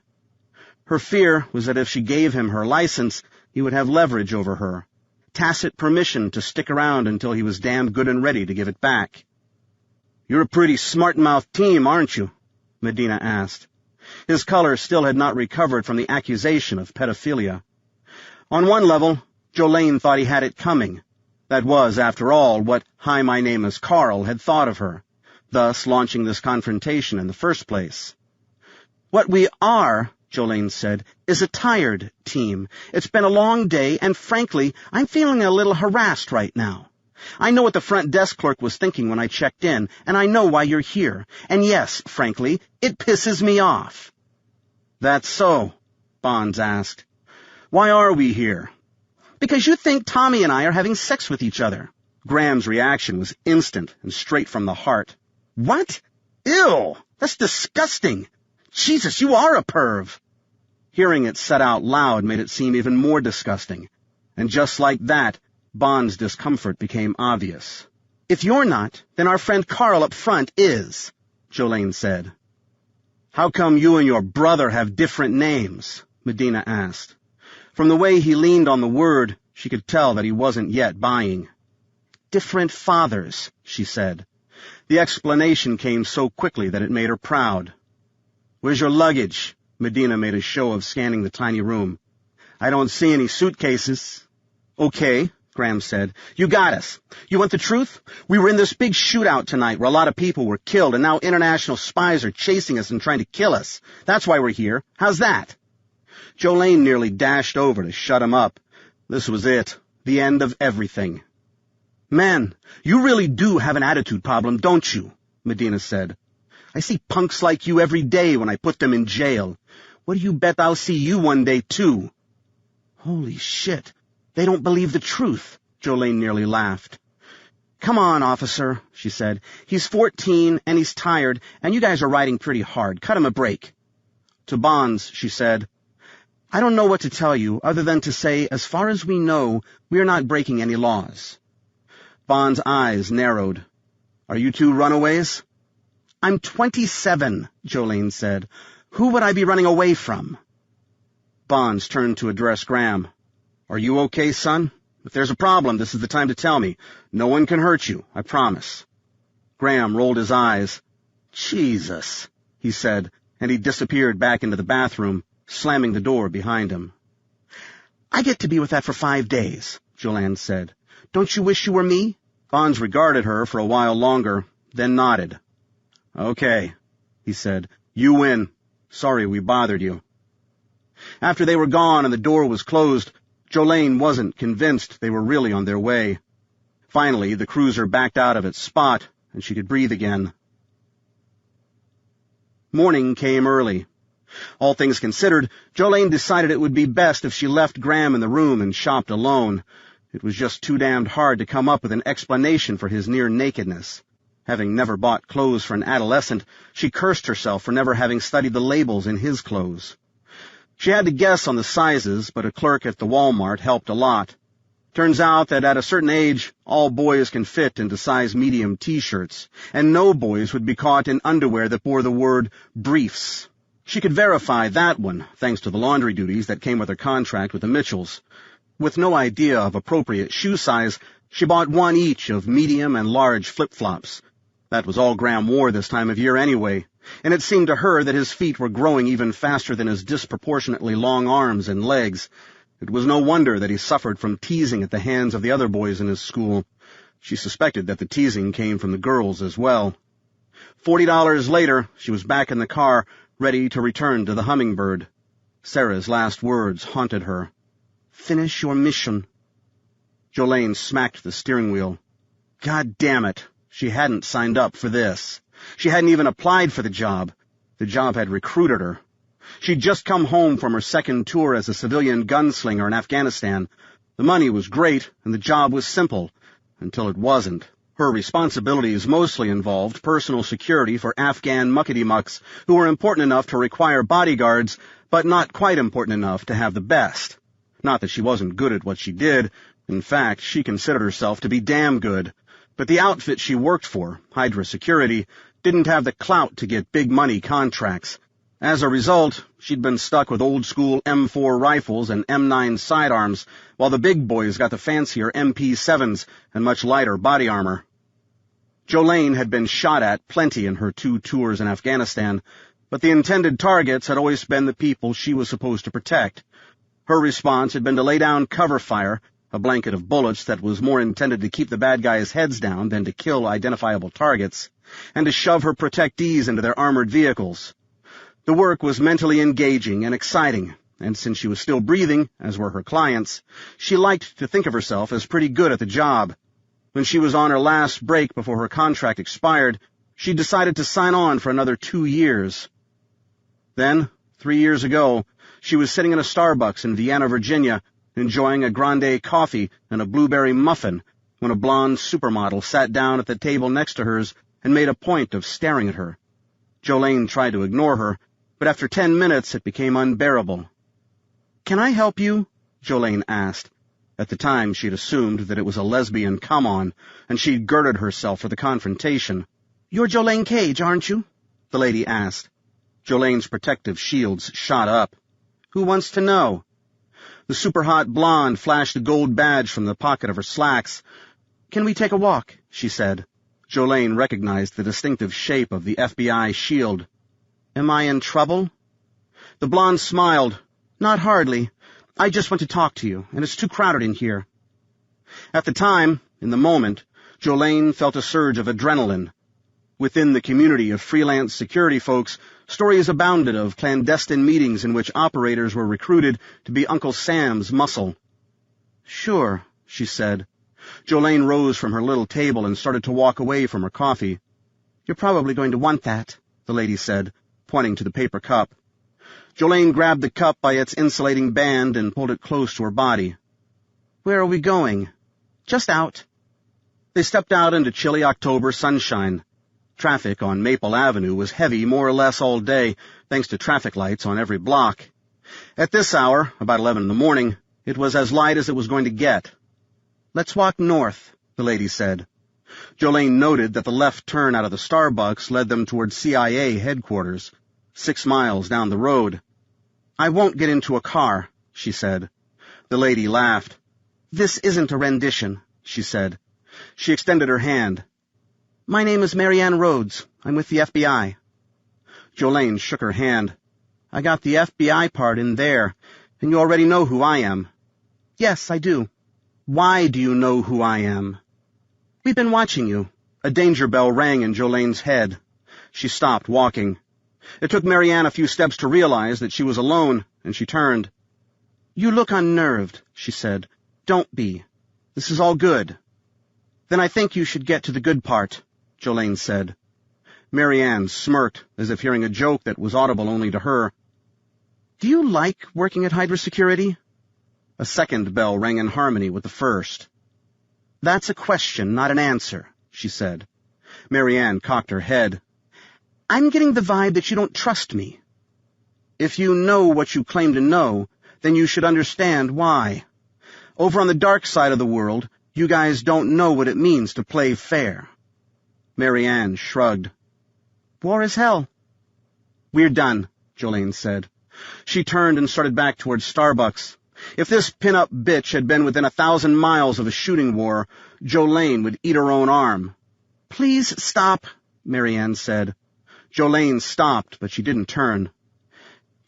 Her fear was that if she gave him her license, he would have leverage over her, tacit permission to stick around until he was damn good and ready to give it back. "You're a pretty smart-mouthed team, aren't you?" Medina asked. His color still had not recovered from the accusation of pedophilia. On one level, Jolene thought he had it coming. That was, after all, what Hi, my name is Carl had thought of her, thus launching this confrontation in the first place. "What we are," Jolene said, "is a tired team. It's been a long day, and frankly, I'm feeling a little harassed right now. I know what the front desk clerk was thinking when I checked in, and I know why you're here. And yes, frankly, it pisses me off." "That's so?" Bonds asked. "Why are we here?" "Because you think Tommy and I are having sex with each other." Graham's reaction was instant and straight from the heart. "What? Ew! That's disgusting! Jesus, you are a perv!" Hearing it said out loud made it seem even more disgusting, and just like that, Bond's discomfort became obvious. "If you're not, then our friend Carl up front is," Jolene said. "How come you and your brother have different names?" Medina asked. From the way he leaned on the word, she could tell that he wasn't yet buying. "Different fathers," she said. The explanation came so quickly that it made her proud. "Where's your luggage?" Medina made a show of scanning the tiny room. "I don't see any suitcases." "Okay," Graham said. "You got us. You want the truth? We were in this big shootout tonight where a lot of people were killed, and now international spies are chasing us and trying to kill us. That's why we're here. How's that?" Jolene nearly dashed over to shut him up. This was it. The end of everything. "Man, you really do have an attitude problem, don't you?" Medina said. "I see punks like you every day when I put them in jail. What do you bet I'll see you one day, too?" "Holy shit. They don't believe the truth," Jolene nearly laughed. "Come on, officer," she said. "He's 14, and he's tired, and you guys are riding pretty hard. Cut him a break." To Bonds, she said, I don't know what to tell you other than to say, as far as we know, we are not breaking any laws. Bond's eyes narrowed. Are you two runaways? I'm 27, Jolene said. Who would I be running away from? Bonds turned to address Graham. Are you okay, son? If there's a problem, this is the time to tell me. No one can hurt you, I promise. Graham rolled his eyes. Jesus, he said, and he disappeared back into the bathroom, slamming the door behind him. I get to be with that for 5 days, Jolene said. Don't you wish you were me? Bonds regarded her for a while longer, then nodded. Okay, he said. You win. Sorry we bothered you. After they were gone and the door was closed, Jolene wasn't convinced they were really on their way. Finally, the cruiser backed out of its spot, and she could breathe again. Morning came early. All things considered, Jolene decided it would be best if she left Graham in the room and shopped alone. It was just too damned hard to come up with an explanation for his near-nakedness. Having never bought clothes for an adolescent, she cursed herself for never having studied the labels in his clothes. She had to guess on the sizes, but a clerk at the Walmart helped a lot. Turns out that at a certain age, all boys can fit into size medium T-shirts, and no boys would be caught in underwear that bore the word briefs. She could verify that one, thanks to the laundry duties that came with her contract with the Mitchells. With no idea of appropriate shoe size, she bought one each of medium and large flip-flops. That was all Graham wore this time of year anyway, and it seemed to her that his feet were growing even faster than his disproportionately long arms and legs. It was no wonder that he suffered from teasing at the hands of the other boys in his school. She suspected that the teasing came from the girls as well. $40 later, she was back in the car, ready to return to the Hummingbird. Sarah's last words haunted her. Finish your mission. Jolene smacked the steering wheel. God damn it, she hadn't signed up for this. She hadn't even applied for the job. The job had recruited her. She'd just come home from her second tour as a civilian gunslinger in Afghanistan. The money was great, and the job was simple, until it wasn't. Her responsibilities mostly involved personal security for Afghan muckety-mucks who were important enough to require bodyguards, but not quite important enough to have the best. Not that she wasn't good at what she did. In fact, she considered herself to be damn good. But the outfit she worked for, Hydra Security, didn't have the clout to get big-money contracts. As a result, she'd been stuck with old-school M4 rifles and M9 sidearms, while the big boys got the fancier MP7s and much lighter body armor. Jolene had been shot at plenty in her 2 tours in Afghanistan, but the intended targets had always been the people she was supposed to protect. Her response had been to lay down cover fire, a blanket of bullets that was more intended to keep the bad guys' heads down than to kill identifiable targets, and to shove her protectees into their armored vehicles. The work was mentally engaging and exciting, and since she was still breathing, as were her clients, she liked to think of herself as pretty good at the job. When she was on her last break before her contract expired, she decided to sign on for another 2 years. Then, 3 years ago, she was sitting in a Starbucks in Vienna, Virginia, enjoying a grande coffee and a blueberry muffin, when a blonde supermodel sat down at the table next to hers and made a point of staring at her. Jolene tried to ignore her, but after 10 minutes it became unbearable. "Can I help you?" Jolene asked. At the time she'd assumed that it was a lesbian come-on, and she'd girded herself for the confrontation. "You're Jolene Cage, aren't you?" the lady asked. Jolene's protective shields shot up. "Who wants to know?" The super-hot blonde flashed a gold badge from the pocket of her slacks. "Can we take a walk?" she said. Jolene recognized the distinctive shape of the FBI shield. "Am I in trouble?" The blonde smiled. "Not hardly. I just want to talk to you, and it's too crowded in here." At the time, in the moment, Jolene felt a surge of adrenaline. Within the community of freelance security folks, stories abounded of clandestine meetings in which operators were recruited to be Uncle Sam's muscle. "Sure," she said. Jolene rose from her little table and started to walk away from her coffee. "You're probably going to want that," the lady said, pointing to the paper cup. Jolene grabbed the cup by its insulating band and pulled it close to her body. "Where are we going?" "Just out." They stepped out into chilly October sunshine. Traffic on Maple Avenue was heavy more or less all day, thanks to traffic lights on every block. At this hour, about 11 in the morning, it was as light as it was going to get. "Let's walk north," the lady said. Jolene noted that the left turn out of the Starbucks led them toward CIA headquarters, 6 miles down the road. "I won't get into a car," she said. The lady laughed. "This isn't a rendition," she said. She extended her hand. "My name is Marianne Rhodes. I'm with the FBI." Jolene shook her hand. "I got the FBI part in there, and you already know who I am." "Yes, I do." "Why do you know who I am?" "We've been watching you." A danger bell rang in Jolene's head. She stopped walking. It took Marianne a few steps to realize that she was alone, and she turned. "You look unnerved," she said. "Don't be. This is all good." "Then I think you should get to the good part," Jolene said. Marianne smirked, as if hearing a joke that was audible only to her. "Do you like working at Hydra Security?" A second bell rang in harmony with the first. "That's a question, not an answer," she said. Marianne cocked her head. "I'm getting the vibe that you don't trust me." "If you know what you claim to know, then you should understand why. Over on the dark side of the world, you guys don't know what it means to play fair." Marianne shrugged. "War is hell." "We're done," Jolene said. She turned and started back towards Starbucks. If this pin-up bitch had been within 1,000 miles of a shooting war, Jolene would eat her own arm. "Please stop," Marianne said. Jolene stopped, but she didn't turn.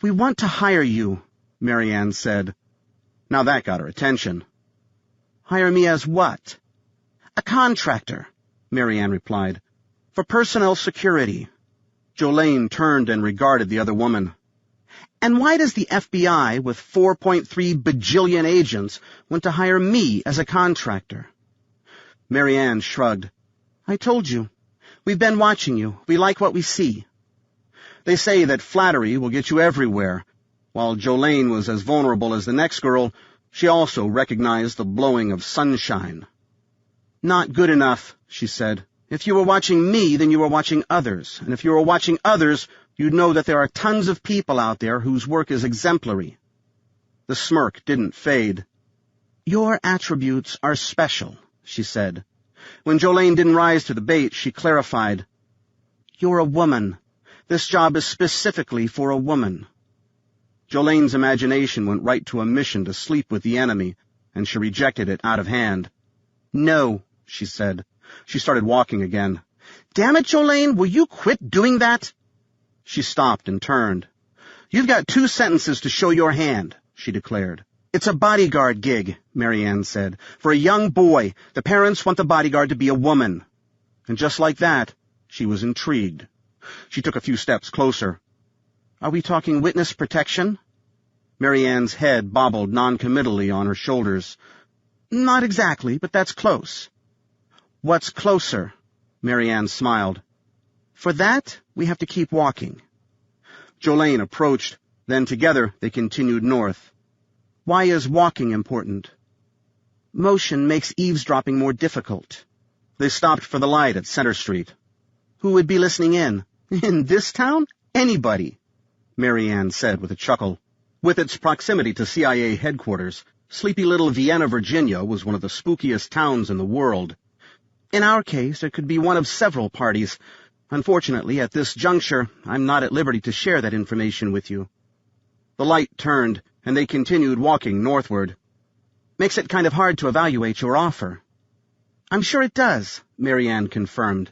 "We want to hire you," Marianne said. Now that got her attention. "Hire me as what?" "A contractor," Marianne replied. "For personnel security." Jolene turned and regarded the other woman. "And why does the FBI, with 4.3 bajillion agents, want to hire me as a contractor?" Marianne shrugged. "I told you. We've been watching you. We like what we see." They say that flattery will get you everywhere. While Jolene was as vulnerable as the next girl, she also recognized the blowing of sunshine. "Not good enough," she said. "If you were watching me, then you were watching others. And if you were watching others, you'd know that there are tons of people out there whose work is exemplary." The smirk didn't fade. "Your attributes are special," she said. When Jolene didn't rise to the bait, she clarified. "You're a woman. This job is specifically for a woman." Jolene's imagination went right to a mission to sleep with the enemy, and she rejected it out of hand. "No," she said. She started walking again. "Damn it, Jolene, will you quit doing that?" She stopped and turned. "You've got 2 sentences to show your hand," she declared. "It's a bodyguard gig," Marianne said. "For a young boy, the parents want the bodyguard to be a woman." And just like that, she was intrigued. She took a few steps closer. "Are we talking witness protection?" Marianne's head bobbled noncommittally on her shoulders. "Not exactly, but that's close." "What's closer?" Marianne smiled. "For that, we have to keep walking." Jolene approached, then together they continued north. "Why is walking important?" "Motion makes eavesdropping more difficult." They stopped for the light at Center Street. "Who would be listening in? In this town? Anybody," Marianne said with a chuckle. With its proximity to CIA headquarters, sleepy little Vienna, Virginia was one of the spookiest towns in the world. "In our case, it could be one of several parties. Unfortunately, at this juncture, I'm not at liberty to share that information with you." The light turned, and they continued walking northward. "Makes it kind of hard to evaluate your offer." "I'm sure it does," Marianne confirmed.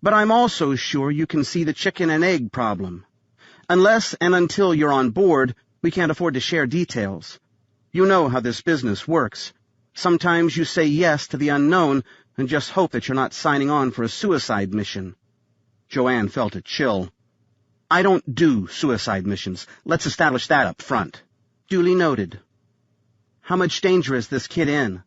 "But I'm also sure you can see the chicken and egg problem. Unless and until you're on board, we can't afford to share details. You know how this business works. Sometimes you say yes to the unknown and just hope that you're not signing on for a suicide mission." Joanne felt a chill. "I don't do suicide missions. Let's establish that up front." "Duly noted." "How much danger is this kid in?"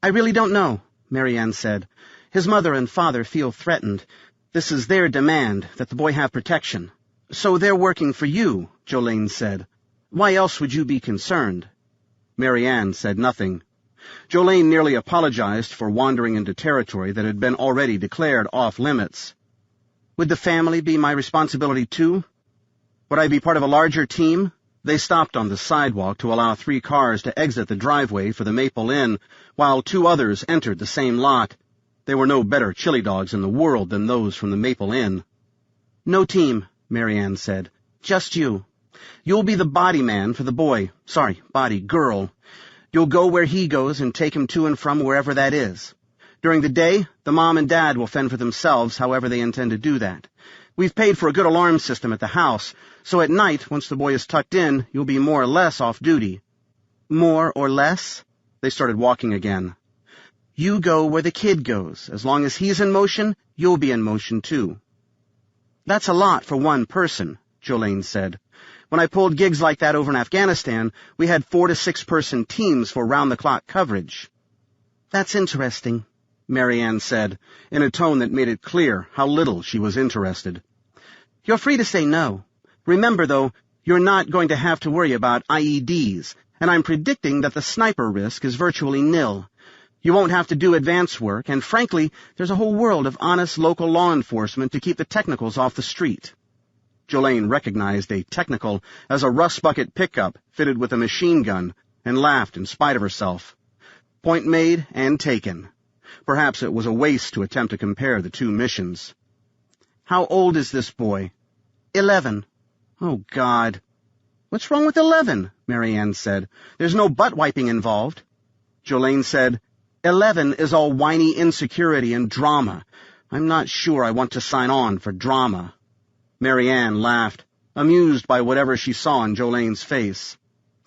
"I really don't know," Marianne said. "His mother and father feel threatened. This is their demand, that the boy have protection." "So they're working for you," Jolene said. "Why else would you be concerned?" Marianne said nothing. Jolene nearly apologized for wandering into territory that had been already declared off-limits. "Would the family be my responsibility too? Would I be part of a larger team?" They stopped on the sidewalk to allow 3 cars to exit the driveway for the Maple Inn, while 2 others entered the same lot. They were no better chili dogs in the world than those from the Maple Inn. "No team," Mary Ann said. "Just you. You'll be the body man for the boy. Body girl. You'll go where he goes and take him to and from wherever that is. During the day, the mom and dad will fend for themselves however they intend to do that. We've paid for a good alarm system at the house, so at night, once the boy is tucked in, you'll be more or less off duty." "More or less?" They started walking again. "You go where the kid goes. As long as he's in motion, you'll be in motion too." "That's a lot for one person," Jolene said. "When I pulled gigs like that over in Afghanistan, we had 4 to 6 person teams for round-the-clock coverage." "That's interesting," Mary Ann said, in a tone that made it clear how little she was interested. "You're free to say no. Remember, though, you're not going to have to worry about IEDs, and I'm predicting that the sniper risk is virtually nil. You won't have to do advance work, and frankly, there's a whole world of honest local law enforcement to keep the technicals off the street." Jolene recognized a technical as a rust bucket pickup fitted with a machine gun and laughed in spite of herself. Point made and taken. Perhaps it was a waste to attempt to compare the 2 missions. "How old is this boy?" 11. "Oh, God." "What's wrong with 11? Mary Ann said. "There's no butt-wiping involved." Jolene said, 11 is all whiny insecurity and drama. I'm not sure I want to sign on for drama." Mary Ann laughed, amused by whatever she saw in Jolene's face.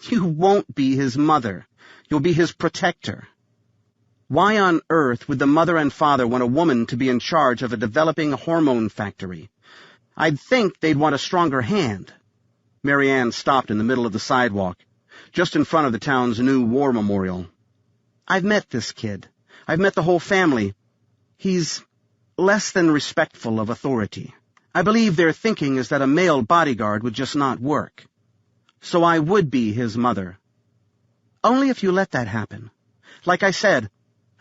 "You won't be his mother. You'll be his protector." Why on earth would the mother and father want a woman to be in charge of a developing hormone factory? I'd think they'd want a stronger hand. Mary Ann stopped in the middle of the sidewalk, just in front of the town's new war memorial. "I've met this kid. I've met the whole family. He's less than respectful of authority. I believe their thinking is that a male bodyguard would just not work. So I would be his mother. Only if you let that happen. Like I said,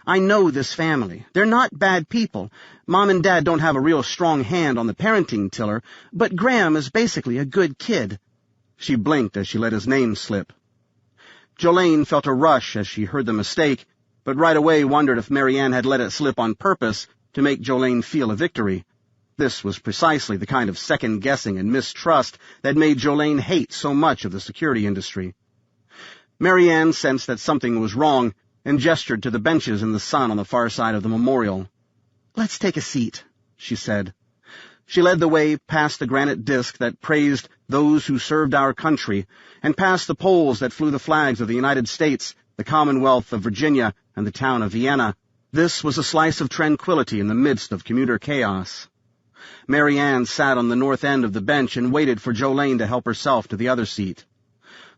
I know this family. They're not bad people. Mom and Dad don't have a real strong hand on the parenting tiller, but Graham is basically a good kid." She blinked as she let his name slip. Jolene felt a rush as she heard the mistake, but right away wondered if Mary Ann had let it slip on purpose to make Jolene feel a victory. This was precisely the kind of second-guessing and mistrust that made Jolene hate so much of the security industry. Mary Ann sensed that something was wrong and gestured to the benches in the sun on the far side of the memorial. "Let's take a seat," she said. She led the way past the granite disc that praised those who served our country, and past the poles that flew the flags of the United States, the Commonwealth of Virginia, and the town of Vienna. This was a slice of tranquility in the midst of commuter chaos. Mary Ann sat on the north end of the bench and waited for Jolene to help herself to the other seat.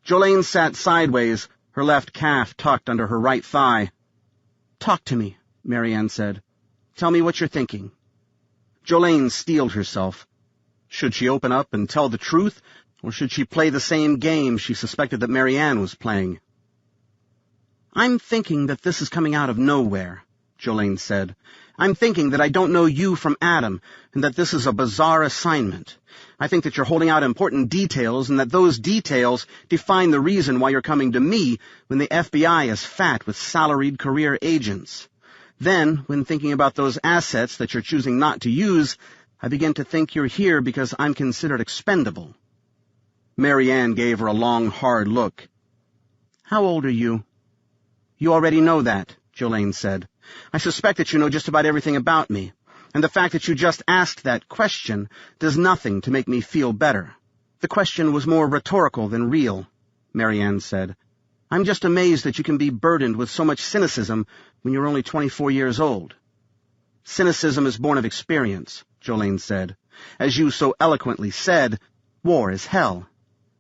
Jolene sat sideways, her left calf tucked under her right thigh. "Talk to me," Mary Ann said. "Tell me what you're thinking." Jolene steeled herself. Should she open up and tell the truth, or should she play the same game she suspected that Mary Ann was playing? "I'm thinking that this is coming out of nowhere," Jolene said. "I'm thinking that I don't know you from Adam, and that this is a bizarre assignment. I think that you're holding out important details, and that those details define the reason why you're coming to me when the FBI is fat with salaried career agents. Then, when thinking about those assets that you're choosing not to use, I begin to think you're here because I'm considered expendable." Mary Ann gave her a long, hard look. "How old are you?" "You already know that," Jolene said. "I suspect that you know just about everything about me, and the fact that you just asked that question does nothing to make me feel better." "The question was more rhetorical than real," Mary Ann said. "I'm just amazed that you can be burdened with so much cynicism when you're only 24 years old." "Cynicism is born of experience," Jolene said. "As you so eloquently said, war is hell.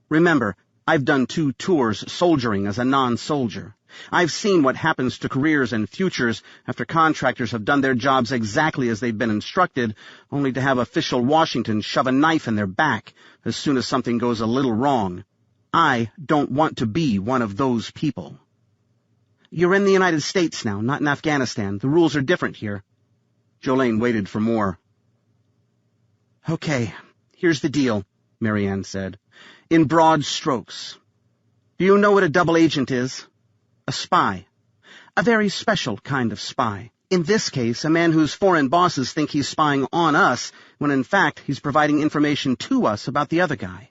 Remember, I've done 2 tours soldiering as a non-soldier. I've seen what happens to careers and futures after contractors have done their jobs exactly as they've been instructed, only to have official Washington shove a knife in their back as soon as something goes a little wrong. I don't want to be one of those people." "You're in the United States now, not in Afghanistan. The rules are different here." Jolene waited for more. "Okay, here's the deal," Mary Ann said. In broad strokes. Do you know what a double agent is? A spy. A very special kind of spy. In this case, a man whose foreign bosses think he's spying on us, when in fact he's providing information to us about the other guy.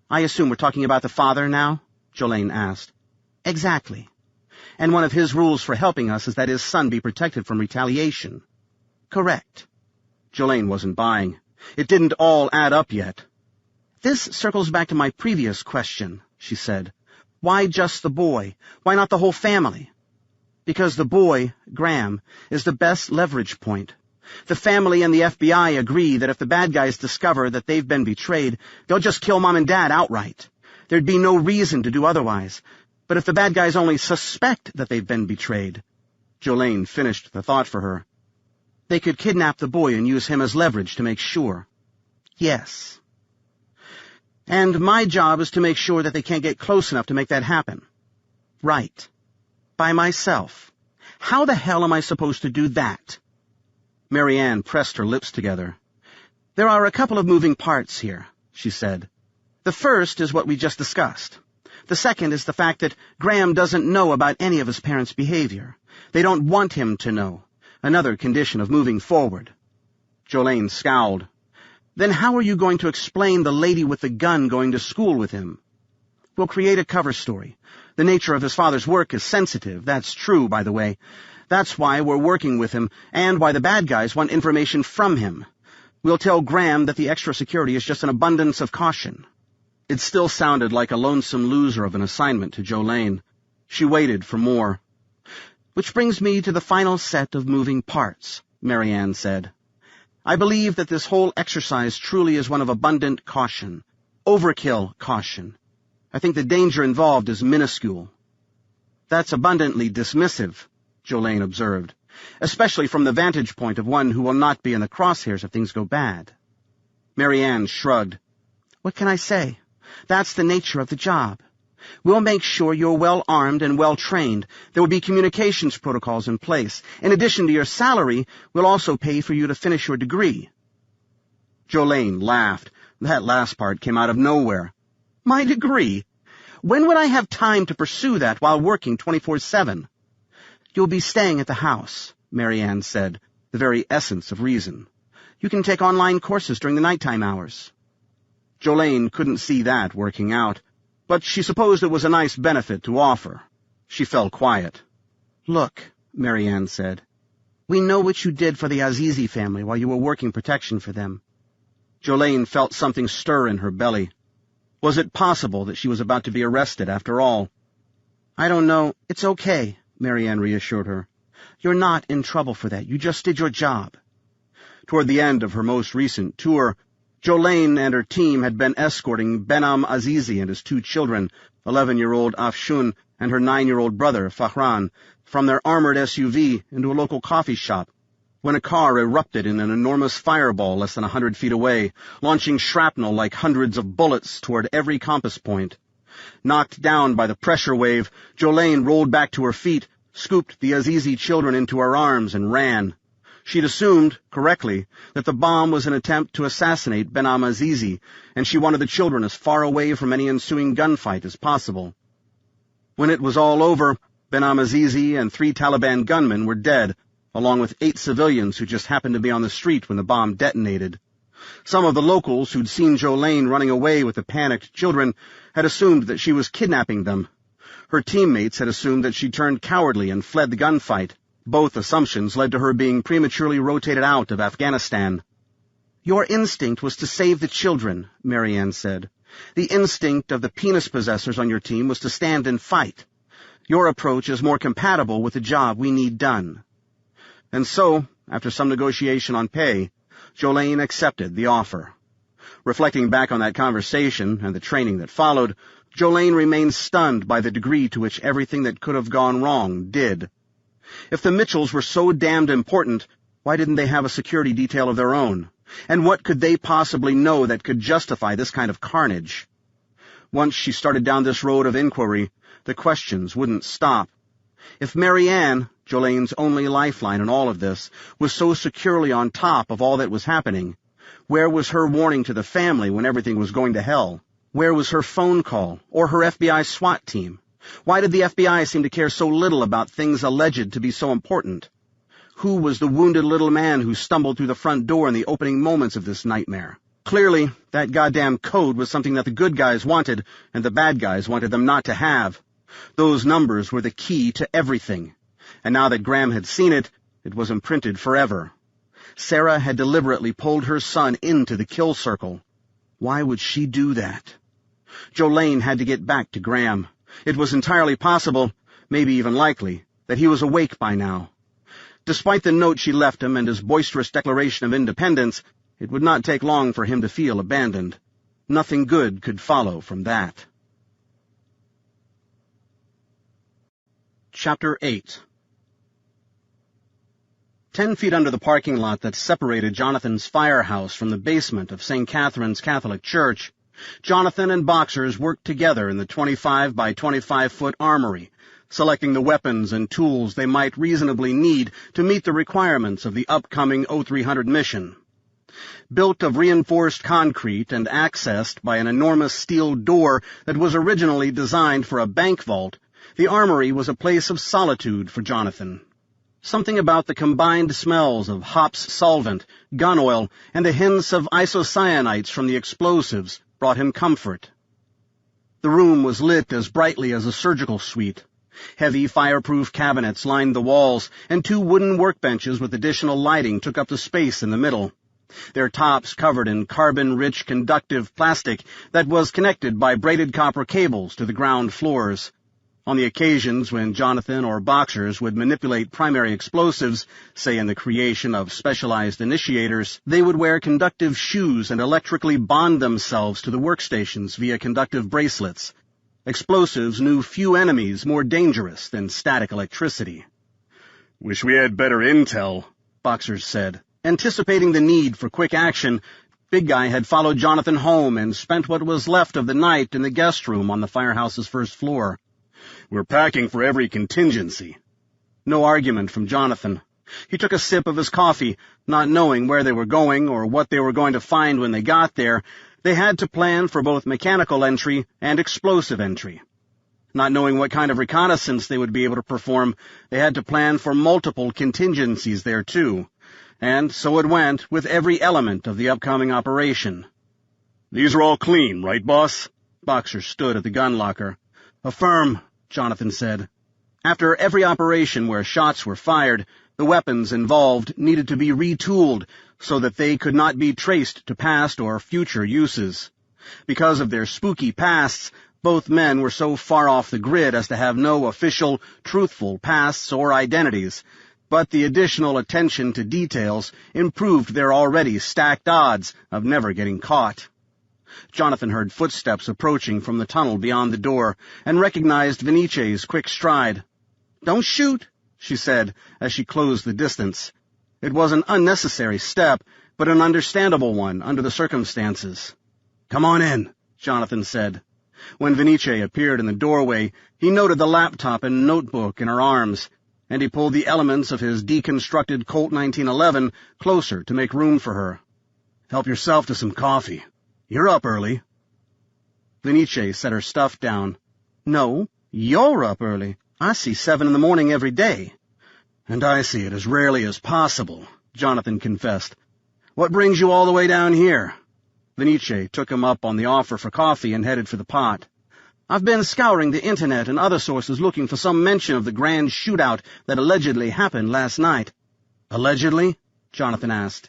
I assume we're talking about the father now? Jolene asked. Exactly. And one of his rules for helping us is that his son be protected from retaliation. Correct. Jolene wasn't buying. It didn't all add up yet. This circles back to my previous question, she said. Why just the boy? Why not the whole family? Because the boy, Graham, is the best leverage point. The family and the FBI agree that if the bad guys discover that they've been betrayed, they'll just kill Mom and Dad outright. There'd be no reason to do otherwise. But if the bad guys only suspect that they've been betrayed, Jolene finished the thought for her, they could kidnap the boy and use him as leverage to make sure. Yes. And my job is to make sure that they can't get close enough to make that happen. Right. By myself. How the hell am I supposed to do that? Mary Ann pressed her lips together. There are a couple of moving parts here, she said. The first is what we just discussed. The second is the fact that Graham doesn't know about any of his parents' behavior. They don't want him to know. Another condition of moving forward. Jolene scowled. Then how are you going to explain the lady with the gun going to school with him? We'll create a cover story. The nature of his father's work is sensitive. That's true, by the way. That's why we're working with him, and why the bad guys want information from him. We'll tell Graham that the extra security is just an abundance of caution. It still sounded like a lonesome loser of an assignment to Jolene. She waited for more. Which brings me to the final set of moving parts, Mary Ann said. I believe that this whole exercise truly is one of abundant caution. Overkill caution. I think the danger involved is minuscule. That's abundantly dismissive, Jolene observed, especially from the vantage point of one who will not be in the crosshairs if things go bad. Mary Ann shrugged. What can I say? That's the nature of the job. We'll make sure you're well-armed and well-trained. There will be communications protocols in place. In addition to your salary, we'll also pay for you to finish your degree. Jolene laughed. That last part came out of nowhere. My degree? When would I have time to pursue that while working 24/7? You'll be staying at the house, Mary Ann said, the very essence of reason. You can take online courses during the nighttime hours. Jolene couldn't see that working out, but she supposed it was a nice benefit to offer. She fell quiet. Look, Mary Ann said, we know what you did for the Azizi family while you were working protection for them. Jolene felt something stir in her belly. Was it possible that she was about to be arrested after all? I don't know. It's okay, Mary Ann reassured her. You're not in trouble for that. You just did your job. Toward the end of her most recent tour, Jolene and her team had been escorting Benam Azizi and his 2 children, 11-year-old Afshun and her 9-year-old brother, Fahran, from their armored SUV into a local coffee shop, when a car erupted in an enormous fireball less than 100 feet away, launching shrapnel like hundreds of bullets toward every compass point. Knocked down by the pressure wave, Jolene rolled back to her feet, scooped the Azizi children into her arms, and ran. She'd assumed, correctly, that the bomb was an attempt to assassinate Benam Azizi, and she wanted the children as far away from any ensuing gunfight as possible. When it was all over, Benam Azizi and 3 Taliban gunmen were dead, along with 8 civilians who just happened to be on the street when the bomb detonated. Some of the locals who'd seen Jolene running away with the panicked children had assumed that she was kidnapping them. Her teammates had assumed that she turned cowardly and fled the gunfight. Both assumptions led to her being prematurely rotated out of Afghanistan. Your instinct was to save the children, Mary Ann said. The instinct of the penis possessors on your team was to stand and fight. Your approach is more compatible with the job we need done. And so, after some negotiation on pay, Jolene accepted the offer. Reflecting back on that conversation and the training that followed, Jolene remained stunned by the degree to which everything that could have gone wrong did. If the Mitchells were so damned important, why didn't they have a security detail of their own? And what could they possibly know that could justify this kind of carnage? Once she started down this road of inquiry, the questions wouldn't stop. If Mary Ann, Jolene's only lifeline in all of this, was so securely on top of all that was happening, where was her warning to the family when everything was going to hell? Where was her phone call, or her FBI SWAT team? Why did the FBI seem to care so little about things alleged to be so important? Who was the wounded little man who stumbled through the front door in the opening moments of this nightmare? Clearly, that goddamn code was something that the good guys wanted, and the bad guys wanted them not to have. Those numbers were the key to everything. And now that Graham had seen it, it was imprinted forever. Sarah had deliberately pulled her son into the kill circle. Why would she do that? Jolene had to get back to Graham. It was entirely possible, maybe even likely, that he was awake by now. Despite the note she left him and his boisterous declaration of independence, it would not take long for him to feel abandoned. Nothing good could follow from that. Chapter 8. 10 feet under the parking lot that separated Jonathan's firehouse from the basement of St. Catherine's Catholic Church, Jonathan and Boxers worked together in the 25 by 25-foot armory, selecting the weapons and tools they might reasonably need to meet the requirements of the upcoming O300 mission. Built of reinforced concrete and accessed by an enormous steel door that was originally designed for a bank vault, the armory was a place of solitude for Jonathan. Something about the combined smells of hops solvent, gun oil, and the hints of isocyanites from the explosives brought him comfort. The room was lit as brightly as a surgical suite. Heavy fireproof cabinets lined the walls, and 2 wooden workbenches with additional lighting took up the space in the middle, their tops covered in carbon-rich conductive plastic that was connected by braided copper cables to the ground floors. On the occasions when Jonathan or Boxers would manipulate primary explosives, say in the creation of specialized initiators, they would wear conductive shoes and electrically bond themselves to the workstations via conductive bracelets. Explosives knew few enemies more dangerous than static electricity. "Wish we had better intel," Boxers said. Anticipating the need for quick action, Big Guy had followed Jonathan home and spent what was left of the night in the guest room on the firehouse's first floor. "We're packing for every contingency." No argument from Jonathan. He took a sip of his coffee, not knowing where they were going or what they were going to find when they got there. They had to plan for both mechanical entry and explosive entry. Not knowing what kind of reconnaissance they would be able to perform, they had to plan for multiple contingencies there, too. And so it went with every element of the upcoming operation. "These are all clean, right, boss?" Boxer stood at the gun locker. "Affirm," Jonathan said. After every operation where shots were fired, the weapons involved needed to be retooled so that they could not be traced to past or future uses. Because of their spooky pasts, both men were so far off the grid as to have no official, truthful pasts or identities, but the additional attention to details improved their already stacked odds of never getting caught. Jonathan heard footsteps approaching from the tunnel beyond the door and recognized Vinice's quick stride. "Don't shoot," she said as she closed the distance. It was an unnecessary step, but an understandable one under the circumstances. "Come on in," Jonathan said. When Vinice appeared in the doorway, he noted the laptop and notebook in her arms, and he pulled the elements of his deconstructed Colt 1911 closer to make room for her. "Help yourself to some coffee. You're up early." Vinice set her stuff down. "No, you're up early. I see 7 in the morning every day." "And I see it as rarely as possible," Jonathan confessed. "What brings you all the way down here?" Vinice took him up on the offer for coffee and headed for the pot. "I've been scouring the internet and other sources looking for some mention of the grand shootout that allegedly happened last night." "Allegedly?" Jonathan asked.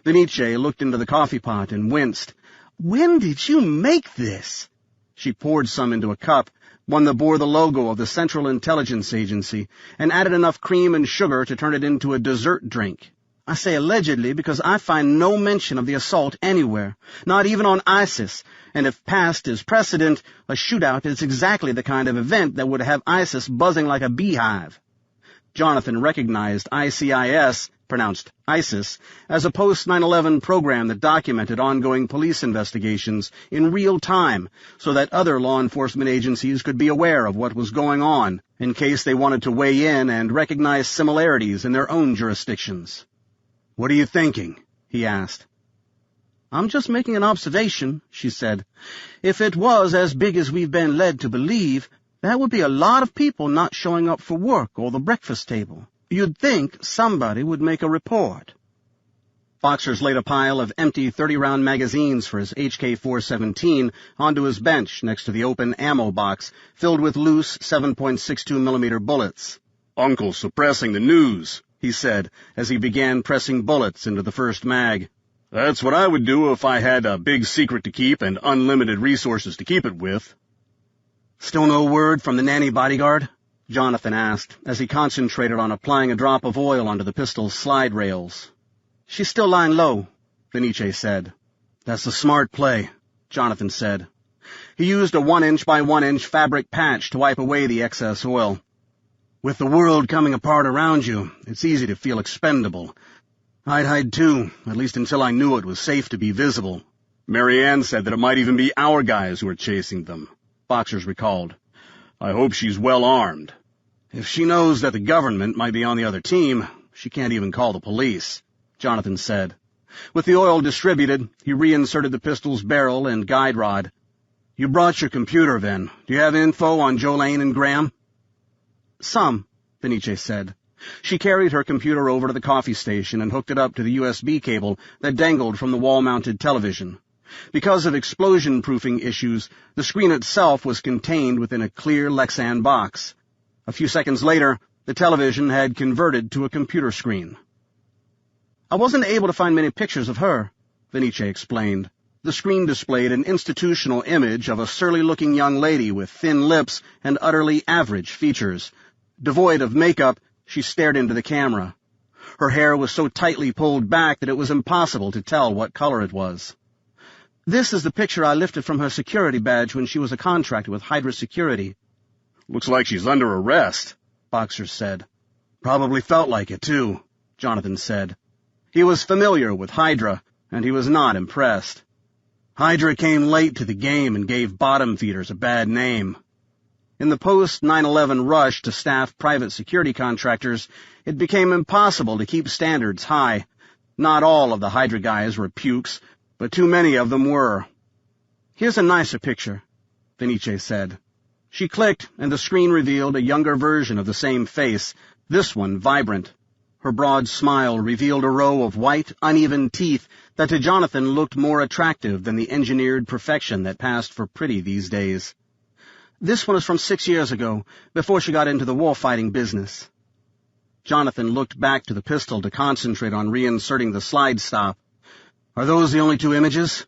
Vinice looked into the coffee pot and winced. "When did you make this?" She poured some into a cup, one that bore the logo of the Central Intelligence Agency, and added enough cream and sugar to turn it into a dessert drink. "I say allegedly because I find no mention of the assault anywhere, not even on ISIS, and if past is precedent, a shootout is exactly the kind of event that would have ISIS buzzing like a beehive." Jonathan recognized ICIS, pronounced ISIS, as a post-9/11 program that documented ongoing police investigations in real time so that other law enforcement agencies could be aware of what was going on in case they wanted to weigh in and recognize similarities in their own jurisdictions. "What are you thinking?" he asked. I'm just making an observation, she said. If it was as big as we've been led to believe, there would be a lot of people not showing up for work or the breakfast table. You'd think somebody would make a report. Boxers laid a pile of empty 30-round magazines for his HK-417 onto his bench next to the open ammo box filled with loose 7.62mm bullets. "Uncle's suppressing the news," he said as he began pressing bullets into the first mag. "That's what I would do if I had a big secret to keep and unlimited resources to keep it with." "Still no word from the nanny bodyguard?" Jonathan asked as he concentrated on applying a drop of oil onto the pistol's slide rails. "She's still lying low," Venice said. "That's a smart play," Jonathan said. He used a 1-inch by 1-inch fabric patch to wipe away the excess oil. "With the world coming apart around you, it's easy to feel expendable. I'd hide too, at least until I knew it was safe to be visible." "Marianne said that it might even be our guys who are chasing them," Boxers recalled. "I hope she's well armed." "If she knows that the government might be on the other team, she can't even call the police," Jonathan said. With the oil distributed, he reinserted the pistol's barrel and guide rod. "You brought your computer, Ven. Do you have info on Jolene and Graham?" "Some," Venice said. She carried her computer over to the coffee station and hooked it up to the USB cable that dangled from the wall-mounted television. Because of explosion-proofing issues, the screen itself was contained within a clear Lexan box. A few seconds later, the television had converted to a computer screen. "I wasn't able to find many pictures of her," Venice explained. The screen displayed an institutional image of a surly-looking young lady with thin lips and utterly average features. Devoid of makeup, she stared into the camera. Her hair was so tightly pulled back that it was impossible to tell what color it was. "This is the picture I lifted from her security badge when she was a contractor with Hydra Security." "Looks like she's under arrest," Boxer said. "Probably felt like it, too," Jonathan said. He was familiar with Hydra, and he was not impressed. Hydra came late to the game and gave bottom feeders a bad name. In the post-9/11 rush to staff private security contractors, it became impossible to keep standards high. Not all of the Hydra guys were pukes, but too many of them were. "Here's a nicer picture," Venice said. She clicked, and the screen revealed a younger version of the same face, this one vibrant. Her broad smile revealed a row of white, uneven teeth that to Jonathan looked more attractive than the engineered perfection that passed for pretty these days. "This one is from 6 years ago, before she got into the war-fighting business." Jonathan looked back to the pistol to concentrate on reinserting the slide stop. "Are those the only 2 images?"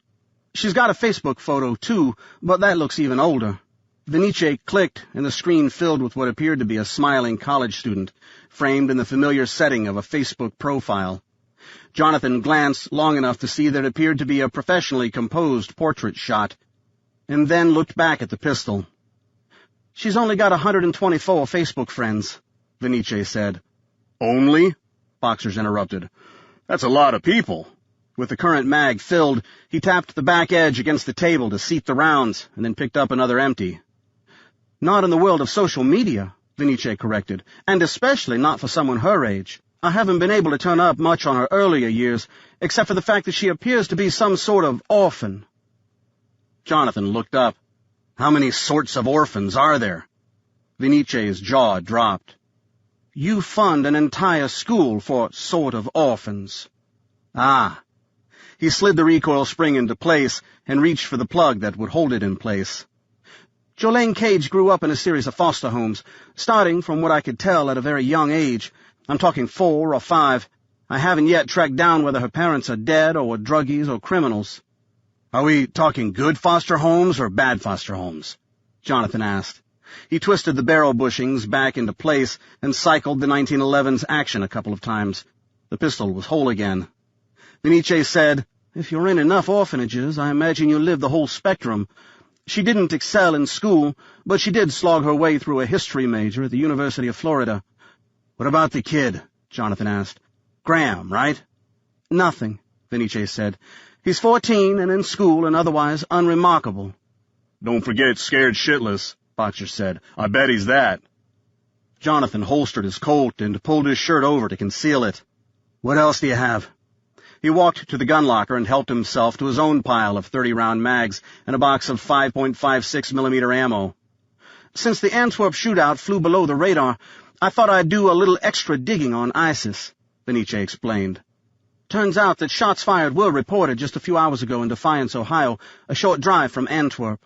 "She's got a Facebook photo, too, but that looks even older." Venice clicked, and the screen filled with what appeared to be a smiling college student, framed in the familiar setting of a Facebook profile. Jonathan glanced long enough to see that it appeared to be a professionally composed portrait shot, and then looked back at the pistol. "She's only got 124 Facebook friends," Venice said. "Only?" Boxers interrupted. "That's a lot of people." With the current mag filled, he tapped the back edge against the table to seat the rounds, and then picked up another empty. "Not in the world of social media," Venice corrected, "and especially not for someone her age. I haven't been able to turn up much on her earlier years, except for the fact that she appears to be some sort of orphan." Jonathan looked up. "How many sorts of orphans are there?" Venice's jaw dropped. "You fund an entire school for sort of orphans." "Ah." He slid the recoil spring into place and reached for the plug that would hold it in place. "Jolene Cage grew up in a series of foster homes, starting from what I could tell at a very young age. I'm talking 4 or 5. I haven't yet tracked down whether her parents are dead or druggies or criminals." "Are we talking good foster homes or bad foster homes?" Jonathan asked. He twisted the barrel bushings back into place and cycled the 1911's action a couple of times. The pistol was whole again. Venice said, "If you're in enough orphanages, I imagine you live the whole spectrum. She didn't excel in school, but she did slog her way through a history major at the University of Florida." "What about the kid?" Jonathan asked. "Graham, right?" "Nothing," Venice said. "He's 14 and in school and otherwise unremarkable." "Don't forget scared shitless," Boxer said. "I bet he's that." Jonathan holstered his Colt and pulled his shirt over to conceal it. "What else do you have?" He walked to the gun locker and helped himself to his own pile of 30-round mags and a box of 5.56mm ammo. Since the Antwerp shootout flew below the radar, I thought I'd do a little extra digging on ISIS, Benice explained. Turns out that shots fired were reported just a few hours ago in Defiance, Ohio, a short drive from Antwerp.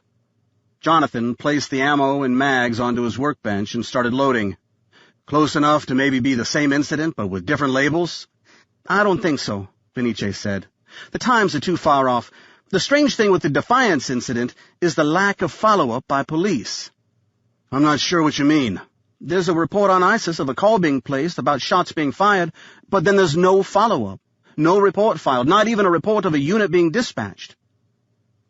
Jonathan placed the ammo and mags onto his workbench and started loading. Close enough to maybe be the same incident, but with different labels? I don't think so, Benice said. The times are too far off. The strange thing with the Defiance incident is the lack of follow-up by police. I'm not sure what you mean. There's a report on ISIS of a call being placed about shots being fired, but then there's no follow-up. No report filed, not even a report of a unit being dispatched.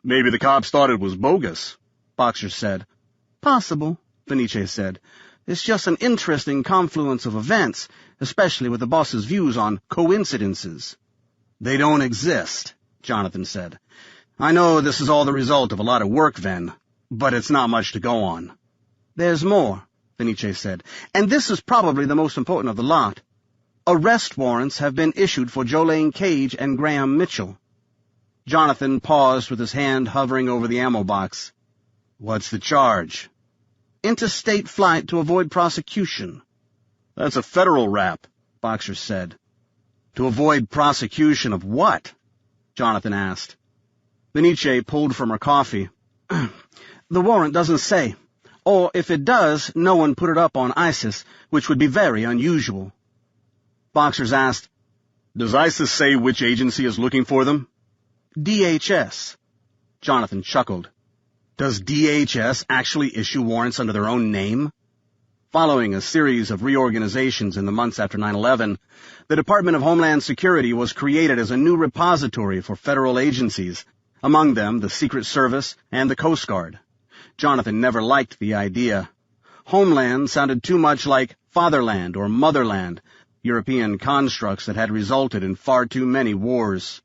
Maybe the cops thought it was bogus, Boxer said. Possible, Benice said. It's just an interesting confluence of events, especially with the boss's views on coincidences. They don't exist, Jonathan said. I know this is all the result of a lot of work, Ven, but it's not much to go on. There's more, Benice said, and this is probably the most important of the lot. Arrest warrants have been issued for Jolene Cage and Graham Mitchell. Jonathan paused with his hand hovering over the ammo box. What's the charge? Interstate flight to avoid prosecution. That's a federal rap, Boxer said. To avoid prosecution of what? Jonathan asked. Benice pulled from her coffee. The warrant doesn't say. Or if it does, no one put it up on ISIS, which would be very unusual. Boxers asked, Does ISIS say which agency is looking for them? DHS. Jonathan chuckled. Does DHS actually issue warrants under their own name? Following a series of reorganizations in the months after 9/11, the Department of Homeland Security was created as a new repository for federal agencies, among them the Secret Service and the Coast Guard. Jonathan never liked the idea. Homeland sounded too much like fatherland or motherland, European constructs that had resulted in far too many wars.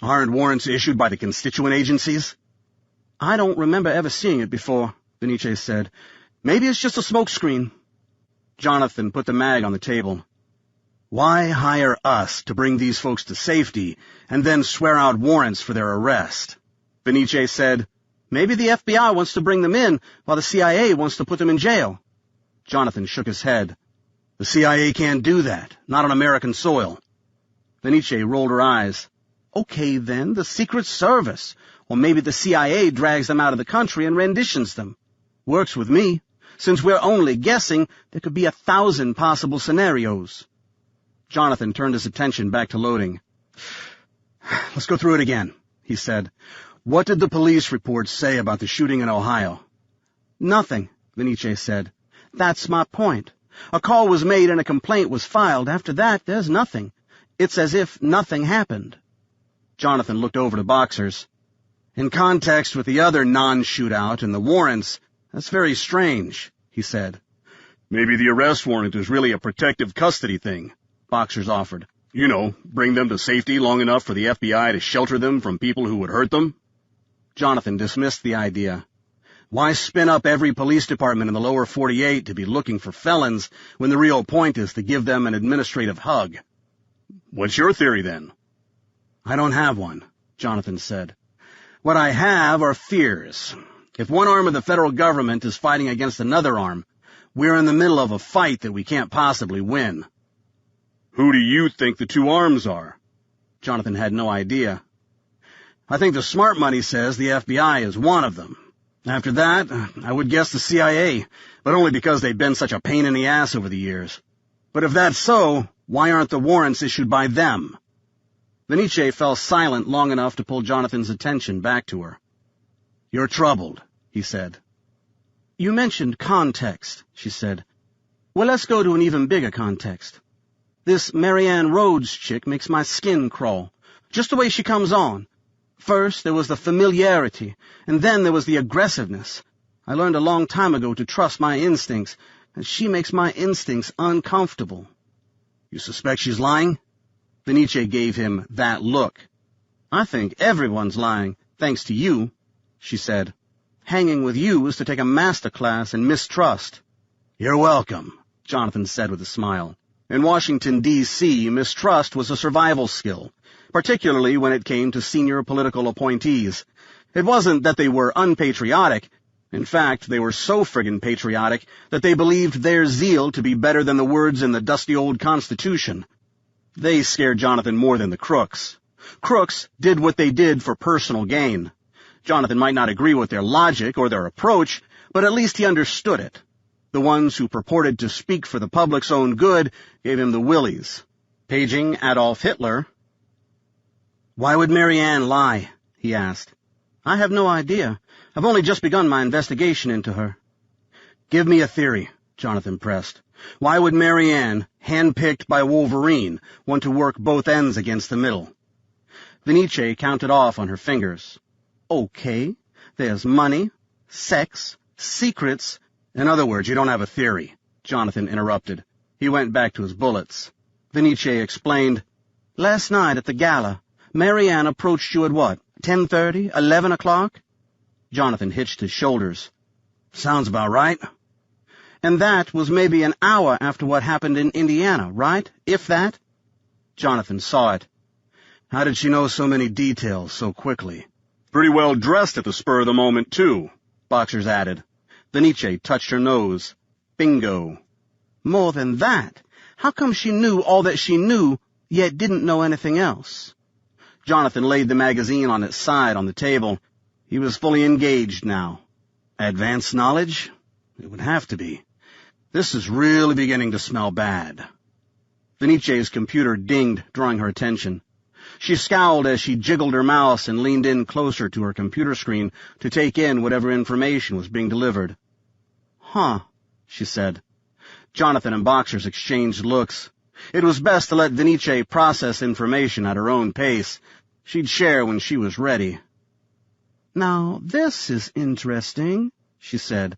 Aren't warrants issued by the constituent agencies? I don't remember ever seeing it before, Benice said. Maybe it's just a smokescreen. Jonathan put the mag on the table. Why hire us to bring these folks to safety and then swear out warrants for their arrest? Benice said, Maybe the FBI wants to bring them in while the CIA wants to put them in jail. Jonathan shook his head. The CIA can't do that, not on American soil. Benice rolled her eyes. Okay, then, the Secret Service. Or maybe the CIA drags them out of the country and renditions them. Works with me. Since we're only guessing, there could be 1,000 possible scenarios. Jonathan turned his attention back to loading. Let's go through it again, he said. What did the police reports say about the shooting in Ohio? Nothing, Benice said. That's my point. A call was made and a complaint was filed. After that, there's nothing. It's as if nothing happened. Jonathan looked over to Boxers. In context with the other non-shootout and the warrants, that's very strange, he said. Maybe the arrest warrant is really a protective custody thing, Boxers offered. You know, bring them to safety long enough for the FBI to shelter them from people who would hurt them. Jonathan dismissed the idea. Why spin up every police department in the lower 48 to be looking for felons when the real point is to give them an administrative hug? What's your theory, then? I don't have one, Jonathan said. What I have are fears. If one arm of the federal government is fighting against another arm, we're in the middle of a fight that we can't possibly win. Who do you think the two arms are? Jonathan had no idea. I think the smart money says the FBI is one of them. After that, I would guess the CIA, but only because they've been such a pain in the ass over the years. But if that's so, why aren't the warrants issued by them? Benice fell silent long enough to pull Jonathan's attention back to her. You're troubled, he said. You mentioned context, she said. Well, let's go to an even bigger context. This Marianne Rhodes chick makes my skin crawl, just the way she comes on. First, there was the familiarity, and then there was the aggressiveness. I learned a long time ago to trust my instincts, and she makes my instincts uncomfortable. You suspect she's lying? Benice gave him that look. I think everyone's lying, thanks to you, she said. Hanging with you is to take a master class in mistrust. You're welcome, Jonathan said with a smile. In Washington, D.C., mistrust was a survival skill. particularly when it came to senior political appointees. It wasn't that they were unpatriotic. In fact, they were so friggin' patriotic that they believed their zeal to be better than the words in the dusty old Constitution. They scared Jonathan more than the crooks. Crooks did what they did for personal gain. Jonathan might not agree with their logic or their approach, but at least he understood it. The ones who purported to speak for the public's own good gave him the willies. Paging Adolf Hitler. "Why would Mary Ann lie?" he asked. "I have no idea. I've only just begun my investigation into her." "Give me a theory," Jonathan pressed. "Why would Mary Ann, handpicked by Wolverine, want to work both ends against the middle?" Venice counted off on her fingers. "Okay, there's money, sex, secrets—" "In other words, you don't have a theory," Jonathan interrupted. He went back to his bullets. Venice explained, "Last night at the gala, Mary Ann approached you at what, 10:30, 11 o'clock? Jonathan hitched his shoulders. "Sounds about right." "And that was maybe an hour after what happened in Indiana, right? If that?" Jonathan saw it. How did she know so many details so quickly? "Pretty well dressed at the spur of the moment, too," Boxers added. Venice touched her nose. "Bingo." "More than that, how come she knew all that she knew, yet didn't know anything else?" Jonathan laid the magazine on its side on the table. He was fully engaged now. Advanced knowledge? It would have to be. This is really beginning to smell bad. Venice's computer dinged, drawing her attention. She scowled as she jiggled her mouse and leaned in closer to her computer screen to take in whatever information was being delivered. "Huh," she said. Jonathan and Boxers exchanged looks. It was best to let Venice process information at her own pace. She'd share when she was ready. "Now, this is interesting," she said.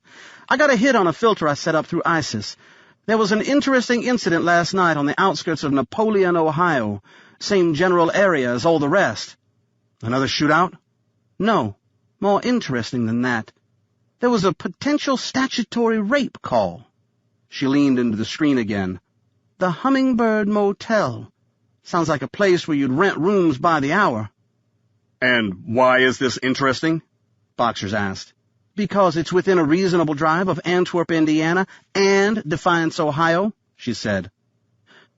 "I got a hit on a filter I set up through ISIS. There was an interesting incident last night on the outskirts of Napoleon, Ohio. Same general area as all the rest." "Another shootout?" "No, more interesting than that. There was a potential statutory rape call." She leaned into the screen again. "The Hummingbird Motel. Sounds like a place where you'd rent rooms by the hour." "And why is this interesting?" Boxers asked. "Because it's within a reasonable drive of Antwerp, Indiana, and Defiance, Ohio," she said.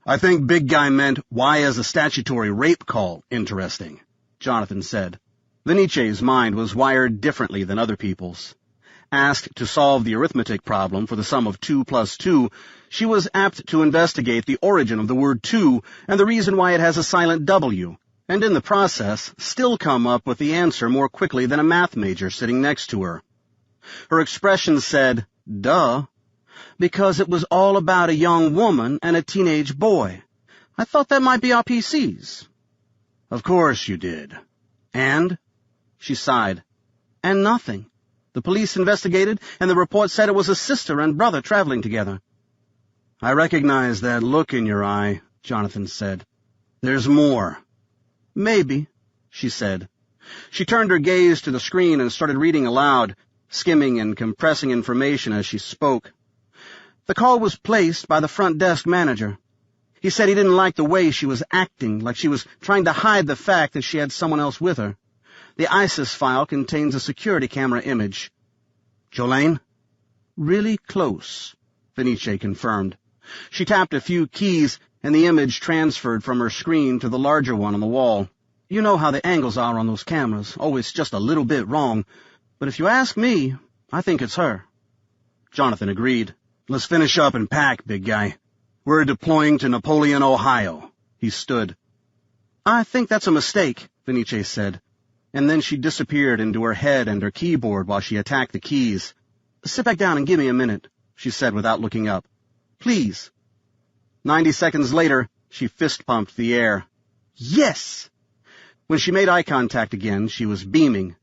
"I think Big Guy meant, why is a statutory rape call interesting?" Jonathan said. Venice's mind was wired differently than other people's. Asked to solve the arithmetic problem for the sum of 2 plus 2, she was apt to investigate the origin of the word two and the reason why it has a silent W, and in the process still come up with the answer more quickly than a math major sitting next to her. Her expression said, "Duh," because it was all about a young woman and a teenage boy. I thought that might be our PCs. "Of course you did." "And?" She sighed. "And nothing. The police investigated, and the report said it was a sister and brother traveling together." "I recognize that look in your eye," Jonathan said. "There's more." "Maybe," she said. She turned her gaze to the screen and started reading aloud, skimming and compressing information as she spoke. The call was placed by the front desk manager. He said he didn't like the way she was acting, like she was trying to hide the fact that she had someone else with her. The ISIS file contains a security camera image. "Jolene?" "Really close," Venice confirmed. She tapped a few keys, and the image transferred from her screen to the larger one on the wall. "You know how the angles are on those cameras, always just a little bit wrong. But if you ask me, I think it's her." Jonathan agreed. "Let's finish up and pack, big guy. We're deploying to Napoleon, Ohio." He stood. "I think that's a mistake," Venice said. And then she disappeared into her head and her keyboard while she attacked the keys. "Sit back down and give me a minute," she said without looking up. "Please." 90 seconds later, she fist-pumped the air. "Yes!" When she made eye contact again, she was beaming.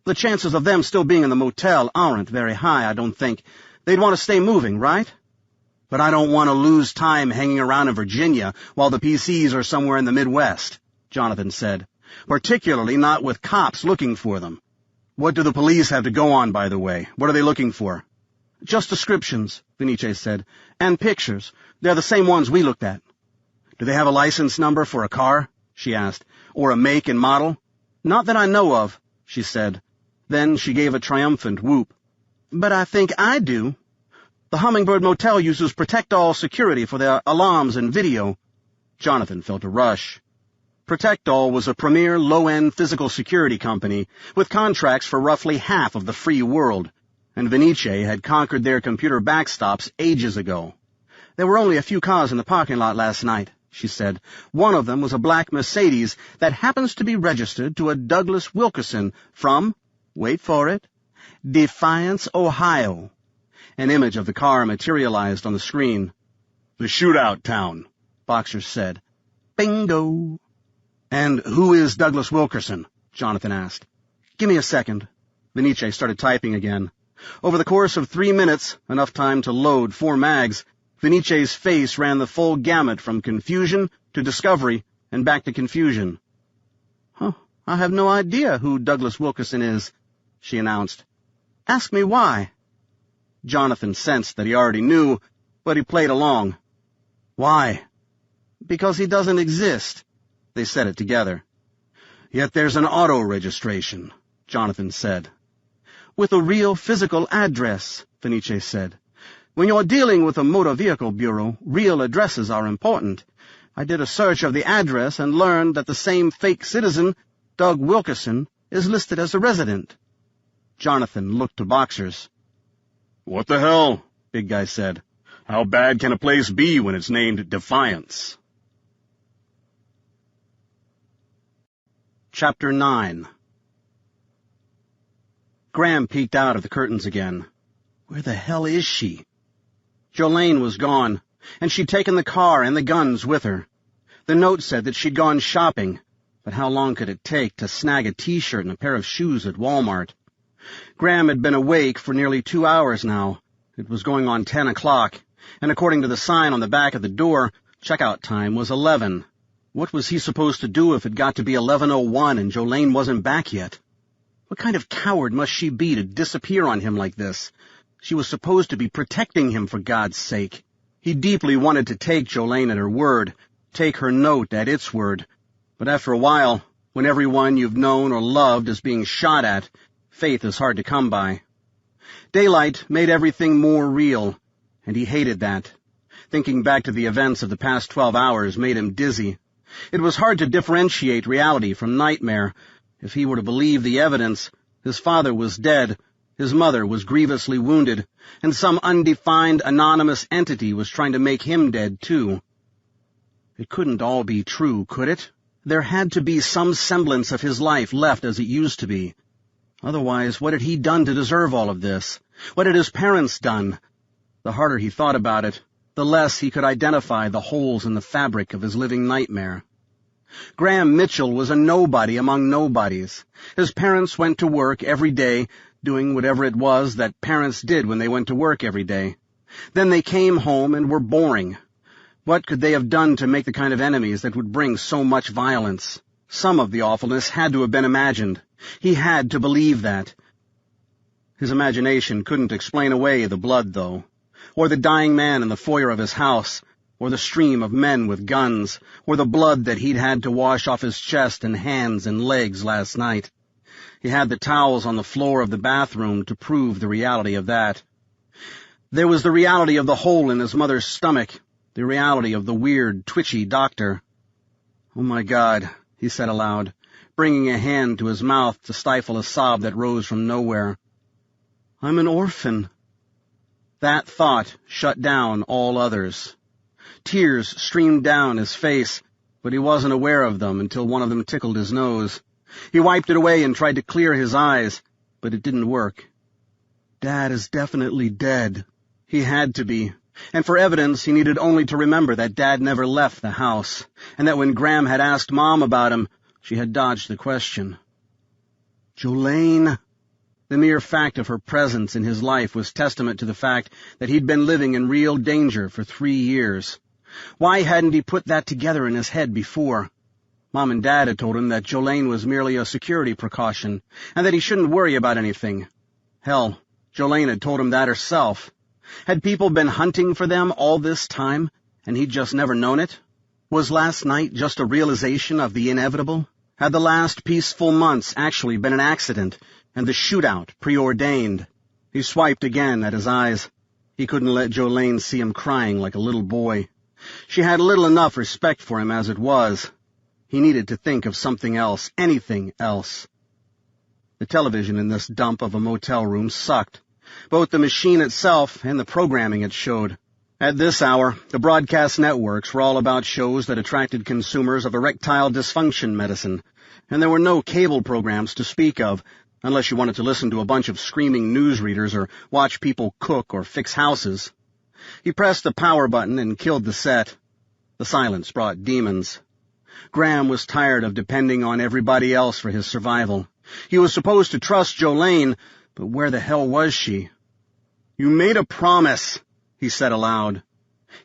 "The chances of them still being in the motel aren't very high, I don't think. They'd want to stay moving, right?" "But I don't want to lose time hanging around in Virginia while the PCs are somewhere in the Midwest," Jonathan said. "Particularly not with cops looking for them. What do the police have to go on, by the way? What are they looking for?" "Just descriptions," Venice said. "And pictures. They're the same ones we looked at." "Do they have a license number for a car?" she asked. Or a make and model? Not that I know of, she said. Then she gave a triumphant whoop. But I think I do. The Hummingbird Motel uses Protectol security for their alarms and video. Jonathan felt a rush. Protectol was a premier low-end physical security company with contracts for roughly half of the free world, and Venice had conquered their computer backstops ages ago. There were only a few cars in the parking lot last night, she said. One of them was a black Mercedes that happens to be registered to a Douglas Wilkerson from, wait for it, Defiance, Ohio. An image of the car materialized on the screen. The shootout town, Boxer said. Bingo. And who is Douglas Wilkerson? Jonathan asked. Give me a second. Venice started typing again. Over the course of 3 minutes, enough time to load 4 mags, Venice's face ran the full gamut from confusion to discovery and back to confusion. I have no idea who Douglas Wilkerson is, she announced. Ask me why. Jonathan sensed that he already knew, but he played along. Why? Because he doesn't exist. They said it together. Yet there's an auto registration, Jonathan said. With a real physical address, Venice said. When you're dealing with a motor vehicle bureau, real addresses are important. I did a search of the address and learned that the same fake citizen, Doug Wilkerson, is listed as a resident. Jonathan looked to Boxers. What the hell? Big Guy said. How bad can a place be when it's named Defiance? Chapter 9. Graham peeked out of the curtains again. Where the hell is she? Jolene was gone, and she'd taken the car and the guns with her. The note said that she'd gone shopping, but how long could it take to snag a T-shirt and a pair of shoes at Walmart? Graham had been awake for nearly 2 hours now. It was going on 10 o'clock, and according to the sign on the back of the door, checkout time was 11. What was he supposed to do if it got to be 11:01 and Jolene wasn't back yet? What kind of coward must she be to disappear on him like this? She was supposed to be protecting him, for God's sake. He deeply wanted to take Jolene at her word, take her note at its word. But after a while, when everyone you've known or loved is being shot at, faith is hard to come by. Daylight made everything more real, and he hated that. Thinking back to the events of the past 12 hours made him dizzy. It was hard to differentiate reality from nightmare. If he were to believe the evidence, his father was dead, his mother was grievously wounded, and some undefined anonymous entity was trying to make him dead, too. It couldn't all be true, could it? There had to be some semblance of his life left as it used to be. Otherwise, what had he done to deserve all of this? What had his parents done? The harder he thought about it, the less he could identify the holes in the fabric of his living nightmare. Graham Mitchell was a nobody among nobodies. His parents went to work every day, doing whatever it was that parents did when they went to work every day. Then they came home and were boring. What could they have done to make the kind of enemies that would bring so much violence? Some of the awfulness had to have been imagined. He had to believe that. His imagination couldn't explain away the blood, though, or the dying man in the foyer of his house, or the stream of men with guns, or the blood that he'd had to wash off his chest and hands and legs last night. He had the towels on the floor of the bathroom to prove the reality of that. There was the reality of the hole in his mother's stomach, the reality of the weird, twitchy doctor. "Oh, my God," he said aloud, bringing a hand to his mouth to stifle a sob that rose from nowhere. "I'm an orphan." That thought shut down all others. Tears streamed down his face, but he wasn't aware of them until one of them tickled his nose. He wiped it away and tried to clear his eyes, but it didn't work. Dad is definitely dead. He had to be. And for evidence, he needed only to remember that Dad never left the house, and that when Graham had asked Mom about him, she had dodged the question. Jolene. The mere fact of her presence in his life was testament to the fact that he'd been living in real danger for 3 years. Why hadn't he put that together in his head before? Mom and Dad had told him that Jolene was merely a security precaution, and that he shouldn't worry about anything. Hell, Jolene had told him that herself. Had people been hunting for them all this time, and he'd just never known it? Was last night just a realization of the inevitable? Had the last peaceful months actually been an accident, and the shootout preordained? He swiped again at his eyes. He couldn't let Jolene see him crying like a little boy. She had little enough respect for him as it was. He needed to think of something else, anything else. The television in this dump of a motel room sucked, both the machine itself and the programming it showed. At this hour, the broadcast networks were all about shows that attracted consumers of erectile dysfunction medicine, and there were no cable programs to speak of, unless you wanted to listen to a bunch of screaming newsreaders or watch people cook or fix houses. He pressed the power button and killed the set. The silence brought demons. Graham was tired of depending on everybody else for his survival. He was supposed to trust Jolene, but where the hell was she? "You made a promise," he said aloud.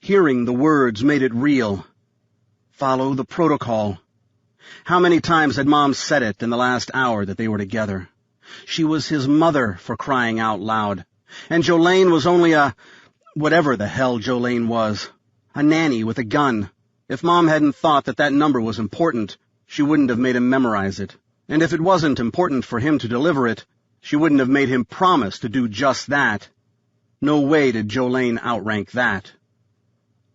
Hearing the words made it real. Follow the protocol. How many times had Mom said it in the last hour that they were together? She was his mother, for crying out loud. And Jolene was only whatever the hell Jolene was. A nanny with a gun. If Mom hadn't thought that that number was important, she wouldn't have made him memorize it. And if it wasn't important for him to deliver it, she wouldn't have made him promise to do just that. No way did Jolene outrank that.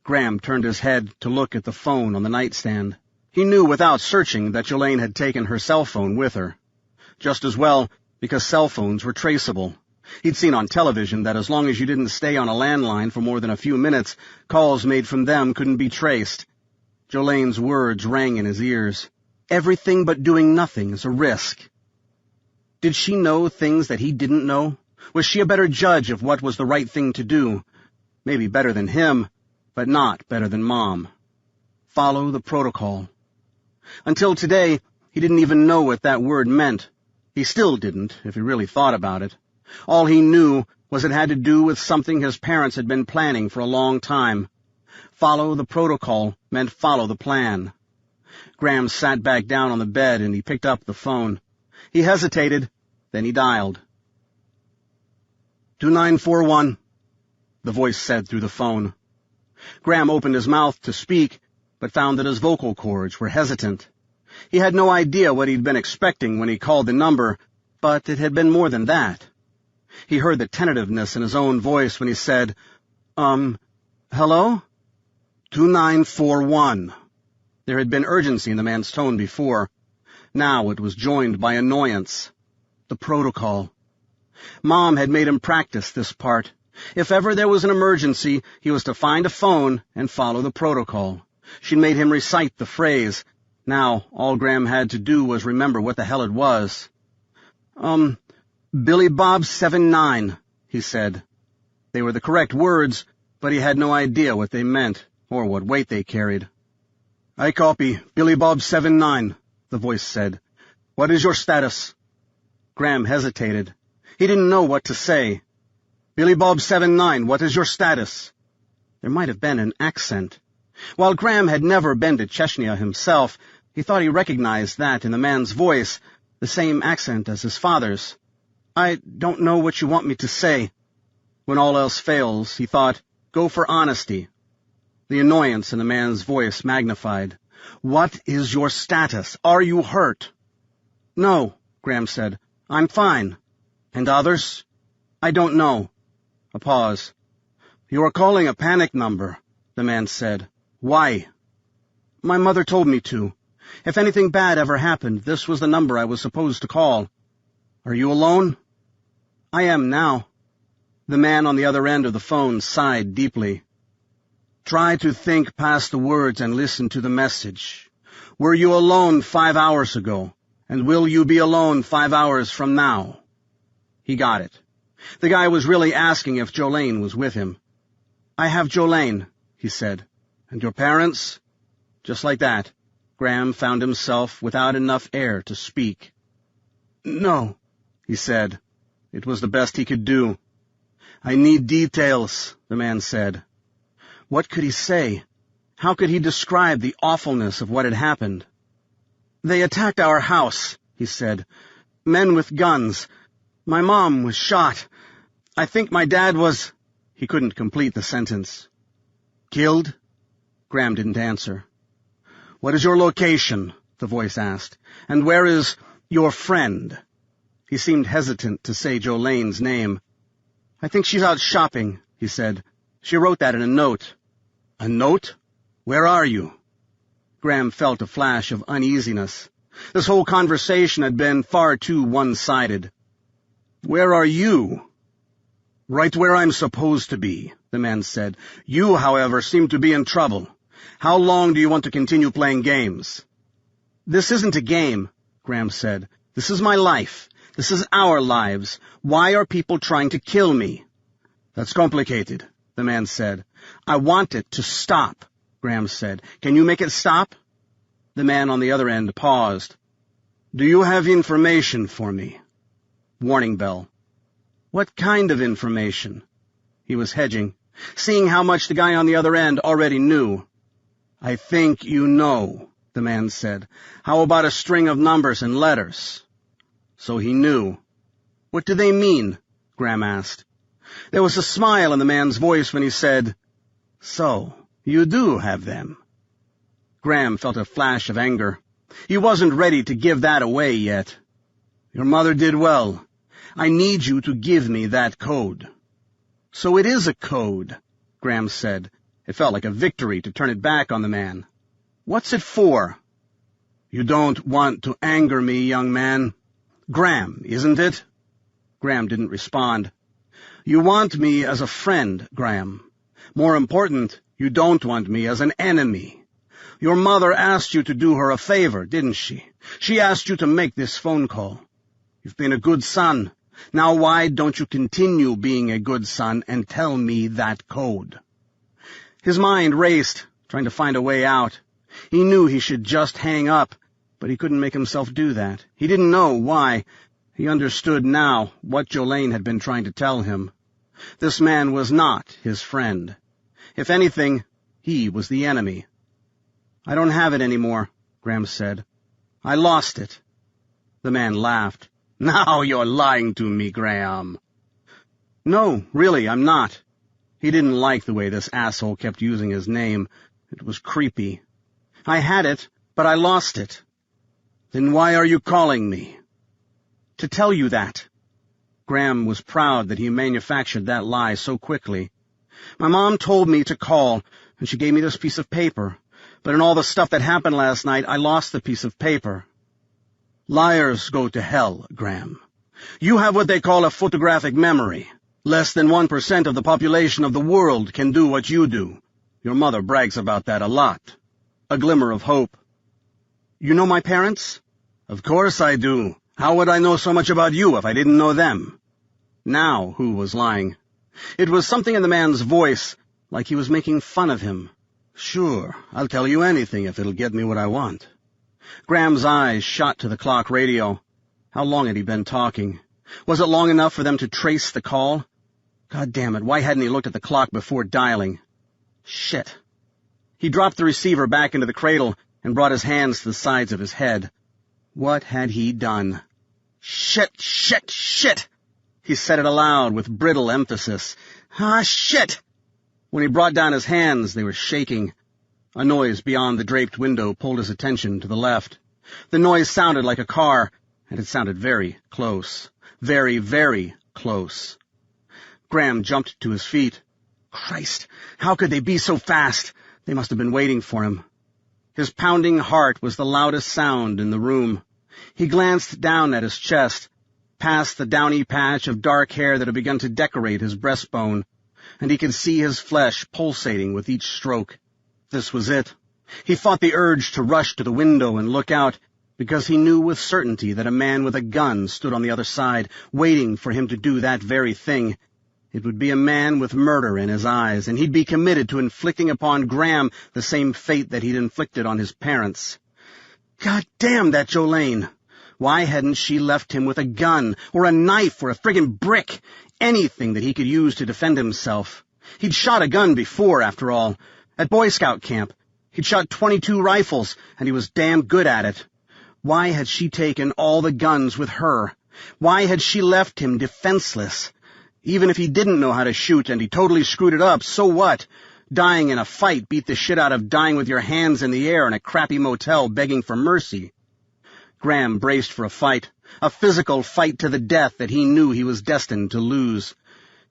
Graham turned his head to look at the phone on the nightstand. He knew without searching that Jolene had taken her cell phone with her. Just as well, because cell phones were traceable. He'd seen on television that as long as you didn't stay on a landline for more than a few minutes, calls made from them couldn't be traced. Jolene's words rang in his ears. Everything but doing nothing is a risk. Did she know things that he didn't know? Was she a better judge of what was the right thing to do? Maybe better than him, but not better than Mom. Follow the protocol. Until today, he didn't even know what that word meant. He still didn't, if he really thought about it. All he knew was it had to do with something his parents had been planning for a long time. Follow the protocol meant follow the plan. Graham sat back down on the bed and he picked up the phone. He hesitated, then he dialed. 2941, the voice said through the phone. Graham opened his mouth to speak, but found that his vocal cords were hesitant. He had no idea what he'd been expecting when he called the number, but it had been more than that. He heard the tentativeness in his own voice when he said, hello? 2941. There had been urgency in the man's tone before. Now it was joined by annoyance. The protocol. Mom had made him practice this part. If ever there was an emergency, he was to find a phone and follow the protocol. She'd made him recite the phrase. Now all Graham had to do was remember what the hell it was. Billy Bob 7-9, he said. They were the correct words, but he had no idea what they meant, or what weight they carried. I copy, Billy Bob 7-9, the voice said. What is your status? Graham hesitated. He didn't know what to say. Billy Bob 7-9, what is your status? There might have been an accent. While Graham had never been to Chechnya himself, he thought he recognized that in the man's voice, the same accent as his father's. I don't know what you want me to say. When all else fails, he thought, go for honesty. The annoyance in the man's voice magnified. What is your status? Are you hurt? No, Graham said. I'm fine. And others? I don't know. A pause. You are calling a panic number, the man said. Why? My mother told me to. If anything bad ever happened, this was the number I was supposed to call. Are you alone? I am now. The man on the other end of the phone sighed deeply. Try to think past the words and listen to the message. Were you alone 5 hours ago? And will you be alone 5 hours from now? He got it. The guy was really asking if Jolene was with him. I have Jolene, he said. And your parents? Just like that, Graham found himself without enough air to speak. No, he said. It was the best he could do. I need details, the man said. What could he say? How could he describe the awfulness of what had happened? They attacked our house, he said. Men with guns. My mom was shot. I think my dad was... He couldn't complete the sentence. Killed? Graham didn't answer. What is your location? the voice asked. "And where is your friend?" He seemed hesitant to say Jolene's name. "I think she's out shopping," he said. "She wrote that in a note." "A note? Where are you?" Graham felt a flash of uneasiness. This whole conversation had been far too one-sided. "Where are you?" "Right where I'm supposed to be," the man said. "You, however, seem to be in trouble. How long do you want to continue playing games?" "This isn't a game," Graham said. "This is my life. This is our lives. Why are people trying to kill me?" "That's complicated," the man said. "I want it to stop," Graham said. "Can you make it stop?" The man on the other end paused. "Do you have information for me?" Warning bell. "What kind of information?" He was hedging, seeing how much the guy on the other end already knew. "I think you know," the man said. "How about a string of numbers and letters?" So he knew. "What do they mean?" Graham asked. There was a smile in the man's voice when he said, "So, you do have them." Graham felt a flash of anger. He wasn't ready to give that away yet. "Your mother did well. I need you to give me that code." "So it is a code," Graham said. It felt like a victory to turn it back on the man. "What's it for?" "You don't want to anger me, young man. Graham, isn't it?" Graham didn't respond. "You want me as a friend, Graham. More important, you don't want me as an enemy. Your mother asked you to do her a favor, didn't she? She asked you to make this phone call. You've been a good son. Now why don't you continue being a good son and tell me that code?" His mind raced, trying to find a way out. He knew he should just hang up, but he couldn't make himself do that. He didn't know why. He understood now what Jolene had been trying to tell him. This man was not his friend. If anything, he was the enemy. "I don't have it anymore," Graham said. "I lost it." The man laughed. "Now you're lying to me, Graham." "No, really, I'm not." He didn't like the way this asshole kept using his name. It was creepy. "I had it, but I lost it." "Then why are you calling me?" "To tell you that." Graham was proud that he manufactured that lie so quickly. "My mom told me to call, and she gave me this piece of paper. But in all the stuff that happened last night, I lost the piece of paper." "Liars go to hell, Graham. You have what they call a photographic memory. Less than 1% of the population of the world can do what you do. Your mother brags about that a lot." A glimmer of hope. "You know my parents?" "Of course I do. How would I know so much about you if I didn't know them?" Now who was lying? It was something in the man's voice, like he was making fun of him. "Sure, I'll tell you anything if it'll get me what I want." Graham's eyes shot to the clock radio. How long had he been talking? Was it long enough for them to trace the call? God damn it, why hadn't he looked at the clock before dialing? Shit. He dropped the receiver back into the cradle and brought his hands to the sides of his head. What had he done? "Shit, shit, shit!" He said it aloud with brittle emphasis. "Ah, shit!" When he brought down his hands, they were shaking. A noise beyond the draped window pulled his attention to the left. The noise sounded like a car, and it sounded very close. Very, very close. Graham jumped to his feet. Christ, how could they be so fast? They must have been waiting for him. His pounding heart was the loudest sound in the room. He glanced down at his chest, past the downy patch of dark hair that had begun to decorate his breastbone, and he could see his flesh pulsating with each stroke. This was it. He fought the urge to rush to the window and look out, because he knew with certainty that a man with a gun stood on the other side, waiting for him to do that very thing. It would be a man with murder in his eyes, and he'd be committed to inflicting upon Graham the same fate that he'd inflicted on his parents. God damn that Jolene! Why hadn't she left him with a gun, or a knife, or a friggin' brick? Anything that he could use to defend himself. He'd shot a gun before, after all. At Boy Scout camp. He'd shot 22 rifles, and he was damn good at it. Why had she taken all the guns with her? Why had she left him defenseless? Even if he didn't know how to shoot and he totally screwed it up, so what? Dying in a fight beat the shit out of dying with your hands in the air in a crappy motel begging for mercy. Graham braced for a fight, a physical fight to the death that he knew he was destined to lose.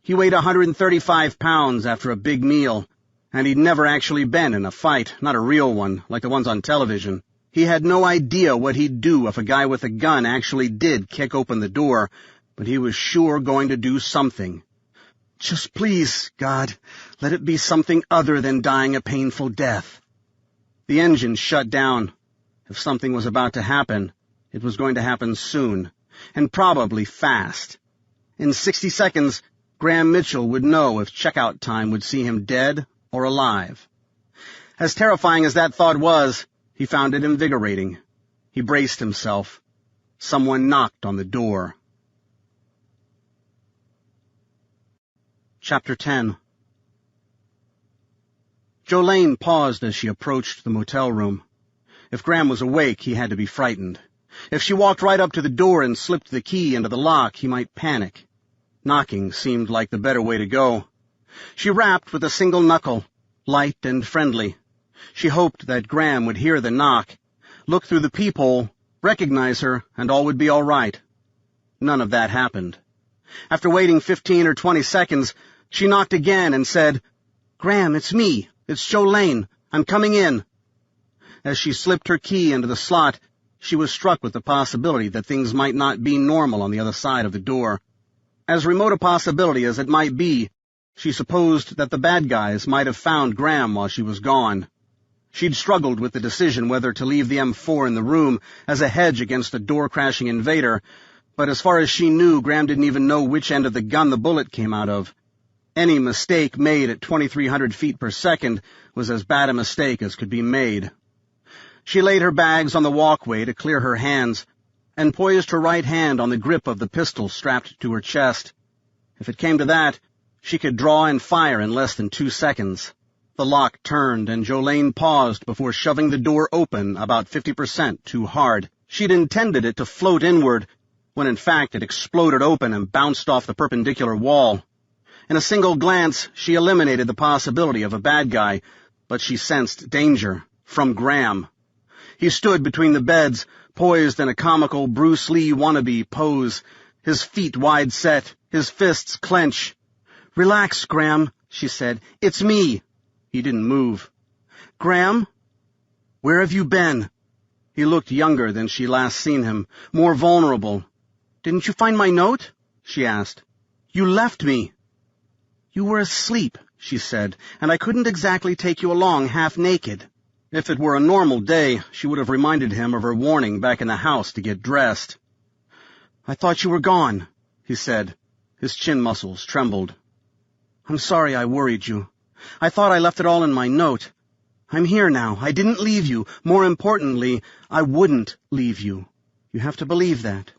He weighed 135 pounds after a big meal, and he'd never actually been in a fight, not a real one, like the ones on television. He had no idea what he'd do if a guy with a gun actually did kick open the door, but he was sure going to do something. Just please, God, let it be something other than dying a painful death. The engine shut down. If something was about to happen, it was going to happen soon, and probably fast. In 60 seconds, Graham Mitchell would know if checkout time would see him dead or alive. As terrifying as that thought was, he found it invigorating. He braced himself. Someone knocked on the door. Chapter 10. Jolene paused as she approached the motel room. If Graham was awake, he had to be frightened. If she walked right up to the door and slipped the key into the lock, he might panic. Knocking seemed like the better way to go. She rapped with a single knuckle, light and friendly. She hoped that Graham would hear the knock, look through the peephole, recognize her, and all would be all right. None of that happened. After waiting 15 or 20 seconds, she knocked again and said, "Graham, it's me. It's Jolene. I'm coming in." As she slipped her key into the slot, she was struck with the possibility that things might not be normal on the other side of the door. As remote a possibility as it might be, she supposed that the bad guys might have found Graham while she was gone. She'd struggled with the decision whether to leave the M4 in the room as a hedge against a door-crashing invader, but as far as she knew, Graham didn't even know which end of the gun the bullet came out of. Any mistake made at 2,300 feet per second was as bad a mistake as could be made. She laid her bags on the walkway to clear her hands, and poised her right hand on the grip of the pistol strapped to her chest. If it came to that, she could draw and fire in less than 2 seconds. The lock turned, and Jolene paused before shoving the door open about 50% too hard. She'd intended it to float inward, when in fact it exploded open and bounced off the perpendicular wall. In a single glance, she eliminated the possibility of a bad guy, but she sensed danger from Graham. He stood between the beds, poised in a comical Bruce Lee wannabe pose, his feet wide set, his fists clenched. "Relax, Graham," she said. "It's me." He didn't move. "Graham? Where have you been?" He looked younger than she last seen him, more vulnerable. "Didn't you find my note?" she asked. "You left me." "You were asleep," she said, "and I couldn't exactly take you along half naked." If it were a normal day, she would have reminded him of her warning back in the house to get dressed. "I thought you were gone," he said. His chin muscles trembled. "I'm sorry I worried you. I thought I left it all in my note. I'm here now. I didn't leave you. More importantly, I wouldn't leave you. You have to believe that.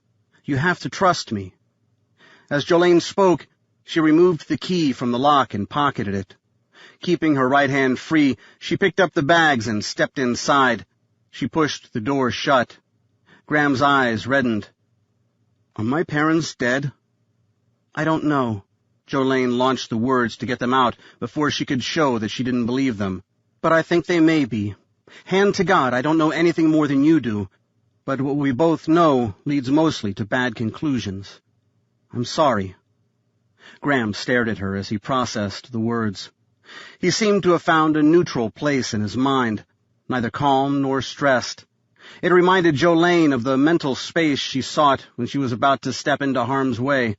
You have to trust me." As Jolene spoke, she removed the key from the lock and pocketed it. Keeping her right hand free, she picked up the bags and stepped inside. She pushed the door shut. Graham's eyes reddened. "Are my parents dead?" "I don't know." Jolene launched the words to get them out before she could show that she didn't believe them. "But I think they may be. Hand to God, I don't know anything more than you do, but what we both know leads mostly to bad conclusions. I'm sorry." Graham stared at her as he processed the words. He seemed to have found a neutral place in his mind, neither calm nor stressed. It reminded Jolene of the mental space she sought when she was about to step into harm's way.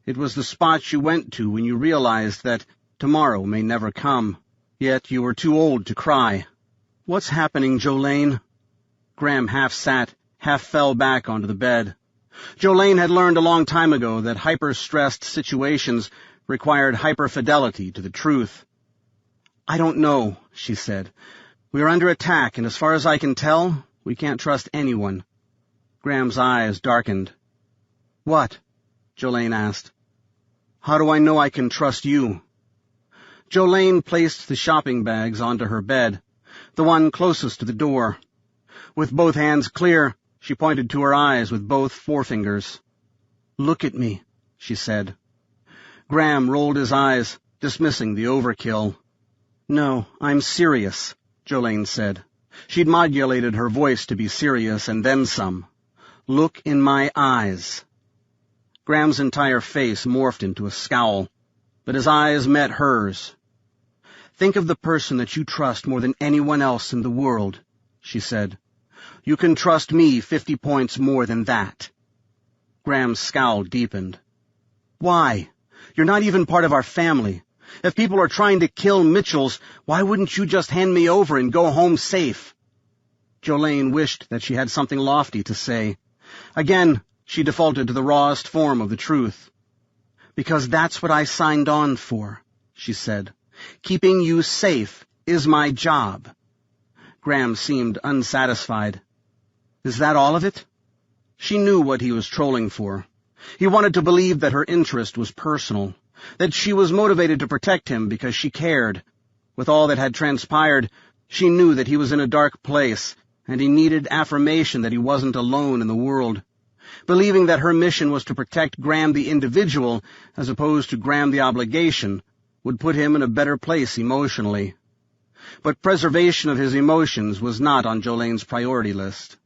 It was the spot you went to when you realized that tomorrow may never come, yet you were too old to cry. "What's happening, Jolene?" Graham half sat, half fell back onto the bed. Jolene had learned a long time ago that hyper-stressed situations required hyper-fidelity to the truth. "I don't know," she said. "We are under attack, and as far as I can tell, we can't trust anyone." Graham's eyes darkened. "What?" Jolene asked. "How do I know I can trust you?" Jolene placed the shopping bags onto her bed, the one closest to the door. With both hands clear, she pointed to her eyes with both forefingers. "Look at me," she said. Graham rolled his eyes, dismissing the overkill. "No, I'm serious," Jolene said. She'd modulated her voice to be serious and then some. "Look in my eyes." Graham's entire face morphed into a scowl, but his eyes met hers. "Think of the person that you trust more than anyone else in the world," she said. "You can trust me 50 points more than that." Graham's scowl deepened. "Why? You're not even part of our family. If people are trying to kill Mitchells, why wouldn't you just hand me over and go home safe?" Jolene wished that she had something lofty to say. Again, she defaulted to the rawest form of the truth. "Because that's what I signed on for," she said. "Keeping you safe is my job." Graham seemed unsatisfied. "Is that all of it?" She knew what he was trolling for. He wanted to believe that her interest was personal, that she was motivated to protect him because she cared. With all that had transpired, she knew that he was in a dark place, and he needed affirmation that he wasn't alone in the world. Believing that her mission was to protect Graham the individual, as opposed to Graham the obligation, would put him in a better place emotionally. But preservation of his emotions was not on Jolene's priority list.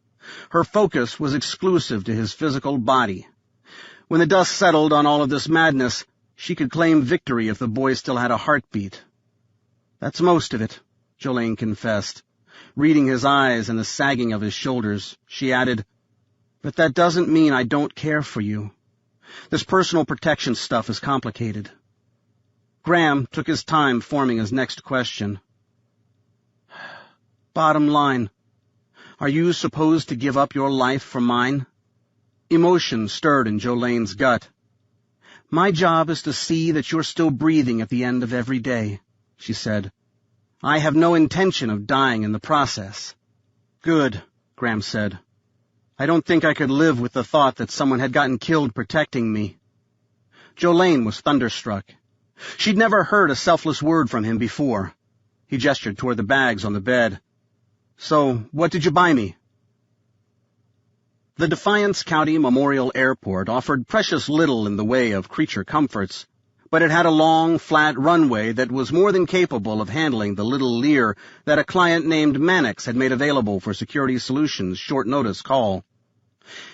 Her focus was exclusive to his physical body. When the dust settled on all of this madness, she could claim victory if the boy still had a heartbeat. "That's most of it," Jolene confessed. Reading his eyes and the sagging of his shoulders, she added, "But that doesn't mean I don't care for you. This personal protection stuff is complicated." Graham took his time forming his next question. "Bottom line, are you supposed to give up your life for mine?" Emotion stirred in Jolene's gut. "My job is to see that you're still breathing at the end of every day," she said. "I have no intention of dying in the process." "Good," Graham said. "I don't think I could live with the thought that someone had gotten killed protecting me." Jolene was thunderstruck. She'd never heard a selfless word from him before. He gestured toward the bags on the bed. "So, what did you buy me?" The Defiance County Memorial Airport offered precious little in the way of creature comforts, but it had a long, flat runway that was more than capable of handling the little Lear that a client named Mannix had made available for Security Solutions' short-notice call.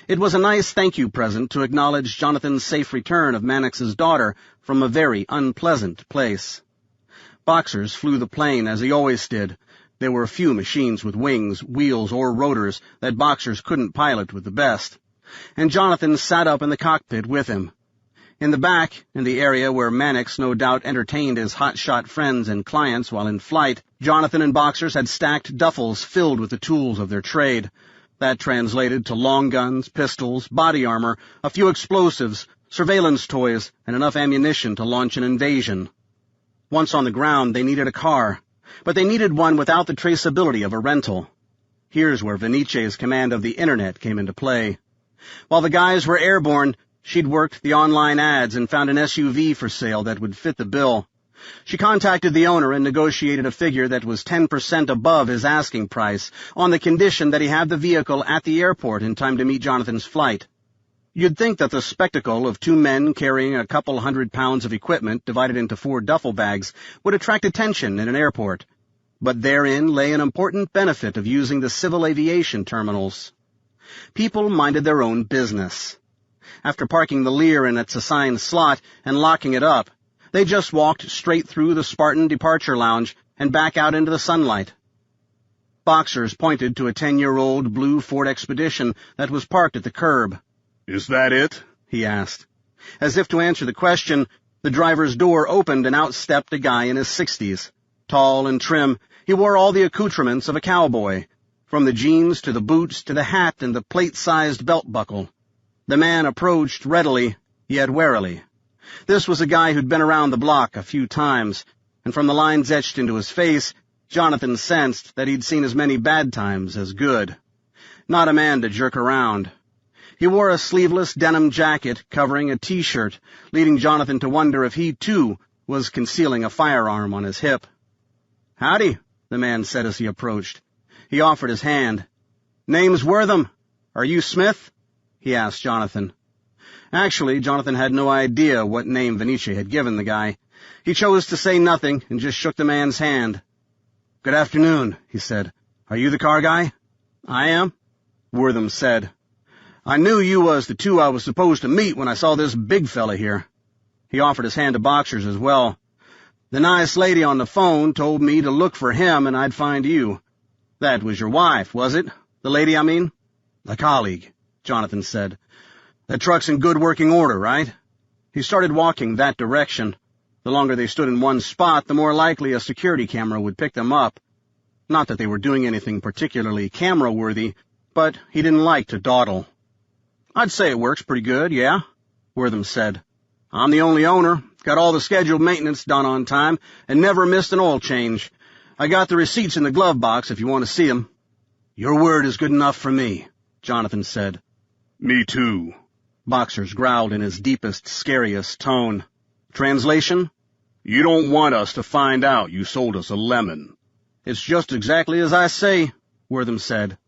It was a nice thank-you present to acknowledge Jonathan's safe return of Mannix's daughter from a very unpleasant place. Boxers flew the plane as he always did. There were few machines with wings, wheels, or rotors that Boxers couldn't pilot with the best, and Jonathan sat up in the cockpit with him. In the back, in the area where Mannix no doubt entertained his hotshot friends and clients while in flight, Jonathan and Boxers had stacked duffels filled with the tools of their trade. That translated to long guns, pistols, body armor, a few explosives, surveillance toys, and enough ammunition to launch an invasion. Once on the ground, they needed a car, but they needed one without the traceability of a rental. Here's where Venice's command of the Internet came into play. While the guys were airborne, she'd worked the online ads and found an SUV for sale that would fit the bill. She contacted the owner and negotiated a figure that was 10% above his asking price, on the condition that he have the vehicle at the airport in time to meet Jonathan's flight. You'd think that the spectacle of two men carrying a couple 100 pounds of equipment divided into 4 duffel bags would attract attention in an airport, but therein lay an important benefit of using the civil aviation terminals. People minded their own business. After parking the Lear in its assigned slot and locking it up, they just walked straight through the Spartan departure lounge and back out into the sunlight. Boxers pointed to a 10-year-old blue Ford Expedition that was parked at the curb. "Is that it?" he asked. As if to answer the question, the driver's door opened and out stepped a guy in his 60s. Tall and trim, he wore all the accoutrements of a cowboy, from the jeans to the boots to the hat and the plate-sized belt buckle. The man approached readily, yet warily. This was a guy who'd been around the block a few times, and from the lines etched into his face, Jonathan sensed that he'd seen as many bad times as good. Not a man to jerk around. He wore a sleeveless denim jacket covering a T-shirt, leading Jonathan to wonder if he, too, was concealing a firearm on his hip. "Howdy," the man said as he approached. He offered his hand. "Name's Wortham. Are you Smith?" he asked Jonathan. Actually, Jonathan had no idea what name Venice had given the guy, He chose to say nothing and just shook the man's hand. "Good afternoon," he said. "Are you the car guy?" "I am," Wortham said. "I knew you was the two I was supposed to meet when I saw this big fella here." He offered his hand to Boxers as well. "The nice lady on the phone told me to look for him and I'd find you. That was your wife, was it? The lady, I mean?" "A colleague," Jonathan said. "That truck's in good working order, right?" He started walking that direction. The longer they stood in one spot, the more likely a security camera would pick them up. Not that they were doing anything particularly camera-worthy, but he didn't like to dawdle. "I'd say it works pretty good, yeah," Wortham said. "I'm the only owner, got all the scheduled maintenance done on time, and never missed an oil change. I got the receipts in the glove box if you want to see them." "Your word is good enough for me," Jonathan said. "Me too," Boxers growled in his deepest, scariest tone. Translation? "You don't want us to find out you sold us a lemon." "It's just exactly as I say," Wortham said.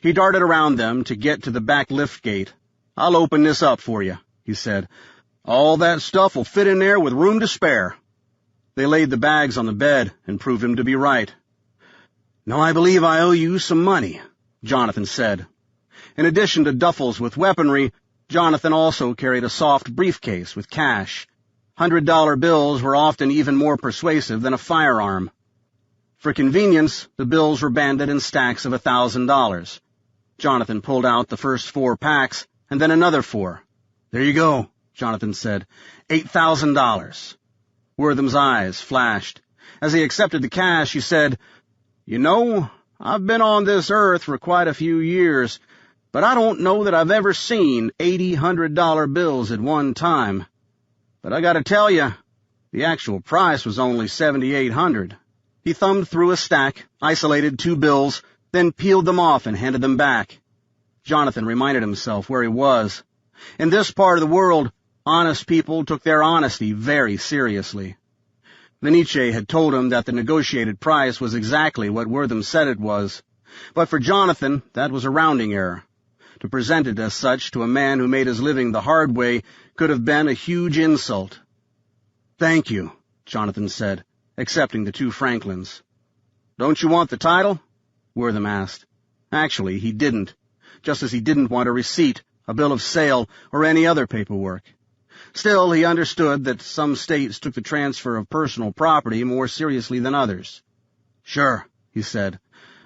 He darted around them to get to the back lift gate. "I'll open this up for you," he said. "All that stuff will fit in there with room to spare." They laid the bags on the bed and proved him to be right. "Now I believe I owe you some money," Jonathan said. In addition to duffels with weaponry, Jonathan also carried a soft briefcase with cash. $100 bills were often even more persuasive than a firearm. For convenience, the bills were banded in stacks of $1,000. Jonathan pulled out the first 4 packs, and then another 4. "There you go," Jonathan said. $8,000. Wortham's eyes flashed. As he accepted the cash, he said, "You know, I've been on this earth for quite a few years, but I don't know that I've ever seen 80 $100 bills at one time. But I gotta tell you, the actual price was only $7,800. He thumbed through a stack, isolated 2 bills, then peeled them off and handed them back. Jonathan reminded himself where he was. In this part of the world, honest people took their honesty very seriously. Venice had told him that the negotiated price was exactly what Wortham said it was, but for Jonathan that was a rounding error. To present it as such to a man who made his living the hard way could have been a huge insult. "Thank you," Jonathan said, accepting the 2 Franklins. "Don't you want the title?" Wortham asked. Actually, he didn't, just as he didn't want a receipt, a bill of sale, or any other paperwork. Still, he understood that some states took the transfer of personal property more seriously than others. "Sure," he said.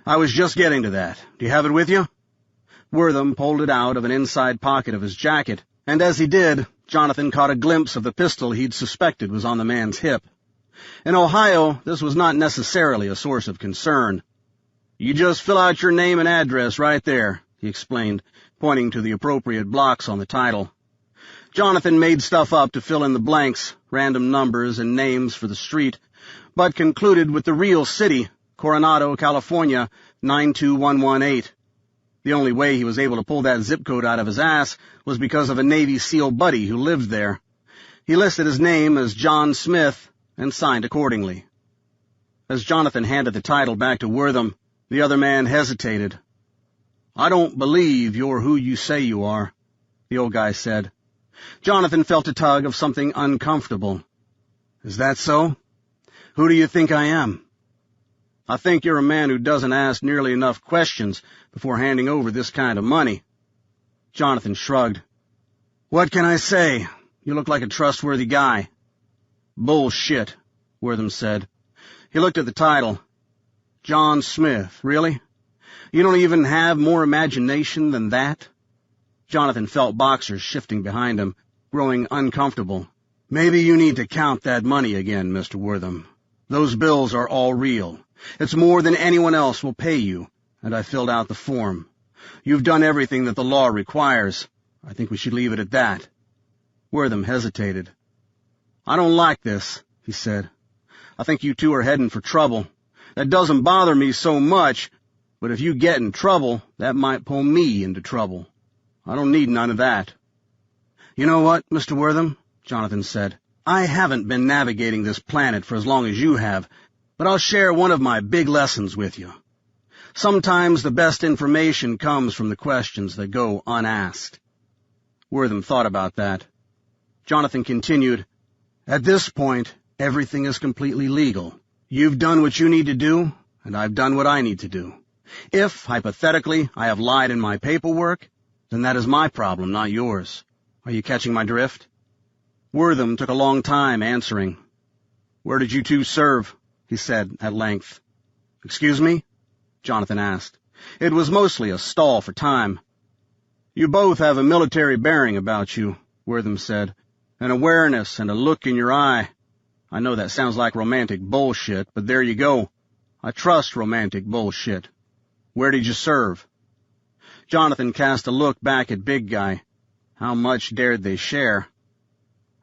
"I was just getting to that. Do you have it with you?" Wortham pulled it out of an inside pocket of his jacket, and as he did, Jonathan caught a glimpse of the pistol he'd suspected was on the man's hip. In Ohio, this was not necessarily a source of concern. "You just fill out your name and address right there," he explained, pointing to the appropriate blocks on the title. Jonathan made stuff up to fill in the blanks, random numbers and names for the street, but concluded with the real city, Coronado, California, 92118. The only way he was able to pull that zip code out of his ass was because of a Navy SEAL buddy who lived there. He listed his name as John Smith and signed accordingly. As Jonathan handed the title back to Wortham, the other man hesitated. "I don't believe you're who you say you are," the old guy said. Jonathan felt a tug of something uncomfortable. "Is that so? Who do you think I am?" "I think you're a man who doesn't ask nearly enough questions before handing over this kind of money." Jonathan shrugged. "What can I say? You look like a trustworthy guy." "Bullshit," Wortham said. He looked at the title. "John Smith, really? You don't even have more imagination than that?" Jonathan felt Boxers shifting behind him, growing uncomfortable. "Maybe you need to count that money again, Mr. Wortham. Those bills are all real. It's more than anyone else will pay you, and I filled out the form. You've done everything that the law requires. I think we should leave it at that." Wortham hesitated. "I don't like this," he said. "I think you two are heading for trouble. That doesn't bother me so much, but if you get in trouble, that might pull me into trouble. I don't need none of that." "You know what, Mr. Wortham?" Jonathan said. "I haven't been navigating this planet for as long as you have, but I'll share one of my big lessons with you. Sometimes the best information comes from the questions that go unasked." Wortham thought about that. Jonathan continued, "At this point, Everything is completely legal. You've done what you need to do, and I've done what I need to do. If, hypothetically, I have lied in my paperwork, then that is my problem, not yours. Are you catching my drift? Wortham took a long time answering. "Where did you two serve?" he said at length. "Excuse me?" Jonathan asked. It was mostly a stall for time. "You both have a military bearing about you," Wortham said. "An awareness and a look in your eye. I know that sounds like romantic bullshit, but there you go. I trust romantic bullshit. Where did you serve?" Jonathan cast a look back at Big Guy. How much dared they share?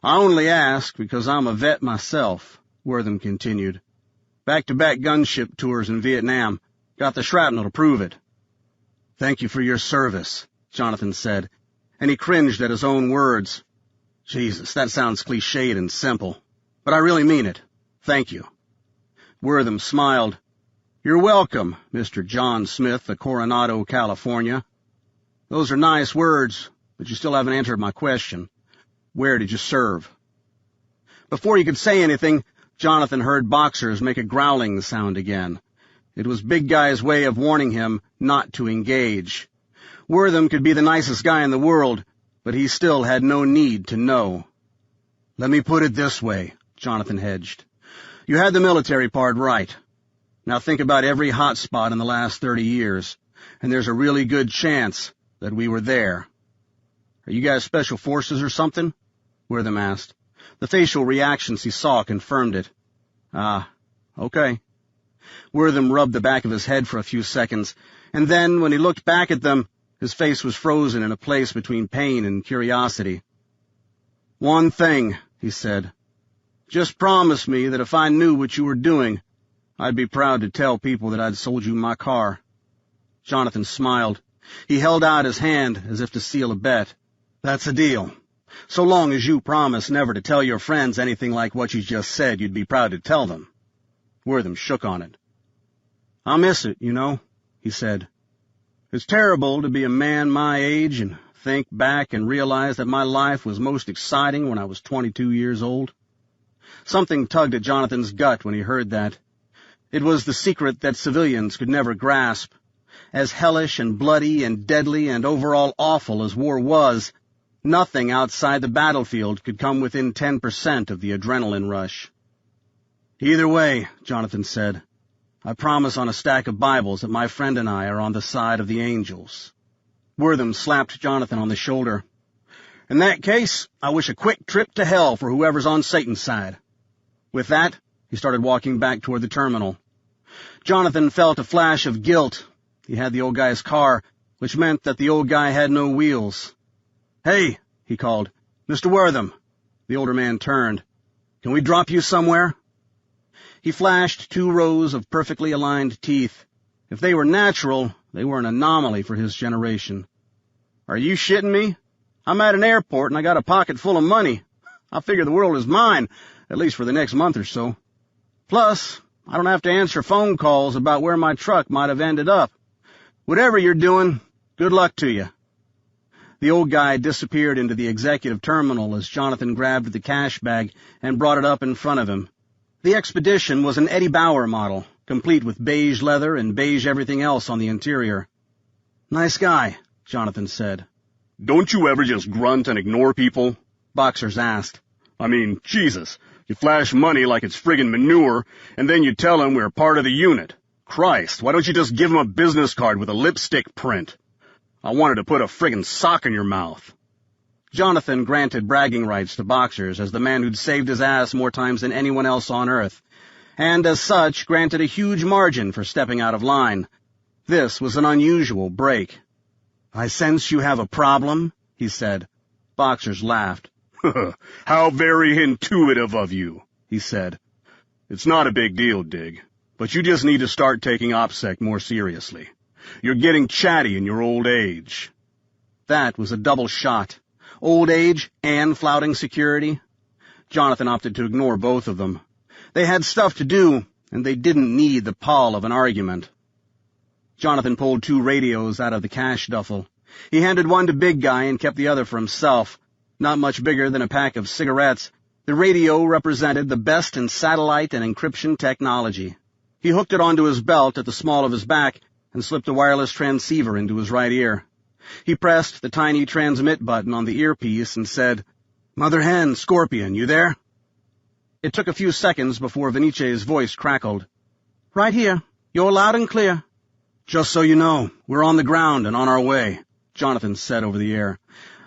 "I only ask because I'm a vet myself," Wortham continued. "Back-to-back gunship tours in Vietnam. Got the shrapnel to prove it." "Thank you for your service," Jonathan said, and he cringed at his own words. Jesus, that sounds cliched and simple, but I really mean it. Thank you. Wortham smiled. "You're welcome, Mr. John Smith of Coronado, California. Those are nice words, but you still haven't answered my question. Where did you serve?" Before he could say anything, Jonathan heard Boxers make a growling sound again. It was Big Guy's way of warning him not to engage. Wortham could be the nicest guy in the world, but he still had no need to know. "Let me put it this way," Jonathan hedged. "You had the military part right. Now think about every hot spot in the last 30 years, and there's a really good chance that we were there." "Are you guys special forces or something?" Wortham asked. The facial reactions he saw confirmed it. "Ah, okay." Wortham rubbed the back of his head for a few seconds, and then, when he looked back at them, his face was frozen in a place between pain and curiosity. "One thing," he said. "Just promise me that if I knew what you were doing, I'd be proud to tell people that I'd sold you my car." Jonathan smiled. He held out his hand as if to seal a bet. "That's a deal. So long as you promise never to tell your friends anything like what you just said, you'd be proud to tell them." Wortham shook on it. "I miss it, you know," he said. "It's terrible to be a man my age and think back and realize that my life was most exciting when I was 22 years old." Something tugged at Jonathan's gut when he heard that. It was the secret that civilians could never grasp. As hellish and bloody and deadly and overall awful as war was, nothing outside the battlefield could come within 10% of the adrenaline rush. "Either way," Jonathan said, "I promise on a stack of Bibles that my friend and I are on the side of the angels." Wortham slapped Jonathan on the shoulder. "In that case, I wish a quick trip to hell for whoever's on Satan's side." With that, he started walking back toward the terminal. Jonathan felt a flash of guilt. He had the old guy's car, which meant that the old guy had no wheels. "Hey," he called. "Mr. Wortham." The older man turned. "Can we drop you somewhere?" He flashed 2 rows of perfectly aligned teeth. If they were natural, they were an anomaly for his generation. "Are you shitting me? I'm at an airport and I got a pocket full of money. I figure the world is mine, at least for the next month or so. Plus, I don't have to answer phone calls about where my truck might have ended up. Whatever you're doing, good luck to you." The old guy disappeared into the executive terminal as Jonathan grabbed the cash bag and brought it up in front of him. The Expedition was an Eddie Bauer model, complete with beige leather and beige everything else on the interior. "Nice guy," Jonathan said. "Don't you ever just grunt and ignore people?" Boxers asked. "I mean, Jesus, you flash money like it's friggin' manure, and then you tell 'em we're part of the unit. Christ, why don't you just give 'em a business card with a lipstick print? I wanted to put a friggin' sock in your mouth." Jonathan granted bragging rights to Boxers as the man who'd saved his ass more times than anyone else on Earth, and as such granted a huge margin for stepping out of line. This was an unusual break. "I sense you have a problem," he said. Boxers laughed. "How very intuitive of you," he said. "It's not a big deal, Dig, but you just need to start taking OPSEC more seriously. You're getting chatty in your old age." That was a double shot. Old age and flouting security. Jonathan opted to ignore both of them. They had stuff to do, and they didn't need the pall of an argument. Jonathan pulled 2 radios out of the cash duffel. He handed one to Big Guy and kept the other for himself, not much bigger than a pack of cigarettes, The radio represented the best in satellite and encryption technology. He hooked it onto his belt at the small of his back and slipped a wireless transceiver into his right ear. He pressed the tiny transmit button on the earpiece and said, "Mother Hen, Scorpion, you there?" It took a few seconds before Vinice's voice crackled. "Right here. You're loud and clear." "Just so you know, we're on the ground and on our way," Jonathan said over the air.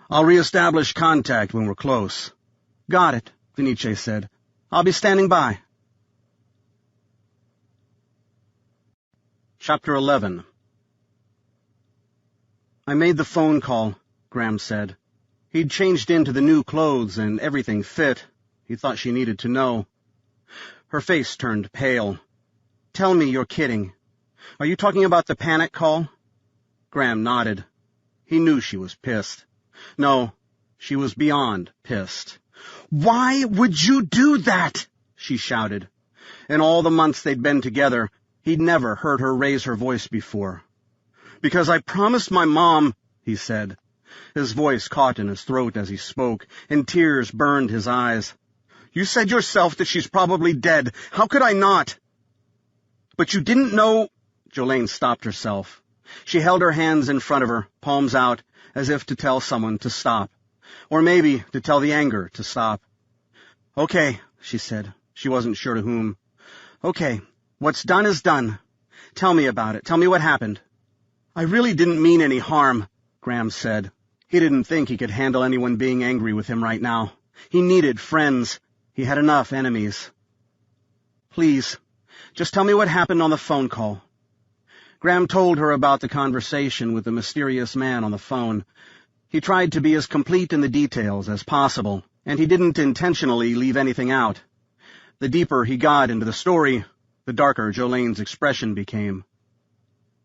"I'll reestablish contact when we're close." "Got it," Vinice said. "I'll be standing by." Chapter 11. "I made the phone call," Graham said. He'd changed into the new clothes and everything fit. He thought she needed to know. Her face turned pale. "Tell me you're kidding. Are you talking about the panic call?" Graham nodded. He knew she was pissed. No, she was beyond pissed. "Why would you do that?" she shouted. In all the months they'd been together, he'd never heard her raise her voice before. "Because I promised my mom," he said. His voice caught in his throat as he spoke, and tears burned his eyes. "You said yourself that she's probably dead. How could I not?" "But you didn't know—" Jolene stopped herself. She held her hands in front of her, palms out, as if to tell someone to stop. Or maybe to tell the anger to stop. "Okay," she said. She wasn't sure to whom. "Okay, what's done is done. Tell me about it. Tell me what happened." "I really didn't mean any harm," Graham said. He didn't think he could handle anyone being angry with him right now. He needed friends. He had enough enemies. "Please, just tell me what happened on the phone call." Graham told her about the conversation with the mysterious man on the phone. He tried to be as complete in the details as possible, and he didn't intentionally leave anything out. The deeper he got into the story, the darker Jolene's expression became.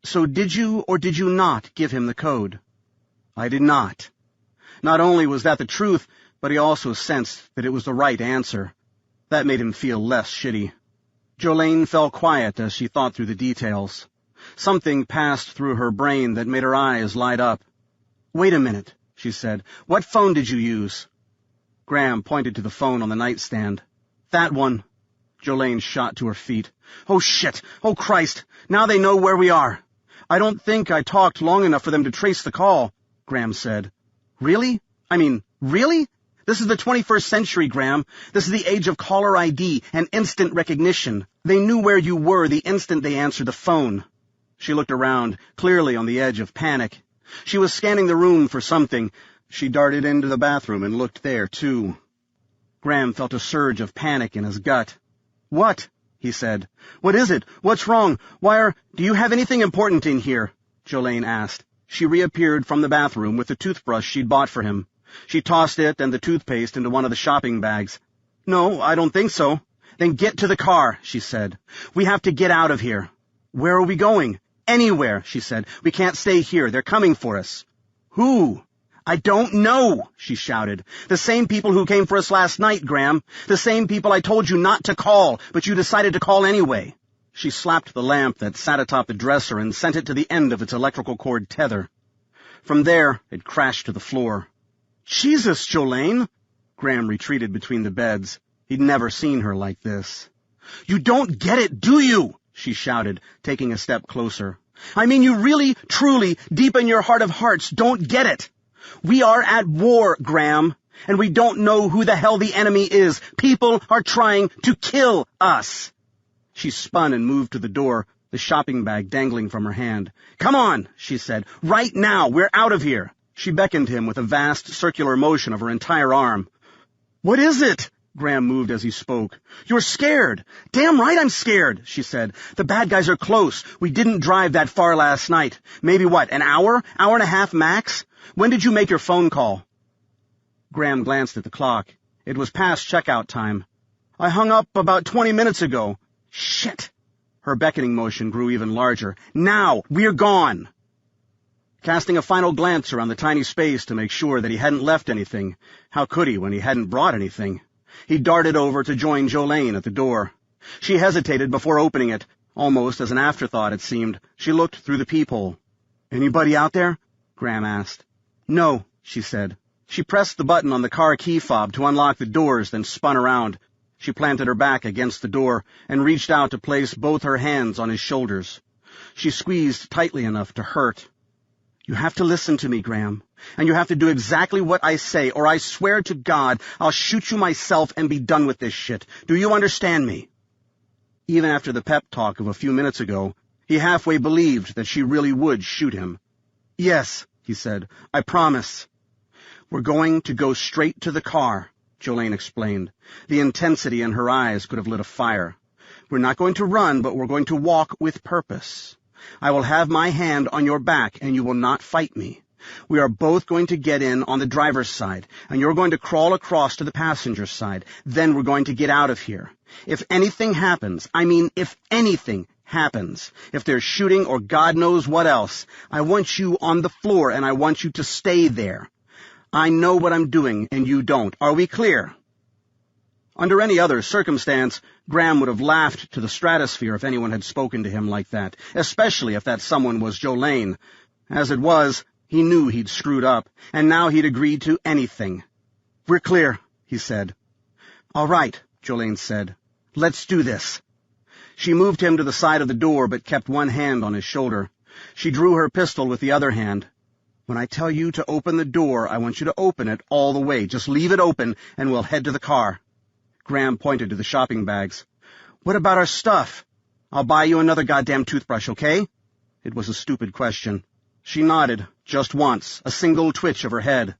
"So did you or did you not give him the code?" "I did not." Not only was that the truth, but he also sensed that it was the right answer. That made him feel less shitty. Jolene fell quiet as she thought through the details. Something passed through her brain that made her eyes light up. "Wait a minute," she said. "What phone did you use?" Graham pointed to the phone on the nightstand. "That one." Jolene shot to her feet. "Oh, shit! Oh, Christ! Now they know where we are." "I don't think I talked long enough for them to trace the call," Graham said. "Really? Really? This is the 21st century, Graham. This is the age of caller ID and instant recognition. They knew where you were the instant they answered the phone." She looked around, clearly on the edge of panic. She was scanning the room for something. She darted into the bathroom and looked there, too. Graham felt a surge of panic in his gut. "What?" he said. "What is it? What's wrong? Do you have anything important in here?" Jolene asked. She reappeared from the bathroom with the toothbrush she'd bought for him. She tossed it and the toothpaste into one of the shopping bags. "No, I don't think so." "Then get to the car," she said. "We have to get out of here." "Where are we going?" "Anywhere," she said. "We can't stay here. They're coming for us." "Who?" "I don't know," she shouted. "The same people who came for us last night, Graham. The same people I told you not to call, but you decided to call anyway." She slapped the lamp that sat atop the dresser and sent it to the end of its electrical cord tether. From there, it crashed to the floor. "Jesus, Jolene!" Graham retreated between the beds. He'd never seen her like this. "You don't get it, do you?" she shouted, taking a step closer. "I mean, you really, truly, deep in your heart of hearts, don't get it. We are at war, Graham, and we don't know who the hell the enemy is. People are trying to kill us." She spun and moved to the door, the shopping bag dangling from her hand. "Come on," she said. "Right now, we're out of here." She beckoned him with a vast circular motion of her entire arm. "What is it?" Graham moved as he spoke. "You're scared." "Damn right I'm scared," she said. "The bad guys are close. We didn't drive that far last night. Maybe what, an hour? Hour and a half max? When did you make your phone call?" Graham glanced at the clock. It was past checkout time. "I hung up about 20 minutes ago." "Shit!" Her beckoning motion grew even larger. "Now! We're gone!" Casting a final glance around the tiny space to make sure that he hadn't left anything. How could he when he hadn't brought anything? He darted over to join Jolene at the door. She hesitated before opening it. Almost as an afterthought, it seemed. She looked through the peephole. "Anybody out there?" Graham asked. "No," she said. She pressed the button on the car key fob to unlock the doors, then spun around. She planted her back against the door and reached out to place both her hands on his shoulders. She squeezed tightly enough to hurt. "You have to listen to me, Graham, and you have to do exactly what I say, or I swear to God I'll shoot you myself and be done with this shit. Do you understand me?" Even after the pep talk of a few minutes ago, he halfway believed that she really would shoot him. "Yes," he said, "I promise." "We're going to go straight to the car," Jolene explained. The intensity in her eyes could have lit a fire. "We're not going to run, but we're going to walk with purpose. I will have my hand on your back, and you will not fight me. We are both going to get in on the driver's side, and you're going to crawl across to the passenger's side. Then we're going to get out of here. If anything happens, I mean if anything happens, if there's shooting or God knows what else, I want you on the floor, and I want you to stay there. I know what I'm doing, and you don't. Are we clear?" Under any other circumstance, Graham would have laughed to the stratosphere if anyone had spoken to him like that, especially if that someone was Jolene. As it was, he knew he'd screwed up, and now he'd agreed to anything. "We're clear," he said. "All right," Jolene said. "Let's do this." She moved him to the side of the door, but kept one hand on his shoulder. She drew her pistol with the other hand. "When I tell you to open the door, I want you to open it all the way. Just leave it open, and we'll head to the car." Graham pointed to the shopping bags. "What about our stuff? I'll buy you another goddamn toothbrush, okay?" It was a stupid question. She nodded, just once, a single twitch of her head.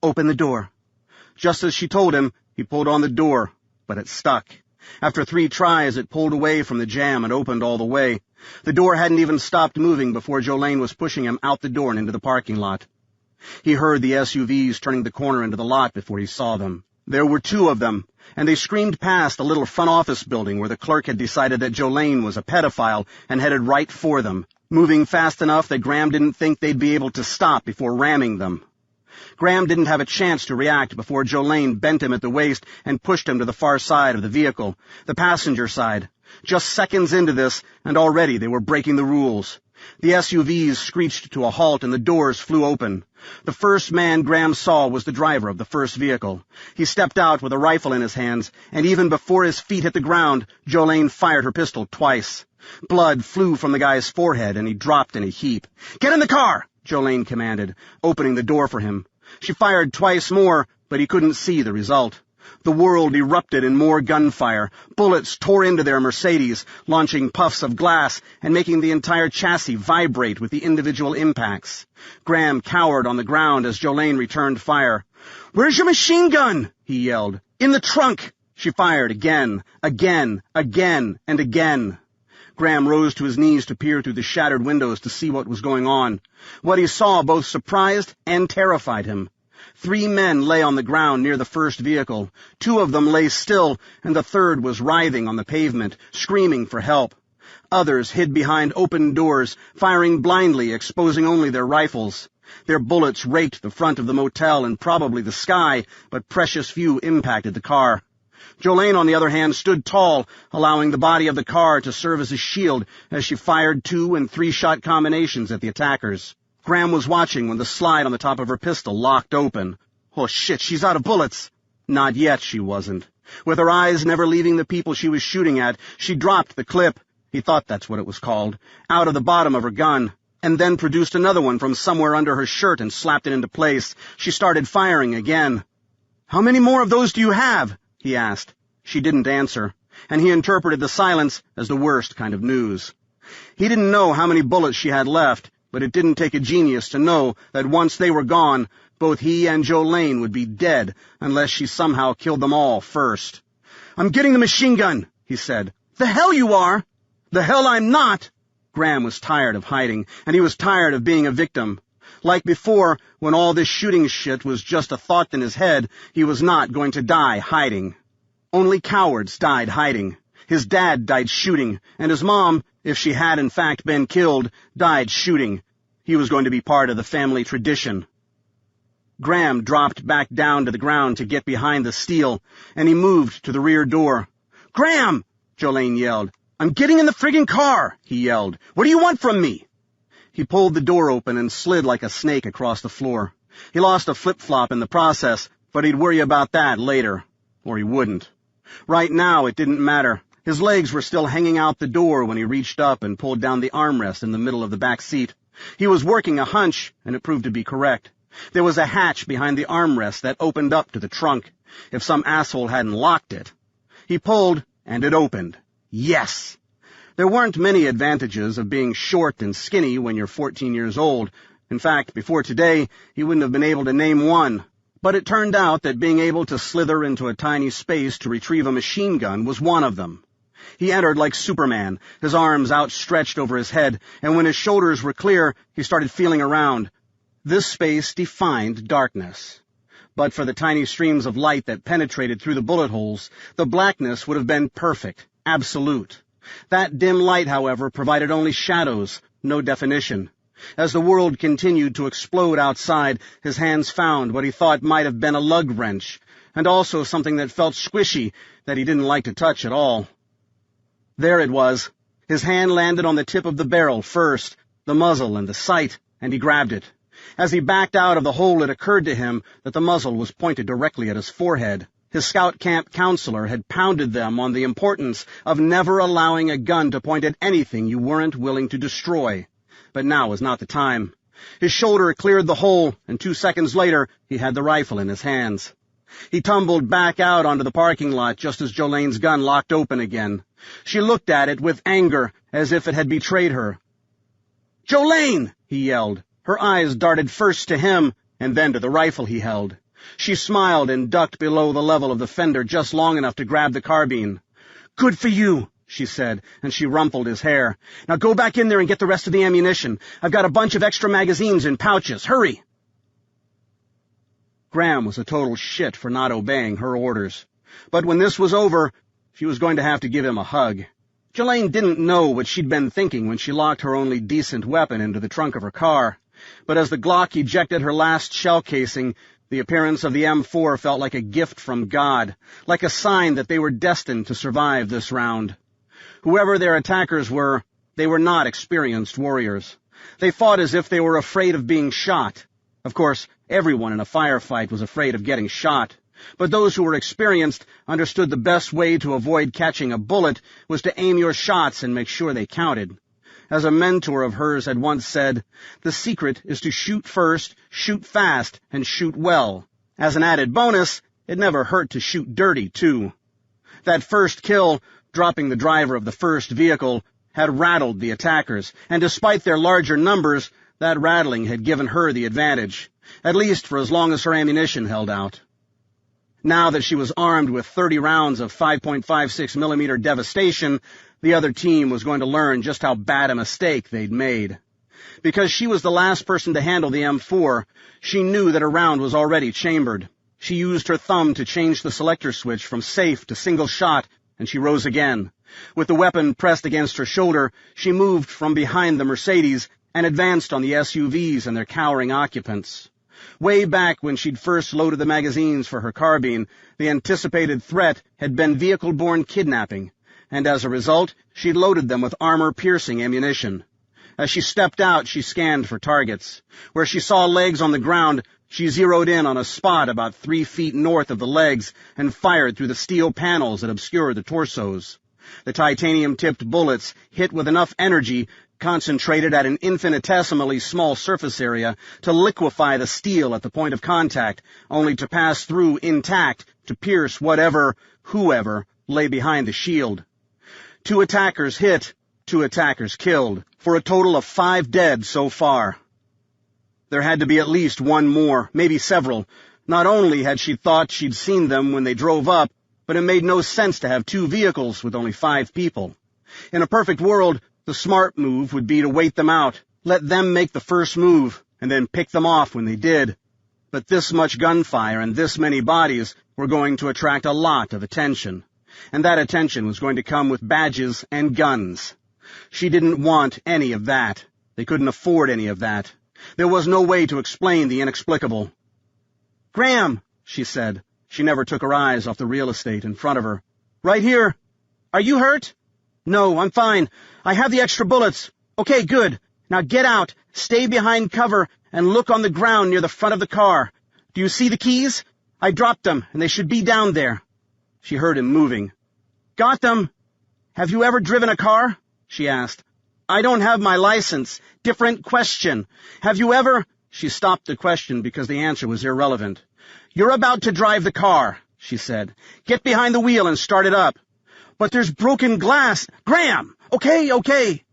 "Open the door." Just as she told him, he pulled on the door, but it stuck. After 3 tries, it pulled away from the jam and opened all the way. The door hadn't even stopped moving before Jolene was pushing him out the door and into the parking lot. He heard the SUVs turning the corner into the lot before he saw them. There were 2 of them, and they screamed past the little front office building where the clerk had decided that Jolene was a pedophile and headed right for them, moving fast enough that Graham didn't think they'd be able to stop before ramming them. Graham didn't have a chance to react before Jolene bent him at the waist and pushed him to the far side of the vehicle, the passenger side. Just seconds into this, and already they were breaking the rules. The SUVs screeched to a halt and the doors flew open. The first man Graham saw was the driver of the first vehicle. He stepped out with a rifle in his hands, and even before his feet hit the ground, Jolene fired her pistol twice. Blood flew from the guy's forehead, and he dropped in a heap. "Get in the car!" Jolene commanded, opening the door for him. She fired twice more, but he couldn't see the result. The world erupted in more gunfire. Bullets tore into their Mercedes, launching puffs of glass and making the entire chassis vibrate with the individual impacts. Graham cowered on the ground as Jolene returned fire. "Where's your machine gun?" he yelled. "In the trunk!" She fired again, and again. Graham rose to his knees to peer through the shattered windows to see what was going on. What he saw both surprised and terrified him. 3 men lay on the ground near the first vehicle. 2 of them lay still, and the third was writhing on the pavement, screaming for help. Others hid behind open doors, firing blindly, exposing only their rifles. Their bullets raked the front of the motel and probably the sky, but precious few impacted the car. Jolene, on the other hand, stood tall, allowing the body of the car to serve as a shield as she fired 2- and 3-shot combinations at the attackers. Graham was watching when the slide on the top of her pistol locked open. Oh, shit, she's out of bullets. Not yet, she wasn't. With her eyes never leaving the people she was shooting at, she dropped the clip, he thought that's what it was called, out of the bottom of her gun, and then produced another one from somewhere under her shirt and slapped it into place. She started firing again. "How many more of those do you have?" he asked. She didn't answer, and he interpreted the silence as the worst kind of news. He didn't know how many bullets she had left, but it didn't take a genius to know that once they were gone, both he and Jolene would be dead unless she somehow killed them all first. "I'm getting the machine gun," he said. "The hell you are!" "The hell I'm not!" Graham was tired of hiding, and he was tired of being a victim. Like before, when all this shooting shit was just a thought in his head, he was not going to die hiding. Only cowards died hiding. His dad died shooting, and his mom, if she had in fact been killed, died shooting. He was going to be part of the family tradition. Graham dropped back down to the ground to get behind the steel, and he moved to the rear door. "Graham!" Jolene yelled. "I'm getting in the friggin' car!" he yelled. "What do you want from me?" He pulled the door open and slid like a snake across the floor. He lost a flip-flop in the process, but he'd worry about that later. Or he wouldn't. Right now, it didn't matter. His legs were still hanging out the door when he reached up and pulled down the armrest in the middle of the back seat. He was working a hunch, and it proved to be correct. There was a hatch behind the armrest that opened up to the trunk, if some asshole hadn't locked it. He pulled, and it opened. Yes! There weren't many advantages of being short and skinny when you're 14 years old. In fact, before today, he wouldn't have been able to name one. But it turned out that being able to slither into a tiny space to retrieve a machine gun was one of them. He entered like Superman, his arms outstretched over his head, and when his shoulders were clear, he started feeling around. This space defined darkness. But for the tiny streams of light that penetrated through the bullet holes, the blackness would have been perfect, absolute. That dim light, however, provided only shadows, no definition. As the world continued to explode outside, his hands found what he thought might have been a lug wrench, and also something that felt squishy that he didn't like to touch at all. There it was. His hand landed on the tip of the barrel first, the muzzle and the sight, and he grabbed it. As he backed out of the hole, it occurred to him that the muzzle was pointed directly at his forehead. His scout camp counselor had pounded them on the importance of never allowing a gun to point at anything you weren't willing to destroy. But now was not the time. His shoulder cleared the hole, and 2 seconds later he had the rifle in his hands. He tumbled back out onto the parking lot just as Jolene's gun locked open again. She looked at it with anger, as if it had betrayed her. "Jolene!" he yelled. Her eyes darted first to him, and then to the rifle he held. She smiled and ducked below the level of the fender just long enough to grab the carbine. "Good for you," she said, and she rumpled his hair. "Now go back in there and get the rest of the ammunition. I've got a bunch of extra magazines in pouches. Hurry!" Graham was a total shit for not obeying her orders. But when this was over, she was going to have to give him a hug. Jolene didn't know what she'd been thinking when she locked her only decent weapon into the trunk of her car. But as the Glock ejected her last shell casing, the appearance of the M4 felt like a gift from God, like a sign that they were destined to survive this round. Whoever their attackers were, they were not experienced warriors. They fought as if they were afraid of being shot. Of course, everyone in a firefight was afraid of getting shot. But those who were experienced understood the best way to avoid catching a bullet was to aim your shots and make sure they counted. As a mentor of hers had once said, the secret is to shoot first, shoot fast, and shoot well. As an added bonus, it never hurt to shoot dirty, too. That first kill, dropping the driver of the first vehicle, had rattled the attackers, and despite their larger numbers, that rattling had given her the advantage, at least for as long as her ammunition held out. Now that she was armed with 30 rounds of 5.56 millimeter devastation, the other team was going to learn just how bad a mistake they'd made. Because she was the last person to handle the M4, she knew that a round was already chambered. She used her thumb to change the selector switch from safe to single shot, and she rose again. With the weapon pressed against her shoulder, she moved from behind the Mercedes and advanced on the SUVs and their cowering occupants. Way back when she'd first loaded the magazines for her carbine, the anticipated threat had been vehicle-borne kidnapping, and as a result, she'd loaded them with armor-piercing ammunition. As she stepped out, she scanned for targets. Where she saw legs on the ground, she zeroed in on a spot about 3 feet north of the legs and fired through the steel panels that obscured the torsos. The titanium-tipped bullets hit with enough energy, concentrated at an infinitesimally small surface area, to liquefy the steel at the point of contact, only to pass through intact to pierce whoever lay behind the shield. 2 attackers hit, 2 attackers killed, for a total of 5 dead so far. There had to be at least one more, maybe several. Not only had she thought she'd seen them when they drove up, but it made no sense to have 2 vehicles with only 5 people. In a perfect world, the smart move would be to wait them out, let them make the first move, and then pick them off when they did. But this much gunfire and this many bodies were going to attract a lot of attention. And that attention was going to come with badges and guns. She didn't want any of that. They couldn't afford any of that. There was no way to explain the inexplicable. "Graham," she said. She never took her eyes off the real estate in front of her. "Right here. Are you hurt?" "No, I'm fine. I have the extra bullets." "Okay, good. Now get out, stay behind cover, and look on the ground near the front of the car. Do you see the keys? I dropped them, and they should be down there." She heard him moving. "Got them. Have you ever driven a car?" she asked. "I don't have my license. Different question. Have you ever—" She stopped the question because the answer was irrelevant. "You're about to drive the car," she said. "Get behind the wheel and start it up." "But there's broken glass. Graham! Okay.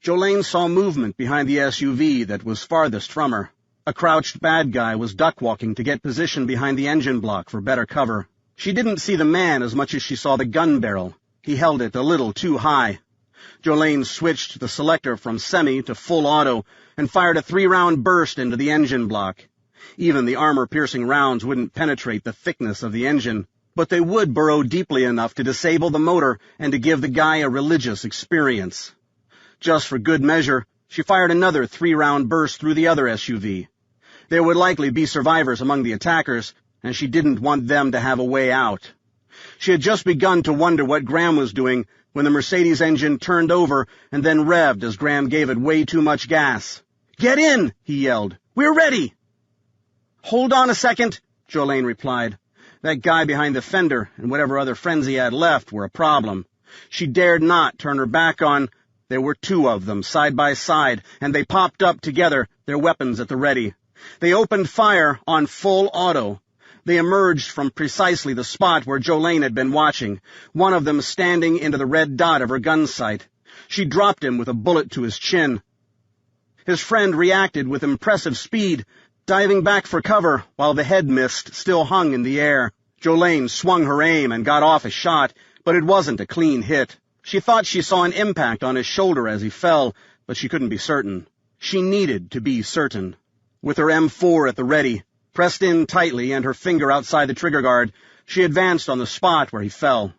Jolene saw movement behind the SUV that was farthest from her. A crouched bad guy was duck-walking to get position behind the engine block for better cover. She didn't see the man as much as she saw the gun barrel. He held it a little too high. Jolene switched the selector from semi to full auto and fired a 3-round burst into the engine block. Even the armor-piercing rounds wouldn't penetrate the thickness of the engine, but they would burrow deeply enough to disable the motor and to give the guy a religious experience. Just for good measure, she fired another 3-round burst through the other SUV. There would likely be survivors among the attackers, and she didn't want them to have a way out. She had just begun to wonder what Graham was doing when the Mercedes engine turned over and then revved as Graham gave it way too much gas. "Get in!" he yelled. "We're ready!" "Hold on a second," Jolene replied. That guy behind the fender and whatever other friends he had left were a problem. She dared not turn her back on. There were 2 of them, side by side, and they popped up together, their weapons at the ready. They opened fire on full auto. They emerged from precisely the spot where Jolene had been watching, one of them standing into the red dot of her gun sight. She dropped him with a bullet to his chin. His friend reacted with impressive speed, diving back for cover while the head mist still hung in the air. Jolene swung her aim and got off a shot, but it wasn't a clean hit. She thought she saw an impact on his shoulder as he fell, but she couldn't be certain. She needed to be certain. With her M4 at the ready, pressed in tightly and her finger outside the trigger guard, she advanced on the spot where he fell.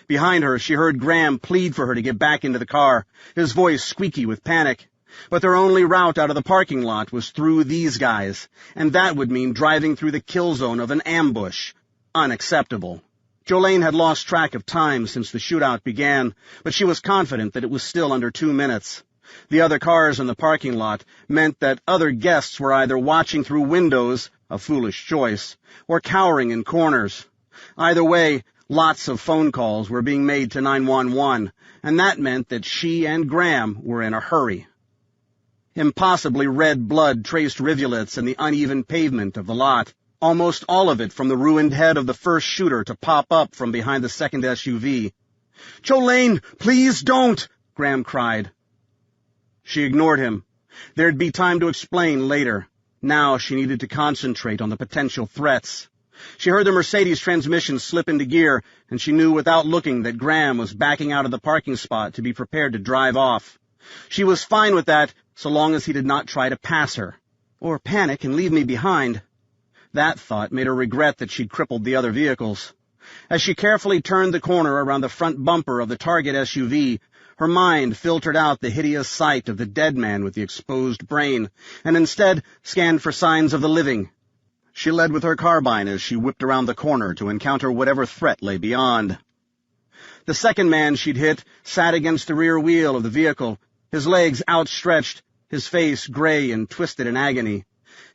Behind her, she heard Graham plead for her to get back into the car, his voice squeaky with panic. But their only route out of the parking lot was through these guys, and that would mean driving through the kill zone of an ambush. Unacceptable. Jolene had lost track of time since the shootout began, but she was confident that it was still under 2 minutes. The other cars in the parking lot meant that other guests were either watching through windows, a foolish choice, or cowering in corners. Either way, lots of phone calls were being made to 911, and that meant that she and Graham were in a hurry. Impossibly red blood traced rivulets in the uneven pavement of the lot, almost all of it from the ruined head of the first shooter to pop up from behind the second SUV. "Jolene, please don't!" Graham cried. She ignored him. There'd be time to explain later. Now she needed to concentrate on the potential threats. She heard the Mercedes transmission slip into gear, and she knew without looking that Graham was backing out of the parking spot to be prepared to drive off. She was fine with that, so long as he did not try to pass her. Or panic and leave me behind. That thought made her regret that she'd crippled the other vehicles. As she carefully turned the corner around the front bumper of the target SUV, her mind filtered out the hideous sight of the dead man with the exposed brain, and instead scanned for signs of the living. She led with her carbine as she whipped around the corner to encounter whatever threat lay beyond. The second man she'd hit sat against the rear wheel of the vehicle, his legs outstretched, his face gray and twisted in agony.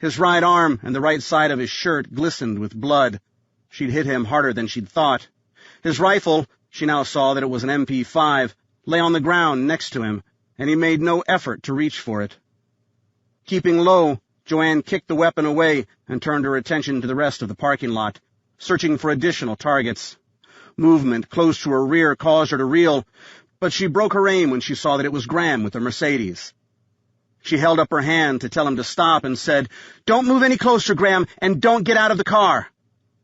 His right arm and the right side of his shirt glistened with blood. She'd hit him harder than she'd thought. His rifle, she now saw that it was an MP5, lay on the ground next to him, and he made no effort to reach for it. Keeping low, Joanne kicked the weapon away and turned her attention to the rest of the parking lot, searching for additional targets. Movement close to her rear caused her to reel, but she broke her aim when she saw that it was Graham with the Mercedes. She held up her hand to tell him to stop and said, "Don't move any closer, Graham, and don't get out of the car."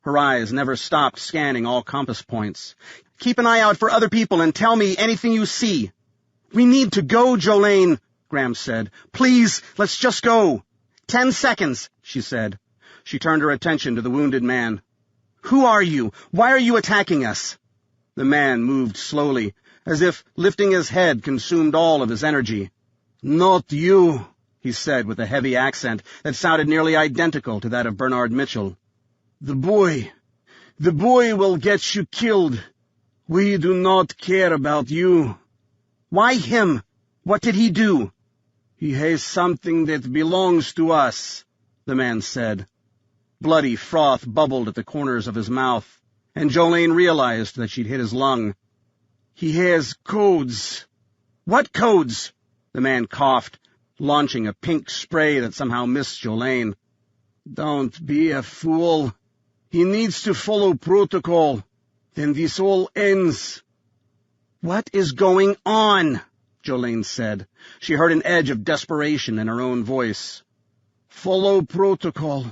Her eyes never stopped scanning all compass points. "Keep an eye out for other people and tell me anything you see." "We need to go, Jolene," Graham said. "Please, let's just go." 10 seconds, she said. She turned her attention to the wounded man. "Who are you? Why are you attacking us?" The man moved slowly, as if lifting his head consumed all of his energy. "Not you," he said with a heavy accent that sounded nearly identical to that of Bernard Mitchell. The boy will get you killed. We do not care about you." "Why him? What did he do?" He has something that belongs to us, the man said. Bloody froth bubbled at the corners of his mouth, and Jolene realized that she'd hit his lung. He has codes. What codes? The man coughed, launching a pink spray that somehow missed Jolene. Don't be a fool. He needs to follow protocol. Then this all ends. What is going on? Jolene said. She heard an edge of desperation in her own voice. Follow protocol.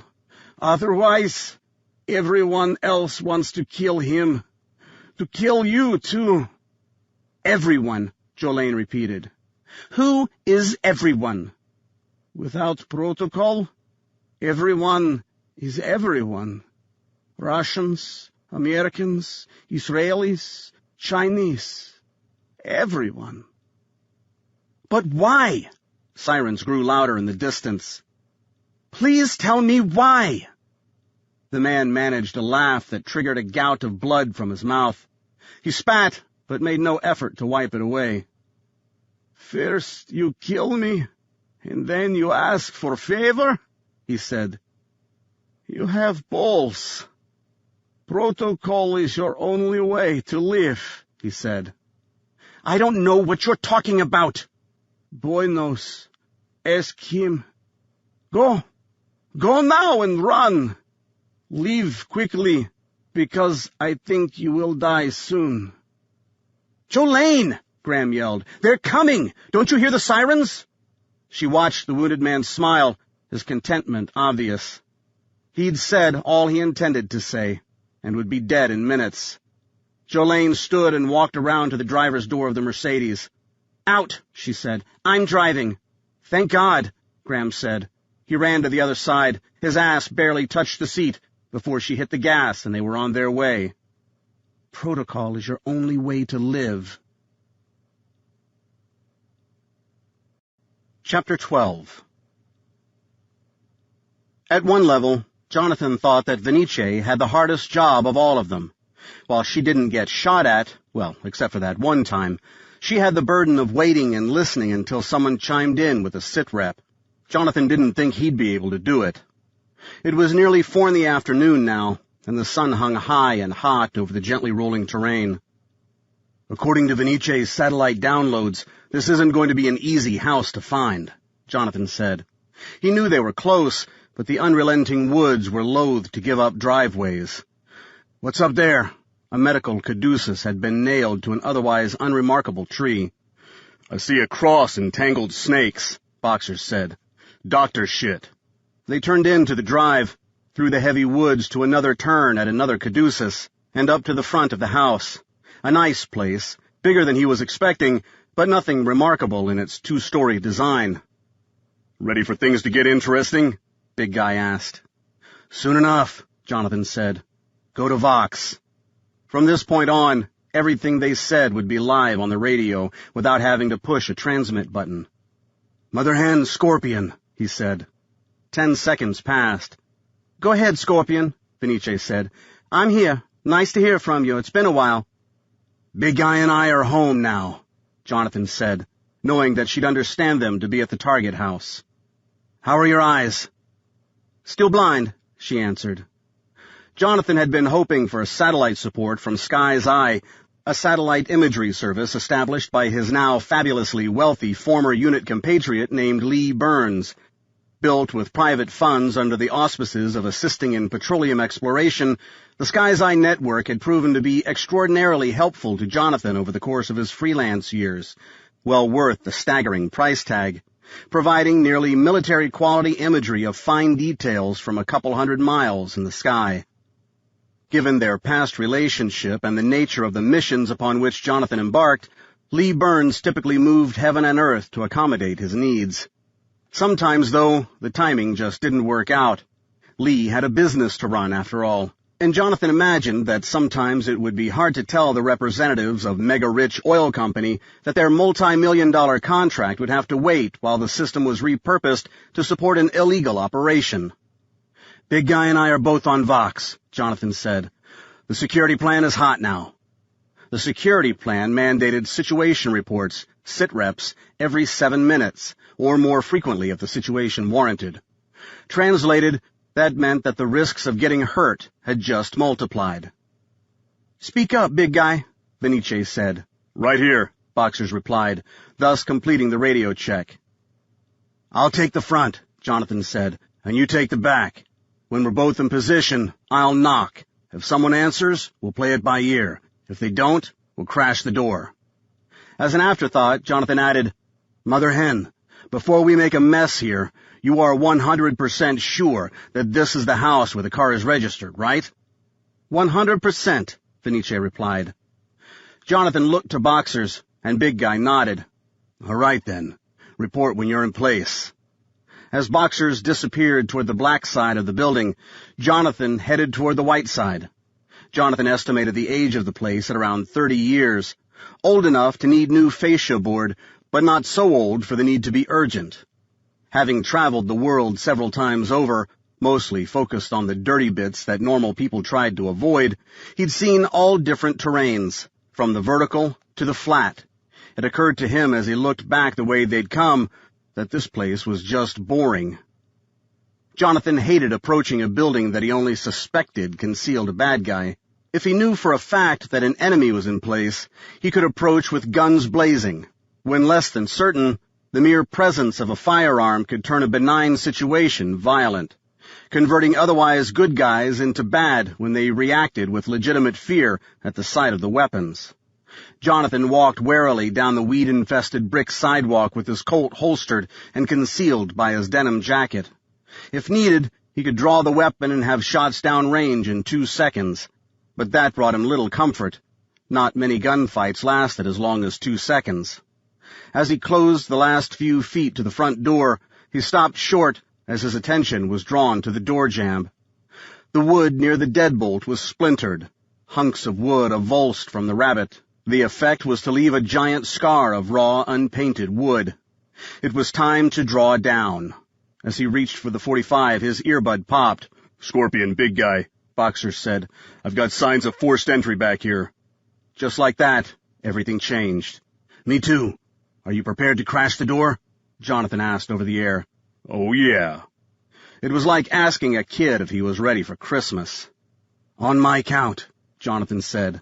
Otherwise, everyone else wants to kill him. To kill you, too. Everyone, Jolene repeated. Who is everyone? Without protocol, everyone is everyone. Russians, Americans, Israelis, Chinese. Everyone. But why? Sirens grew louder in the distance. Please tell me why. The man managed a laugh that triggered a gout of blood from his mouth. He spat, but made no effort to wipe it away. First you kill me, and then you ask for favor, he said. You have balls. Protocol is your only way to live, he said. I don't know what you're talking about. Boy knows. Ask him. Go. Go now and run. Leave quickly, because I think you will die soon. Jolene! Graham yelled. They're coming! Don't you hear the sirens? She watched the wounded man smile, his contentment obvious. He'd said all he intended to say, and would be dead in minutes. Jolene stood and walked around to the driver's door of the Mercedes. Out, she said. I'm driving. Thank God, Graham said. He ran to the other side. His ass barely touched the seat before she hit the gas and they were on their way. Protocol is your only way to live. Chapter 12. At one level, Jonathan thought that Venice had the hardest job of all of them. While she didn't get shot at, well, except for that one time, she had the burden of waiting and listening until someone chimed in with a sit rep. Jonathan didn't think he'd be able to do it. It was nearly 4 in the afternoon now, and the sun hung high and hot over the gently rolling terrain. According to Venice's satellite downloads, this isn't going to be an easy house to find, Jonathan said. He knew they were close, but the unrelenting woods were loath to give up driveways. What's up there? A medical caduceus had been nailed to an otherwise unremarkable tree. I see a cross and tangled snakes, Boxer said. Doctor shit. They turned into the drive, through the heavy woods to another turn at another caduceus, and up to the front of the house. A nice place, bigger than he was expecting, but nothing remarkable in its 2-story design. Ready for things to get interesting? Big Guy asked. Soon enough, Jonathan said. Go to Vox. From this point on, everything they said would be live on the radio without having to push a transmit button. Mother hen, Scorpion, he said. 10 seconds passed. Go ahead, Scorpion, Venice said. I'm here. Nice to hear from you. It's been a while. Big Guy and I are home now, Jonathan said, knowing that she'd understand them to be at the target house. How are your eyes? Still blind, she answered. Jonathan had been hoping for satellite support from Sky's Eye, a satellite imagery service established by his now fabulously wealthy former unit compatriot named Lee Burns. Built with private funds under the auspices of assisting in petroleum exploration, the Sky's Eye network had proven to be extraordinarily helpful to Jonathan over the course of his freelance years, well worth the staggering price tag, providing nearly military-quality imagery of fine details from a couple 100 miles in the sky. Given their past relationship and the nature of the missions upon which Jonathan embarked, Lee Burns typically moved heaven and earth to accommodate his needs. Sometimes, though, the timing just didn't work out. Lee had a business to run, after all, and Jonathan imagined that sometimes it would be hard to tell the representatives of mega-rich oil company that their multi-million-dollar contract would have to wait while the system was repurposed to support an illegal operation. Big Guy and I are both on Vox, Jonathan said. The security plan is hot now. The security plan mandated situation reports, sit-reps, every 7 minutes, or more frequently if the situation warranted. Translated, that meant that the risks of getting hurt had just multiplied. "Speak up, big guy," Vinice said. "Right here," Boxers replied, thus completing the radio check. "I'll take the front," Jonathan said, "and you take the back. When we're both in position, I'll knock. If someone answers, we'll play it by ear. If they don't, we'll crash the door." As an afterthought, Jonathan added, "Mother Hen, before we make a mess here, you are 100% sure that this is the house where the car is registered, right?" 100%, Vinice replied. Jonathan looked to Boxers, and Big Guy nodded. "All right, then. Report when you're in place." As Boxers disappeared toward the black side of the building, Jonathan headed toward the white side. Jonathan estimated the age of the place at around 30 years, old enough to need new fascia board, but not so old for the need to be urgent. Having traveled the world several times over, mostly focused on the dirty bits that normal people tried to avoid, he'd seen all different terrains, from the vertical to the flat. It occurred to him as he looked back the way they'd come that this place was just boring. Jonathan hated approaching a building that he only suspected concealed a bad guy. If he knew for a fact that an enemy was in place, he could approach with guns blazing. When less than certain, the mere presence of a firearm could turn a benign situation violent, converting otherwise good guys into bad when they reacted with legitimate fear at the sight of the weapons. Jonathan walked warily down the weed-infested brick sidewalk with his Colt holstered and concealed by his denim jacket. If needed, he could draw the weapon and have shots down range in 2 seconds, but that brought him little comfort. Not many gunfights lasted as long as 2 seconds. As he closed the last few feet to the front door, he stopped short as his attention was drawn to the door jamb. The wood near the deadbolt was splintered, hunks of wood avulsed from the rabbit. The effect was to leave a giant scar of raw, unpainted wood. It was time to draw down. As he reached for the .45, his earbud popped. "Scorpion, Big Guy," Boxers said. "I've got signs of forced entry back here." Just like that, everything changed. "Me too. Are you prepared to crash the door?" Jonathan asked over the air. "Oh, yeah." It was like asking a kid if he was ready for Christmas. "On my count," Jonathan said.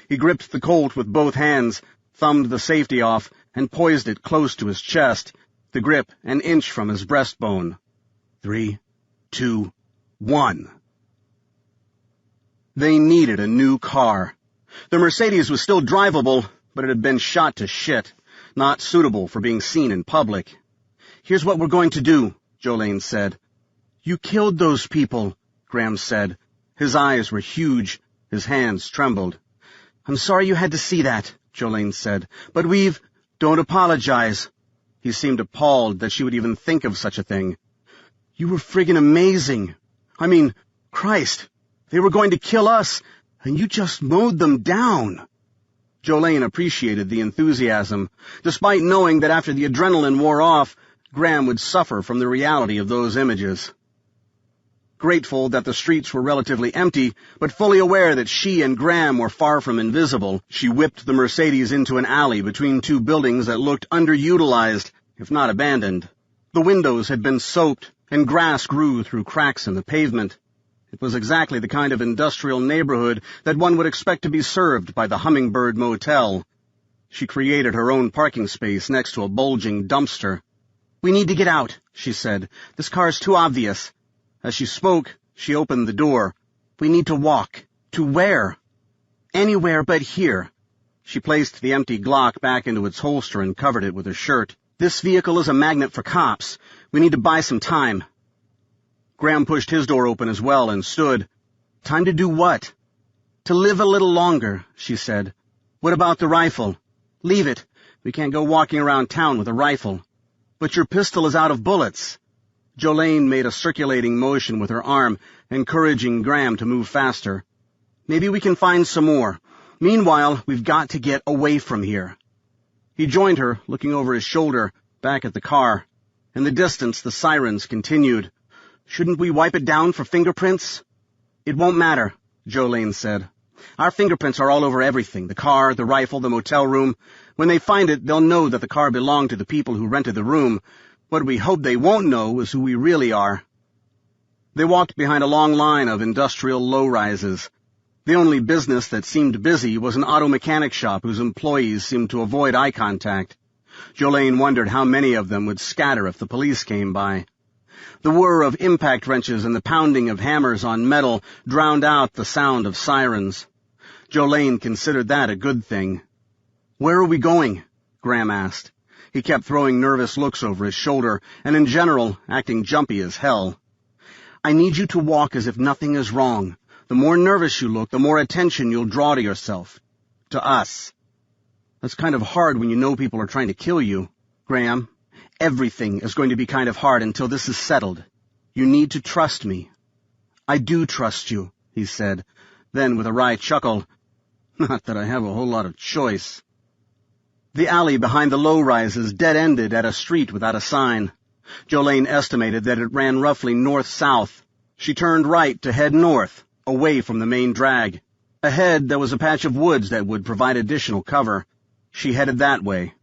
He gripped the Colt with both hands, thumbed the safety off, and poised it close to his chest, the grip an inch from his breastbone. 3, 2, 1. They needed a new car. The Mercedes was still drivable, but it had been shot to shit, not suitable for being seen in public. "Here's what we're going to do," Jolene said. "You killed those people," Graham said. His eyes were huge. His hands trembled. "I'm sorry you had to see that," Jolene said, "but we've—" "Don't apologize." He seemed appalled that she would even think of such a thing. "You were friggin' amazing. I mean, Christ, they were going to kill us, and you just mowed them down." Jolene appreciated the enthusiasm, despite knowing that after the adrenaline wore off, Graham would suffer from the reality of those images. Grateful that the streets were relatively empty, but fully aware that she and Graham were far from invisible, she whipped the Mercedes into an alley between 2 buildings that looked underutilized, if not abandoned. The windows had been soaked, and grass grew through cracks in the pavement. It was exactly the kind of industrial neighborhood that one would expect to be served by the Hummingbird Motel. She created her own parking space next to a bulging dumpster. "We need to get out," she said. "This car's too obvious." As she spoke, she opened the door. "We need to walk." "To where?" "Anywhere but here." She placed the empty Glock back into its holster and covered it with her shirt. "This vehicle is a magnet for cops. We need to buy some time." Graham pushed his door open as well and stood. "Time to do what?" "To live a little longer," she said. "What about the rifle?" "Leave it. We can't go walking around town with a rifle." "But your pistol is out of bullets." Jolene made a circulating motion with her arm, encouraging Graham to move faster. "Maybe we can find some more. Meanwhile, we've got to get away from here." He joined her, looking over his shoulder, back at the car. In the distance, the sirens continued. "Shouldn't we wipe it down for fingerprints?" "It won't matter," Jolene said. Our fingerprints are all over everything, the car, the rifle, the motel room. When they find it, they'll know that the car belonged to the people who rented the room. What we hope they won't know is who we really are." They walked behind a long line of industrial low-rises. The only business that seemed busy was an auto mechanic shop whose employees seemed to avoid eye contact. Jolene wondered how many of them would scatter if the police came by. The whir of impact wrenches and the pounding of hammers on metal drowned out the sound of sirens. Jolene considered that a good thing. "Where are we going?" Graham asked. He kept throwing nervous looks over his shoulder, and in general, acting jumpy as hell. "I need you to walk as if nothing is wrong. The more nervous you look, the more attention you'll draw to yourself. To us. That's kind of hard when you know people are trying to kill you. Graham, everything is going to be kind of hard until this is settled. You need to trust me." "I do trust you," he said. Then, with a wry chuckle, "Not that I have a whole lot of choice." The alley behind the low-rises dead-ended at a street without a sign. Jolene estimated that it ran roughly north-south. She turned right to head north, away from the main drag. Ahead, there was a patch of woods that would provide additional cover. She headed that way.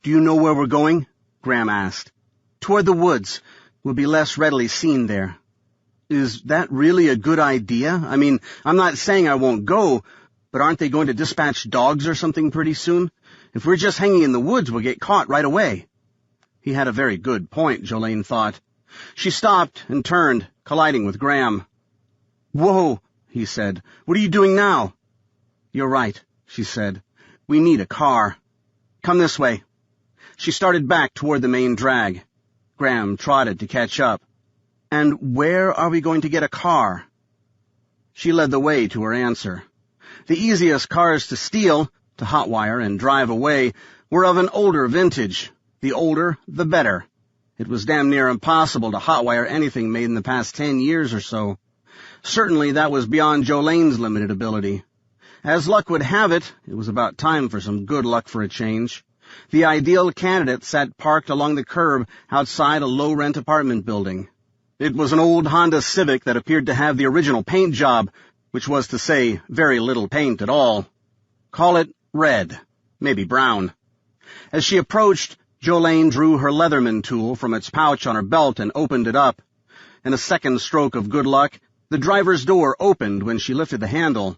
"Do you know where we're going?" Graham asked. "Toward the woods. We'll be less readily seen there." "Is that really a good idea? I mean, I'm not saying I won't go, but aren't they going to dispatch dogs or something pretty soon? If we're just hanging in the woods, we'll get caught right away." He had a very good point, Jolene thought. She stopped and turned, colliding with Graham. "Whoa," he said. "What are you doing now?" "You're right," she said. "We need a car. Come this way." She started back toward the main drag. Graham trotted to catch up. "And where are we going to get a car?" She led the way to her answer. The easiest cars to steal, to hotwire and drive away, were of an older vintage. The older, the better. It was damn near impossible to hotwire anything made in the past 10 years or so. Certainly that was beyond Jolene's limited ability. As luck would have it, it was about time for some good luck for a change. The ideal candidate sat parked along the curb outside a low-rent apartment building. It was an old Honda Civic that appeared to have the original paint job, which was to say, very little paint at all. Call it red, maybe brown. As she approached, Jolene drew her Leatherman tool from its pouch on her belt and opened it up. In a second stroke of good luck, the driver's door opened when she lifted the handle.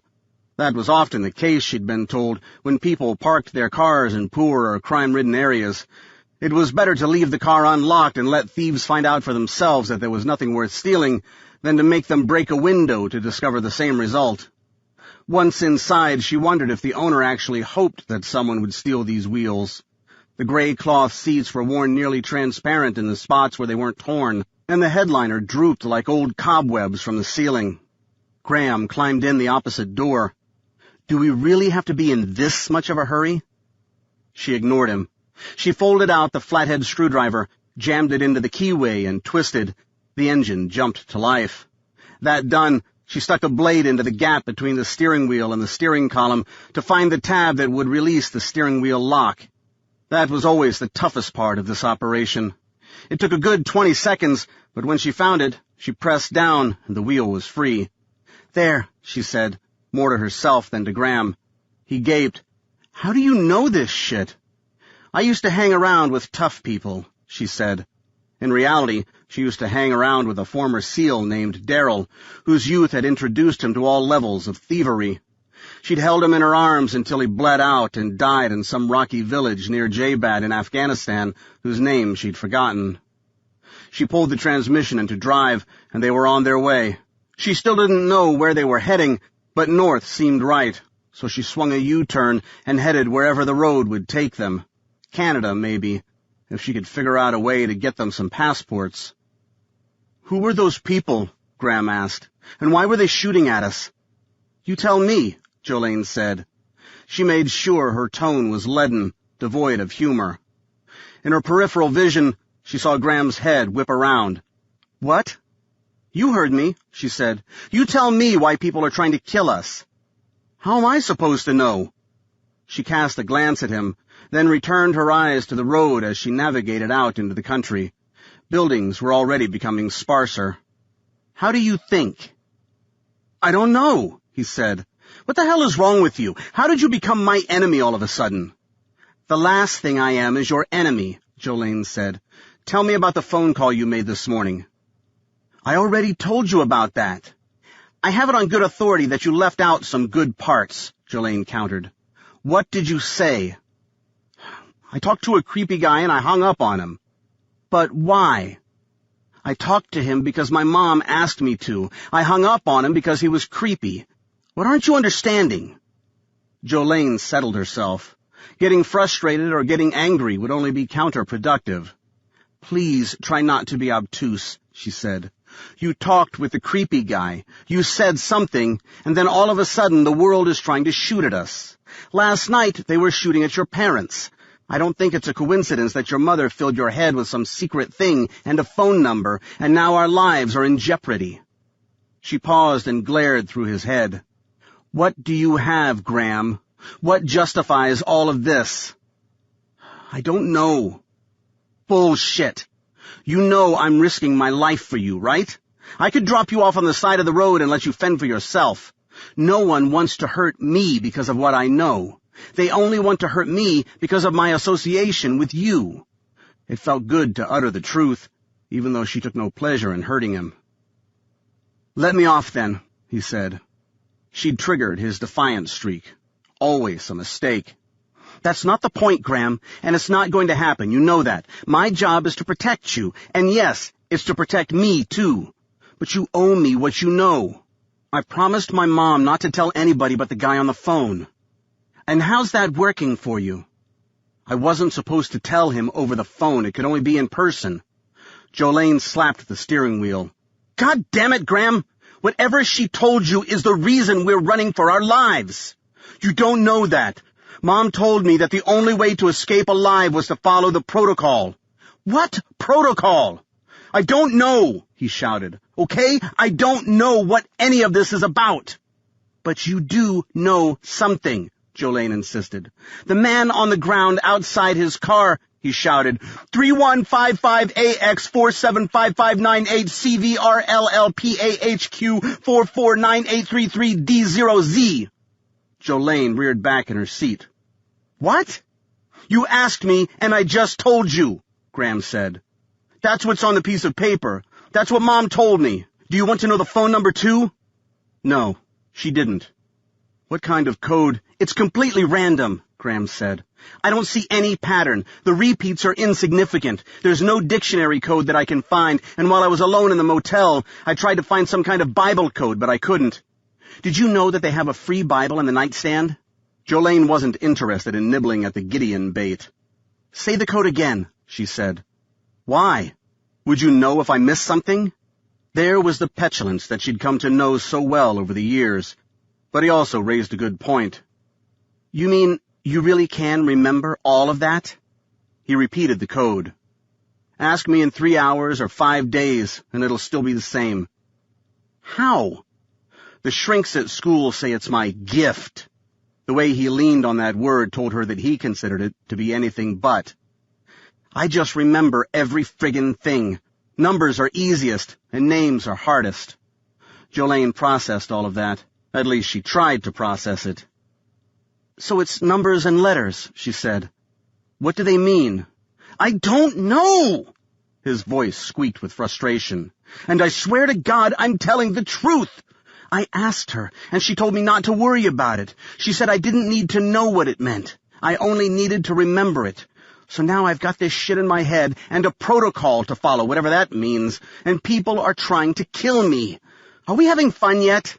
That was often the case, she'd been told, when people parked their cars in poor or crime-ridden areas. It was better to leave the car unlocked and let thieves find out for themselves that there was nothing worth stealing than to make them break a window to discover the same result. Once inside, she wondered if the owner actually hoped that someone would steal these wheels. The gray cloth seats were worn nearly transparent in the spots where they weren't torn, and the headliner drooped like old cobwebs from the ceiling. Graham climbed in the opposite door. "Do we really have to be in this much of a hurry?" She ignored him. She folded out the flathead screwdriver, jammed it into the keyway, and twisted. The engine jumped to life. That done, she stuck a blade into the gap between the steering wheel and the steering column to find the tab that would release the steering wheel lock. That was always the toughest part of this operation. It took a good 20 seconds, but when she found it, she pressed down, and the wheel was free. "There," she said, more to herself than to Graham. He gaped. "How do you know this shit?" "I used to hang around with tough people," she said. In reality, she used to hang around with a former SEAL named Darrell, whose youth had introduced him to all levels of thievery. She'd held him in her arms until he bled out and died in some rocky village near Jabad in Afghanistan, whose name she'd forgotten. She pulled the transmission into drive, and they were on their way. She still didn't know where they were heading, but north seemed right, so she swung a U-turn and headed wherever the road would take them. Canada, maybe, if she could figure out a way to get them some passports. "Who were those people?" Graham asked. "And why were they shooting at us?" "You tell me," Jolene said. She made sure her tone was leaden, devoid of humor. In her peripheral vision, she saw Graham's head whip around. "What?" "You heard me," she said. "You tell me why people are trying to kill us." "How am I supposed to know?" She cast a glance at him, then returned her eyes to the road as she navigated out into the country. Buildings were already becoming sparser. "How do you think?" "I don't know," he said. What the hell is wrong with you? How did you become my enemy all of a sudden? The last thing I am is your enemy, Jolene said. Tell me about the phone call you made this morning. I already told you about that. I have it on good authority that you left out some good parts, Jolene countered. What did you say? I talked to a creepy guy and I hung up on him. But why? I talked to him because my mom asked me to. I hung up on him because he was creepy. What aren't you understanding? Jolene settled herself. Getting frustrated or getting angry would only be counterproductive. Please try not to be obtuse, she said. You talked with the creepy guy. You said something, and then all of a sudden the world is trying to shoot at us. Last night they were shooting at your parents. I don't think it's a coincidence that your mother filled your head with some secret thing and a phone number, and now our lives are in jeopardy. She paused and glared through his head. What do you have, Graham? What justifies all of this? I don't know. Bullshit. You know I'm risking my life for you, right? I could drop you off on the side of the road and let you fend for yourself. No one wants to hurt me because of what I know. They only want to hurt me because of my association with you. It felt good to utter the truth, even though she took no pleasure in hurting him. Let me off, then, he said. She'd triggered his defiant streak. Always a mistake. That's not the point, Graham, and it's not going to happen. You know that. My job is to protect you, and yes, it's to protect me, too. But you owe me what you know. I promised my mom not to tell anybody but the guy on the phone. And how's that working for you? I wasn't supposed to tell him over the phone. It could only be in person. Jolene slapped the steering wheel. God damn it, Graham! Whatever she told you is the reason we're running for our lives. You don't know that. Mom told me that the only way to escape alive was to follow the protocol. What protocol? I don't know, he shouted. Okay? I don't know what any of this is about. But you do know something, Jolene insisted. The man on the ground outside his car, he shouted, 3155AX475598CVRLLPAHQ449833D0Z. Jolene reared back in her seat. What? You asked me, and I just told you, Graham said. That's what's on the piece of paper. That's what Mom told me. Do you want to know the phone number, too? No, she didn't. What kind of code? It's completely random, Graham said. I don't see any pattern. The repeats are insignificant. There's no dictionary code that I can find, and while I was alone in the motel, I tried to find some kind of Bible code, but I couldn't. Did you know that they have a free Bible in the nightstand? Jolene wasn't interested in nibbling at the Gideon bait. Say the code again, she said. Why? Would you know if I missed something? There was the petulance that she'd come to know so well over the years. But he also raised a good point. You mean you really can remember all of that? He repeated the code. Ask me in 3 hours or 5 days, and it'll still be the same. How? The shrinks at school say it's my gift. The way he leaned on that word told her that he considered it to be anything but. I just remember every friggin' thing. Numbers are easiest, and names are hardest. Jolene processed all of that. At least she tried to process it. So it's numbers and letters, she said. What do they mean? I don't know! His voice squeaked with frustration. And I swear to God I'm telling the truth. I asked her, and she told me not to worry about it. She said I didn't need to know what it meant. I only needed to remember it. So now I've got this shit in my head and a protocol to follow, whatever that means, and people are trying to kill me. Are we having fun yet?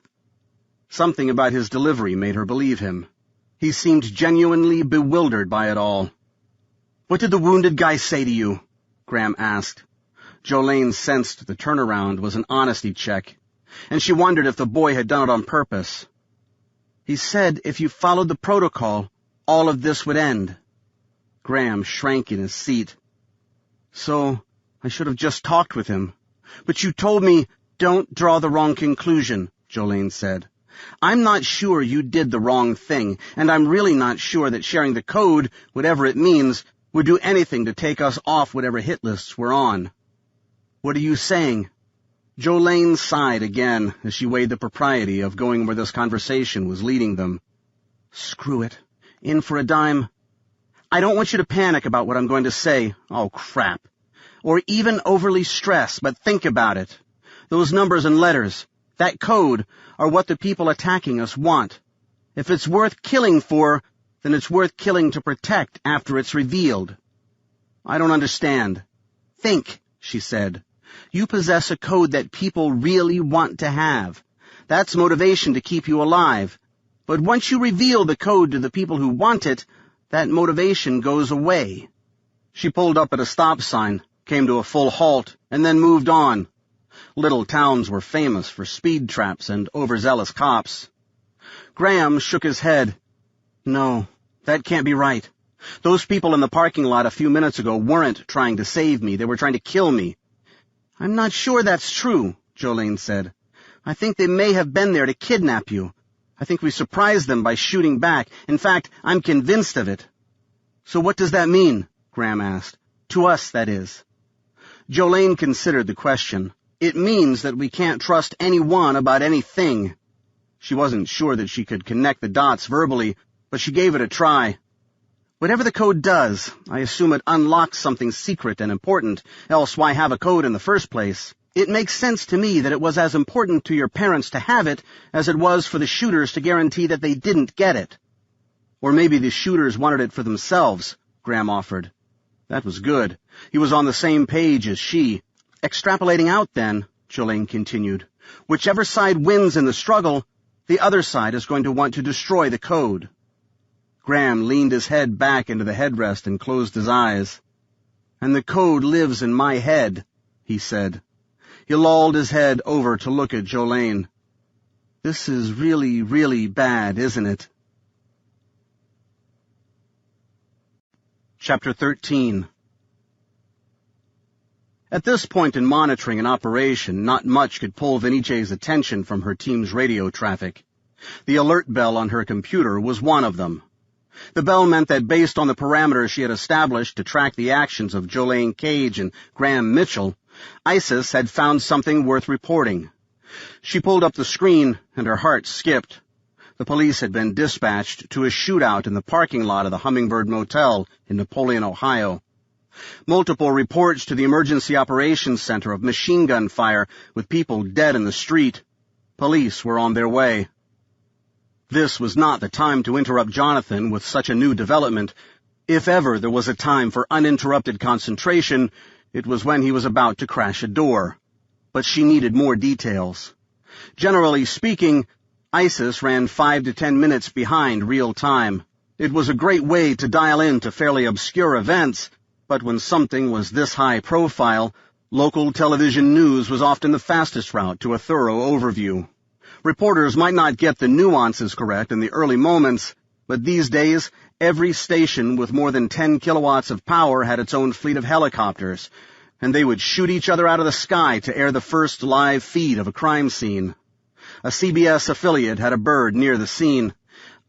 Something about his delivery made her believe him. He seemed genuinely bewildered by it all. What did the wounded guy say to you? Graham asked. Jolene sensed the turnaround was an honesty check, and she wondered if the boy had done it on purpose. He said if you followed the protocol, all of this would end. Graham shrank in his seat. So, I should have just talked with him. But you told me, don't draw the wrong conclusion, Jolene said. I'm not sure you did the wrong thing, and I'm really not sure that sharing the code, whatever it means, would do anything to take us off whatever hit lists we're on. What are you saying? Jolene sighed again as she weighed the propriety of going where this conversation was leading them. Screw it. In for a dime. I don't want you to panic about what I'm going to say. Oh, crap. Or even overly stress, but think about it. Those numbers and letters, that code, are what the people attacking us want. If it's worth killing for, then it's worth killing to protect after it's revealed. I don't understand. Think, she said. You possess a code that people really want to have. That's motivation to keep you alive. But once you reveal the code to the people who want it, that motivation goes away. She pulled up at a stop sign, came to a full halt, and then moved on. Little towns were famous for speed traps and overzealous cops. Graham shook his head. No, that can't be right. Those people in the parking lot a few minutes ago weren't trying to save me. They were trying to kill me. I'm not sure that's true, Jolene said. I think they may have been there to kidnap you. I think we surprised them by shooting back. In fact, I'm convinced of it. So what does that mean? Graham asked. To us, that is. Jolene considered the question. It means that we can't trust anyone about anything. She wasn't sure that she could connect the dots verbally, but she gave it a try. Whatever the code does, I assume it unlocks something secret and important, else why have a code in the first place? It makes sense to me that it was as important to your parents to have it as it was for the shooters to guarantee that they didn't get it. Or maybe the shooters wanted it for themselves, Graham offered. That was good. He was on the same page as she. Extrapolating out, then, Jolene continued, whichever side wins in the struggle, the other side is going to want to destroy the code. Graham leaned his head back into the headrest and closed his eyes. And the code lives in my head, he said. He lolled his head over to look at Jolene. This is really, really bad, isn't it? Chapter 13. At this point in monitoring an operation, not much could pull Vinice's attention from her team's radio traffic. The alert bell on her computer was one of them. The bell meant that based on the parameters she had established to track the actions of Jolene Cage and Graham Mitchell, ISIS had found something worth reporting. She pulled up the screen, and her heart skipped. The police had been dispatched to a shootout in the parking lot of the Hummingbird Motel in Napoleon, Ohio. Multiple reports to the Emergency Operations Center of machine gun fire with people dead in the street. Police were on their way. This was not the time to interrupt Jonathan with such a new development. If ever there was a time for uninterrupted concentration, it was when he was about to crash a door. But she needed more details. Generally speaking, ISIS ran 5 to 10 minutes behind real time. It was a great way to dial into fairly obscure events, but when something was this high profile, local television news was often the fastest route to a thorough overview. Reporters might not get the nuances correct in the early moments, but these days, every station with more than 10 kilowatts of power had its own fleet of helicopters, and they would shoot each other out of the sky to air the first live feed of a crime scene. A CBS affiliate had a bird near the scene.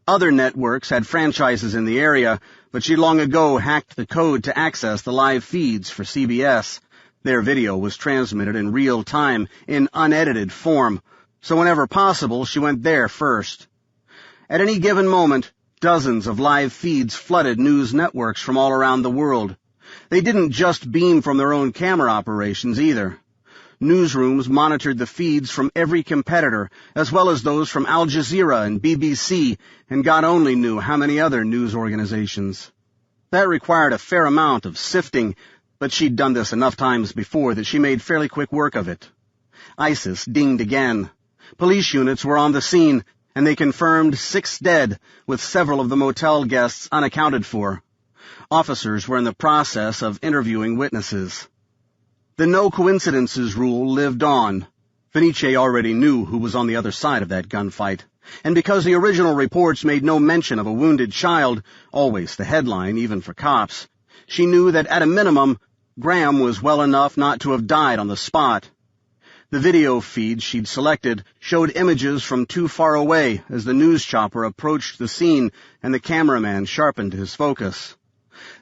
Other networks had franchises in the area, but she long ago hacked the code to access the live feeds for CBS. Their video was transmitted in real time, in unedited form, so whenever possible, she went there first. At any given moment, dozens of live feeds flooded news networks from all around the world. They didn't just beam from their own camera operations either. Newsrooms monitored the feeds from every competitor, as well as those from Al Jazeera and BBC, and God only knew how many other news organizations. That required a fair amount of sifting, but she'd done this enough times before that she made fairly quick work of it. ISIS dinged again. Police units were on the scene, and they confirmed 6 dead, with several of the motel guests unaccounted for. Officers were in the process of interviewing witnesses. The no coincidences rule lived on. Vinice already knew who was on the other side of that gunfight, and because the original reports made no mention of a wounded child, always the headline even for cops, she knew that at a minimum, Graham was well enough not to have died on the spot. The video feed she'd selected showed images from too far away as the news chopper approached the scene and the cameraman sharpened his focus.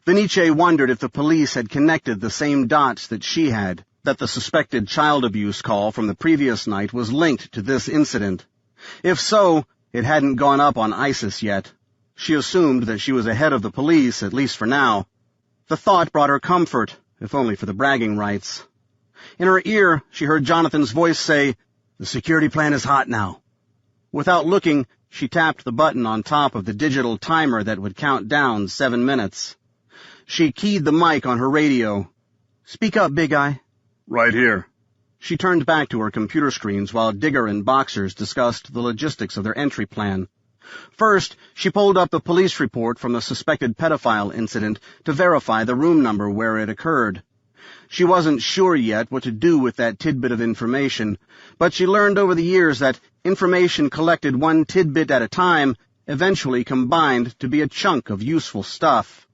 Vinice wondered if the police had connected the same dots that she had. that the suspected child abuse call from the previous night was linked to this incident. If so, it hadn't gone up on ISIS yet. She assumed that she was ahead of the police, at least for now. The thought brought her comfort, if only for the bragging rights. In her ear, she heard Jonathan's voice say, "The security plan is hot now." Without looking, she tapped the button on top of the digital timer that would count down 7 minutes. She keyed the mic on her radio. "Speak up, Big Eye." "Right here." She turned back to her computer screens while Digger and Boxers discussed the logistics of their entry plan. First, she pulled up the police report from the suspected pedophile incident to verify the room number where it occurred. She wasn't sure yet what to do with that tidbit of information, but she learned over the years that information collected one tidbit at a time eventually combined to be a chunk of useful stuff.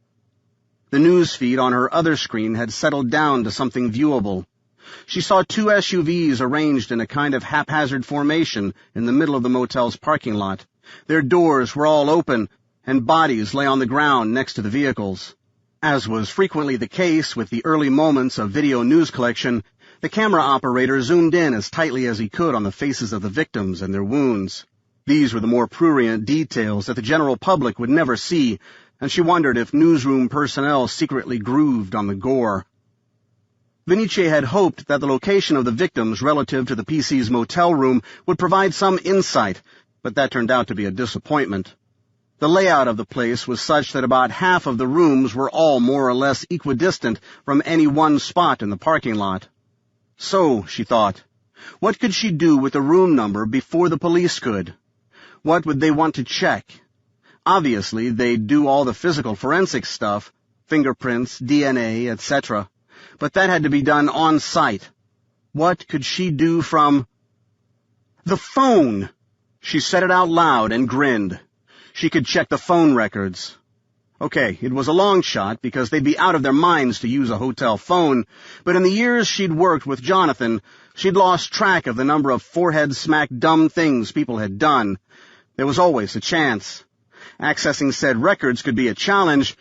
The news feed on her other screen had settled down to something viewable. She saw 2 SUVs arranged in a kind of haphazard formation in the middle of the motel's parking lot. Their doors were all open, and bodies lay on the ground next to the vehicles. As was frequently the case with the early moments of video news collection, the camera operator zoomed in as tightly as he could on the faces of the victims and their wounds. These were the more prurient details that the general public would never see, and she wondered if newsroom personnel secretly grooved on the gore. Vinice had hoped that the location of the victims relative to the PC's motel room would provide some insight, but that turned out to be a disappointment. The layout of the place was such that about half of the rooms were all more or less equidistant from any one spot in the parking lot. So, she thought, what could she do with the room number before the police could? What would they want to check? Obviously, they'd do all the physical forensics stuff, fingerprints, DNA, etc., but that had to be done on site. What could she do from... The phone! She said it out loud and grinned. She could check the phone records. Okay, it was a long shot because they'd be out of their minds to use a hotel phone, but in the years she'd worked with Jonathan, she'd lost track of the number of forehead-smack dumb things people had done. There was always a chance. Accessing said records could be a challenge,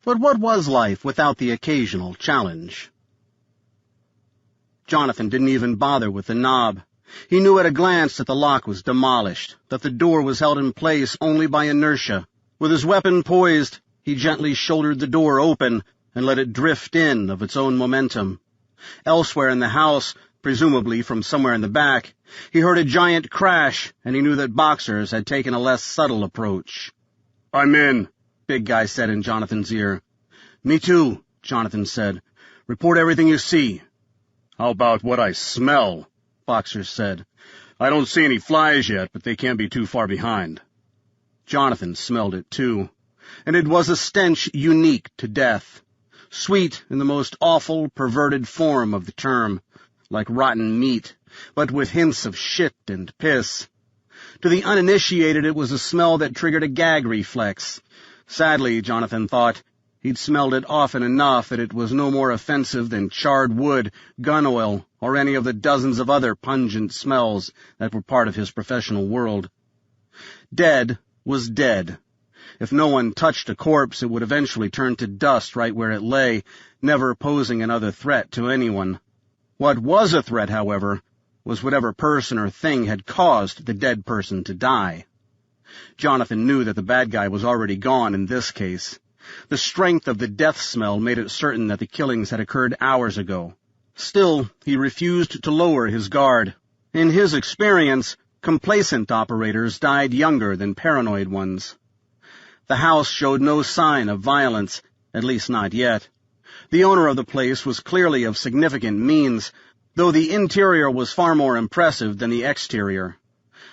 but what was life without the occasional challenge? Jonathan didn't even bother with the knob. He knew at a glance that the lock was demolished, that the door was held in place only by inertia. With his weapon poised, he gently shouldered the door open and let it drift in of its own momentum. Elsewhere in the house, presumably from somewhere in the back, he heard a giant crash, and he knew that Boxers had taken a less subtle approach. "I'm in," Big Guy said in Jonathan's ear. "Me too," Jonathan said. "Report everything you see." "How about what I smell?" Boxers said. "I don't see any flies yet, but they can't be too far behind." Jonathan smelled it too, and it was a stench unique to death, sweet in the most awful, perverted form of the term, like rotten meat, but with hints of shit and piss. To the uninitiated, it was a smell that triggered a gag reflex. Sadly, Jonathan thought, he'd smelled it often enough that it was no more offensive than charred wood, gun oil, or any of the dozens of other pungent smells that were part of his professional world. Dead was dead. If no one touched a corpse, it would eventually turn to dust right where it lay, never posing another threat to anyone. What was a threat, however, was whatever person or thing had caused the dead person to die. Jonathan knew that the bad guy was already gone in this case. The strength of the death smell made it certain that the killings had occurred hours ago. Still, he refused to lower his guard. In his experience, complacent operators died younger than paranoid ones. The house showed no sign of violence, at least not yet. The owner of the place was clearly of significant means, though the interior was far more impressive than the exterior.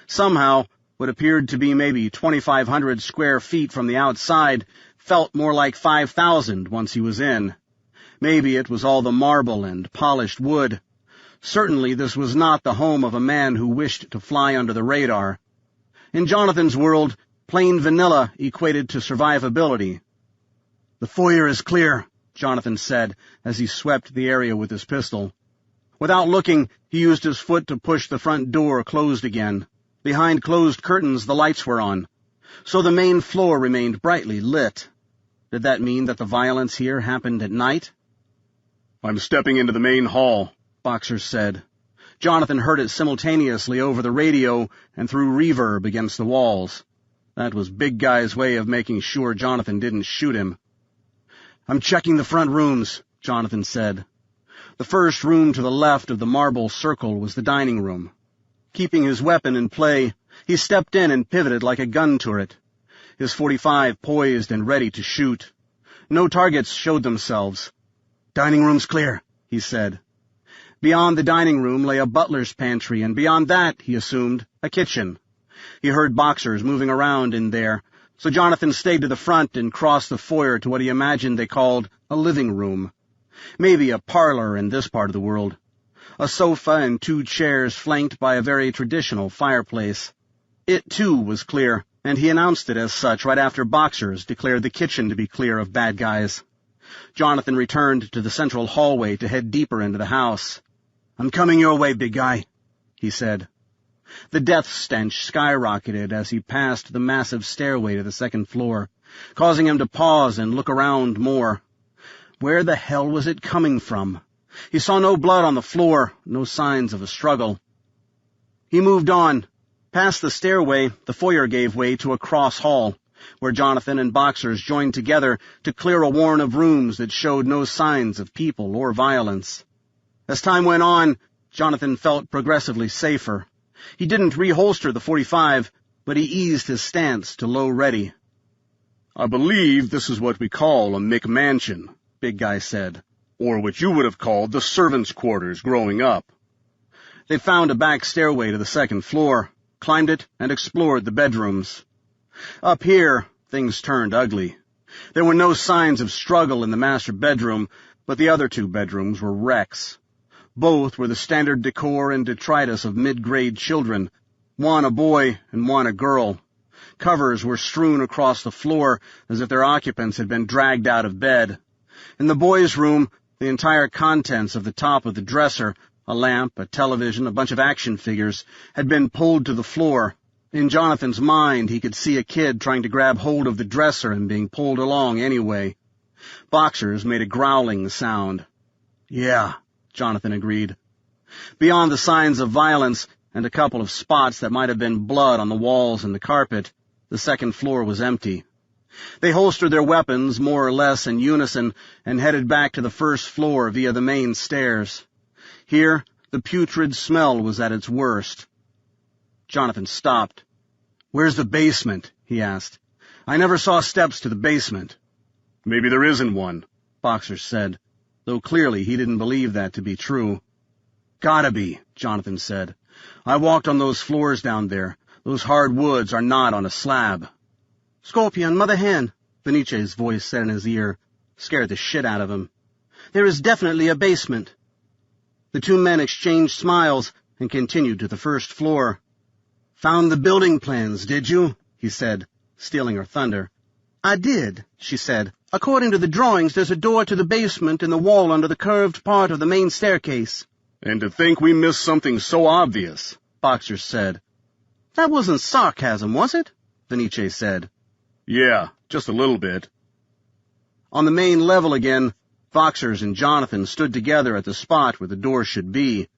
Somehow, what appeared to be maybe 2,500 square feet from the outside felt more like 5,000 once he was in. Maybe it was all the marble and polished wood. Certainly this was not the home of a man who wished to fly under the radar. In Jonathan's world, plain vanilla equated to survivability. "The foyer is clear," Jonathan said as he swept the area with his pistol. Without looking, he used his foot to push the front door closed again. Behind closed curtains, the lights were on, so the main floor remained brightly lit. Did that mean that the violence here happened at night? "I'm stepping into the main hall," Boxer said. Jonathan heard it simultaneously over the radio and through reverb against the walls. That was Big Guy's way of making sure Jonathan didn't shoot him. "I'm checking the front rooms," Jonathan said. The first room to the left of the marble circle was the dining room. Keeping his weapon in play, he stepped in and pivoted like a gun turret, his .45 poised and ready to shoot. No targets showed themselves. "Dining room's clear," he said. Beyond the dining room lay a butler's pantry, and beyond that, he assumed, a kitchen. He heard Boxers moving around in there, so Jonathan stayed to the front and crossed the foyer to what he imagined they called a living room. Maybe a parlor in this part of the world. A sofa and 2 chairs flanked by a very traditional fireplace. It, too, was clear, and he announced it as such right after Boxers declared the kitchen to be clear of bad guys. Jonathan returned to the central hallway to head deeper into the house. "I'm coming your way, big guy," he said. The death stench skyrocketed as he passed the massive stairway to the second floor, causing him to pause and look around more. Where the hell was it coming from? He saw no blood on the floor, no signs of a struggle. He moved on. Past the stairway, the foyer gave way to a cross hall, where Jonathan and Boxers joined together to clear a warren of rooms that showed no signs of people or violence. As time went on, Jonathan felt progressively safer. He didn't reholster the .45, but he eased his stance to low ready. "I believe this is what we call a McMansion," Big Guy said, "or what you would have called the servants' quarters growing up." They found a back stairway to the second floor, climbed it, and explored the bedrooms. Up here, things turned ugly. There were no signs of struggle in the master bedroom, but the other 2 bedrooms were wrecks. Both were the standard decor and detritus of mid-grade children, one a boy and one a girl. Covers were strewn across the floor as if their occupants had been dragged out of bed. In the boys' room, the entire contents of the top of the dresser, a lamp, a television, a bunch of action figures, had been pulled to the floor. In Jonathan's mind, he could see a kid trying to grab hold of the dresser and being pulled along anyway. Boxers made a growling sound. "Yeah," Jonathan agreed. Beyond the signs of violence and a couple of spots that might have been blood on the walls and the carpet, the second floor was empty. They holstered their weapons more or less in unison and headed back to the first floor via the main stairs. Here, the putrid smell was at its worst. Jonathan stopped. "Where's the basement?" he asked. "I never saw steps to the basement." "Maybe there isn't one," Boxer said, though clearly he didn't believe that to be true. "Gotta be," Jonathan said. "I walked on those floors down there. Those hard woods are not on a slab." "Scorpion, Mother Hen," Venice's voice said in his ear, scared the shit out of him. "There is definitely a basement." The 2 men exchanged smiles and continued to the first floor. "Found the building plans, did you?" he said, stealing her thunder. "I did," she said. "According to the drawings, there's a door to the basement in the wall under the curved part of the main staircase." "And to think we missed something so obvious," Boxer said. "That wasn't sarcasm, was it?" Venice said. "Yeah, just a little bit." On the main level again, Boxers and Jonathan stood together at the spot where the door should be,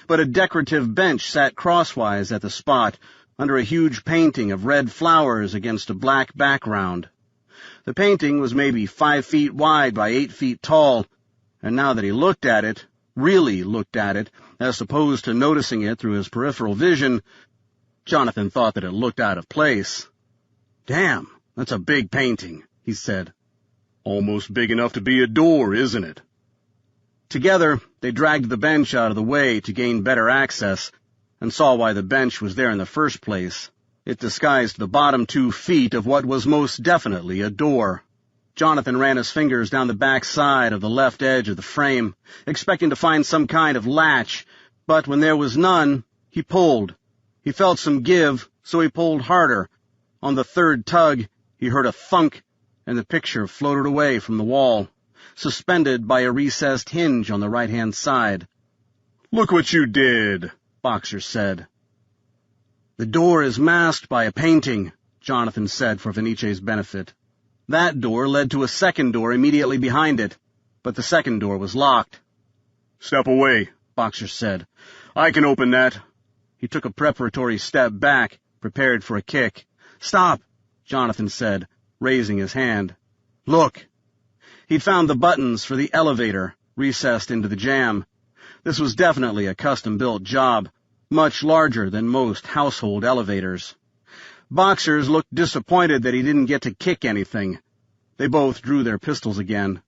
but a decorative bench sat crosswise at the spot, under a huge painting of red flowers against a black background. The painting was maybe 5 feet wide by 8 feet tall, and now that he looked at it, really looked at it, as opposed to noticing it through his peripheral vision, Jonathan thought that it looked out of place. "Damn, that's a big painting," he said. "Almost big enough to be a door, isn't it?" Together, they dragged the bench out of the way to gain better access, and saw why the bench was there in the first place. It disguised the bottom 2 feet of what was most definitely a door. Jonathan ran his fingers down the back side of the left edge of the frame, expecting to find some kind of latch, but when there was none, he pulled. He felt some give, so he pulled harder. On the 3rd tug, he heard a thunk, and the picture floated away from the wall, suspended by a recessed hinge on the right-hand side. "Look what you did," Boxer said. "The door is masked by a painting," Jonathan said for Venice's benefit. That door led to a second door immediately behind it, but the second door was locked. "Step away," Boxer said. "I can open that." He took a preparatory step back, prepared for a kick. "Stop," Jonathan said, raising his hand. "Look." He'd found the buttons for the elevator, recessed into the jamb. This was definitely a custom-built job, much larger than most household elevators. Boxers looked disappointed that he didn't get to kick anything. They both drew their pistols again.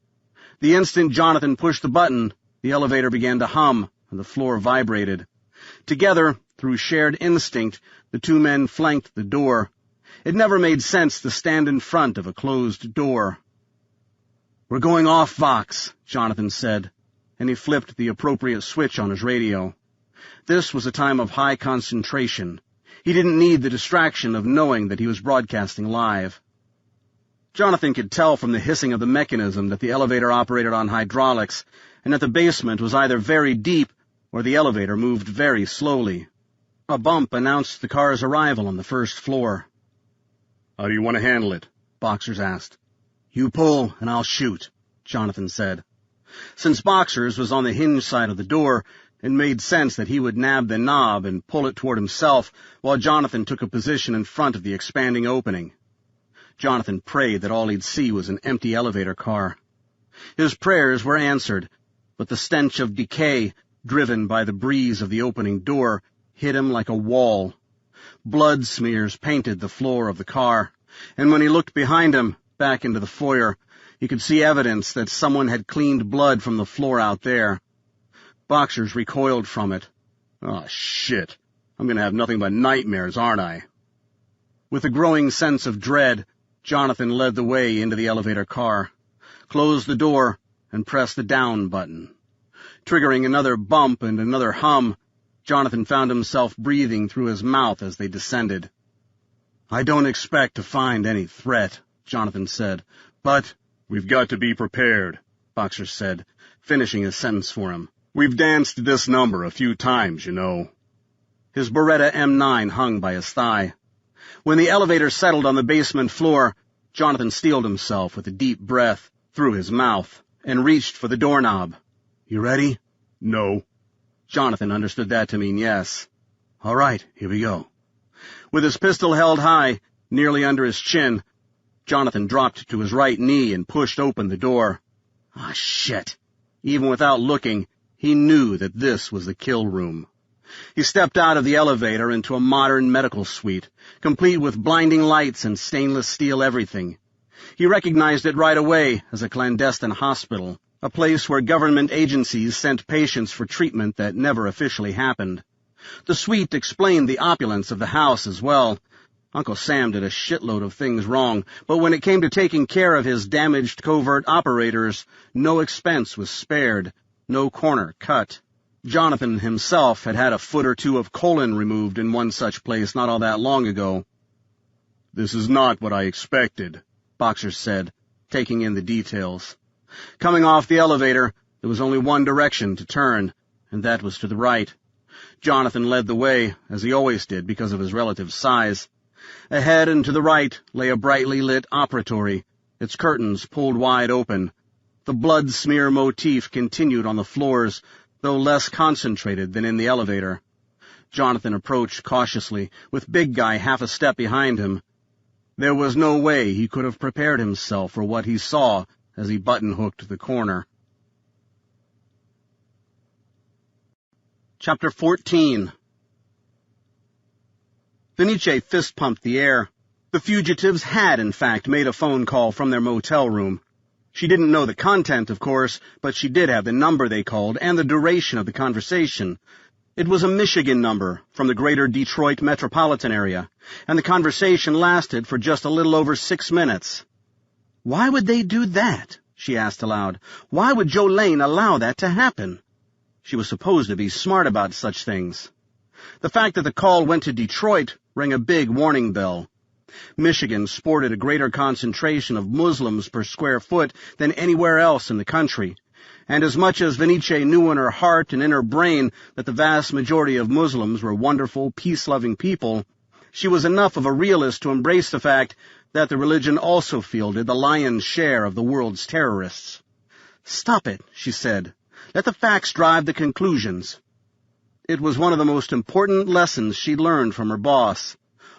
The instant Jonathan pushed the button, the elevator began to hum, and the floor vibrated. Together, through shared instinct, the two men flanked the door. It never made sense to stand in front of a closed door. "We're going off, Vox," Jonathan said, and he flipped the appropriate switch on his radio. This was a time of high concentration. He didn't need the distraction of knowing that he was broadcasting live. Jonathan could tell from the hissing of the mechanism that the elevator operated on hydraulics, and that the basement was either very deep or the elevator moved very slowly. A bump announced the car's arrival on the first floor. "How do you want to handle it?" Boxers asked. "You pull, and I'll shoot," Jonathan said. Since Boxers was on the hinge side of the door, it made sense that he would nab the knob and pull it toward himself, while Jonathan took a position in front of the expanding opening. Jonathan prayed that all he'd see was an empty elevator car. His prayers were answered, but the stench of decay, driven by the breeze of the opening door, hit him like a wall. Blood smears painted the floor of the car, and when he looked behind him, back into the foyer, he could see evidence that someone had cleaned blood from the floor out there. Boxers recoiled from it. "Oh, shit. I'm going to have nothing but nightmares, aren't I?" With a growing sense of dread, Jonathan led the way into the elevator car, closed the door, and pressed the down button. Triggering another bump and another hum, Jonathan found himself breathing through his mouth as they descended. "I don't expect to find any threat," Jonathan said, "but—" "We've got to be prepared," Boxer said, finishing his sentence for him. "We've danced this number a few times, you know." His Beretta M9 hung by his thigh. When the elevator settled on the basement floor, Jonathan steeled himself with a deep breath through his mouth and reached for the doorknob. "You ready?" "No." Jonathan understood that to mean yes. "All right, here we go." With his pistol held high, nearly under his chin, Jonathan dropped to his right knee and pushed open the door. Ah, shit. Even without looking, he knew that this was the kill room. He stepped out of the elevator into a modern medical suite, complete with blinding lights and stainless steel everything. He recognized it right away as a clandestine hospital, a place where government agencies sent patients for treatment that never officially happened. The suite explained the opulence of the house as well. Uncle Sam did a shitload of things wrong, but when it came to taking care of his damaged covert operators, no expense was spared, no corner cut. Jonathan himself had had a foot or two of colon removed in one such place not all that long ago. "This is not what I expected," Boxer said, taking in the details. Coming off the elevator, there was only one direction to turn, and that was to the right. Jonathan led the way, as he always did because of his relative size. Ahead and to the right lay a brightly lit operatory, its curtains pulled wide open. The blood smear motif continued on the floors, though less concentrated than in the elevator. Jonathan approached cautiously, with Big Guy half a step behind him. There was no way he could have prepared himself for what he saw as he button-hooked the corner. Chapter 14. Venice fist-pumped the air. The fugitives had, in fact, made a phone call from their motel room. She didn't know the content, of course, but she did have the number they called and the duration of the conversation. It was a Michigan number from the greater Detroit metropolitan area, and the conversation lasted for just a little over 6 minutes. "Why would they do that?" she asked aloud. "Why would Joe Lane allow that to happen?" She was supposed to be smart about such things. The fact that the call went to Detroit rang a big warning bell. Michigan sported a greater concentration of Muslims per square foot than anywhere else in the country, and as much as Venice knew in her heart and in her brain that the vast majority of Muslims were wonderful, peace-loving people, she was enough of a realist to embrace the fact that the religion also fielded the lion's share of the world's terrorists. "Stop it," she said. Let the facts drive the conclusions. It was one of the most important lessons she'd learned from her boss.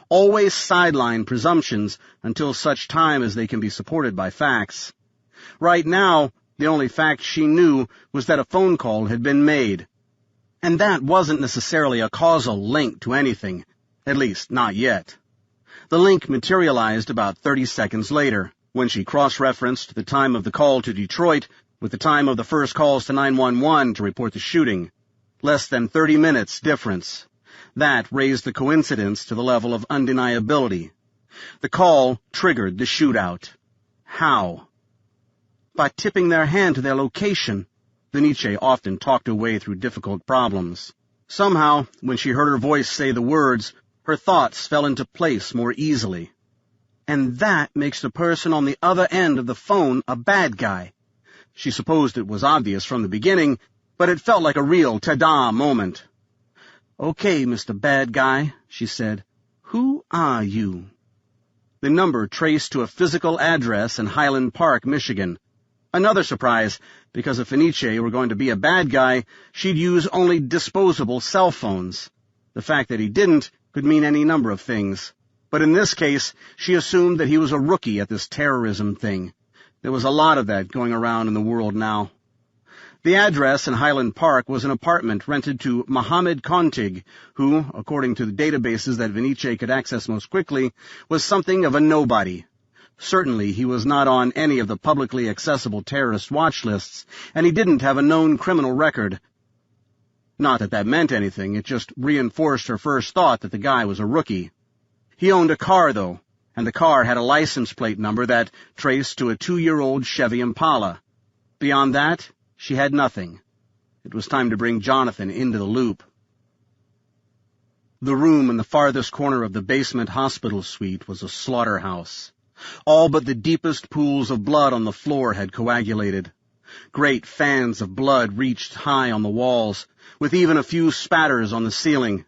Always sideline presumptions until such time as they can be supported by facts. Right now, the only fact she knew was that a phone call had been made. And that wasn't necessarily a causal link to anything, at least not yet. The link materialized about 30 seconds later, when she cross-referenced the time of the call to Detroit with the time of the first calls to 911 to report the shooting. Less than 30 minutes difference. That raised the coincidence to the level of undeniability. The call triggered the shootout. How? By tipping their hand to their location. Venice often talked her way through difficult problems. Somehow, when she heard her voice say the words, her thoughts fell into place more easily. And that makes the person on the other end of the phone a bad guy. She supposed it was obvious from the beginning, but it felt like a real ta-da moment. "Okay, Mr. Bad Guy," she said. "Who are you?" The number traced to a physical address in Highland Park, Michigan. Another surprise, because if Venice were going to be a bad guy, she'd use only disposable cell phones. The fact that he didn't could mean any number of things. But in this case, she assumed that he was a rookie at this terrorism thing. There was a lot of that going around in the world now. The address in Highland Park was an apartment rented to Mohammed Kontig, who, according to the databases that Venice could access most quickly, was something of a nobody. Certainly he was not on any of the publicly accessible terrorist watch lists, and he didn't have a known criminal record. Not that that meant anything, it just reinforced her first thought that the guy was a rookie. He owned a car, though, and the car had a license plate number that traced to a 2-year-old Chevy Impala. Beyond that, she had nothing. It was time to bring Jonathan into the loop. The room in the farthest corner of the basement hospital suite was a slaughterhouse. All but the deepest pools of blood on the floor had coagulated. Great fans of blood reached high on the walls, with even a few spatters on the ceiling.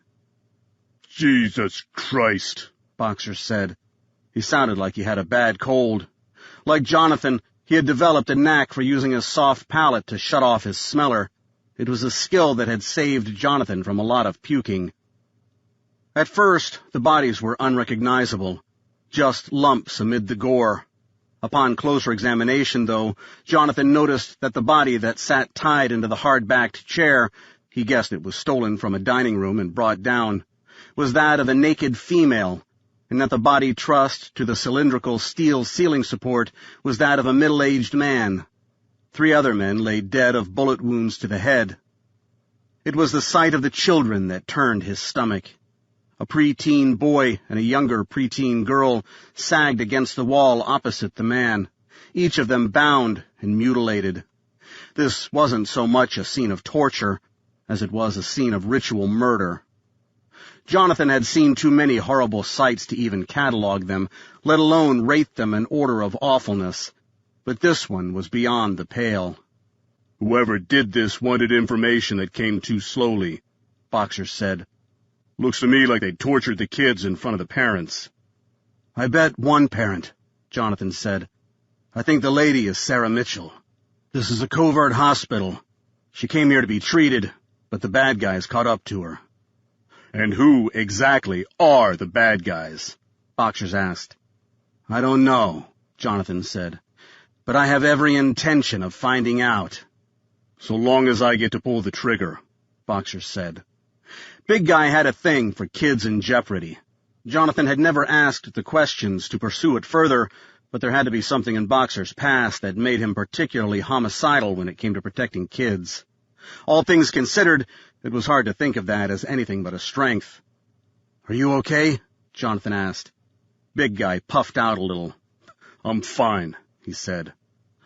"Jesus Christ," Boxer said. He sounded like he had a bad cold. Like Jonathan, he had developed a knack for using a soft palate to shut off his smeller. It was a skill that had saved Jonathan from a lot of puking. At first, the bodies were unrecognizable, just lumps amid the gore. Upon closer examination, though, Jonathan noticed that the body that sat tied into the hard-backed chair, he guessed it was stolen from a dining room and brought down, was that of a naked female, and that the body trussed to the cylindrical steel ceiling support was that of a middle-aged man. 3 other men lay dead of bullet wounds to the head. It was the sight of the children that turned his stomach. A preteen boy and a younger preteen girl sagged against the wall opposite the man, each of them bound and mutilated. This wasn't so much a scene of torture as it was a scene of ritual murder. Jonathan had seen too many horrible sights to even catalog them, let alone rate them in order of awfulness. But this one was beyond the pale. "Whoever did this wanted information that came too slowly," Boxer said. "Looks to me like they tortured the kids in front of the parents." "I bet one parent," Jonathan said. "I think the lady is Sarah Mitchell. This is a covert hospital. She came here to be treated, but the bad guys caught up to her." "And who exactly are the bad guys?" Boxers asked. "I don't know," Jonathan said, "but I have every intention of finding out." "So long as I get to pull the trigger," Boxer said. Big Guy had a thing for kids in jeopardy. Jonathan had never asked the questions to pursue it further, but there had to be something in Boxer's past that made him particularly homicidal when it came to protecting kids. All things considered, it was hard to think of that as anything but a strength. "Are you okay?" Jonathan asked. Big Guy puffed out a little. "I'm fine," he said.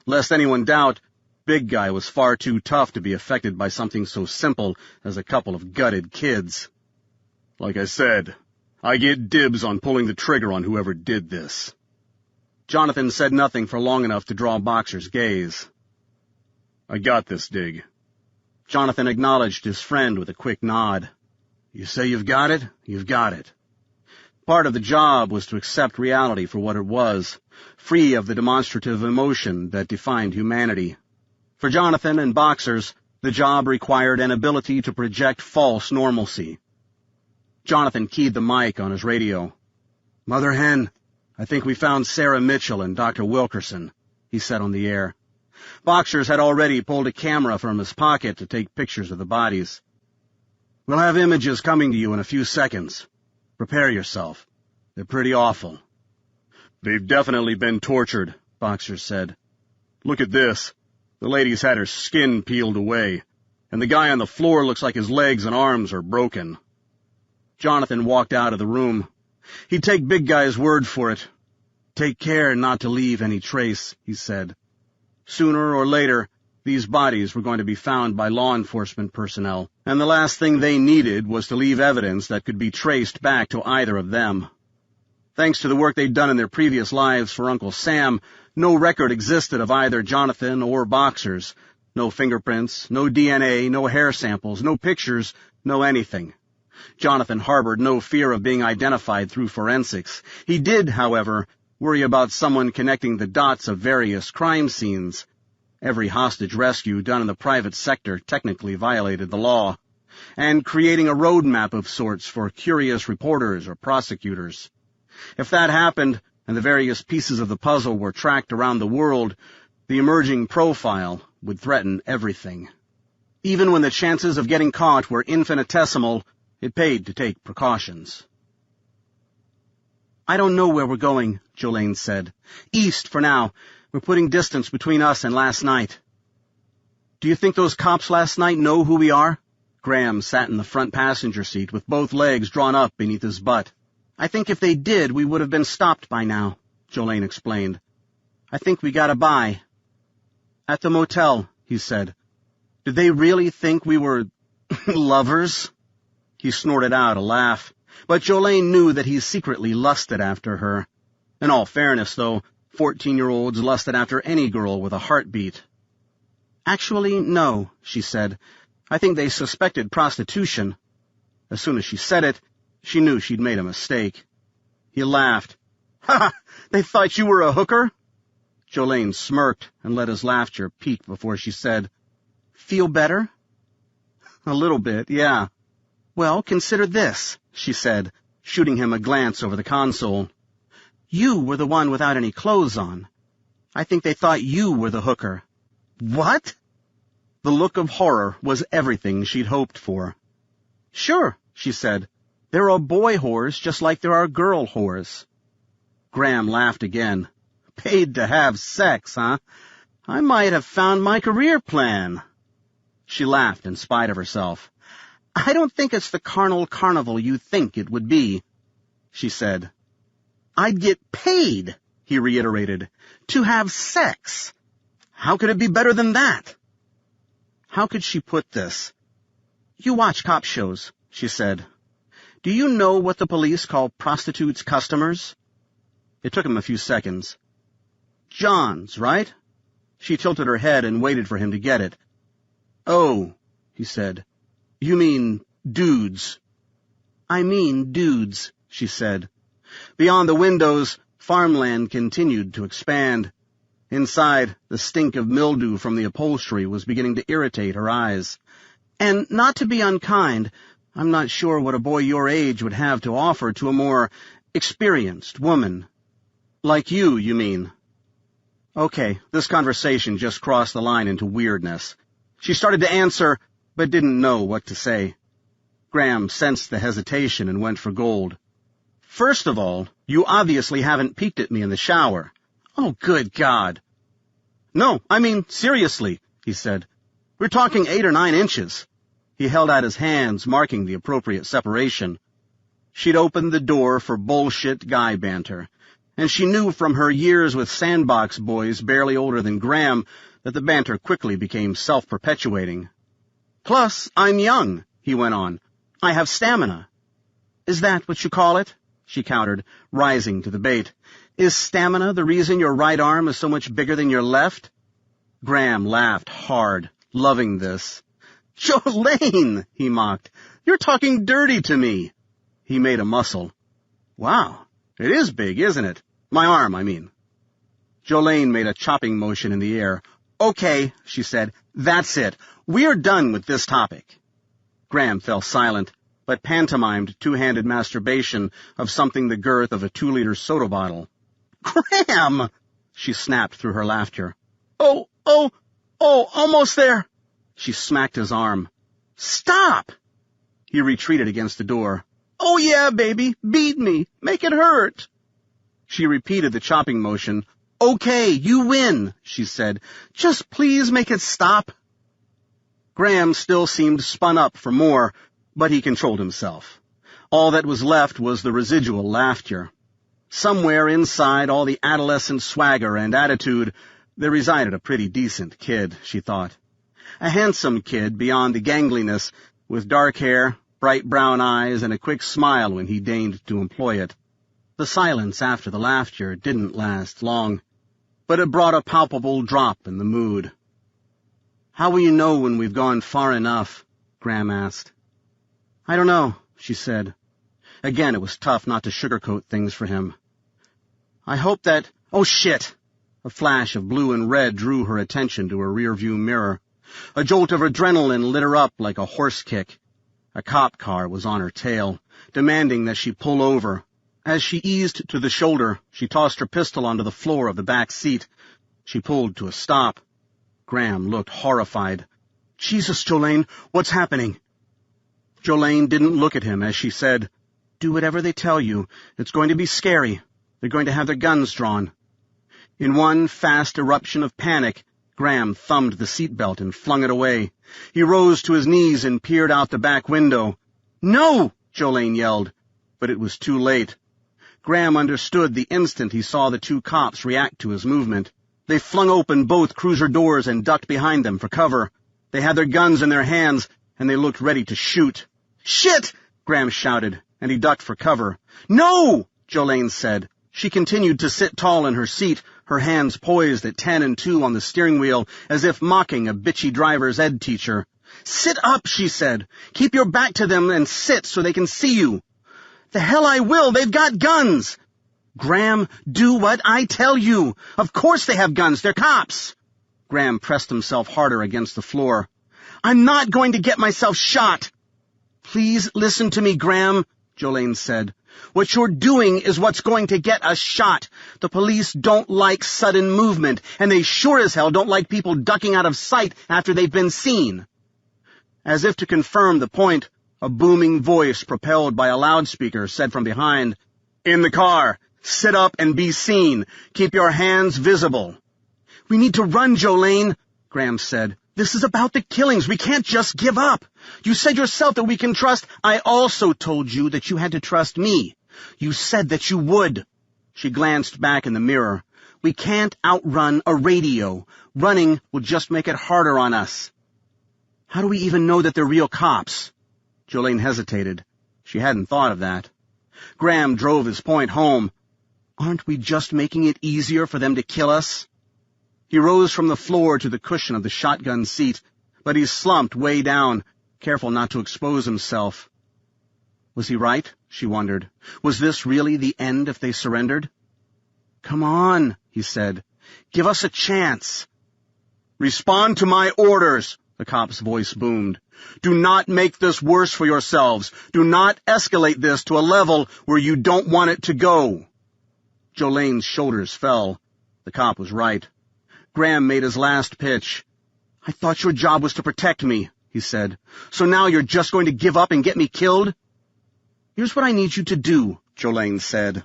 Lest anyone doubt, Big Guy was far too tough to be affected by something so simple as a couple of gutted kids. "Like I said, I get dibs on pulling the trigger on whoever did this." Jonathan said nothing for long enough to draw Boxer's gaze. "I got this, Dig." Jonathan acknowledged his friend with a quick nod. "You say you've got it? You've got it." Part of the job was to accept reality for what it was, free of the demonstrative emotion that defined humanity. For Jonathan and Boxers, The job required an ability to project false normalcy. Jonathan keyed the mic on his radio. "Mother Hen, I think we found Sarah Mitchell and Dr. Wilkerson," he said on the air. Boxers had already pulled a camera from his pocket to take pictures of the bodies. "We'll have images coming to you in a few seconds. Prepare yourself. They're pretty awful." "They've definitely been tortured," Boxers said. "Look at this. The lady's had her skin peeled away, and the guy on the floor looks like his legs and arms are broken." Jonathan walked out of the room. He'd take Big Guy's word for it. "Take care not to leave any trace," he said. Sooner or later, these bodies were going to be found by law enforcement personnel, and the last thing they needed was to leave evidence that could be traced back to either of them. Thanks to the work they'd done in their previous lives for Uncle Sam, no record existed of either Jonathan or Boxers. No fingerprints, no DNA, no hair samples, no pictures, no anything. Jonathan harbored no fear of being identified through forensics. He did, however, worry about someone connecting the dots of various crime scenes. Every hostage rescue done in the private sector technically violated the law, and creating a roadmap of sorts for curious reporters or prosecutors. If that happened, and the various pieces of the puzzle were tracked around the world, the emerging profile would threaten everything. Even when the chances of getting caught were infinitesimal, it paid to take precautions. "I don't know where we're going," Jolene said. "East for now. We're putting distance between us and last night." "Do you think those cops last night know who we are?" Graham sat in the front passenger seat with both legs drawn up beneath his butt. "I think if they did, we would have been stopped by now," Jolene explained. "I think we got a bye." "At the motel," he said. "Did they really think we were lovers?" He snorted out a laugh, but Jolene knew that he secretly lusted after her. In all fairness, though, 14-year-olds lusted after any girl with a heartbeat. "Actually, no," she said. "I think they suspected prostitution." As soon as she said it, she knew she'd made a mistake. He laughed. "Ha! They thought you were a hooker?" Jolene smirked and let his laughter peak before she said, "Feel better?" "A little bit, yeah." "Well, consider this," she said, shooting him a glance over the console. "You were the one without any clothes on. I think they thought you were the hooker." "What?" The look of horror was everything she'd hoped for. "Sure," she said. "There are boy whores just like there are girl whores." Graham laughed again. "Paid to have sex, huh? I might have found my career plan." She laughed in spite of herself. "I don't think it's the carnal carnival you think it would be," she said. "I'd get paid," he reiterated, "to have sex. How could it be better than that?" How could she put this? "You watch cop shows," she said. "Do you know what the police call prostitutes' customers?" It took him a few seconds. "Johns, right?" She tilted her head and waited for him to get it. "Oh," he said. "You mean dudes." "I mean dudes," she said. Beyond the windows, farmland continued to expand. Inside, the stink of mildew from the upholstery was beginning to irritate her eyes. "And not to be unkind, I'm not sure what a boy your age would have to offer to a more experienced woman." "Like you mean?" Okay, this conversation just crossed the line into weirdness. She started to answer, but didn't know what to say. Graham sensed the hesitation and went for gold. "First of all, you obviously haven't peeked at me in the shower." "Oh, good God." "No, I mean, seriously," he said. "We're talking 8 or 9 inches. He held out his hands, marking the appropriate separation. She'd opened the door for bullshit guy banter, and she knew from her years with sandbox boys barely older than Graham that the banter quickly became self-perpetuating. "Plus, I'm young," he went on. "I have stamina." "Is that what you call it?" she countered, rising to the bait. "Is stamina the reason your right arm is so much bigger than your left?" Graham laughed hard, loving this. "Jolene," he mocked, "you're talking dirty to me." He made a muscle. "Wow, it is big, isn't it? My arm, I mean." Jolene made a chopping motion in the air. "Okay," she said, "that's it. We're done with this topic." Graham fell silent, but pantomimed two-handed masturbation of something the girth of a 2-liter soda bottle. "Graham!" she snapped through her laughter. Oh, almost there." She smacked his arm. "Stop!" He retreated against the door. "Oh yeah, baby, beat me. Make it hurt." She repeated the chopping motion. "Okay, you win," she said. "Just please make it stop." Graham still seemed spun up for more, but he controlled himself. All that was left was the residual laughter. Somewhere inside all the adolescent swagger and attitude, there resided a pretty decent kid, she thought. A handsome kid beyond the gangliness, with dark hair, bright brown eyes, and a quick smile when he deigned to employ it. The silence after the laughter didn't last long, but it brought a palpable drop in the mood. "How will you know when we've gone far enough?" Graham asked. "I don't know," she said. Again, it was tough not to sugarcoat things for him. "I hope that—" "Oh, shit!" A flash of blue and red drew her attention to her rearview mirror. A jolt of adrenaline lit her up like a horse kick. A cop car was on her tail, demanding that she pull over. As she eased to the shoulder, she tossed her pistol onto the floor of the back seat. She pulled to a stop. Graham looked horrified. "Jesus, Jolene, what's happening?" Jolene didn't look at him as she said, "Do whatever they tell you. It's going to be scary. They're going to have their guns drawn." In one fast eruption of panic, Graham thumbed the seatbelt and flung it away. He rose to his knees and peered out the back window. "No!" Jolene yelled, but it was too late. Graham understood the instant he saw the two cops react to his movement. They flung open both cruiser doors and ducked behind them for cover. They had their guns in their hands, and they looked ready to shoot. "Shit!" Graham shouted, and he ducked for cover. "No!" Jolene said. She continued to sit tall in her seat, her hands poised at 10 and 2 on the steering wheel, as if mocking a bitchy driver's ed teacher. "Sit up," she said. "Keep your back to them and sit so they can see you." "The hell I will! They've got guns!" "Graham, do what I tell you. Of course they have guns. They're cops." Graham pressed himself harder against the floor. "I'm not going to get myself shot." "Please listen to me, Graham," Jolene said. "What you're doing is what's going to get us shot. The police don't like sudden movement, and they sure as hell don't like people ducking out of sight after they've been seen." As if to confirm the point, a booming voice propelled by a loudspeaker said from behind, "In the car. Sit up and be seen. Keep your hands visible." "We need to run, Jolene," Graham said. "This is about the killings. We can't just give up. You said yourself that we can trust—" "I also told you that you had to trust me. You said that you would." She glanced back in the mirror. "We can't outrun a radio. Running will just make it harder on us." "How do we even know that they're real cops?" Jolene hesitated. She hadn't thought of that. Graham drove his point home. "Aren't we just making it easier for them to kill us?" He rose from the floor to the cushion of the shotgun seat, but he slumped way down, careful not to expose himself. Was he right? She wondered. Was this really the end if they surrendered? "Come on," he said. "Give us a chance." "Respond to my orders," the cop's voice boomed. "Do not make this worse for yourselves. Do not escalate this to a level where you don't want it to go." Jolene's shoulders fell. The cop was right. Graham made his last pitch. "I thought your job was to protect me," he said. "So now you're just going to give up and get me killed?" "Here's what I need you to do," Jolene said.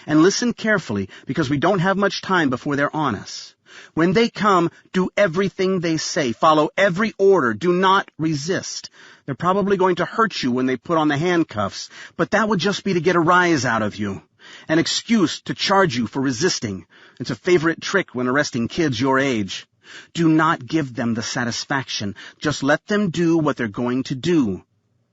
"And listen carefully, because we don't have much time before they're on us. When they come, do everything they say. Follow every order. Do not resist. They're probably going to hurt you when they put on the handcuffs, but that would just be to get a rise out of you. An excuse to charge you for resisting. It's a favorite trick when arresting kids your age. Do not give them the satisfaction. Just let them do what they're going to do."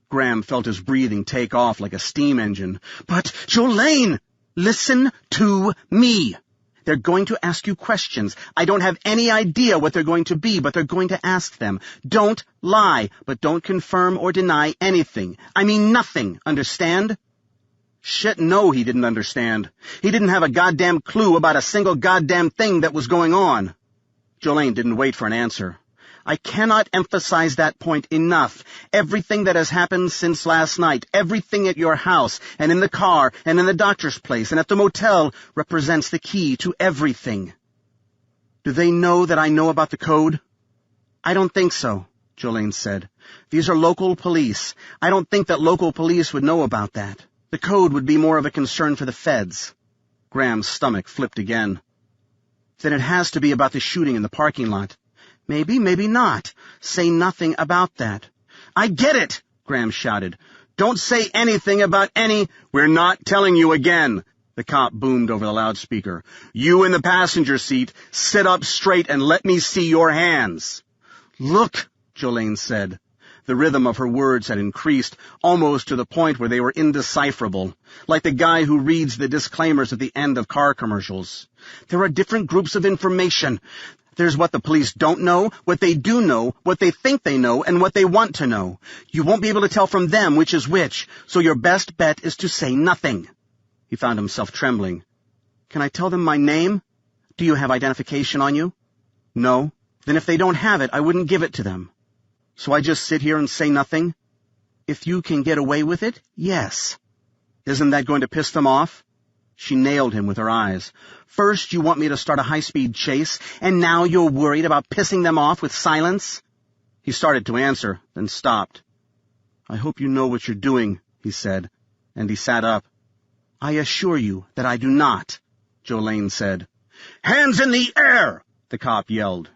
Graham felt his breathing take off like a steam engine. "But, Jolene, listen to me. They're going to ask you questions. I don't have any idea what they're going to be, but they're going to ask them. Don't lie, but don't confirm or deny anything. I mean nothing, understand?" Shit, no, he didn't understand. He didn't have a goddamn clue about a single goddamn thing that was going on. Jolene didn't wait for an answer. I cannot emphasize that point enough. Everything that has happened since last night, everything at your house, and in the car, and in the doctor's place, and at the motel, represents the key to everything. Do they know that I know about the code? I don't think so, Jolene said. These are local police. I don't think that local police would know about that. The code would be more of a concern for the feds. Graham's stomach flipped again. Then it has to be about the shooting in the parking lot. Maybe, maybe not. Say nothing about that. I get it, Graham shouted. Don't say anything about any— We're not telling you again, the cop boomed over the loudspeaker. You in the passenger seat, sit up straight and let me see your hands. Look, Jolene said. The rhythm of her words had increased, almost to the point where they were indecipherable, like the guy who reads the disclaimers at the end of car commercials. There are different groups of information. There's what the police don't know, what they do know, what they think they know, and what they want to know. You won't be able to tell from them which is which, so your best bet is to say nothing. He found himself trembling. Can I tell them my name? Do you have identification on you? No. Then if they don't have it, I wouldn't give it to them. So I just sit here and say nothing? If you can get away with it, yes. Isn't that going to piss them off? She nailed him with her eyes. First you want me to start a high-speed chase, and now you're worried about pissing them off with silence? He started to answer, then stopped. I hope you know what you're doing, he said, and he sat up. I assure you that I do not, Jolene said. Hands in the air, the cop yelled.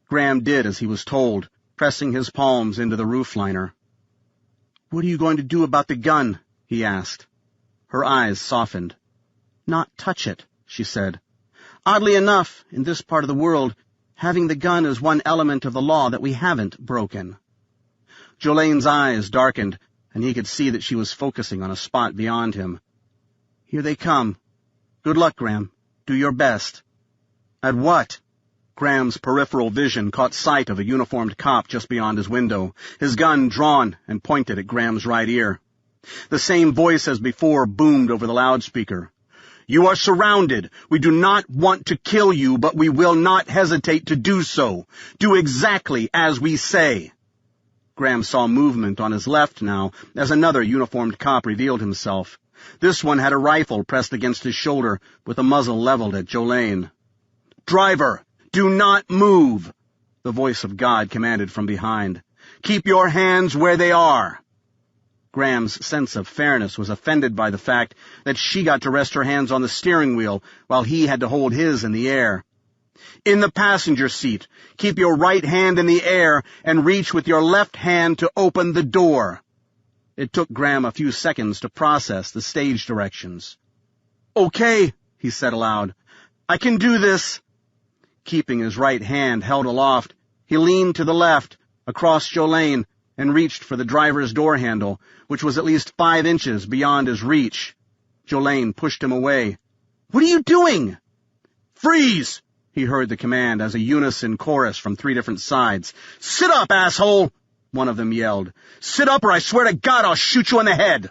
Graham did as he was told, pressing his palms into the roofliner. What are you going to do about the gun? He asked. Her eyes softened. Not touch it, she said. Oddly enough, in this part of the world, having the gun is one element of the law that we haven't broken. Jolene's eyes darkened, and he could see that she was focusing on a spot beyond him. Here they come. Good luck, Graham. Do your best. At what? Graham's peripheral vision caught sight of a uniformed cop just beyond his window, his gun drawn and pointed at Graham's right ear. The same voice as before boomed over the loudspeaker. You are surrounded. We do not want to kill you, but we will not hesitate to do so. Do exactly as we say. Graham saw movement on his left now as another uniformed cop revealed himself. This one had a rifle pressed against his shoulder with a muzzle leveled at Jolene. Driver, do not move, the voice of God commanded from behind. Keep your hands where they are. Graham's sense of fairness was offended by the fact that she got to rest her hands on the steering wheel while he had to hold his in the air. In the passenger seat, keep your right hand in the air and reach with your left hand to open the door. It took Graham a few seconds to process the stage directions. Okay, he said aloud. I can do this. Keeping his right hand held aloft, he leaned to the left, across Jolene, and reached for the driver's door handle, which was at least 5 inches beyond his reach. Jolene pushed him away. What are you doing? Freeze! He heard the command as a unison chorus from 3 different sides. Sit up, asshole! One of them yelled. Sit up or I swear to God I'll shoot you in the head!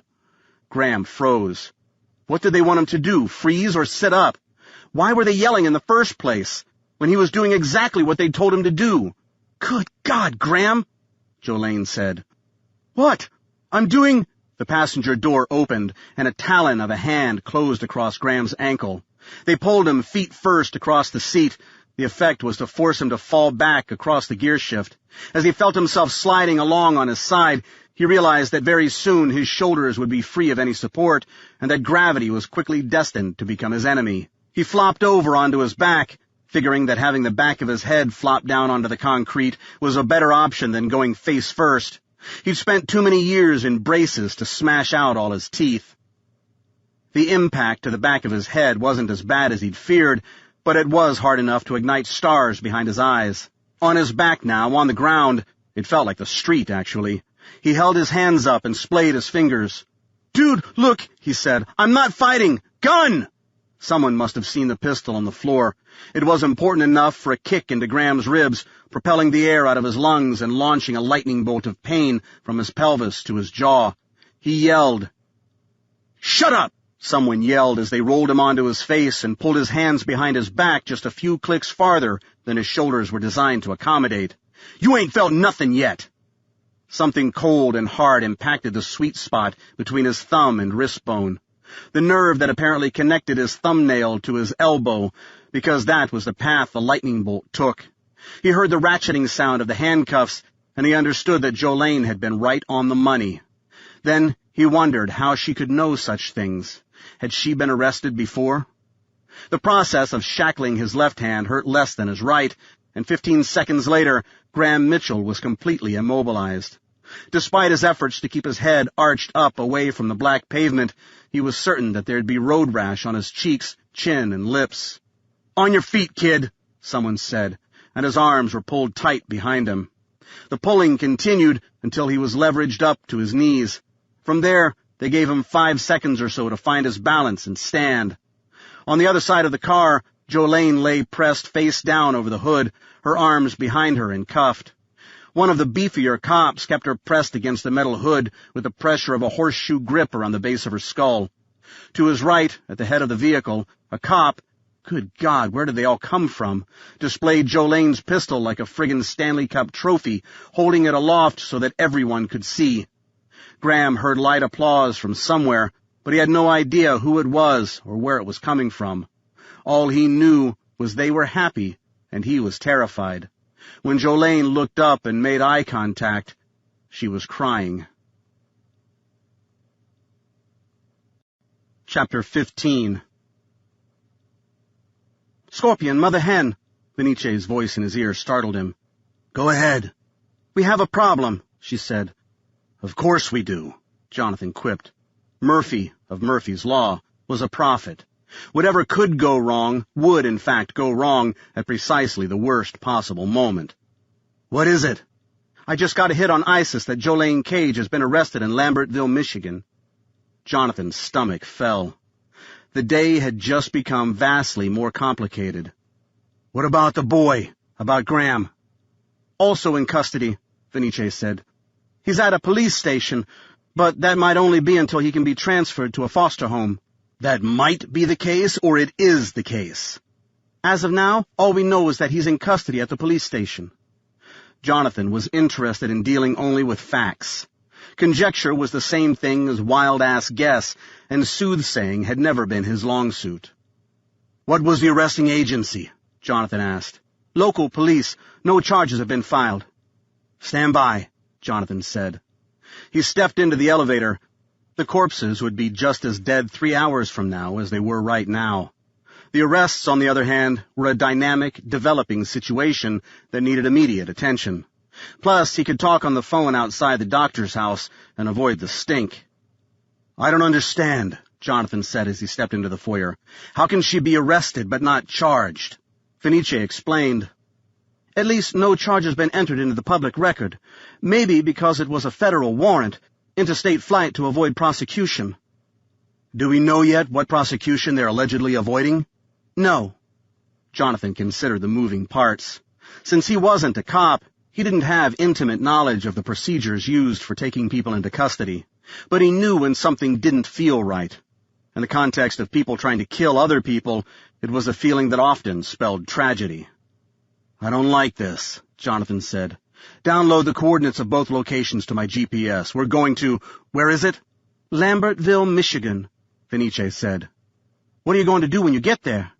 Graham froze. What did they want him to do, freeze or sit up? Why were they yelling in the first place, when he was doing exactly what they'd told him to do? Good God, Graham! Jolene said. What? I'm doing— The passenger door opened, and a talon of a hand closed across Graham's ankle. They pulled him feet first across the seat. The effect was to force him to fall back across the gear shift. As he felt himself sliding along on his side, he realized that very soon his shoulders would be free of any support, and that gravity was quickly destined to become his enemy. He flopped over onto his back, figuring that having the back of his head flop down onto the concrete was a better option than going face first. He'd spent too many years in braces to smash out all his teeth. The impact to the back of his head wasn't as bad as he'd feared, but it was hard enough to ignite stars behind his eyes. On his back now, on the ground, it felt like the street, actually. He held his hands up and splayed his fingers. Dude, look, he said. I'm not fighting. Gun! Someone must have seen the pistol on the floor. It was important enough for a kick into Graham's ribs, propelling the air out of his lungs and launching a lightning bolt of pain from his pelvis to his jaw. He yelled. Shut up! Someone yelled as they rolled him onto his face and pulled his hands behind his back just a few clicks farther than his shoulders were designed to accommodate. "You ain't felt nothing yet." Something cold and hard impacted the sweet spot between his thumb and wrist bone, the nerve that apparently connected his thumbnail to his elbow, because that was the path the lightning bolt took. He heard the ratcheting sound of the handcuffs, and he understood that Jolene had been right on the money. Then he wondered how she could know such things. Had she been arrested before? The process of shackling his left hand hurt less than his right, and 15 seconds later, Graham Mitchell was completely immobilized. Despite his efforts to keep his head arched up away from the black pavement, he was certain that there'd be road rash on his cheeks, chin, and lips. "On your feet, kid," someone said, and his arms were pulled tight behind him. The pulling continued until he was leveraged up to his knees. From there, they gave him 5 seconds or so to find his balance and stand. On the other side of the car, Jolene lay pressed face down over the hood, her arms behind her and cuffed. One of the beefier cops kept her pressed against the metal hood with the pressure of a horseshoe grip around the base of her skull. To his right, at the head of the vehicle, a cop, good God, where did they all come from, displayed Jolene's pistol like a friggin' Stanley Cup trophy, holding it aloft so that everyone could see. Graham heard light applause from somewhere, but he had no idea who it was or where it was coming from. All he knew was they were happy, and he was terrified. When Jolene looked up and made eye contact, she was crying. Chapter 15. "Scorpion, Mother Hen," Venice's voice in his ear startled him. "Go ahead." "We have a problem," she said. "Of course we do," Jonathan quipped. Murphy, of Murphy's Law, was a prophet. Whatever could go wrong would, in fact, go wrong at precisely the worst possible moment. "What is it?" "I just got a hit on ISIS that Jolene Cage has been arrested in Lambertville, Michigan." Jonathan's stomach fell. The day had just become vastly more complicated. "What about the boy? About Graham?" "Also in custody," Venice said. "He's at a police station, but that might only be until he can be transferred to a foster home." "That might be the case, or it is the case?" "As of now, all we know is that he's in custody at the police station." Jonathan was interested in dealing only with facts. Conjecture was the same thing as wild-ass guess, and soothsaying had never been his long suit. "What was the arresting agency?" Jonathan asked. "Local police. No charges have been filed." "Stand by," Jonathan said. He stepped into the elevator. The corpses would be just as dead 3 hours from now as they were right now. The arrests, on the other hand, were a dynamic, developing situation that needed immediate attention. Plus, he could talk on the phone outside the doctor's house and avoid the stink. "I don't understand," Jonathan said as he stepped into the foyer. "How can she be arrested but not charged?" Venice explained. "At least no charge has been entered into the public record. Maybe because it was a federal warrant, interstate flight to avoid prosecution." "Do we know yet what prosecution they're allegedly avoiding?" "No." Jonathan considered the moving parts. Since he wasn't a cop, he didn't have intimate knowledge of the procedures used for taking people into custody, but he knew when something didn't feel right. In the context of people trying to kill other people, it was a feeling that often spelled tragedy. "I don't like this," Jonathan said. "Download the coordinates of both locations to my GPS. We're going to— Where is it?" "Lambertville, Michigan," Venice said. "What are you going to do when you get there?"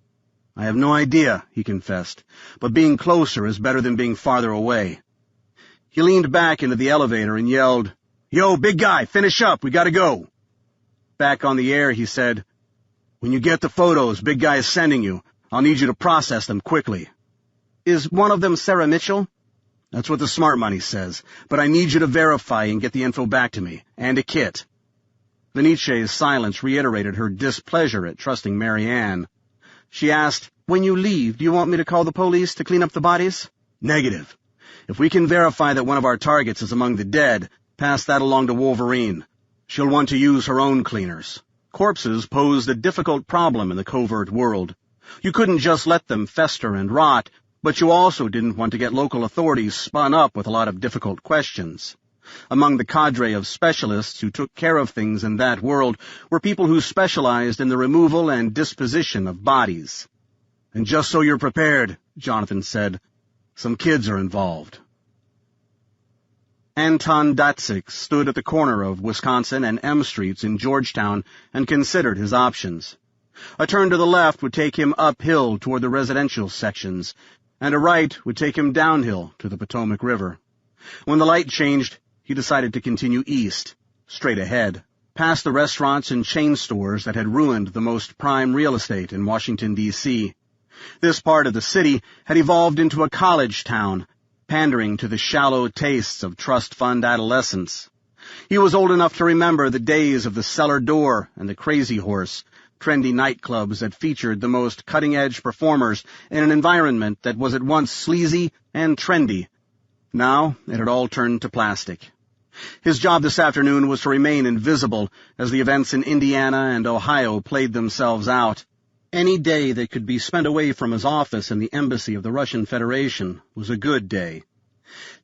"I have no idea," he confessed, "but being closer is better than being farther away." He leaned back into the elevator and yelled, "Yo, big guy, finish up, we gotta go." Back on the air, he said, "When you get the photos Big Guy is sending you, I'll need you to process them quickly." "Is one of them Sarah Mitchell?" "That's what the smart money says, but I need you to verify and get the info back to me, and a kit." Venice's silence reiterated her displeasure at trusting Mary Ann. She asked, "When you leave, do you want me to call the police to clean up the bodies?" "Negative. If we can verify that one of our targets is among the dead, pass that along to Wolverine. She'll want to use her own cleaners." Corpses posed a difficult problem in the covert world. You couldn't just let them fester and rot, but you also didn't want to get local authorities spun up with a lot of difficult questions. Among the cadre of specialists who took care of things in that world were people who specialized in the removal and disposition of bodies. "And just so you're prepared," Jonathan said, "some kids are involved." Anton Datsyk stood at the corner of Wisconsin and M Streets in Georgetown and considered his options. A turn to the left would take him uphill toward the residential sections, and a right would take him downhill to the Potomac River. When the light changed, he decided to continue east, straight ahead, past the restaurants and chain stores that had ruined the most prime real estate in Washington, D.C. This part of the city had evolved into a college town, pandering to the shallow tastes of trust fund adolescents. He was old enough to remember the days of the Cellar Door and the Crazy Horse, trendy nightclubs that featured the most cutting-edge performers in an environment that was at once sleazy and trendy. Now it had all turned to plastic. His job this afternoon was to remain invisible as the events in Indiana and Ohio played themselves out. Any day that could be spent away from his office in the embassy of the Russian Federation was a good day.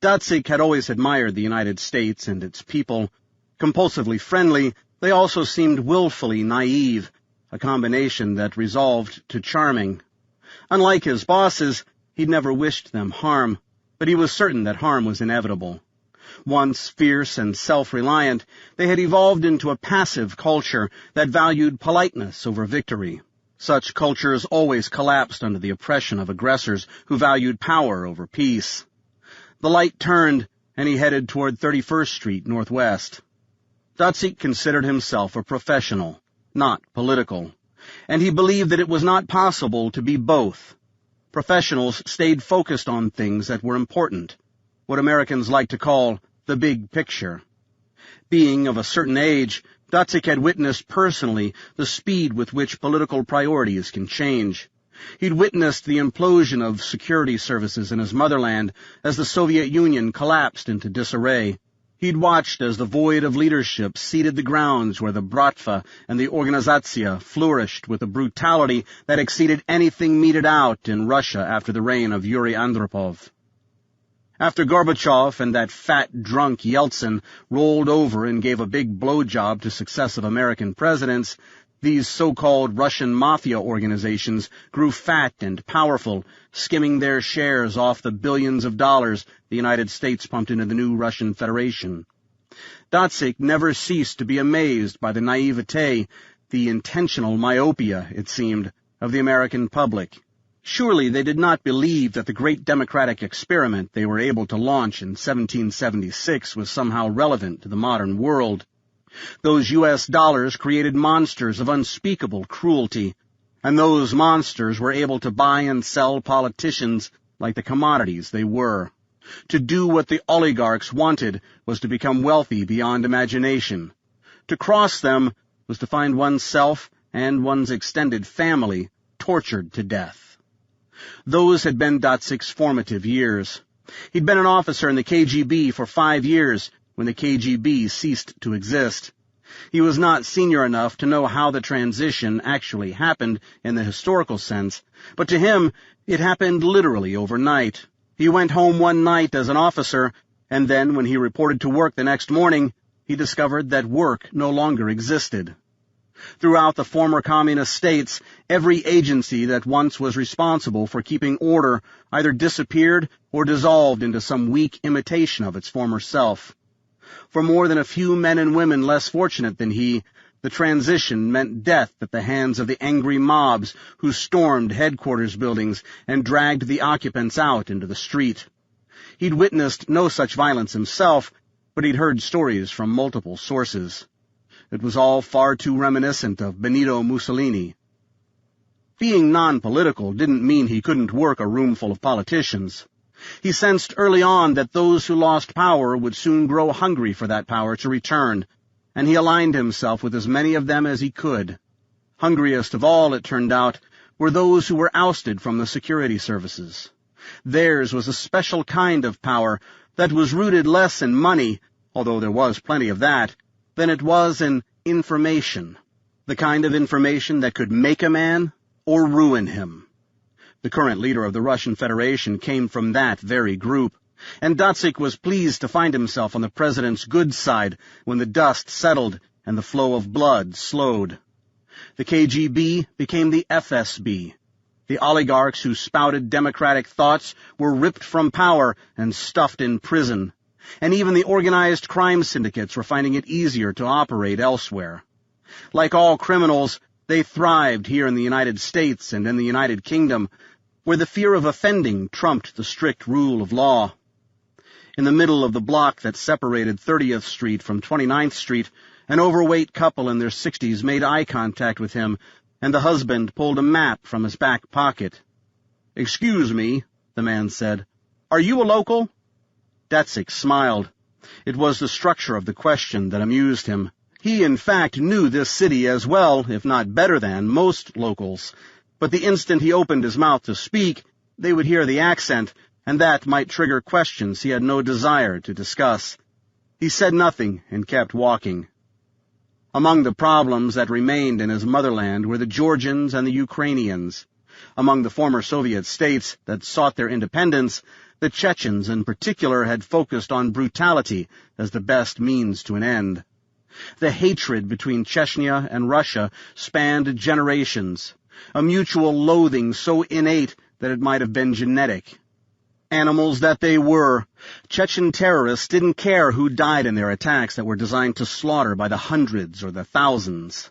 Datsyk had always admired the United States and its people. Compulsively friendly, they also seemed willfully naive, a combination that resolved to charming. Unlike his bosses, he'd never wished them harm, but he was certain that harm was inevitable. Once fierce and self-reliant, they had evolved into a passive culture that valued politeness over victory. Such cultures always collapsed under the oppression of aggressors who valued power over peace. The light turned, and he headed toward 31st Street Northwest. Datsyk considered himself a professional, not political, and he believed that it was not possible to be both. Professionals stayed focused on things that were important, what Americans like to call the big picture. Being of a certain age, Datsyk had witnessed personally the speed with which political priorities can change. He'd witnessed the implosion of security services in his motherland as the Soviet Union collapsed into disarray. He'd watched as the void of leadership seeded the grounds where the Bratva and the Organizatsiya flourished with a brutality that exceeded anything meted out in Russia after the reign of Yuri Andropov. After Gorbachev and that fat drunk Yeltsin rolled over and gave a big blowjob to successive American presidents, these so-called Russian mafia organizations grew fat and powerful, skimming their shares off the billions of dollars the United States pumped into the new Russian Federation. Datsyk never ceased to be amazed by the naivete, the intentional myopia, it seemed, of the American public. Surely they did not believe that the great democratic experiment they were able to launch in 1776 was somehow relevant to the modern world. Those U.S. dollars created monsters of unspeakable cruelty, and those monsters were able to buy and sell politicians like the commodities they were. To do what the oligarchs wanted was to become wealthy beyond imagination. To cross them was to find oneself and one's extended family tortured to death. Those had been Datsyk's formative years. He'd been an officer in the KGB for 5 years, when the KGB ceased to exist. He was not senior enough to know how the transition actually happened in the historical sense, but to him it happened literally overnight. He went home one night as an officer, and then when he reported to work the next morning, he discovered that work no longer existed. Throughout the former communist states, every agency that once was responsible for keeping order either disappeared or dissolved into some weak imitation of its former self. For more than a few men and women less fortunate than he, the transition meant death at the hands of the angry mobs who stormed headquarters buildings and dragged the occupants out into the street. He'd witnessed no such violence himself, but he'd heard stories from multiple sources. It was all far too reminiscent of Benito Mussolini. Being non-political didn't mean he couldn't work a room full of politicians. He sensed early on that those who lost power would soon grow hungry for that power to return, and he aligned himself with as many of them as he could. Hungriest of all, it turned out, were those who were ousted from the security services. Theirs was a special kind of power that was rooted less in money, although there was plenty of that, than it was in information, the kind of information that could make a man or ruin him. The current leader of the Russian Federation came from that very group, and Datsyk was pleased to find himself on the president's good side when the dust settled and the flow of blood slowed. The KGB became the FSB. The oligarchs who spouted democratic thoughts were ripped from power and stuffed in prison. and even the organized crime syndicates were finding it easier to operate elsewhere. Like all criminals, they thrived here in the United States and in the United Kingdom, where the fear of offending trumped the strict rule of law. In the middle of the block that separated 30th Street from 29th Street, an overweight couple in their 60s made eye contact with him, and the husband pulled a map from his back pocket. "Excuse me," the man said. "Are you a local?" Datsyk smiled. It was the structure of the question that amused him. He, in fact, knew this city as well, if not better than, most locals. But the instant he opened his mouth to speak, they would hear the accent, and that might trigger questions he had no desire to discuss. He said nothing and kept walking. Among the problems that remained in his motherland were the Georgians and the Ukrainians. Among the former Soviet states that sought their independence, the Chechens in particular had focused on brutality as the best means to an end. The hatred between Chechnya and Russia spanned generations, a mutual loathing so innate that it might have been genetic. Animals that they were, Chechen terrorists didn't care who died in their attacks that were designed to slaughter by the hundreds or the thousands.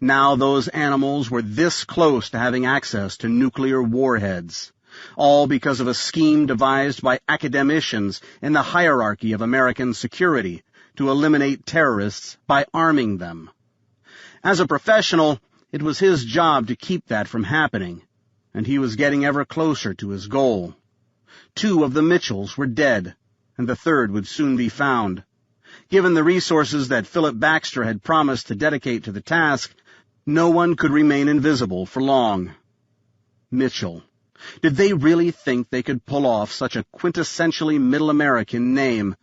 Now those animals were this close to having access to nuclear warheads, all because of a scheme devised by academicians in the hierarchy of American security to eliminate terrorists by arming them. As a professional, it was his job to keep that from happening, and he was getting ever closer to his goal. 2 of the Mitchells were dead, and the 3rd would soon be found. Given the resources that Philip Baxter had promised to dedicate to the task, no one could remain invisible for long. Mitchell. Did they really think they could pull off such a quintessentially Middle American name?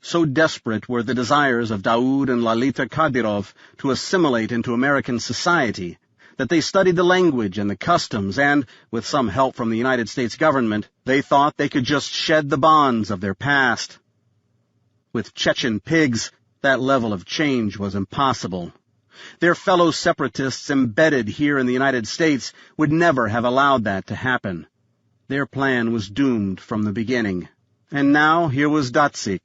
So desperate were the desires of Daoud and Lalita Kadyrov to assimilate into American society that they studied the language and the customs and, with some help from the United States government, they thought they could just shed the bonds of their past. With Chechen pigs, that level of change was impossible. Their fellow separatists embedded here in the United States would never have allowed that to happen. Their plan was doomed from the beginning. And now here was Datsyk,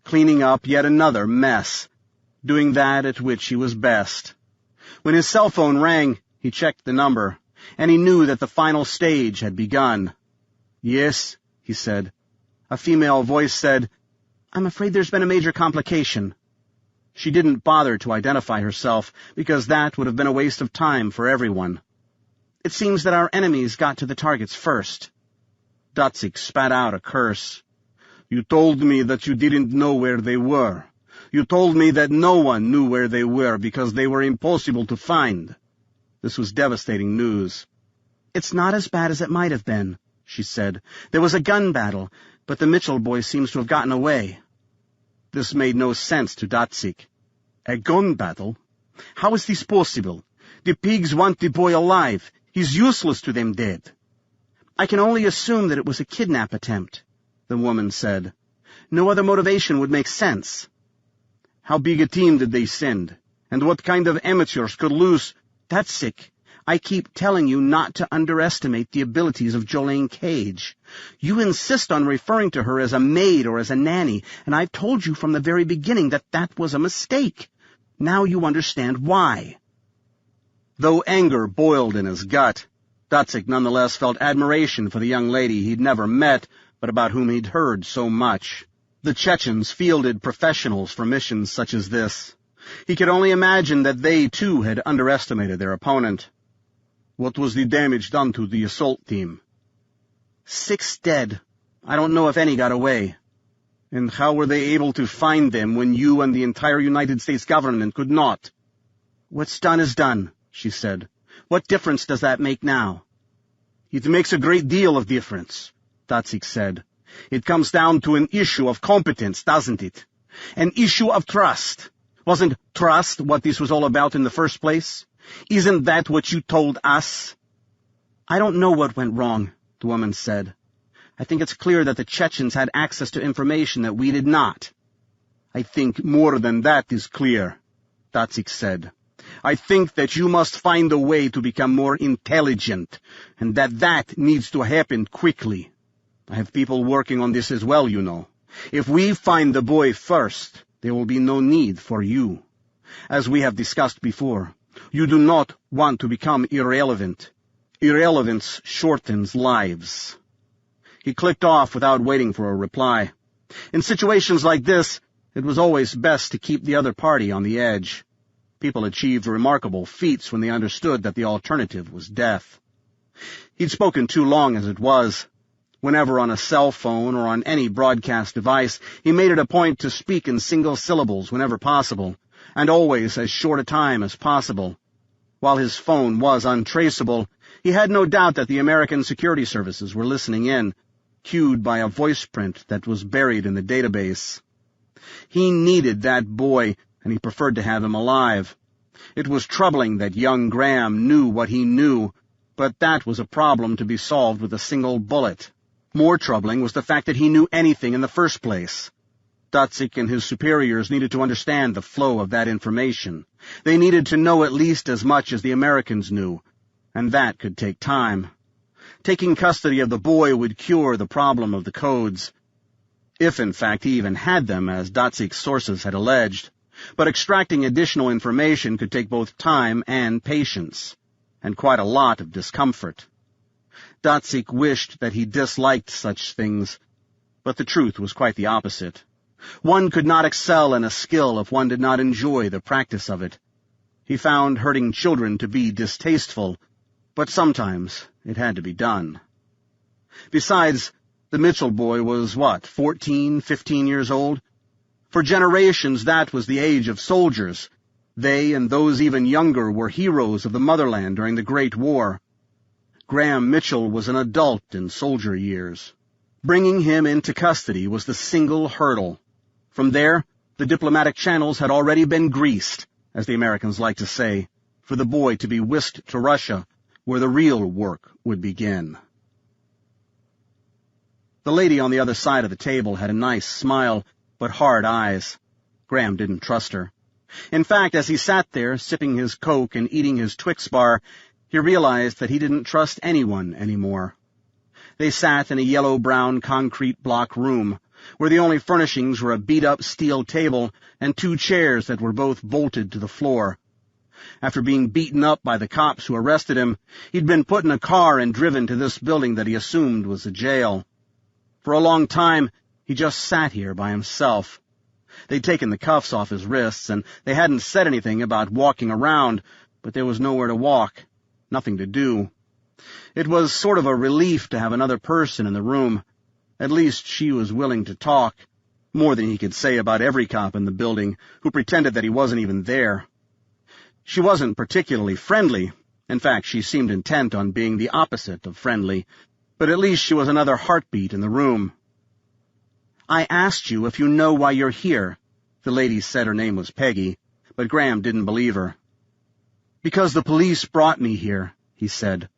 cleaning up yet another mess, doing that at which he was best. When his cell phone rang, he checked the number, and he knew that the final stage had begun. "Yes," he said. A female voice said, "I'm afraid there's been a major complication." She didn't bother to identify herself, because that would have been a waste of time for everyone. "It seems that our enemies got to the targets first." Datsyk spat out a curse. "You told me that you didn't know where they were. You told me that no one knew where they were because they were impossible to find." This was devastating news. "It's not as bad as it might have been," she said. "There was a gun battle, but the Mitchell boy seems to have gotten away." This made no sense to Datsyk. "A gun battle? How is this possible? The pigs want the boy alive. He's useless to them dead." "I can only assume that it was a kidnap attempt," the woman said. "No other motivation would make sense." "How big a team did they send? And what kind of amateurs could lose—" "Datsyk, I keep telling you not to underestimate the abilities of Jolene Cage. You insist on referring to her as a maid or as a nanny, and I've told you from the very beginning that that was a mistake. Now you understand why." Though anger boiled in his gut, Datsyk nonetheless felt admiration for the young lady he'd never met, but about whom he'd heard so much. The Chechens fielded professionals for missions such as this. He could only imagine that they, too, had underestimated their opponent. "What was the damage done to the assault team?" 6 dead. I don't know if any got away." "And how were they able to find them when you and the entire United States government could not?" "What's done is done," she said. "What difference does that make now?" "It makes a great deal of difference," Datsyk said. "It comes down to an issue of competence, doesn't it? An issue of trust. Wasn't trust what this was all about in the first place? Isn't that what you told us?" "I don't know what went wrong," the woman said. "I think it's clear that the Chechens had access to information that we did not." "I think more than that is clear," Datsyk said. "I think that you must find a way to become more intelligent, and that needs to happen quickly. I have people working on this as well, you know. If we find the boy first, there will be no need for you. As we have discussed before, you do not want to become irrelevant. Irrelevance shortens lives." He clicked off without waiting for a reply. In situations like this, it was always best to keep the other party on the edge. People achieved remarkable feats when they understood that the alternative was death. He'd spoken too long as it was. Whenever on a cell phone or on any broadcast device, he made it a point to speak in single syllables whenever possible, and always as short a time as possible. While his phone was untraceable, he had no doubt that the American security services were listening in, cued by a voice print that was buried in the database. He needed that boy, and he preferred to have him alive. It was troubling that young Graham knew what he knew, but that was a problem to be solved with a single bullet. More troubling was the fact that he knew anything in the first place. Dotzik and his superiors needed to understand the flow of that information. They needed to know at least as much as the Americans knew, and that could take time. Taking custody of the boy would cure the problem of the codes, if in fact he even had them, as Dotzik's sources had alleged. But extracting additional information could take both time and patience, and quite a lot of discomfort. Dotzik wished that he disliked such things, but the truth was quite the opposite. One could not excel in a skill if one did not enjoy the practice of it. He found hurting children to be distasteful, but sometimes it had to be done. Besides, the Mitchell boy was, 14, 15 years old? For generations that was the age of soldiers. They and those even younger were heroes of the motherland during the Great War. Graham Mitchell was an adult in soldier years. Bringing him into custody was the single hurdle. From there, the diplomatic channels had already been greased, as the Americans like to say, for the boy to be whisked to Russia, where the real work would begin. The lady on the other side of the table had a nice smile, but hard eyes. Graham didn't trust her. In fact, as he sat there, sipping his Coke and eating his Twix bar, he realized that he didn't trust anyone anymore. They sat in a yellow-brown concrete block room, where the only furnishings were a beat-up steel table and 2 chairs that were both bolted to the floor. After being beaten up by the cops who arrested him, he'd been put in a car and driven to this building that he assumed was a jail. For a long time, he just sat here by himself. They'd taken the cuffs off his wrists, and they hadn't said anything about walking around, but there was nowhere to walk, nothing to do. It was sort of a relief to have another person in the room. At least she was willing to talk, more than he could say about every cop in the building, who pretended that he wasn't even there. She wasn't particularly friendly. In fact, she seemed intent on being the opposite of friendly, but at least she was another heartbeat in the room. "I asked you if you know why you're here." The lady said her name was Peggy, but Graham didn't believe her. "Because the police brought me here," he said.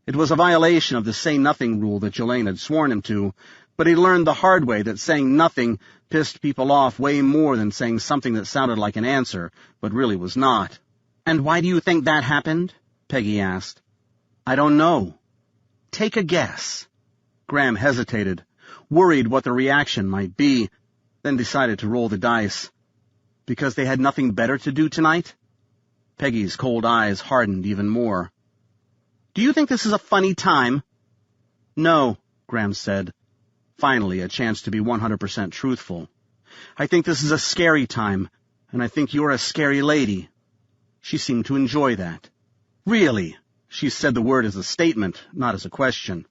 It was a violation of the say-nothing rule that Jolene had sworn him to, but he learned the hard way that saying nothing pissed people off way more than saying something that sounded like an answer, but really was not. "And why do you think that happened?" Peggy asked. "I don't know." "Take a guess." Graham hesitated, worried what the reaction might be, then decided to roll the dice. Because they had nothing better to do tonight? Peggy's cold eyes hardened even more. "Do you think this is a funny time?" "No," Graham said. Finally, a chance to be 100% truthful. "I think this is a scary time, and I think you're a scary lady." She seemed to enjoy that. "Really?" She said the word as a statement, not as a question.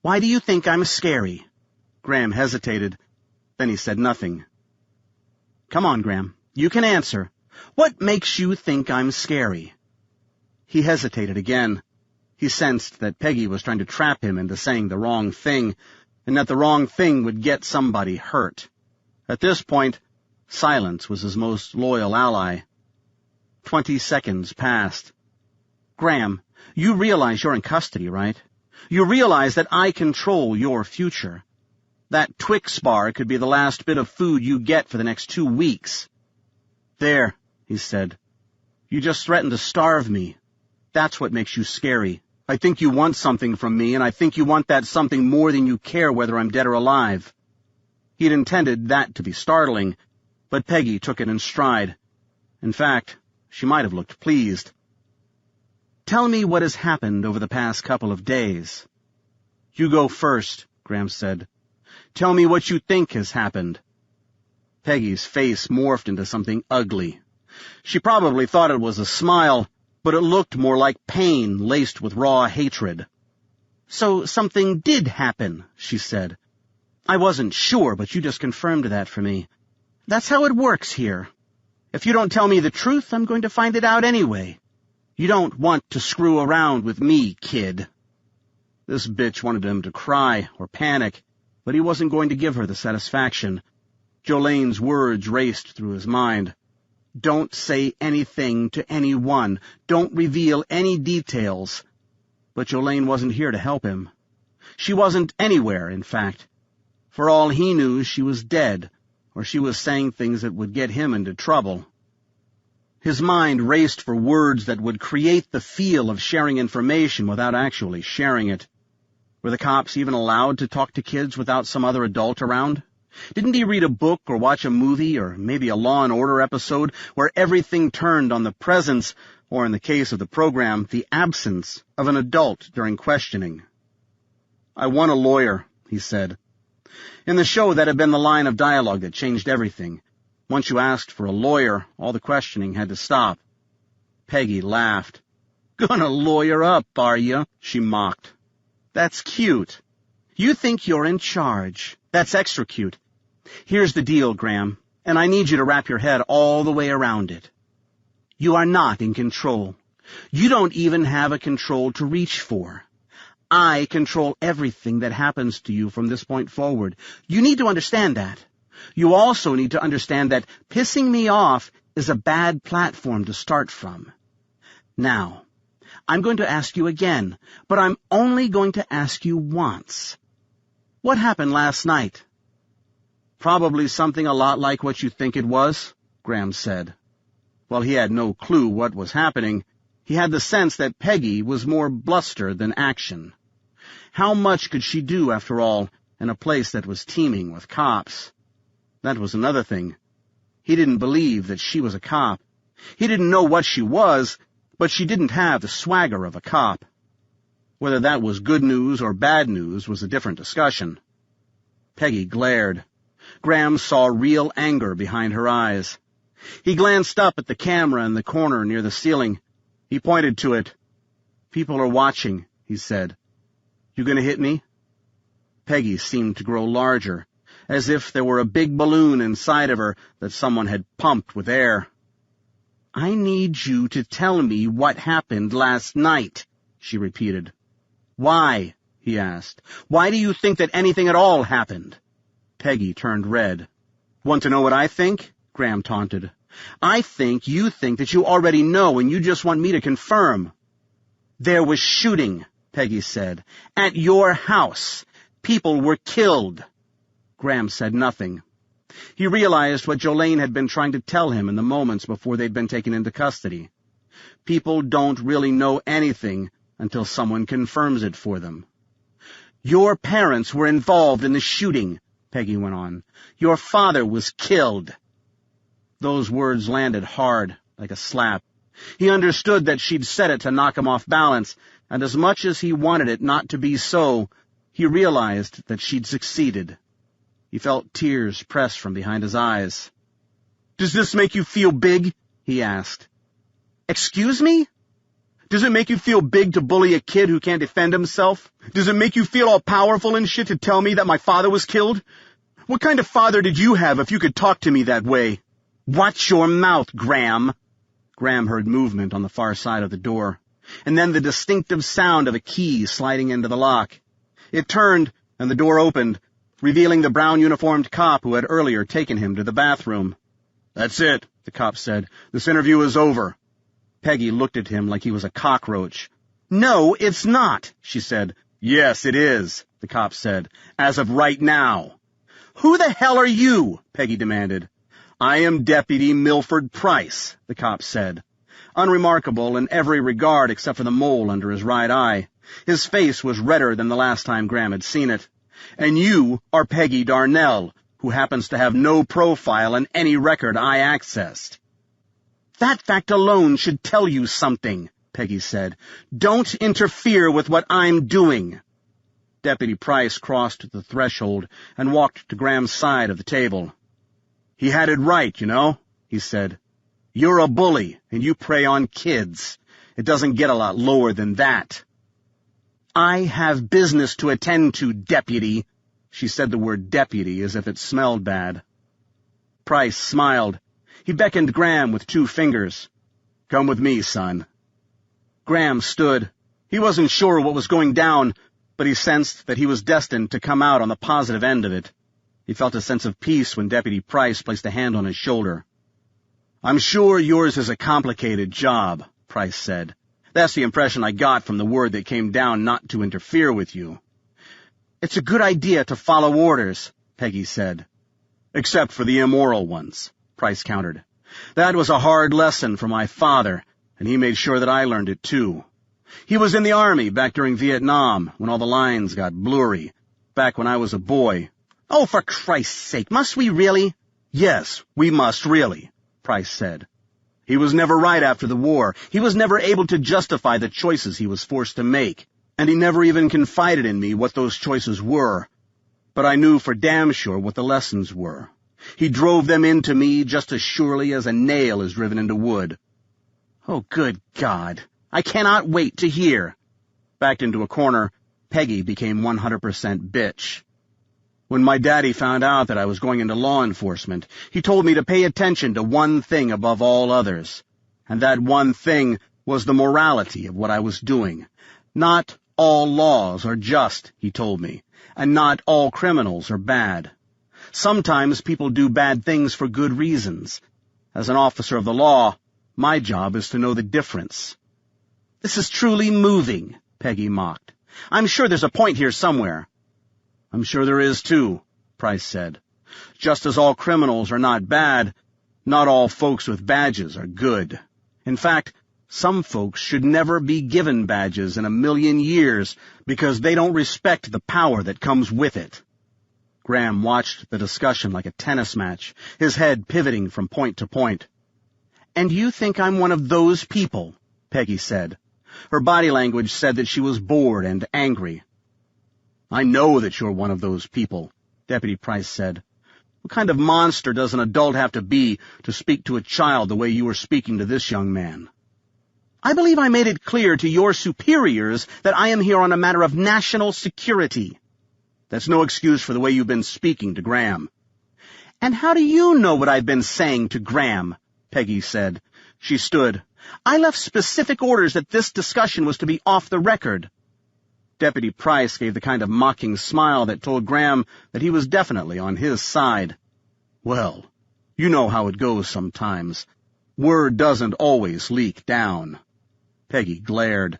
"Why do you think I'm scary?" Graham hesitated. Then he said nothing. "Come on, Graham. You can answer. What makes you think I'm scary?" He hesitated again. He sensed that Peggy was trying to trap him into saying the wrong thing, and that the wrong thing would get somebody hurt. At this point, silence was his most loyal ally. 20 seconds passed. "Graham, you realize you're in custody, right? You realize that I control your future. That Twix bar could be the last bit of food you get for the next 2 weeks. "There," he said. "You just threatened to starve me. That's what makes you scary. I think you want something from me, and I think you want that something more than you care whether I'm dead or alive." He'd intended that to be startling, but Peggy took it in stride. In fact, she might have looked pleased. "Tell me what has happened over the past couple of days." "You go first," Graham said. "Tell me what you think has happened." Peggy's face morphed into something ugly. She probably thought it was a smile, but it looked more like pain laced with raw hatred. "So something did happen," she said. "I wasn't sure, but you just confirmed that for me. That's how it works here. If you don't tell me the truth, I'm going to find it out anyway. You don't want to screw around with me, kid." This bitch wanted him to cry or panic, but he wasn't going to give her the satisfaction. Jolene's words raced through his mind. "Don't say anything to anyone. Don't reveal any details." But Jolene wasn't here to help him. She wasn't anywhere, in fact. For all he knew, she was dead, or she was saying things that would get him into trouble. His mind raced for words that would create the feel of sharing information without actually sharing it. Were the cops even allowed to talk to kids without some other adult around? Didn't he read a book or watch a movie or maybe a Law and Order episode where everything turned on the presence, or in the case of the program, the absence, of an adult during questioning? "I want a lawyer," he said. In the show, that had been the line of dialogue that changed everything. Once you asked for a lawyer, all the questioning had to stop. Peggy laughed. "Gonna lawyer up, are you?" she mocked. "That's cute. You think you're in charge. That's extra cute. Here's the deal, Graham, and I need you to wrap your head all the way around it. You are not in control. You don't even have a control to reach for. I control everything that happens to you from this point forward. You need to understand that. You also need to understand that pissing me off is a bad platform to start from. Now, I'm going to ask you again, but I'm only going to ask you once. What happened last night?" "Probably something a lot like what you think it was," Graham said. While he had no clue what was happening, he had the sense that Peggy was more bluster than action. How much could she do, after all, in a place that was teeming with cops? That was another thing. He didn't believe that she was a cop. He didn't know what she was, but she didn't have the swagger of a cop. Whether that was good news or bad news was a different discussion. Peggy glared. Graham saw real anger behind her eyes. He glanced up at the camera in the corner near the ceiling. He pointed to it. "People are watching," he said. "You gonna hit me?" Peggy seemed to grow larger, as if there were a big balloon inside of her that someone had pumped with air. "I need you to tell me what happened last night," she repeated. "Why?" he asked. "Why do you think that anything at all happened?" Peggy turned red. "Want to know what I think?" Graham taunted. "I think you think that you already know and you just want me to confirm." "There was shooting," Peggy said. "At your house. People were killed." Graham said nothing. He realized what Jolene had been trying to tell him in the moments before they'd been taken into custody. People don't really know anything until someone confirms it for them. "Your parents were involved in the shooting," Peggy went on. "Your father was killed." Those words landed hard, like a slap. He understood that she'd said it to knock him off balance, and as much as he wanted it not to be so, he realized that she'd succeeded. He felt tears press from behind his eyes. "Does this make you feel big?" he asked. "Excuse me? Does it make you feel big to bully a kid who can't defend himself? Does it make you feel all powerful and shit to tell me that my father was killed? What kind of father did you have if you could talk to me that way? Watch your mouth, Graham." Graham heard movement on the far side of the door, and then the distinctive sound of a key sliding into the lock. It turned, and the door opened, revealing the brown-uniformed cop who had earlier taken him to the bathroom. "That's it," the cop said. "This interview is over." Peggy looked at him like he was a cockroach. "No, it's not," she said. "Yes, it is," the cop said. "As of right now." "Who the hell are you?" Peggy demanded. "I am Deputy Milford Price," the cop said. Unremarkable in every regard except for the mole under his right eye. His face was redder than the last time Graham had seen it. "And you are Peggy Darnell, who happens to have no profile in any record I accessed." "That fact alone should tell you something," Peggy said. "Don't interfere with what I'm doing." Deputy Price crossed the threshold and walked to Graham's side of the table. "He had it right, you know," he said. "You're a bully, and you prey on kids. It doesn't get a lot lower than that." "I have business to attend to, deputy." She said the word deputy as if it smelled bad. Price smiled. He beckoned Graham with 2 fingers. "Come with me, son." Graham stood. He wasn't sure what was going down, but he sensed that he was destined to come out on the positive end of it. He felt a sense of peace when Deputy Price placed a hand on his shoulder. "I'm sure yours is a complicated job," Price said. "That's the impression I got from the word that came down not to interfere with you." "It's a good idea to follow orders," Peggy said. "Except for the immoral ones," Price countered. "That was a hard lesson for my father, and he made sure that I learned it too. He was in the Army back during Vietnam, when all the lines got blurry, back when I was a boy." "Oh, for Christ's sake, must we really?" "Yes, we must really," Price said. "He was never right after the war. He was never able to justify the choices he was forced to make, and he never even confided in me what those choices were. But I knew for damn sure what the lessons were. He drove them into me just as surely as a nail is driven into wood." "Oh, good God! I cannot wait to hear." Backed into a corner, Peggy became 100% bitch. "When my daddy found out that I was going into law enforcement, he told me to pay attention to one thing above all others, and that one thing was the morality of what I was doing. Not all laws are just, he told me, and not all criminals are bad. Sometimes people do bad things for good reasons. As an officer of the law, my job is to know the difference." "This is truly moving," Peggy mocked. "I'm sure there's a point here somewhere." "I'm sure there is, too," Price said. "Just as all criminals are not bad, not all folks with badges are good. In fact, some folks should never be given badges in a million years because they don't respect the power that comes with it." Graham watched the discussion like a tennis match, his head pivoting from point to point. "And you think I'm one of those people?" Peggy said. Her body language said that she was bored and angry. "I know that you're one of those people," Deputy Price said. "What kind of monster does an adult have to be to speak to a child the way you were speaking to this young man?" "I believe I made it clear to your superiors that I am here on a matter of national security." "That's no excuse for the way you've been speaking to Graham." "And how do you know what I've been saying to Graham?" Peggy said. She stood. "I left specific orders that this discussion was to be off the record." Deputy Price gave the kind of mocking smile that told Graham that he was definitely on his side. "Well, you know how it goes sometimes. Word doesn't always leak down." Peggy glared.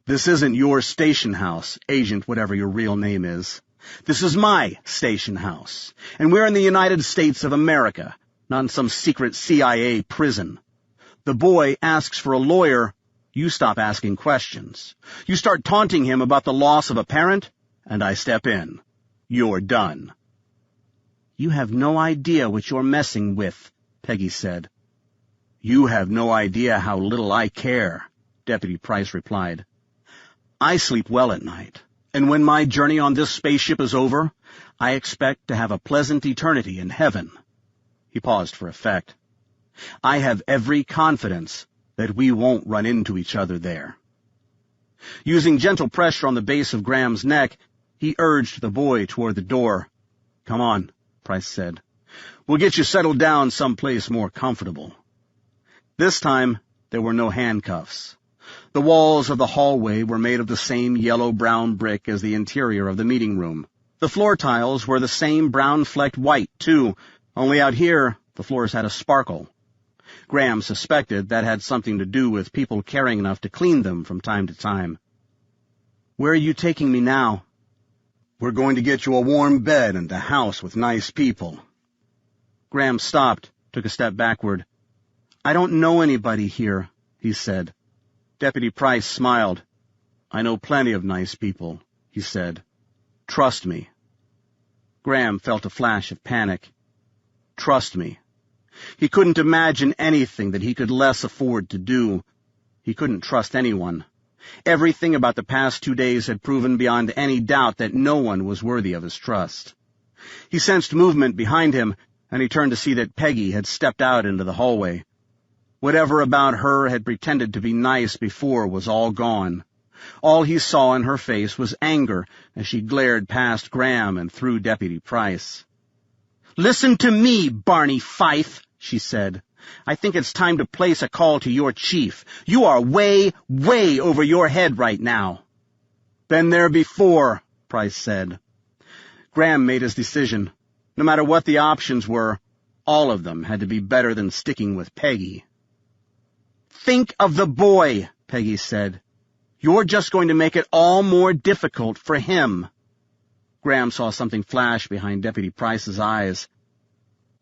"This isn't your station house, Agent whatever your real name is. This is my station house, and we're in the United States of America, not in some secret CIA prison. The boy asks for a lawyer, you stop asking questions. You start taunting him about the loss of a parent, and I step in. You're done." "You have no idea what you're messing with," Peggy said. "You have no idea how little I care," Deputy Price replied. "I sleep well at night, and when my journey on this spaceship is over, I expect to have a pleasant eternity in heaven." He paused for effect. "I have every confidence that we won't run into each other there." Using gentle pressure on the base of Graham's neck, he urged the boy toward the door. "Come on," Price said. "We'll get you settled down someplace more comfortable." This time, there were no handcuffs. The walls of the hallway were made of the same yellow-brown brick as the interior of the meeting room. The floor tiles were the same brown-flecked white, too, only out here the floors had a sparkle. Graham suspected that had something to do with people caring enough to clean them from time to time. "Where are you taking me now?" "We're going to get you a warm bed and a house with nice people." Graham stopped, took a step backward. "I don't know anybody here," he said. Deputy Price smiled. "I know plenty of nice people," he said. "Trust me." Graham felt a flash of panic. Trust me. He couldn't imagine anything that he could less afford to do. He couldn't trust anyone. Everything about the past 2 days had proven beyond any doubt that no one was worthy of his trust. He sensed movement behind him, and he turned to see that Peggy had stepped out into the hallway. Whatever about her had pretended to be nice before was all gone. All he saw in her face was anger as she glared past Graham and through Deputy Price. "Listen to me, Barney Fife," she said. "I think it's time to place a call to your chief. You are way, way over your head right now." "Been there before," Price said. Graham made his decision. No matter what the options were, all of them had to be better than sticking with Peggy. "Think of the boy," Peggy said. "You're just going to make it all more difficult for him." Graham saw something flash behind Deputy Price's eyes.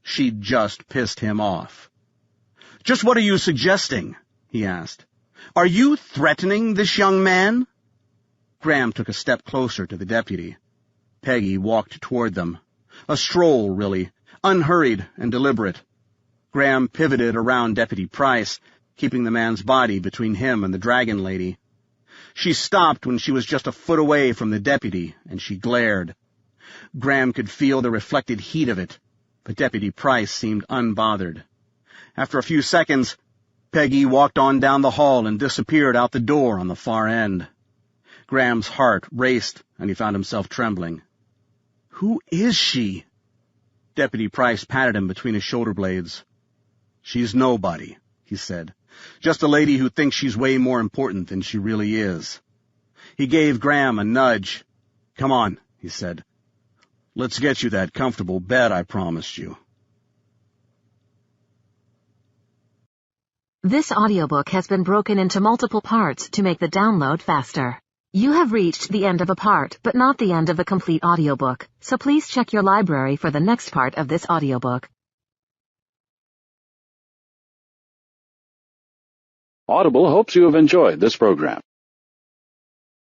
She'd just pissed him off. "Just what are you suggesting?" he asked. "Are you threatening this young man?" Graham took a step closer to the deputy. Peggy walked toward them. A stroll, really, unhurried and deliberate. Graham pivoted around Deputy Price, keeping the man's body between him and the dragon lady. She stopped when she was just a foot away from the deputy, and she glared. Graham could feel the reflected heat of it, but Deputy Price seemed unbothered. After a few seconds, Peggy walked on down the hall and disappeared out the door on the far end. Graham's heart raced, and he found himself trembling. "Who is she?" Deputy Price patted him between his shoulder blades. "She's nobody," he said. "Just a lady who thinks she's way more important than she really is." He gave Graham a nudge. "Come on," he said. "Let's get you that comfortable bed I promised you." This audiobook has been broken into multiple parts to make the download faster. You have reached the end of a part, but not the end of a complete audiobook, so please check your library for the next part of this audiobook. Audible hopes you have enjoyed this program.